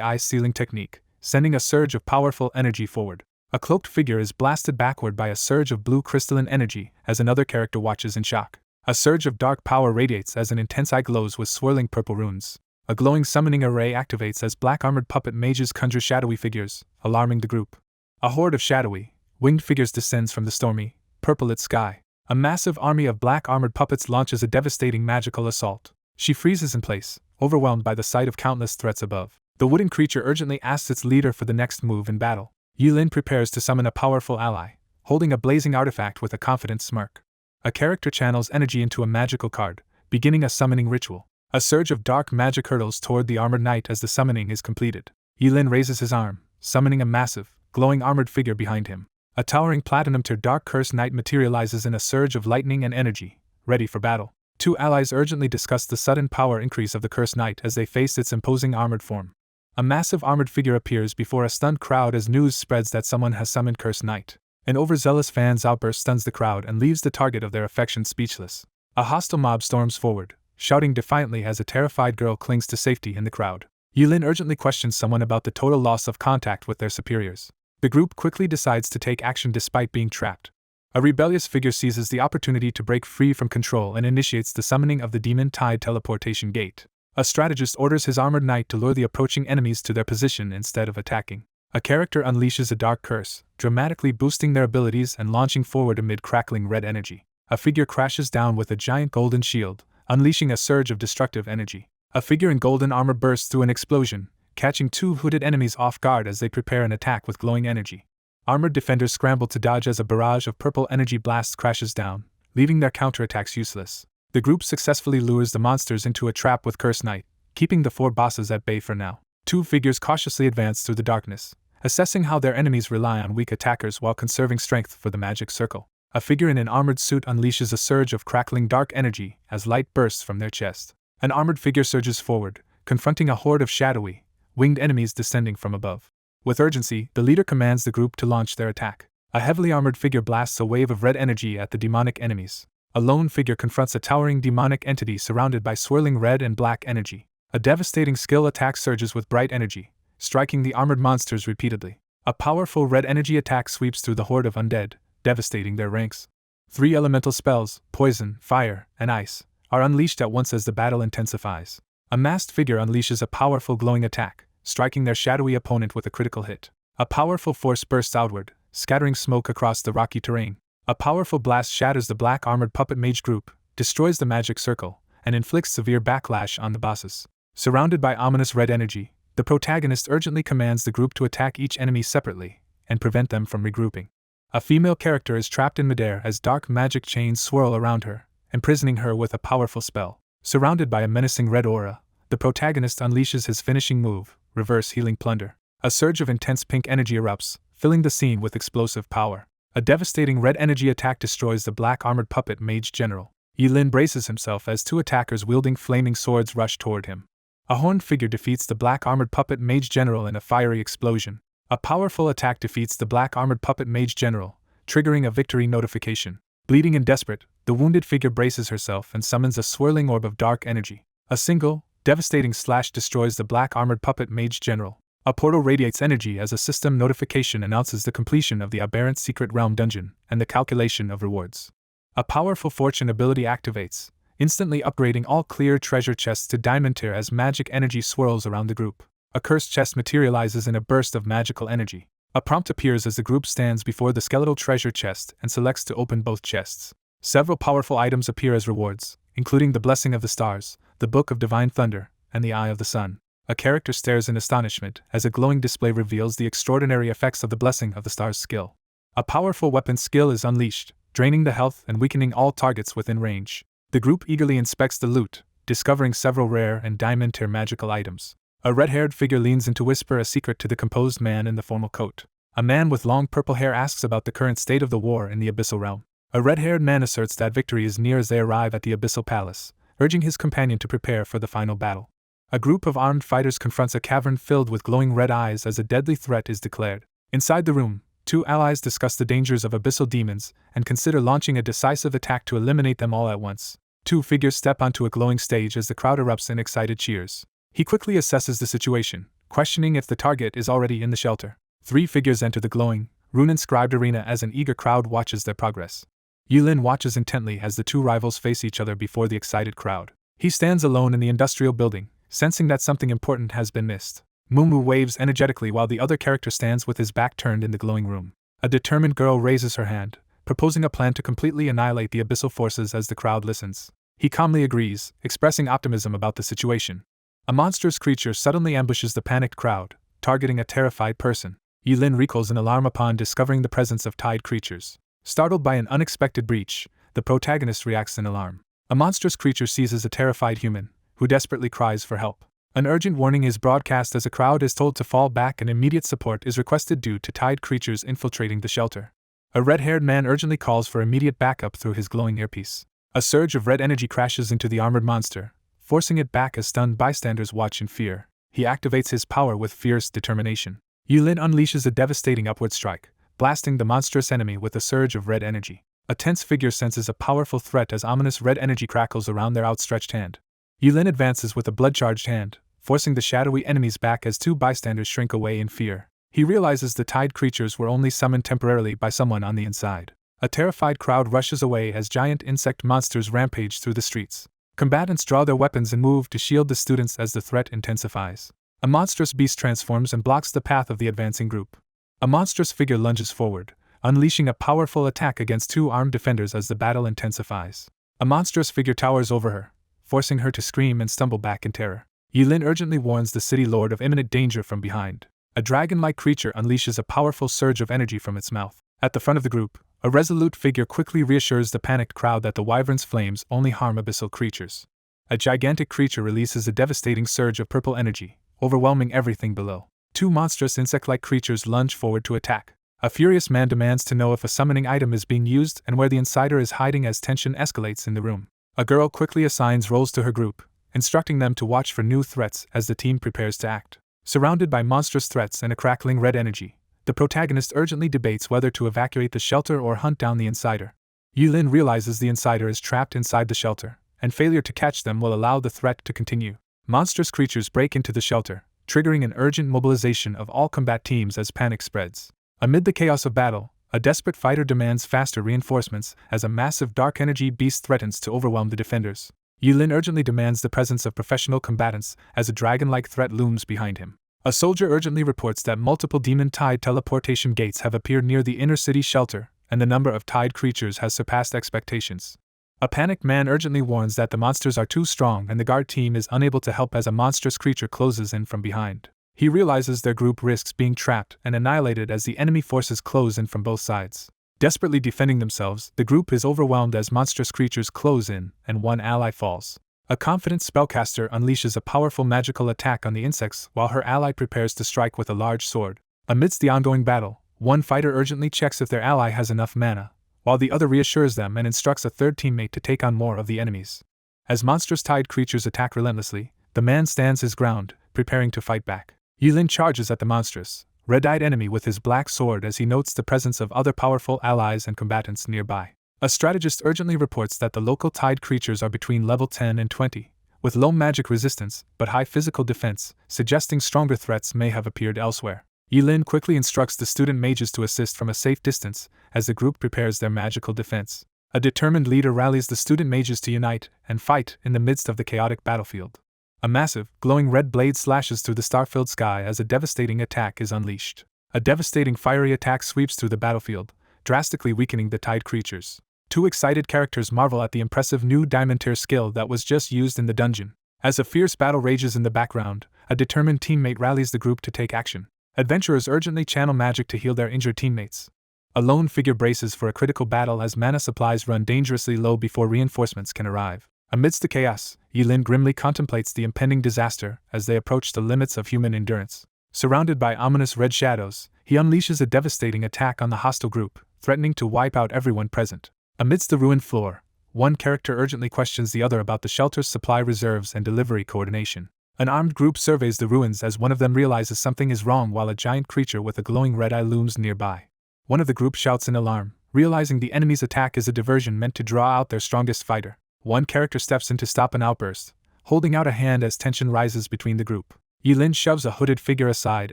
ice-sealing technique, sending a surge of powerful energy forward. A cloaked figure is blasted backward by a surge of blue crystalline energy as another character watches in shock. A surge of dark power radiates as an intense eye glows with swirling purple runes. A glowing summoning array activates as black armored puppet mages conjure shadowy figures, alarming the group. A horde of shadowy, winged figures descends from the stormy, purple-lit sky. A massive army of black armored puppets launches a devastating magical assault. She freezes in place, overwhelmed by the sight of countless threats above. The wooden creature urgently asks its leader for the next move in battle. Yilin prepares to summon a powerful ally, holding a blazing artifact with a confident smirk. A character channels energy into a magical card, beginning a summoning ritual. A surge of dark magic hurtles toward the armored knight as the summoning is completed. Yilin raises his arm, summoning a massive, glowing armored figure behind him. A towering platinum-tier dark curse knight materializes in a surge of lightning and energy, ready for battle. Two allies urgently discuss the sudden power increase of the cursed knight as they face its imposing armored form. A massive armored figure appears before a stunned crowd as news spreads that someone has summoned cursed knight. An overzealous fan's outburst stuns the crowd and leaves the target of their affection speechless. A hostile mob storms forward, shouting defiantly as a terrified girl clings to safety in the crowd. Yilin urgently questions someone about the total loss of contact with their superiors. The group quickly decides to take action despite being trapped. A rebellious figure seizes the opportunity to break free from control and initiates the summoning of the Demon Tide Teleportation Gate. A strategist orders his armored knight to lure the approaching enemies to their position instead of attacking. A character unleashes a dark curse, dramatically boosting their abilities and launching forward amid crackling red energy. A figure crashes down with a giant golden shield, unleashing a surge of destructive energy. A figure in golden armor bursts through an explosion, catching two hooded enemies off guard as they prepare an attack with glowing energy. Armored defenders scramble to dodge as a barrage of purple energy blasts crashes down, leaving their counterattacks useless. The group successfully lures the monsters into a trap with Cursed Knight, keeping the four bosses at bay for now. Two figures cautiously advance through the darkness, assessing how their enemies rely on weak attackers while conserving strength for the magic circle. A figure in an armored suit unleashes a surge of crackling dark energy as light bursts from their chest. An armored figure surges forward, confronting a horde of shadowy, winged enemies descending from above. With urgency, the leader commands the group to launch their attack. A heavily armored figure blasts a wave of red energy at the demonic enemies. A lone figure confronts a towering demonic entity surrounded by swirling red and black energy. A devastating skill attack surges with bright energy, striking the armored monsters repeatedly. A powerful red energy attack sweeps through the horde of undead, devastating their ranks. 3 elemental spells, poison, fire, and ice, are unleashed at once as the battle intensifies. A masked figure unleashes a powerful glowing attack, striking their shadowy opponent with a critical hit. A powerful force bursts outward, scattering smoke across the rocky terrain. A powerful blast shatters the black armored puppet mage group, destroys the magic circle, and inflicts severe backlash on the bosses. Surrounded by ominous red energy, the protagonist urgently commands the group to attack each enemy separately, and prevent them from regrouping. A female character is trapped in midair as dark magic chains swirl around her, imprisoning her with a powerful spell. Surrounded by a menacing red aura, the protagonist unleashes his finishing move, Reverse Healing Plunder. A surge of intense pink energy erupts, filling the scene with explosive power. A devastating red energy attack destroys the black armored puppet mage general. Yilin braces himself as two attackers wielding flaming swords rush toward him. A horned figure defeats the black armored puppet mage general in a fiery explosion. A powerful attack defeats the black armored puppet mage general, triggering a victory notification. Bleeding and desperate, the wounded figure braces herself and summons a swirling orb of dark energy. A single, devastating slash destroys the black armored puppet mage general. A portal radiates energy as a system notification announces the completion of the Aberrant Secret Realm dungeon and the calculation of rewards. A powerful fortune ability activates, instantly upgrading all clear treasure chests to diamond tier as magic energy swirls around the group. A cursed chest materializes in a burst of magical energy. A prompt appears as the group stands before the skeletal treasure chest and selects to open both chests. Several powerful items appear as rewards, including the Blessing of the Stars, the Book of Divine Thunder, and the Eye of the Sun. A character stares in astonishment as a glowing display reveals the extraordinary effects of the Blessing of the Stars skill. A powerful weapon skill is unleashed, draining the health and weakening all targets within range. The group eagerly inspects the loot, discovering several rare and diamond tier magical items. A red-haired figure leans in to whisper a secret to the composed man in the formal coat. A man with long purple hair asks about the current state of the war in the Abyssal Realm. A red-haired man asserts that victory is near as they arrive at the Abyssal Palace, urging his companion to prepare for the final battle. A group of armed fighters confronts a cavern filled with glowing red eyes as a deadly threat is declared. Inside the room, two allies discuss the dangers of abyssal demons and consider launching a decisive attack to eliminate them all at once. Two figures step onto a glowing stage as the crowd erupts in excited cheers. He quickly assesses the situation, questioning if the target is already in the shelter. Three figures enter the glowing, rune-inscribed arena as an eager crowd watches their progress. Yulin watches intently as the two rivals face each other before the excited crowd. He stands alone in the industrial building, sensing that something important has been missed. Mumu waves energetically while the other character stands with his back turned in the glowing room. A determined girl raises her hand, proposing a plan to completely annihilate the abyssal forces as the crowd listens. He calmly agrees, expressing optimism about the situation. A monstrous creature suddenly ambushes the panicked crowd, targeting a terrified person. Yulin recoils in alarm upon discovering the presence of tide creatures. Startled by an unexpected breach, the protagonist reacts in alarm. A monstrous creature seizes a terrified human, who desperately cries for help. An urgent warning is broadcast as a crowd is told to fall back and immediate support is requested due to tide creatures infiltrating the shelter. A red-haired man urgently calls for immediate backup through his glowing earpiece. A surge of red energy crashes into the armored monster, forcing it back as stunned bystanders watch in fear. He activates his power with fierce determination. Yulin unleashes a devastating upward strike, blasting the monstrous enemy with a surge of red energy. A tense figure senses a powerful threat as ominous red energy crackles around their outstretched hand. Yulin advances with a blood-charged hand, forcing the shadowy enemies back as two bystanders shrink away in fear. He realizes the tide creatures were only summoned temporarily by someone on the inside. A terrified crowd rushes away as giant insect monsters rampage through the streets. Combatants draw their weapons and move to shield the students as the threat intensifies. A monstrous beast transforms and blocks the path of the advancing group. A monstrous figure lunges forward, unleashing a powerful attack against two armed defenders as the battle intensifies. A monstrous figure towers over her, forcing her to scream and stumble back in terror. Yulin urgently warns the city lord of imminent danger from behind. A dragon-like creature unleashes a powerful surge of energy from its mouth. At the front of the group, a resolute figure quickly reassures the panicked crowd that the wyvern's flames only harm abyssal creatures. A gigantic creature releases a devastating surge of purple energy, overwhelming everything below. Two monstrous insect-like creatures lunge forward to attack. A furious man demands to know if a summoning item is being used and where the insider is hiding as tension escalates in the room. A girl quickly assigns roles to her group, instructing them to watch for new threats as the team prepares to act. Surrounded by monstrous threats and a crackling red energy, the protagonist urgently debates whether to evacuate the shelter or hunt down the insider. Yulin realizes the insider is trapped inside the shelter, and failure to catch them will allow the threat to continue. Monstrous creatures break into the shelter, triggering an urgent mobilization of all combat teams as panic spreads. Amid the chaos of battle, a desperate fighter demands faster reinforcements as a massive dark energy beast threatens to overwhelm the defenders. Yulin urgently demands the presence of professional combatants as a dragon-like threat looms behind him. A soldier urgently reports that multiple demon tide teleportation gates have appeared near the inner city shelter, and the number of tide creatures has surpassed expectations. A panicked man urgently warns that the monsters are too strong and the guard team is unable to help as a monstrous creature closes in from behind. He realizes their group risks being trapped and annihilated as the enemy forces close in from both sides. Desperately defending themselves, the group is overwhelmed as monstrous creatures close in, and one ally falls. A confident spellcaster unleashes a powerful magical attack on the insects while her ally prepares to strike with a large sword. Amidst the ongoing battle, one fighter urgently checks if their ally has enough mana, while the other reassures them and instructs a third teammate to take on more of the enemies. As monstrous tide creatures attack relentlessly, the man stands his ground, preparing to fight back. Yulin charges at the monstrous, red-eyed enemy with his black sword as he notes the presence of other powerful allies and combatants nearby. A strategist urgently reports that the local tide creatures are between level 10 and 20, with low magic resistance but high physical defense, suggesting stronger threats may have appeared elsewhere. Yulin quickly instructs the student mages to assist from a safe distance as the group prepares their magical defense. A determined leader rallies the student mages to unite and fight in the midst of the chaotic battlefield. A massive, glowing red blade slashes through the star-filled sky as a devastating attack is unleashed. A devastating fiery attack sweeps through the battlefield, drastically weakening the tide creatures. Two excited characters marvel at the impressive new diamond tier skill that was just used in the dungeon. As a fierce battle rages in the background, a determined teammate rallies the group to take action. Adventurers urgently channel magic to heal their injured teammates. A lone figure braces for a critical battle as mana supplies run dangerously low before reinforcements can arrive. Amidst the chaos, Yilin grimly contemplates the impending disaster as they approach the limits of human endurance. Surrounded by ominous red shadows, he unleashes a devastating attack on the hostile group, threatening to wipe out everyone present. Amidst the ruined floor, one character urgently questions the other about the shelter's supply reserves and delivery coordination. An armed group surveys the ruins as one of them realizes something is wrong while a giant creature with a glowing red eye looms nearby. One of the group shouts in alarm, realizing the enemy's attack is a diversion meant to draw out their strongest fighter. One character steps in to stop an outburst, holding out a hand as tension rises between the group. Yilin shoves a hooded figure aside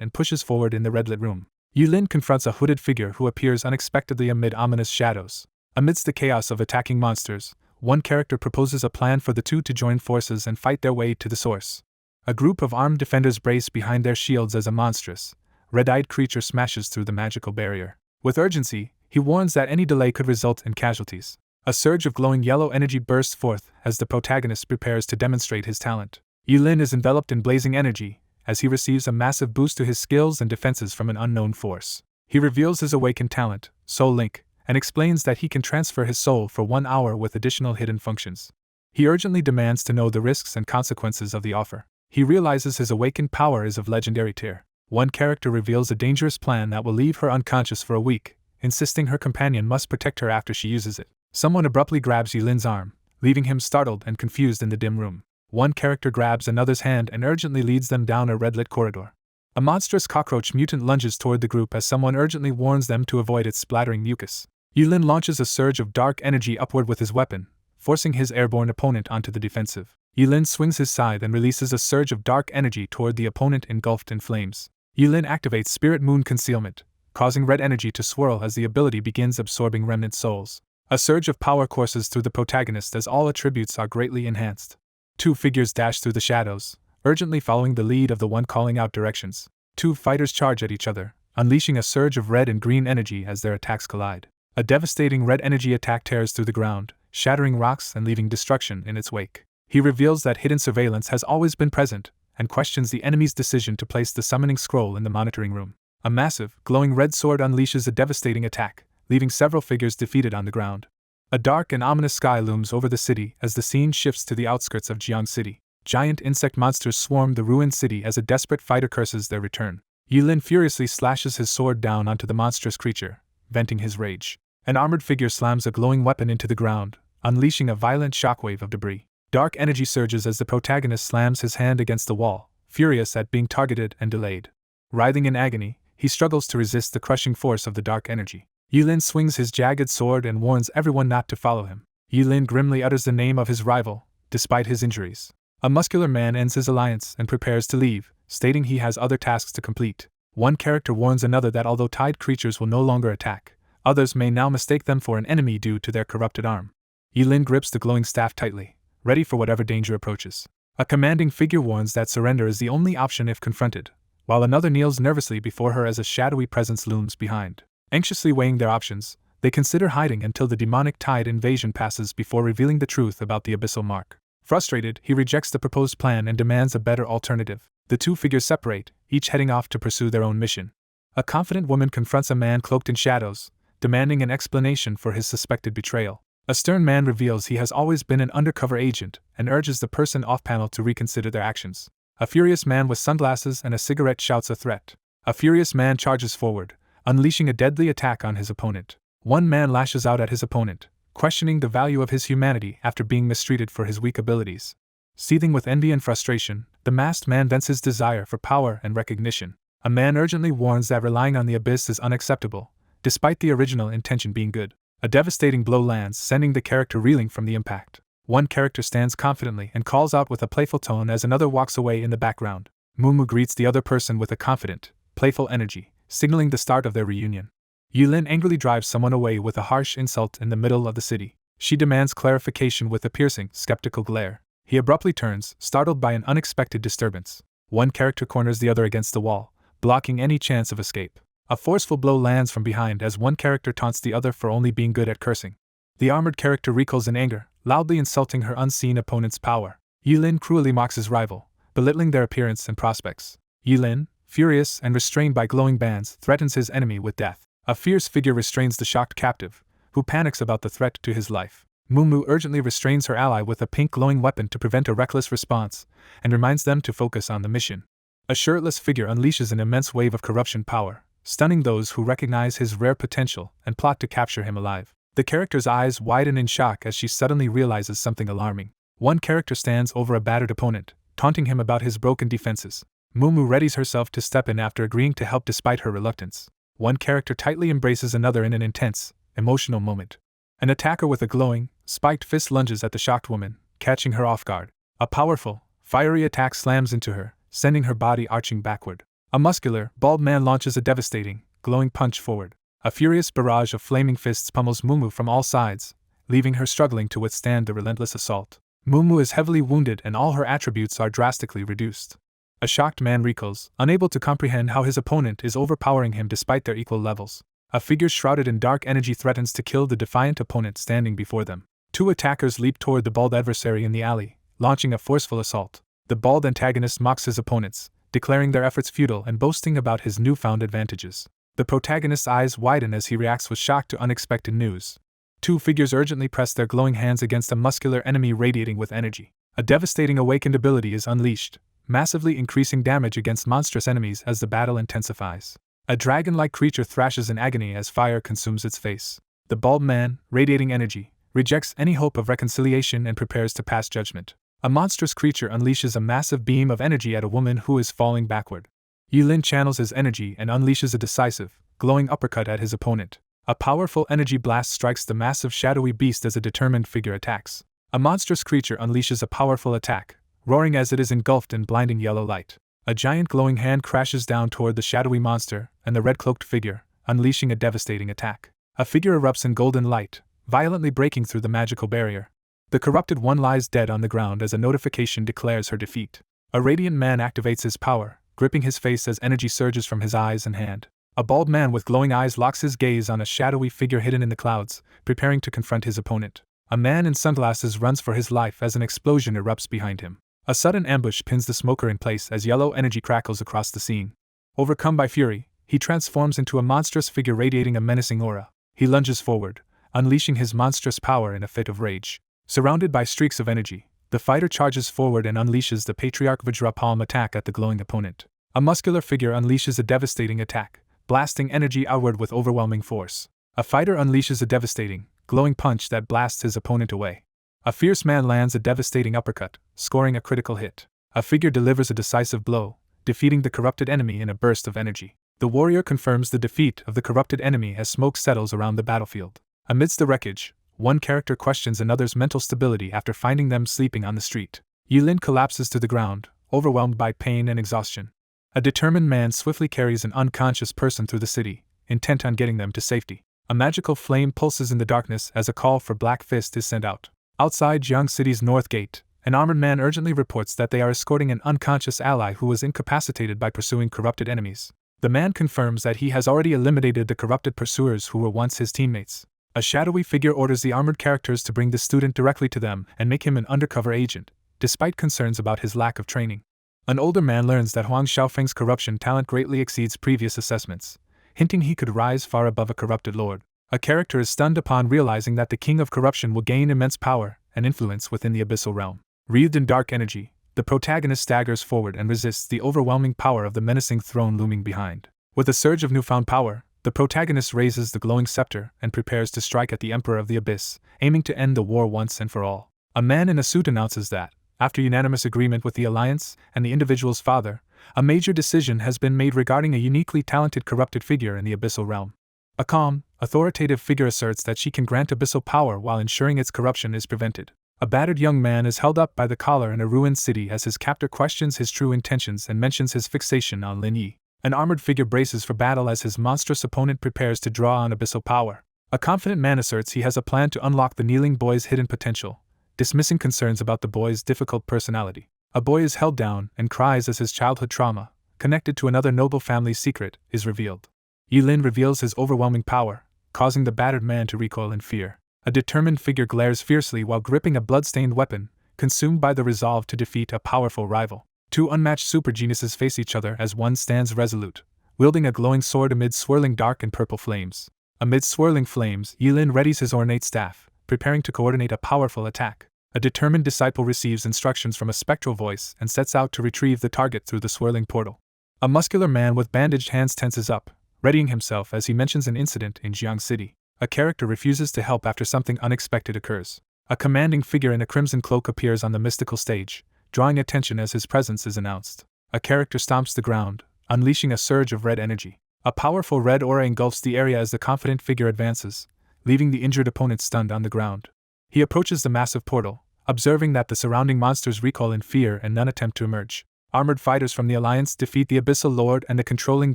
and pushes forward in the red-lit room. Yilin confronts a hooded figure who appears unexpectedly amid ominous shadows. Amidst the chaos of attacking monsters, one character proposes a plan for the two to join forces and fight their way to the source. A group of armed defenders brace behind their shields as a monstrous, red-eyed creature smashes through the magical barrier. With urgency, he warns that any delay could result in casualties. A surge of glowing yellow energy bursts forth as the protagonist prepares to demonstrate his talent. Yilin is enveloped in blazing energy as he receives a massive boost to his skills and defenses from an unknown force. He reveals his awakened talent, Soul Link, and explains that he can transfer his soul for 1 hour with additional hidden functions. He urgently demands to know the risks and consequences of the offer. He realizes his awakened power is of legendary tier. One character reveals a dangerous plan that will leave her unconscious for a week, insisting her companion must protect her after she uses it. Someone abruptly grabs Yilin's arm, leaving him startled and confused in the dim room. One character grabs another's hand and urgently leads them down a red-lit corridor. A monstrous cockroach mutant lunges toward the group as someone urgently warns them to avoid its splattering mucus. Yilin launches a surge of dark energy upward with his weapon, forcing his airborne opponent onto the defensive. Yilin swings his scythe and releases a surge of dark energy toward the opponent engulfed in flames. Yilin activates Spirit Moon Concealment, causing red energy to swirl as the ability begins absorbing remnant souls. A surge of power courses through the protagonist as all attributes are greatly enhanced. Two figures dash through the shadows, urgently following the lead of the one calling out directions. Two fighters charge at each other, unleashing a surge of red and green energy as their attacks collide. A devastating red energy attack tears through the ground, shattering rocks and leaving destruction in its wake. He reveals that hidden surveillance has always been present, and questions the enemy's decision to place the summoning scroll in the monitoring room. A massive, glowing red sword unleashes a devastating attack, leaving several figures defeated on the ground. A dark and ominous sky looms over the city as the scene shifts to the outskirts of Jiang City. Giant insect monsters swarm the ruined city as a desperate fighter curses their return. Yilin furiously slashes his sword down onto the monstrous creature, venting his rage. An armored figure slams a glowing weapon into the ground, unleashing a violent shockwave of debris. Dark energy surges as the protagonist slams his hand against the wall, furious at being targeted and delayed. Writhing in agony, he struggles to resist the crushing force of the dark energy. Yilin swings his jagged sword and warns everyone not to follow him. Yilin grimly utters the name of his rival, despite his injuries. A muscular man ends his alliance and prepares to leave, stating he has other tasks to complete. One character warns another that although tide creatures will no longer attack, others may now mistake them for an enemy due to their corrupted arm. Yilin grips the glowing staff tightly, ready for whatever danger approaches. A commanding figure warns that surrender is the only option if confronted, while another kneels nervously before her as a shadowy presence looms behind. Anxiously weighing their options, they consider hiding until the demonic tide invasion passes before revealing the truth about the abyssal mark. Frustrated, he rejects the proposed plan and demands a better alternative. The two figures separate, each heading off to pursue their own mission. A confident woman confronts a man cloaked in shadows, demanding an explanation for his suspected betrayal. A stern man reveals he has always been an undercover agent and urges the person off-panel to reconsider their actions. A furious man with sunglasses and a cigarette shouts a threat. A furious man charges forward, unleashing a deadly attack on his opponent. One man lashes out at his opponent, questioning the value of his humanity after being mistreated for his weak abilities. Seething with envy and frustration, the masked man vents his desire for power and recognition. A man urgently warns that relying on the abyss is unacceptable, despite the original intention being good. A devastating blow lands, sending the character reeling from the impact. One character stands confidently and calls out with a playful tone as another walks away in the background. Mumu greets the other person with a confident, playful energy, signaling the start of their reunion. Yilin angrily drives someone away with a harsh insult in the middle of the city. She demands clarification with a piercing, skeptical glare. He abruptly turns, startled by an unexpected disturbance. One character corners the other against the wall, blocking any chance of escape. A forceful blow lands from behind as one character taunts the other for only being good at cursing. The armored character recoils in anger, loudly insulting her unseen opponent's power. Yilin cruelly mocks his rival, belittling their appearance and prospects. Yilin, furious and restrained by glowing bands, threatens his enemy with death. A fierce figure restrains the shocked captive, who panics about the threat to his life. Mumu urgently restrains her ally with a pink glowing weapon to prevent a reckless response, and reminds them to focus on the mission. A shirtless figure unleashes an immense wave of corruption power, stunning those who recognize his rare potential and plot to capture him alive. The character's eyes widen in shock as she suddenly realizes something alarming. One character stands over a battered opponent, taunting him about his broken defenses. Mumu readies herself to step in after agreeing to help despite her reluctance. One character tightly embraces another in an intense, emotional moment. An attacker with a glowing, spiked fist lunges at the shocked woman, catching her off guard. A powerful, fiery attack slams into her, sending her body arching backward. A muscular, bald man launches a devastating, glowing punch forward. A furious barrage of flaming fists pummels Mumu from all sides, leaving her struggling to withstand the relentless assault. Mumu is heavily wounded and all her attributes are drastically reduced. A shocked man recoils, unable to comprehend how his opponent is overpowering him despite their equal levels. A figure shrouded in dark energy threatens to kill the defiant opponent standing before them. Two attackers leap toward the bald adversary in the alley, launching a forceful assault. The bald antagonist mocks his opponents, declaring their efforts futile and boasting about his newfound advantages. The protagonist's eyes widen as he reacts with shock to unexpected news. Two figures urgently press their glowing hands against a muscular enemy radiating with energy. A devastating awakened ability is unleashed, massively increasing damage against monstrous enemies as the battle intensifies. A dragon-like creature thrashes in agony as fire consumes its face. The bald man, radiating energy, rejects any hope of reconciliation and prepares to pass judgment. A monstrous creature unleashes a massive beam of energy at a woman who is falling backward. Yulin channels his energy and unleashes a decisive, glowing uppercut at his opponent. A powerful energy blast strikes the massive shadowy beast as a determined figure attacks. A monstrous creature unleashes a powerful attack, roaring as it is engulfed in blinding yellow light. A giant glowing hand crashes down toward the shadowy monster and the red-cloaked figure, unleashing a devastating attack. A figure erupts in golden light, violently breaking through the magical barrier. The corrupted one lies dead on the ground as a notification declares her defeat. A radiant man activates his power, gripping his face as energy surges from his eyes and hand. A bald man with glowing eyes locks his gaze on a shadowy figure hidden in the clouds, preparing to confront his opponent. A man in sunglasses runs for his life as an explosion erupts behind him. A sudden ambush pins the smoker in place as yellow energy crackles across the scene. Overcome by fury, he transforms into a monstrous figure radiating a menacing aura. He lunges forward, unleashing his monstrous power in a fit of rage. Surrounded by streaks of energy, the fighter charges forward and unleashes the Patriarch Vajra Palm attack at the glowing opponent. A muscular figure unleashes a devastating attack, blasting energy outward with overwhelming force. A fighter unleashes a devastating, glowing punch that blasts his opponent away. A fierce man lands a devastating uppercut, scoring a critical hit. A figure delivers a decisive blow, defeating the corrupted enemy in a burst of energy. The warrior confirms the defeat of the corrupted enemy as smoke settles around the battlefield. Amidst the wreckage, one character questions another's mental stability after finding them sleeping on the street. Yulin collapses to the ground, overwhelmed by pain and exhaustion. A determined man swiftly carries an unconscious person through the city, intent on getting them to safety. A magical flame pulses in the darkness as a call for Black Fist is sent out. Outside Jiang City's north gate, an armored man urgently reports that they are escorting an unconscious ally who was incapacitated by pursuing corrupted enemies. The man confirms that he has already eliminated the corrupted pursuers who were once his teammates. A shadowy figure orders the armored characters to bring the student directly to them and make him an undercover agent, despite concerns about his lack of training. An older man learns that Huang Xiaofeng's corruption talent greatly exceeds previous assessments, hinting he could rise far above a corrupted lord. A character is stunned upon realizing that the king of corruption will gain immense power and influence within the abyssal realm. Wreathed in dark energy, the protagonist staggers forward and resists the overwhelming power of the menacing throne looming behind. With a surge of newfound power, the protagonist raises the glowing scepter and prepares to strike at the Emperor of the Abyss, aiming to end the war once and for all. A man in a suit announces that, after unanimous agreement with the Alliance and the individual's father, a major decision has been made regarding a uniquely talented corrupted figure in the abyssal realm. A calm, authoritative figure asserts that she can grant abyssal power while ensuring its corruption is prevented. A battered young man is held up by the collar in a ruined city as his captor questions his true intentions and mentions his fixation on Lin Yi. An armored figure braces for battle as his monstrous opponent prepares to draw on abyssal power. A confident man asserts he has a plan to unlock the kneeling boy's hidden potential, dismissing concerns about the boy's difficult personality. A boy is held down and cries as his childhood trauma, connected to another noble family's secret, is revealed. Yulin reveals his overwhelming power, causing the battered man to recoil in fear. A determined figure glares fiercely while gripping a blood-stained weapon, consumed by the resolve to defeat a powerful rival. Two unmatched super geniuses face each other as one stands resolute, wielding a glowing sword amid swirling dark and purple flames. Amid swirling flames, Yulin readies his ornate staff, preparing to coordinate a powerful attack. A determined disciple receives instructions from a spectral voice and sets out to retrieve the target through the swirling portal. A muscular man with bandaged hands tenses up, readying himself as he mentions an incident in Jiang City. A character refuses to help after something unexpected occurs. A commanding figure in a crimson cloak appears on the mystical stage, drawing attention as his presence is announced. A character stomps the ground, unleashing a surge of red energy. A powerful red aura engulfs the area as the confident figure advances, leaving the injured opponent stunned on the ground. He approaches the massive portal, observing that the surrounding monsters recoil in fear and none attempt to emerge. Armored fighters from the Alliance defeat the Abyssal Lord and the controlling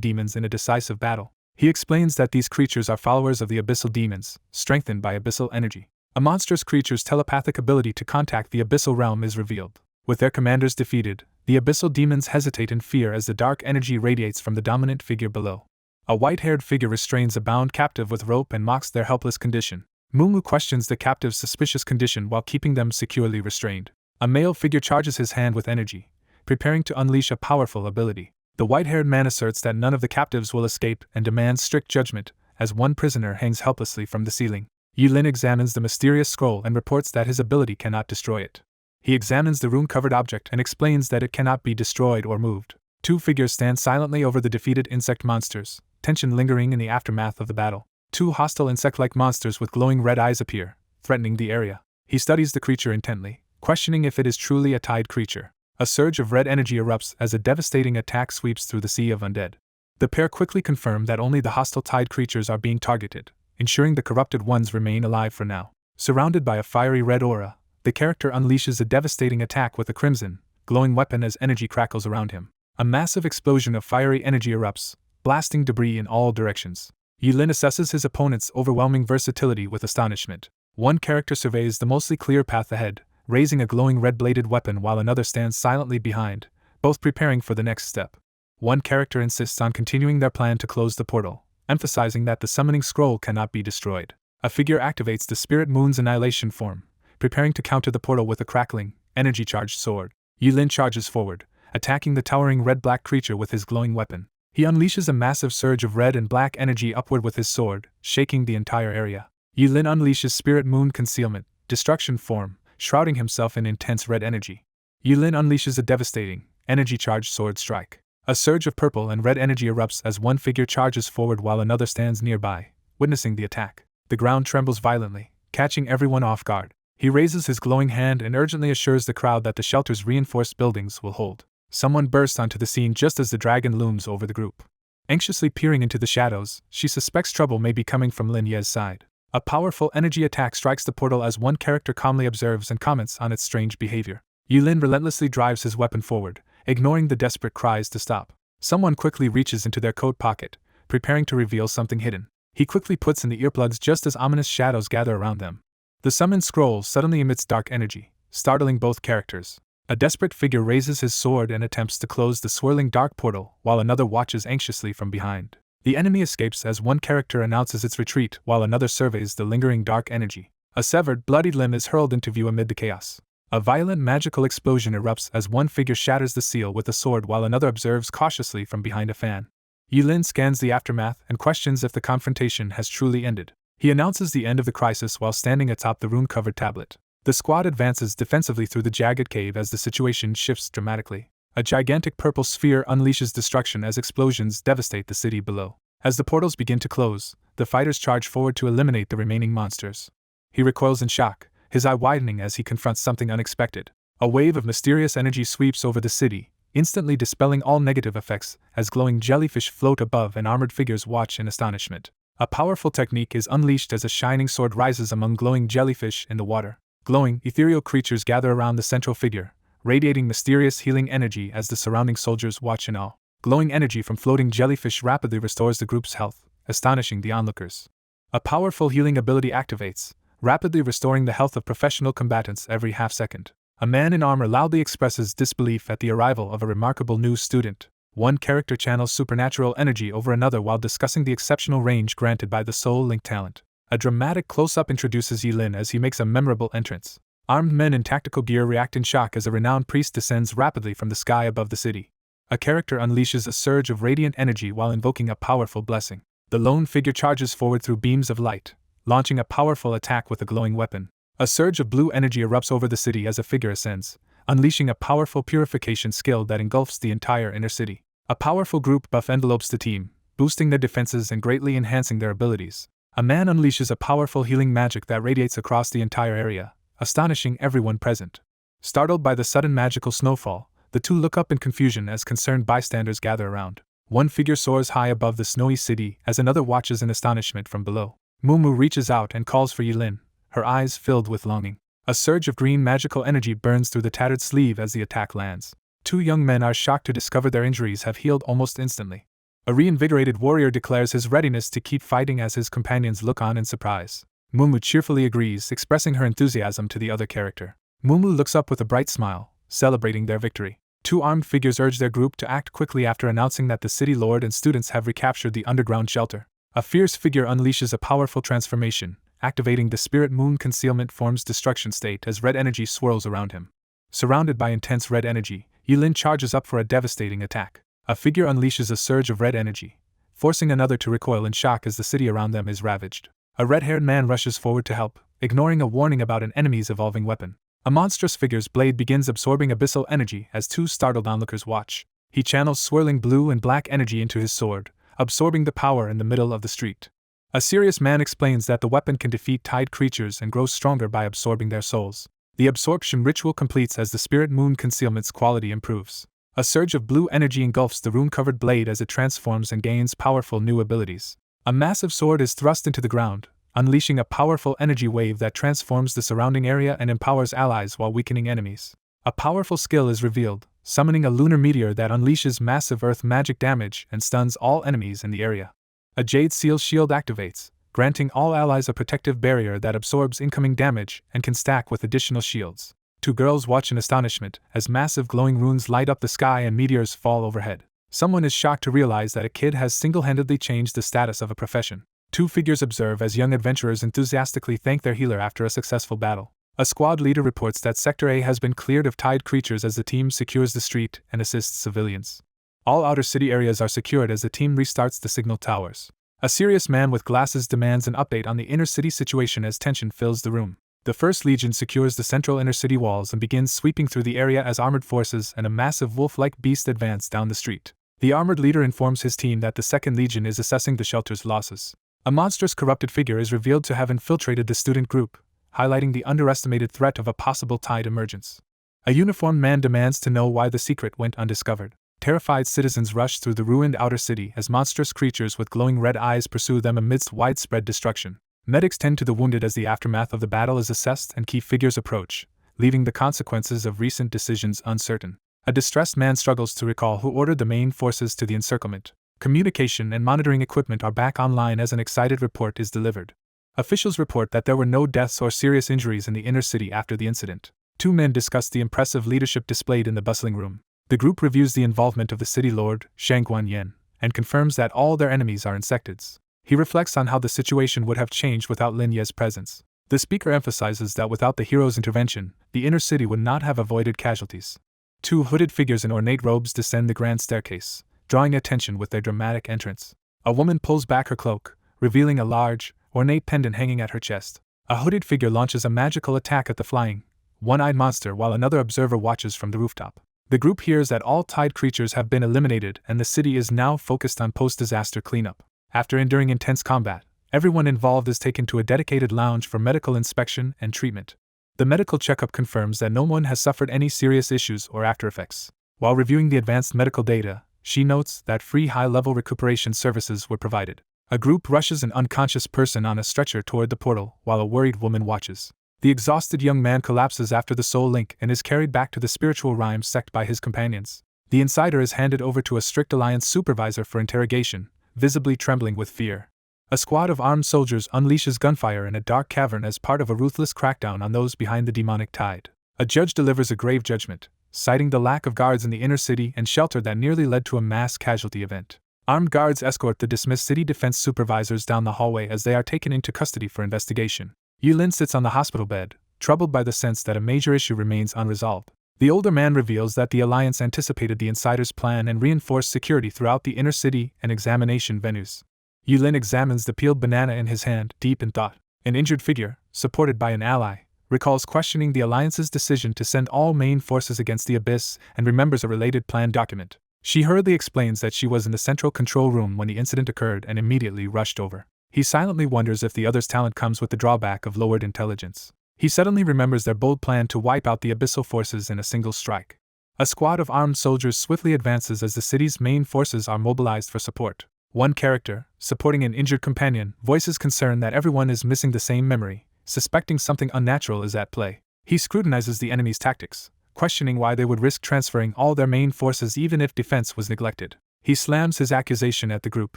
demons in a decisive battle. He explains that these creatures are followers of the Abyssal demons, strengthened by Abyssal energy. A monstrous creature's telepathic ability to contact the Abyssal realm is revealed. With their commanders defeated, the Abyssal demons hesitate in fear as the dark energy radiates from the dominant figure below. A white-haired figure restrains a bound captive with rope and mocks their helpless condition. Mumu questions the captive's suspicious condition while keeping them securely restrained. A male figure charges his hand with energy, preparing to unleash a powerful ability. The white-haired man asserts that none of the captives will escape and demands strict judgment, as one prisoner hangs helplessly from the ceiling. Yulin examines the mysterious scroll and reports that his ability cannot destroy it. He examines the rune-covered object and explains that it cannot be destroyed or moved. Two figures stand silently over the defeated insect monsters, tension lingering in the aftermath of the battle. Two hostile insect-like monsters with glowing red eyes appear, threatening the area. He studies the creature intently, questioning if it is truly a tide creature. A surge of red energy erupts as a devastating attack sweeps through the sea of undead. The pair quickly confirm that only the hostile tide creatures are being targeted, ensuring the corrupted ones remain alive for now. Surrounded by a fiery red aura, the character unleashes a devastating attack with a crimson, glowing weapon as energy crackles around him. A massive explosion of fiery energy erupts, blasting debris in all directions. Yulin assesses his opponent's overwhelming versatility with astonishment. One character surveys the mostly clear path ahead, raising a glowing red-bladed weapon while another stands silently behind, both preparing for the next step. One character insists on continuing their plan to close the portal, emphasizing that the summoning scroll cannot be destroyed. A figure activates the Spirit Moon's annihilation form, preparing to counter the portal with a crackling, energy-charged sword. Yulin charges forward, attacking the towering red-black creature with his glowing weapon. He unleashes a massive surge of red and black energy upward with his sword, shaking the entire area. Yulin unleashes Spirit Moon Concealment, Destruction form, shrouding himself in intense red energy. Yulin unleashes a devastating, energy-charged sword strike. A surge of purple and red energy erupts as one figure charges forward while another stands nearby, witnessing the attack. The ground trembles violently, catching everyone off guard. He raises his glowing hand and urgently assures the crowd that the shelter's reinforced buildings will hold. Someone bursts onto the scene just as the dragon looms over the group. Anxiously peering into the shadows, she suspects trouble may be coming from Lin Ye's side. A powerful energy attack strikes the portal as one character calmly observes and comments on its strange behavior. Yulin relentlessly drives his weapon forward, ignoring the desperate cries to stop. Someone quickly reaches into their coat pocket, preparing to reveal something hidden. He quickly puts in the earplugs just as ominous shadows gather around them. The summoned scroll suddenly emits dark energy, startling both characters. A desperate figure raises his sword and attempts to close the swirling dark portal while another watches anxiously from behind. The enemy escapes as one character announces its retreat while another surveys the lingering dark energy. A severed, bloodied limb is hurled into view amid the chaos. A violent magical explosion erupts as one figure shatters the seal with a sword while another observes cautiously from behind a fan. Yulin scans the aftermath and questions if the confrontation has truly ended. He announces the end of the crisis while standing atop the rune-covered tablet. The squad advances defensively through the jagged cave as the situation shifts dramatically. A gigantic purple sphere unleashes destruction as explosions devastate the city below. As the portals begin to close, the fighters charge forward to eliminate the remaining monsters. He recoils in shock, his eye widening as he confronts something unexpected. A wave of mysterious energy sweeps over the city, instantly dispelling all negative effects as glowing jellyfish float above and armored figures watch in astonishment. A powerful technique is unleashed as a shining sword rises among glowing jellyfish in the water. Glowing, ethereal creatures gather around the central figure, radiating mysterious healing energy as the surrounding soldiers watch in awe. Glowing energy from floating jellyfish rapidly restores the group's health, astonishing the onlookers. A powerful healing ability activates, rapidly restoring the health of professional combatants every half second. A man in armor loudly expresses disbelief at the arrival of a remarkable new student. One character channels supernatural energy over another while discussing the exceptional range granted by the Soul Link talent. A dramatic close-up introduces Yulin as he makes a memorable entrance. Armed men in tactical gear react in shock as a renowned priest descends rapidly from the sky above the city. A character unleashes a surge of radiant energy while invoking a powerful blessing. The lone figure charges forward through beams of light, launching a powerful attack with a glowing weapon. A surge of blue energy erupts over the city as a figure ascends, unleashing a powerful purification skill that engulfs the entire inner city. A powerful group buff envelopes the team, boosting their defenses and greatly enhancing their abilities. A man unleashes a powerful healing magic that radiates across the entire area, astonishing everyone present. Startled by the sudden magical snowfall, the two look up in confusion as concerned bystanders gather around. One figure soars high above the snowy city as another watches in astonishment from below. Mumu reaches out and calls for Yilin, her eyes filled with longing. A surge of green magical energy burns through the tattered sleeve as the attack lands. Two young men are shocked to discover their injuries have healed almost instantly. A reinvigorated warrior declares his readiness to keep fighting as his companions look on in surprise. Mumu cheerfully agrees, expressing her enthusiasm to the other character. Mumu looks up with a bright smile, celebrating their victory. Two armed figures urge their group to act quickly after announcing that the city lord and students have recaptured the underground shelter. A fierce figure unleashes a powerful transformation, activating the spirit moon concealment form's destruction state as red energy swirls around him. Surrounded by intense red energy, Yilin charges up for a devastating attack. A figure unleashes a surge of red energy, forcing another to recoil in shock as the city around them is ravaged. A red-haired man rushes forward to help, ignoring a warning about an enemy's evolving weapon. A monstrous figure's blade begins absorbing abyssal energy as two startled onlookers watch. He channels swirling blue and black energy into his sword, absorbing the power in the middle of the street. A serious man explains that the weapon can defeat tide creatures and grow stronger by absorbing their souls. The absorption ritual completes as the spirit moon concealment's quality improves. A surge of blue energy engulfs the rune-covered blade as it transforms and gains powerful new abilities. A massive sword is thrust into the ground, unleashing a powerful energy wave that transforms the surrounding area and empowers allies while weakening enemies. A powerful skill is revealed, summoning a lunar meteor that unleashes massive earth magic damage and stuns all enemies in the area. A jade seal shield activates, granting all allies a protective barrier that absorbs incoming damage and can stack with additional shields. Two girls watch in astonishment as massive glowing runes light up the sky and meteors fall overhead. Someone is shocked to realize that a kid has single-handedly changed the status of a profession. Two figures observe as young adventurers enthusiastically thank their healer after a successful battle. A squad leader reports that Sector A has been cleared of tide creatures as the team secures the street and assists civilians. All outer city areas are secured as the team restarts the signal towers. A serious man with glasses demands an update on the inner city situation as tension fills the room. The 1st Legion secures the central inner city walls and begins sweeping through the area as armored forces and a massive wolf-like beast advance down the street. The armored leader informs his team that the 2nd Legion is assessing the shelter's losses. A monstrous corrupted figure is revealed to have infiltrated the student group, highlighting the underestimated threat of a possible tide emergence. A uniformed man demands to know why the secret went undiscovered. Terrified citizens rush through the ruined outer city as monstrous creatures with glowing red eyes pursue them amidst widespread destruction. Medics tend to the wounded as the aftermath of the battle is assessed and key figures approach, leaving the consequences of recent decisions uncertain. A distressed man struggles to recall who ordered the main forces to the encirclement. Communication and monitoring equipment are back online as an excited report is delivered. Officials report that there were no deaths or serious injuries in the inner city after the incident. Two men discuss the impressive leadership displayed in the bustling room. The group reviews the involvement of the city lord, Shangguan Yen, and confirms that all their enemies are insectids. He reflects on how the situation would have changed without Lin Ye's presence. The speaker emphasizes that without the hero's intervention, the inner city would not have avoided casualties. Two hooded figures in ornate robes descend the grand staircase, drawing attention with their dramatic entrance. A woman pulls back her cloak, revealing a large, ornate pendant hanging at her chest. A hooded figure launches a magical attack at the flying, one-eyed monster while another observer watches from the rooftop. The group hears that all tide creatures have been eliminated and the city is now focused on post-disaster cleanup. After enduring intense combat, everyone involved is taken to a dedicated lounge for medical inspection and treatment. The medical checkup confirms that no one has suffered any serious issues or aftereffects. While reviewing the advanced medical data, she notes that free high-level recuperation services were provided. A group rushes an unconscious person on a stretcher toward the portal while a worried woman watches. The exhausted young man collapses after the soul link and is carried back to the spiritual realm sect by his companions. The insider is handed over to a strict alliance supervisor for interrogation, visibly trembling with fear. A squad of armed soldiers unleashes gunfire in a dark cavern as part of a ruthless crackdown on those behind the demonic tide. A judge delivers a grave judgment, citing the lack of guards in the inner city and shelter that nearly led to a mass casualty event. Armed guards escort the dismissed city defense supervisors down the hallway as they are taken into custody for investigation. Yulin sits on the hospital bed, troubled by the sense that a major issue remains unresolved. The older man reveals that the Alliance anticipated the insider's plan and reinforced security throughout the inner city and examination venues. Yulin examines the peeled banana in his hand, deep in thought. An injured figure, supported by an ally, recalls questioning the Alliance's decision to send all main forces against the Abyss and remembers a related plan document. She hurriedly explains that she was in the central control room when the incident occurred and immediately rushed over. He silently wonders if the other's talent comes with the drawback of lowered intelligence. He suddenly remembers their bold plan to wipe out the Abyssal forces in a single strike. A squad of armed soldiers swiftly advances as the city's main forces are mobilized for support. One character, supporting an injured companion, voices concern that everyone is missing the same memory, suspecting something unnatural is at play. He scrutinizes the enemy's tactics, questioning why they would risk transferring all their main forces even if defense was neglected. He slams his accusation at the group,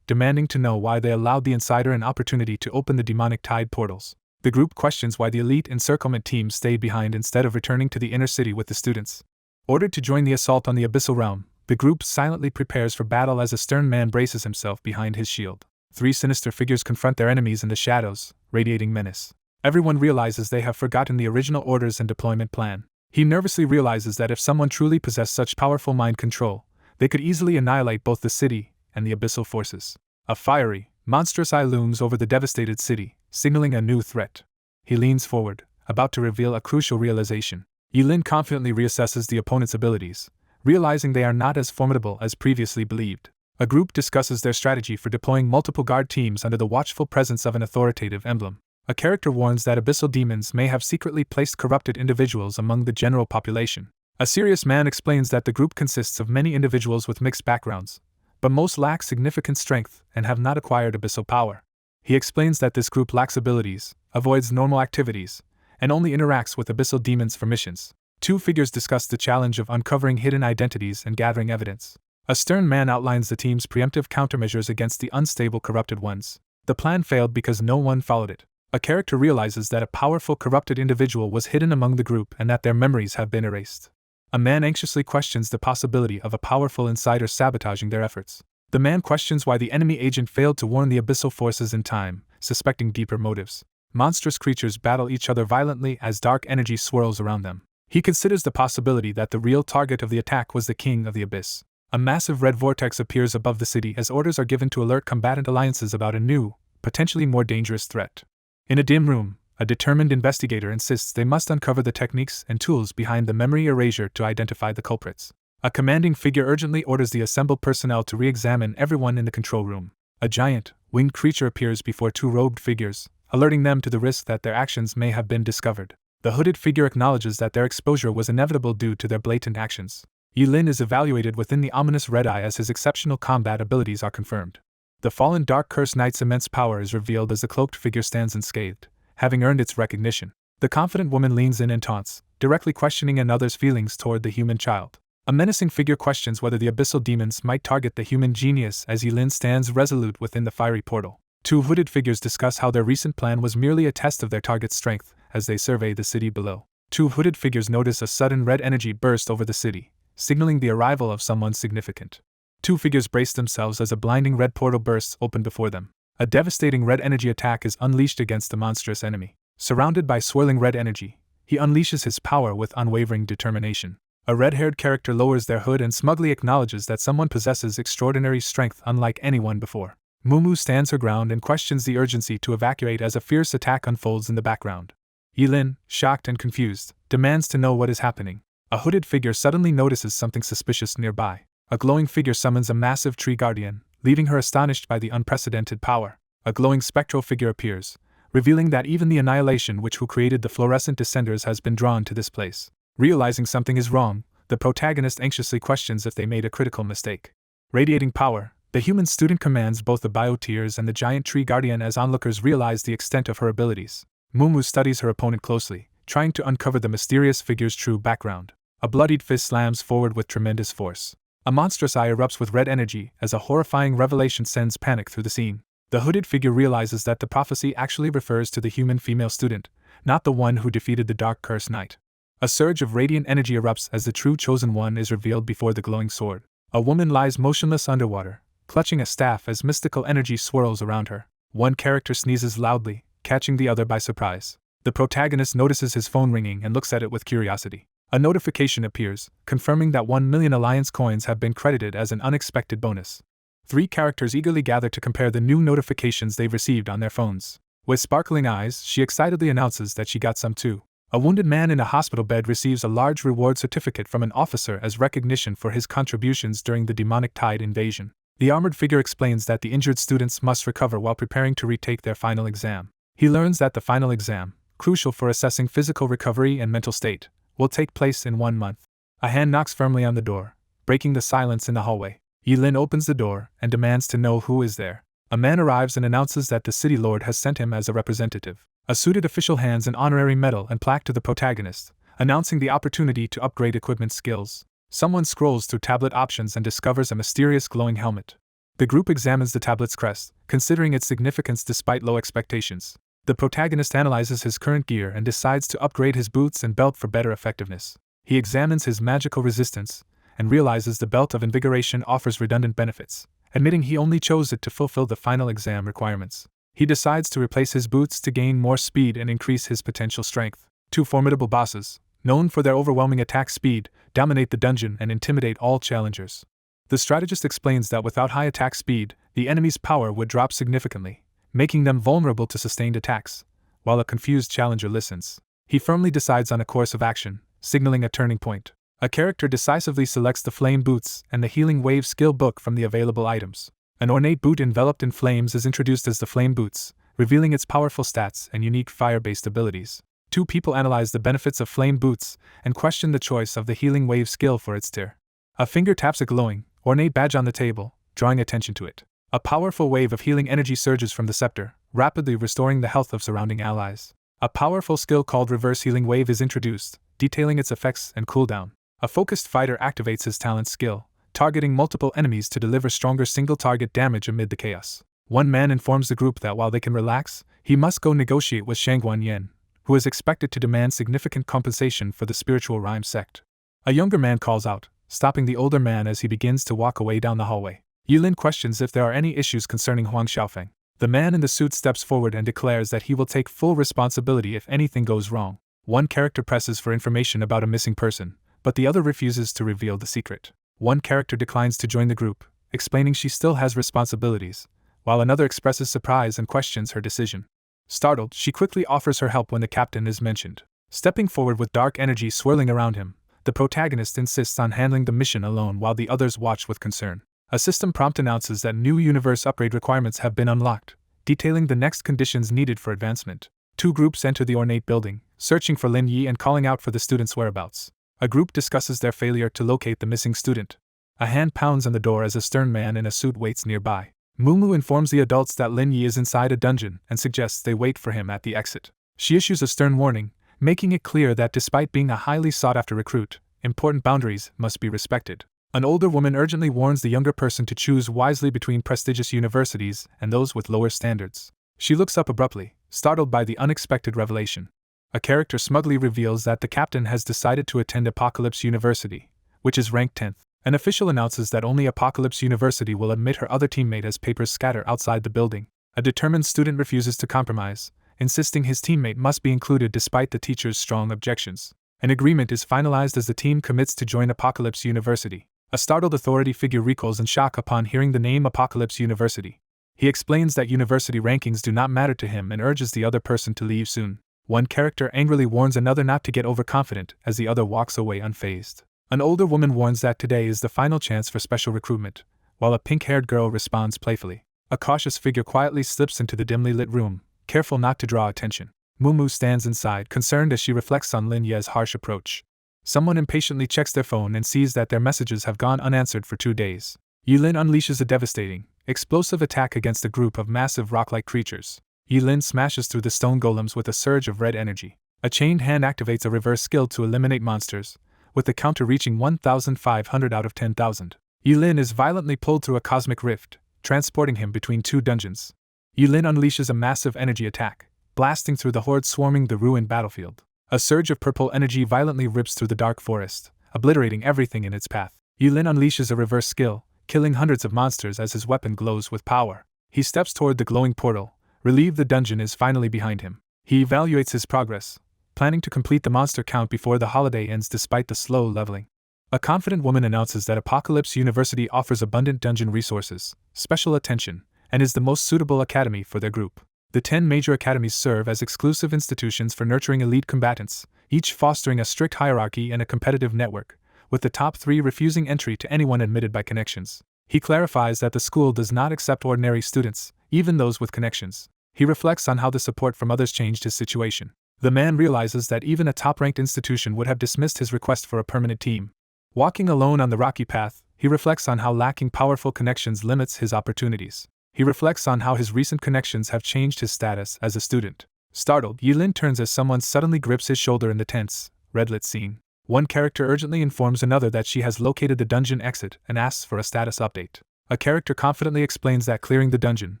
demanding to know why they allowed the insider an opportunity to open the demonic tide portals. The group questions why the elite encirclement team stayed behind instead of returning to the inner city with the students. Ordered to join the assault on the Abyssal Realm, the group silently prepares for battle as a stern man braces himself behind his shield. Three sinister figures confront their enemies in the shadows, radiating menace. Everyone realizes they have forgotten the original orders and deployment plan. He nervously realizes that if someone truly possessed such powerful mind control, they could easily annihilate both the city and the Abyssal forces. A fiery, monstrous eye looms over the devastated city, signaling a new threat. He leans forward, about to reveal a crucial realization. Yilin confidently reassesses the opponent's abilities, realizing they are not as formidable as previously believed. A group discusses their strategy for deploying multiple guard teams under the watchful presence of an authoritative emblem. A character warns that abyssal demons may have secretly placed corrupted individuals among the general population. A serious man explains that the group consists of many individuals with mixed backgrounds, but most lack significant strength and have not acquired abyssal power. He explains that this group lacks abilities, avoids normal activities, and only interacts with abyssal demons for missions. Two figures discuss the challenge of uncovering hidden identities and gathering evidence. A stern man outlines the team's preemptive countermeasures against the unstable corrupted ones. The plan failed because no one followed it. A character realizes that a powerful corrupted individual was hidden among the group and that their memories have been erased. A man anxiously questions the possibility of a powerful insider sabotaging their efforts. The man questions why the enemy agent failed to warn the abyssal forces in time, suspecting deeper motives. Monstrous creatures battle each other violently as dark energy swirls around them. He considers the possibility that the real target of the attack was the King of the Abyss. A massive red vortex appears above the city as orders are given to alert combatant alliances about a new, potentially more dangerous threat. In a dim room, a determined investigator insists they must uncover the techniques and tools behind the memory erasure to identify the culprits. A commanding figure urgently orders the assembled personnel to re-examine everyone in the control room. A giant, winged creature appears before two robed figures, alerting them to the risk that their actions may have been discovered. The hooded figure acknowledges that their exposure was inevitable due to their blatant actions. Yilin is evaluated within the ominous red eye as his exceptional combat abilities are confirmed. The fallen Dark Curse Knight's immense power is revealed as the cloaked figure stands unscathed, having earned its recognition. The confident woman leans in and taunts, directly questioning another's feelings toward the human child. A menacing figure questions whether the abyssal demons might target the human genius as Yilin stands resolute within the fiery portal. Two hooded figures discuss how their recent plan was merely a test of their target's strength as they survey the city below. Two hooded figures notice a sudden red energy burst over the city, signaling the arrival of someone significant. Two figures brace themselves as a blinding red portal bursts open before them. A devastating red energy attack is unleashed against the monstrous enemy. Surrounded by swirling red energy, he unleashes his power with unwavering determination. A red-haired character lowers their hood and smugly acknowledges that someone possesses extraordinary strength unlike anyone before. Mumu stands her ground and questions the urgency to evacuate as a fierce attack unfolds in the background. Yilin, shocked and confused, demands to know what is happening. A hooded figure suddenly notices something suspicious nearby. A glowing figure summons a massive tree guardian, leaving her astonished by the unprecedented power. A glowing spectral figure appears, revealing that even the annihilation who created the fluorescent descenders has been drawn to this place. Realizing something is wrong, the protagonist anxiously questions if they made a critical mistake. Radiating power, the human student commands both the biotears and the giant tree guardian as onlookers realize the extent of her abilities. Mumu studies her opponent closely, trying to uncover the mysterious figure's true background. A bloodied fist slams forward with tremendous force. A monstrous eye erupts with red energy as a horrifying revelation sends panic through the scene. The hooded figure realizes that the prophecy actually refers to the human female student, not the one who defeated the Dark Curse Knight. A surge of radiant energy erupts as the true chosen one is revealed before the glowing sword. A woman lies motionless underwater, clutching a staff as mystical energy swirls around her. One character sneezes loudly, catching the other by surprise. The protagonist notices his phone ringing and looks at it with curiosity. A notification appears, confirming that 1 million Alliance coins have been credited as an unexpected bonus. Three characters eagerly gather to compare the new notifications they've received on their phones. With sparkling eyes, she excitedly announces that she got some too. A wounded man in a hospital bed receives a large reward certificate from an officer as recognition for his contributions during the demonic tide invasion. The armored figure explains that the injured students must recover while preparing to retake their final exam. He learns that the final exam, crucial for assessing physical recovery and mental state, will take place in 1 month. A hand knocks firmly on the door, breaking the silence in the hallway. Yilin opens the door and demands to know who is there. A man arrives and announces that the city lord has sent him as a representative. A suited official hands an honorary medal and plaque to the protagonist, announcing the opportunity to upgrade equipment skills. Someone scrolls through tablet options and discovers a mysterious glowing helmet. The group examines the tablet's crest, considering its significance despite low expectations. The protagonist analyzes his current gear and decides to upgrade his boots and belt for better effectiveness. He examines his magical resistance and realizes the belt of invigoration offers redundant benefits, admitting he only chose it to fulfill the final exam requirements. He decides to replace his boots to gain more speed and increase his potential strength. 2 formidable bosses, known for their overwhelming attack speed, dominate the dungeon and intimidate all challengers. The strategist explains that without high attack speed, the enemy's power would drop significantly, making them vulnerable to sustained attacks. While a confused challenger listens, he firmly decides on a course of action, signaling a turning point. A character decisively selects the flame boots and the healing wave skill book from the available items. An ornate boot enveloped in flames is introduced as the flame boots, revealing its powerful stats and unique fire-based abilities. 2 people analyze the benefits of flame boots and question the choice of the healing wave skill for its tier. A finger taps a glowing, ornate badge on the table, drawing attention to it. A powerful wave of healing energy surges from the scepter, rapidly restoring the health of surrounding allies. A powerful skill called Reverse Healing Wave is introduced, detailing its effects and cooldown. A focused fighter activates his talent skill, targeting multiple enemies to deliver stronger single-target damage amid the chaos. One man informs the group that while they can relax, he must go negotiate with Shangguan Yen, who is expected to demand significant compensation for the spiritual rhyme sect. A younger man calls out, stopping the older man as he begins to walk away down the hallway. Yilin questions if there are any issues concerning Huang Xiaofeng. The man in the suit steps forward and declares that he will take full responsibility if anything goes wrong. One character presses for information about a missing person, but the other refuses to reveal the secret. One character declines to join the group, explaining she still has responsibilities, while another expresses surprise and questions her decision. Startled, she quickly offers her help when the captain is mentioned. Stepping forward with dark energy swirling around him, the protagonist insists on handling the mission alone while the others watch with concern. A system prompt announces that new universe upgrade requirements have been unlocked, detailing the next conditions needed for advancement. 2 groups enter the ornate building, searching for Lin Yi and calling out for the student's whereabouts. A group discusses their failure to locate the missing student. A hand pounds on the door as a stern man in a suit waits nearby. Mumu informs the adults that Lin Yi is inside a dungeon and suggests they wait for him at the exit. She issues a stern warning, making it clear that despite being a highly sought-after recruit, important boundaries must be respected. An older woman urgently warns the younger person to choose wisely between prestigious universities and those with lower standards. She looks up abruptly, startled by the unexpected revelation. A character smugly reveals that the captain has decided to attend Apocalypse University, which is ranked 10th. An official announces that only Apocalypse University will admit her other teammate as papers scatter outside the building. A determined student refuses to compromise, insisting his teammate must be included despite the teacher's strong objections. An agreement is finalized as the team commits to join Apocalypse University. A startled authority figure recoils in shock upon hearing the name Apocalypse University. He explains that university rankings do not matter to him and urges the other person to leave soon. One character angrily warns another not to get overconfident as the other walks away unfazed. An older woman warns that today is the final chance for special recruitment, while a pink-haired girl responds playfully. A cautious figure quietly slips into the dimly lit room, careful not to draw attention. Mumu stands inside, concerned as she reflects on Lin Ye's harsh approach. Someone impatiently checks their phone and sees that their messages have gone unanswered for 2 days. Yilin unleashes a devastating, explosive attack against a group of massive rock-like creatures. Yilin smashes through the stone golems with a surge of red energy. A chained hand activates a reverse skill to eliminate monsters, with the counter reaching 1,500 out of 10,000. Yilin is violently pulled through a cosmic rift, transporting him between 2 dungeons. Yilin unleashes a massive energy attack, blasting through the horde swarming the ruined battlefield. A surge of purple energy violently rips through the dark forest, obliterating everything in its path. Yilin unleashes a reverse skill, killing hundreds of monsters as his weapon glows with power. He steps toward the glowing portal, relieved the dungeon is finally behind him. He evaluates his progress, planning to complete the monster count before the holiday ends despite the slow leveling. A confident woman announces that Apocalypse University offers abundant dungeon resources, special attention, and is the most suitable academy for their group. The 10 major academies serve as exclusive institutions for nurturing elite combatants, each fostering a strict hierarchy and a competitive network, with the top 3 refusing entry to anyone admitted by connections. He clarifies that the school does not accept ordinary students, even those with connections. He reflects on how the support from others changed his situation. The man realizes that even a top-ranked institution would have dismissed his request for a permanent team. Walking alone on the rocky path, he reflects on how lacking powerful connections limits his opportunities. He reflects on how his recent connections have changed his status as a student. Startled, Yilin turns as someone suddenly grips his shoulder in the tense, red-lit scene. One character urgently informs another that she has located the dungeon exit and asks for a status update. A character confidently explains that clearing the dungeon,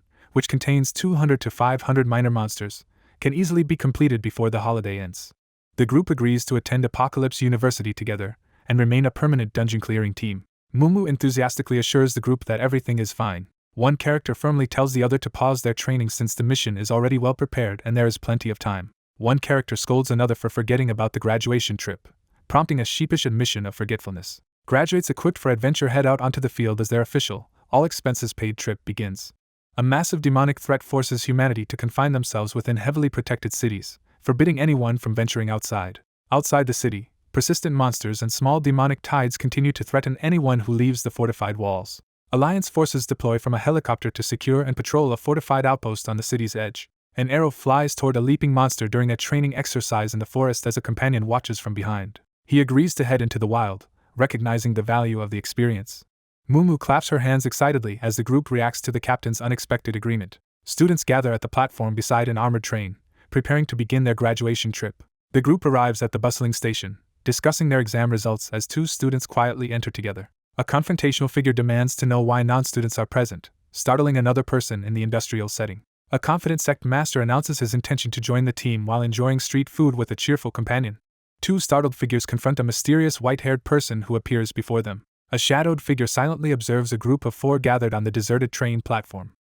which contains 200 to 500 minor monsters, can easily be completed before the holiday ends. The group agrees to attend Apocalypse University together and remain a permanent dungeon clearing team. Mumu enthusiastically assures the group that everything is fine. One character firmly tells the other to pause their training since the mission is already well prepared and there is plenty of time. One character scolds another for forgetting about the graduation trip, prompting a sheepish admission of forgetfulness. Graduates equipped for adventure head out onto the field as their official, all-expenses-paid trip begins. A massive demonic threat forces humanity to confine themselves within heavily protected cities, forbidding anyone from venturing outside. Outside the city, persistent monsters and small demonic tides continue to threaten anyone who leaves the fortified walls. Alliance forces deploy from a helicopter to secure and patrol a fortified outpost on the city's edge. An arrow flies toward a leaping monster during a training exercise in the forest as a companion watches from behind. He agrees to head into the wild, recognizing the value of the experience. Mumu claps her hands excitedly as the group reacts to the captain's unexpected agreement. Students gather at the platform beside an armored train, preparing to begin their graduation trip. The group arrives at the bustling station, discussing their exam results as 2 students quietly enter together. A confrontational figure demands to know why non-students are present, startling another person in the industrial setting. A confident sect master announces his intention to join the team while enjoying street food with a cheerful companion. 2 startled figures confront a mysterious white-haired person who appears before them. A shadowed figure silently observes a group of 4 gathered on the deserted train platform.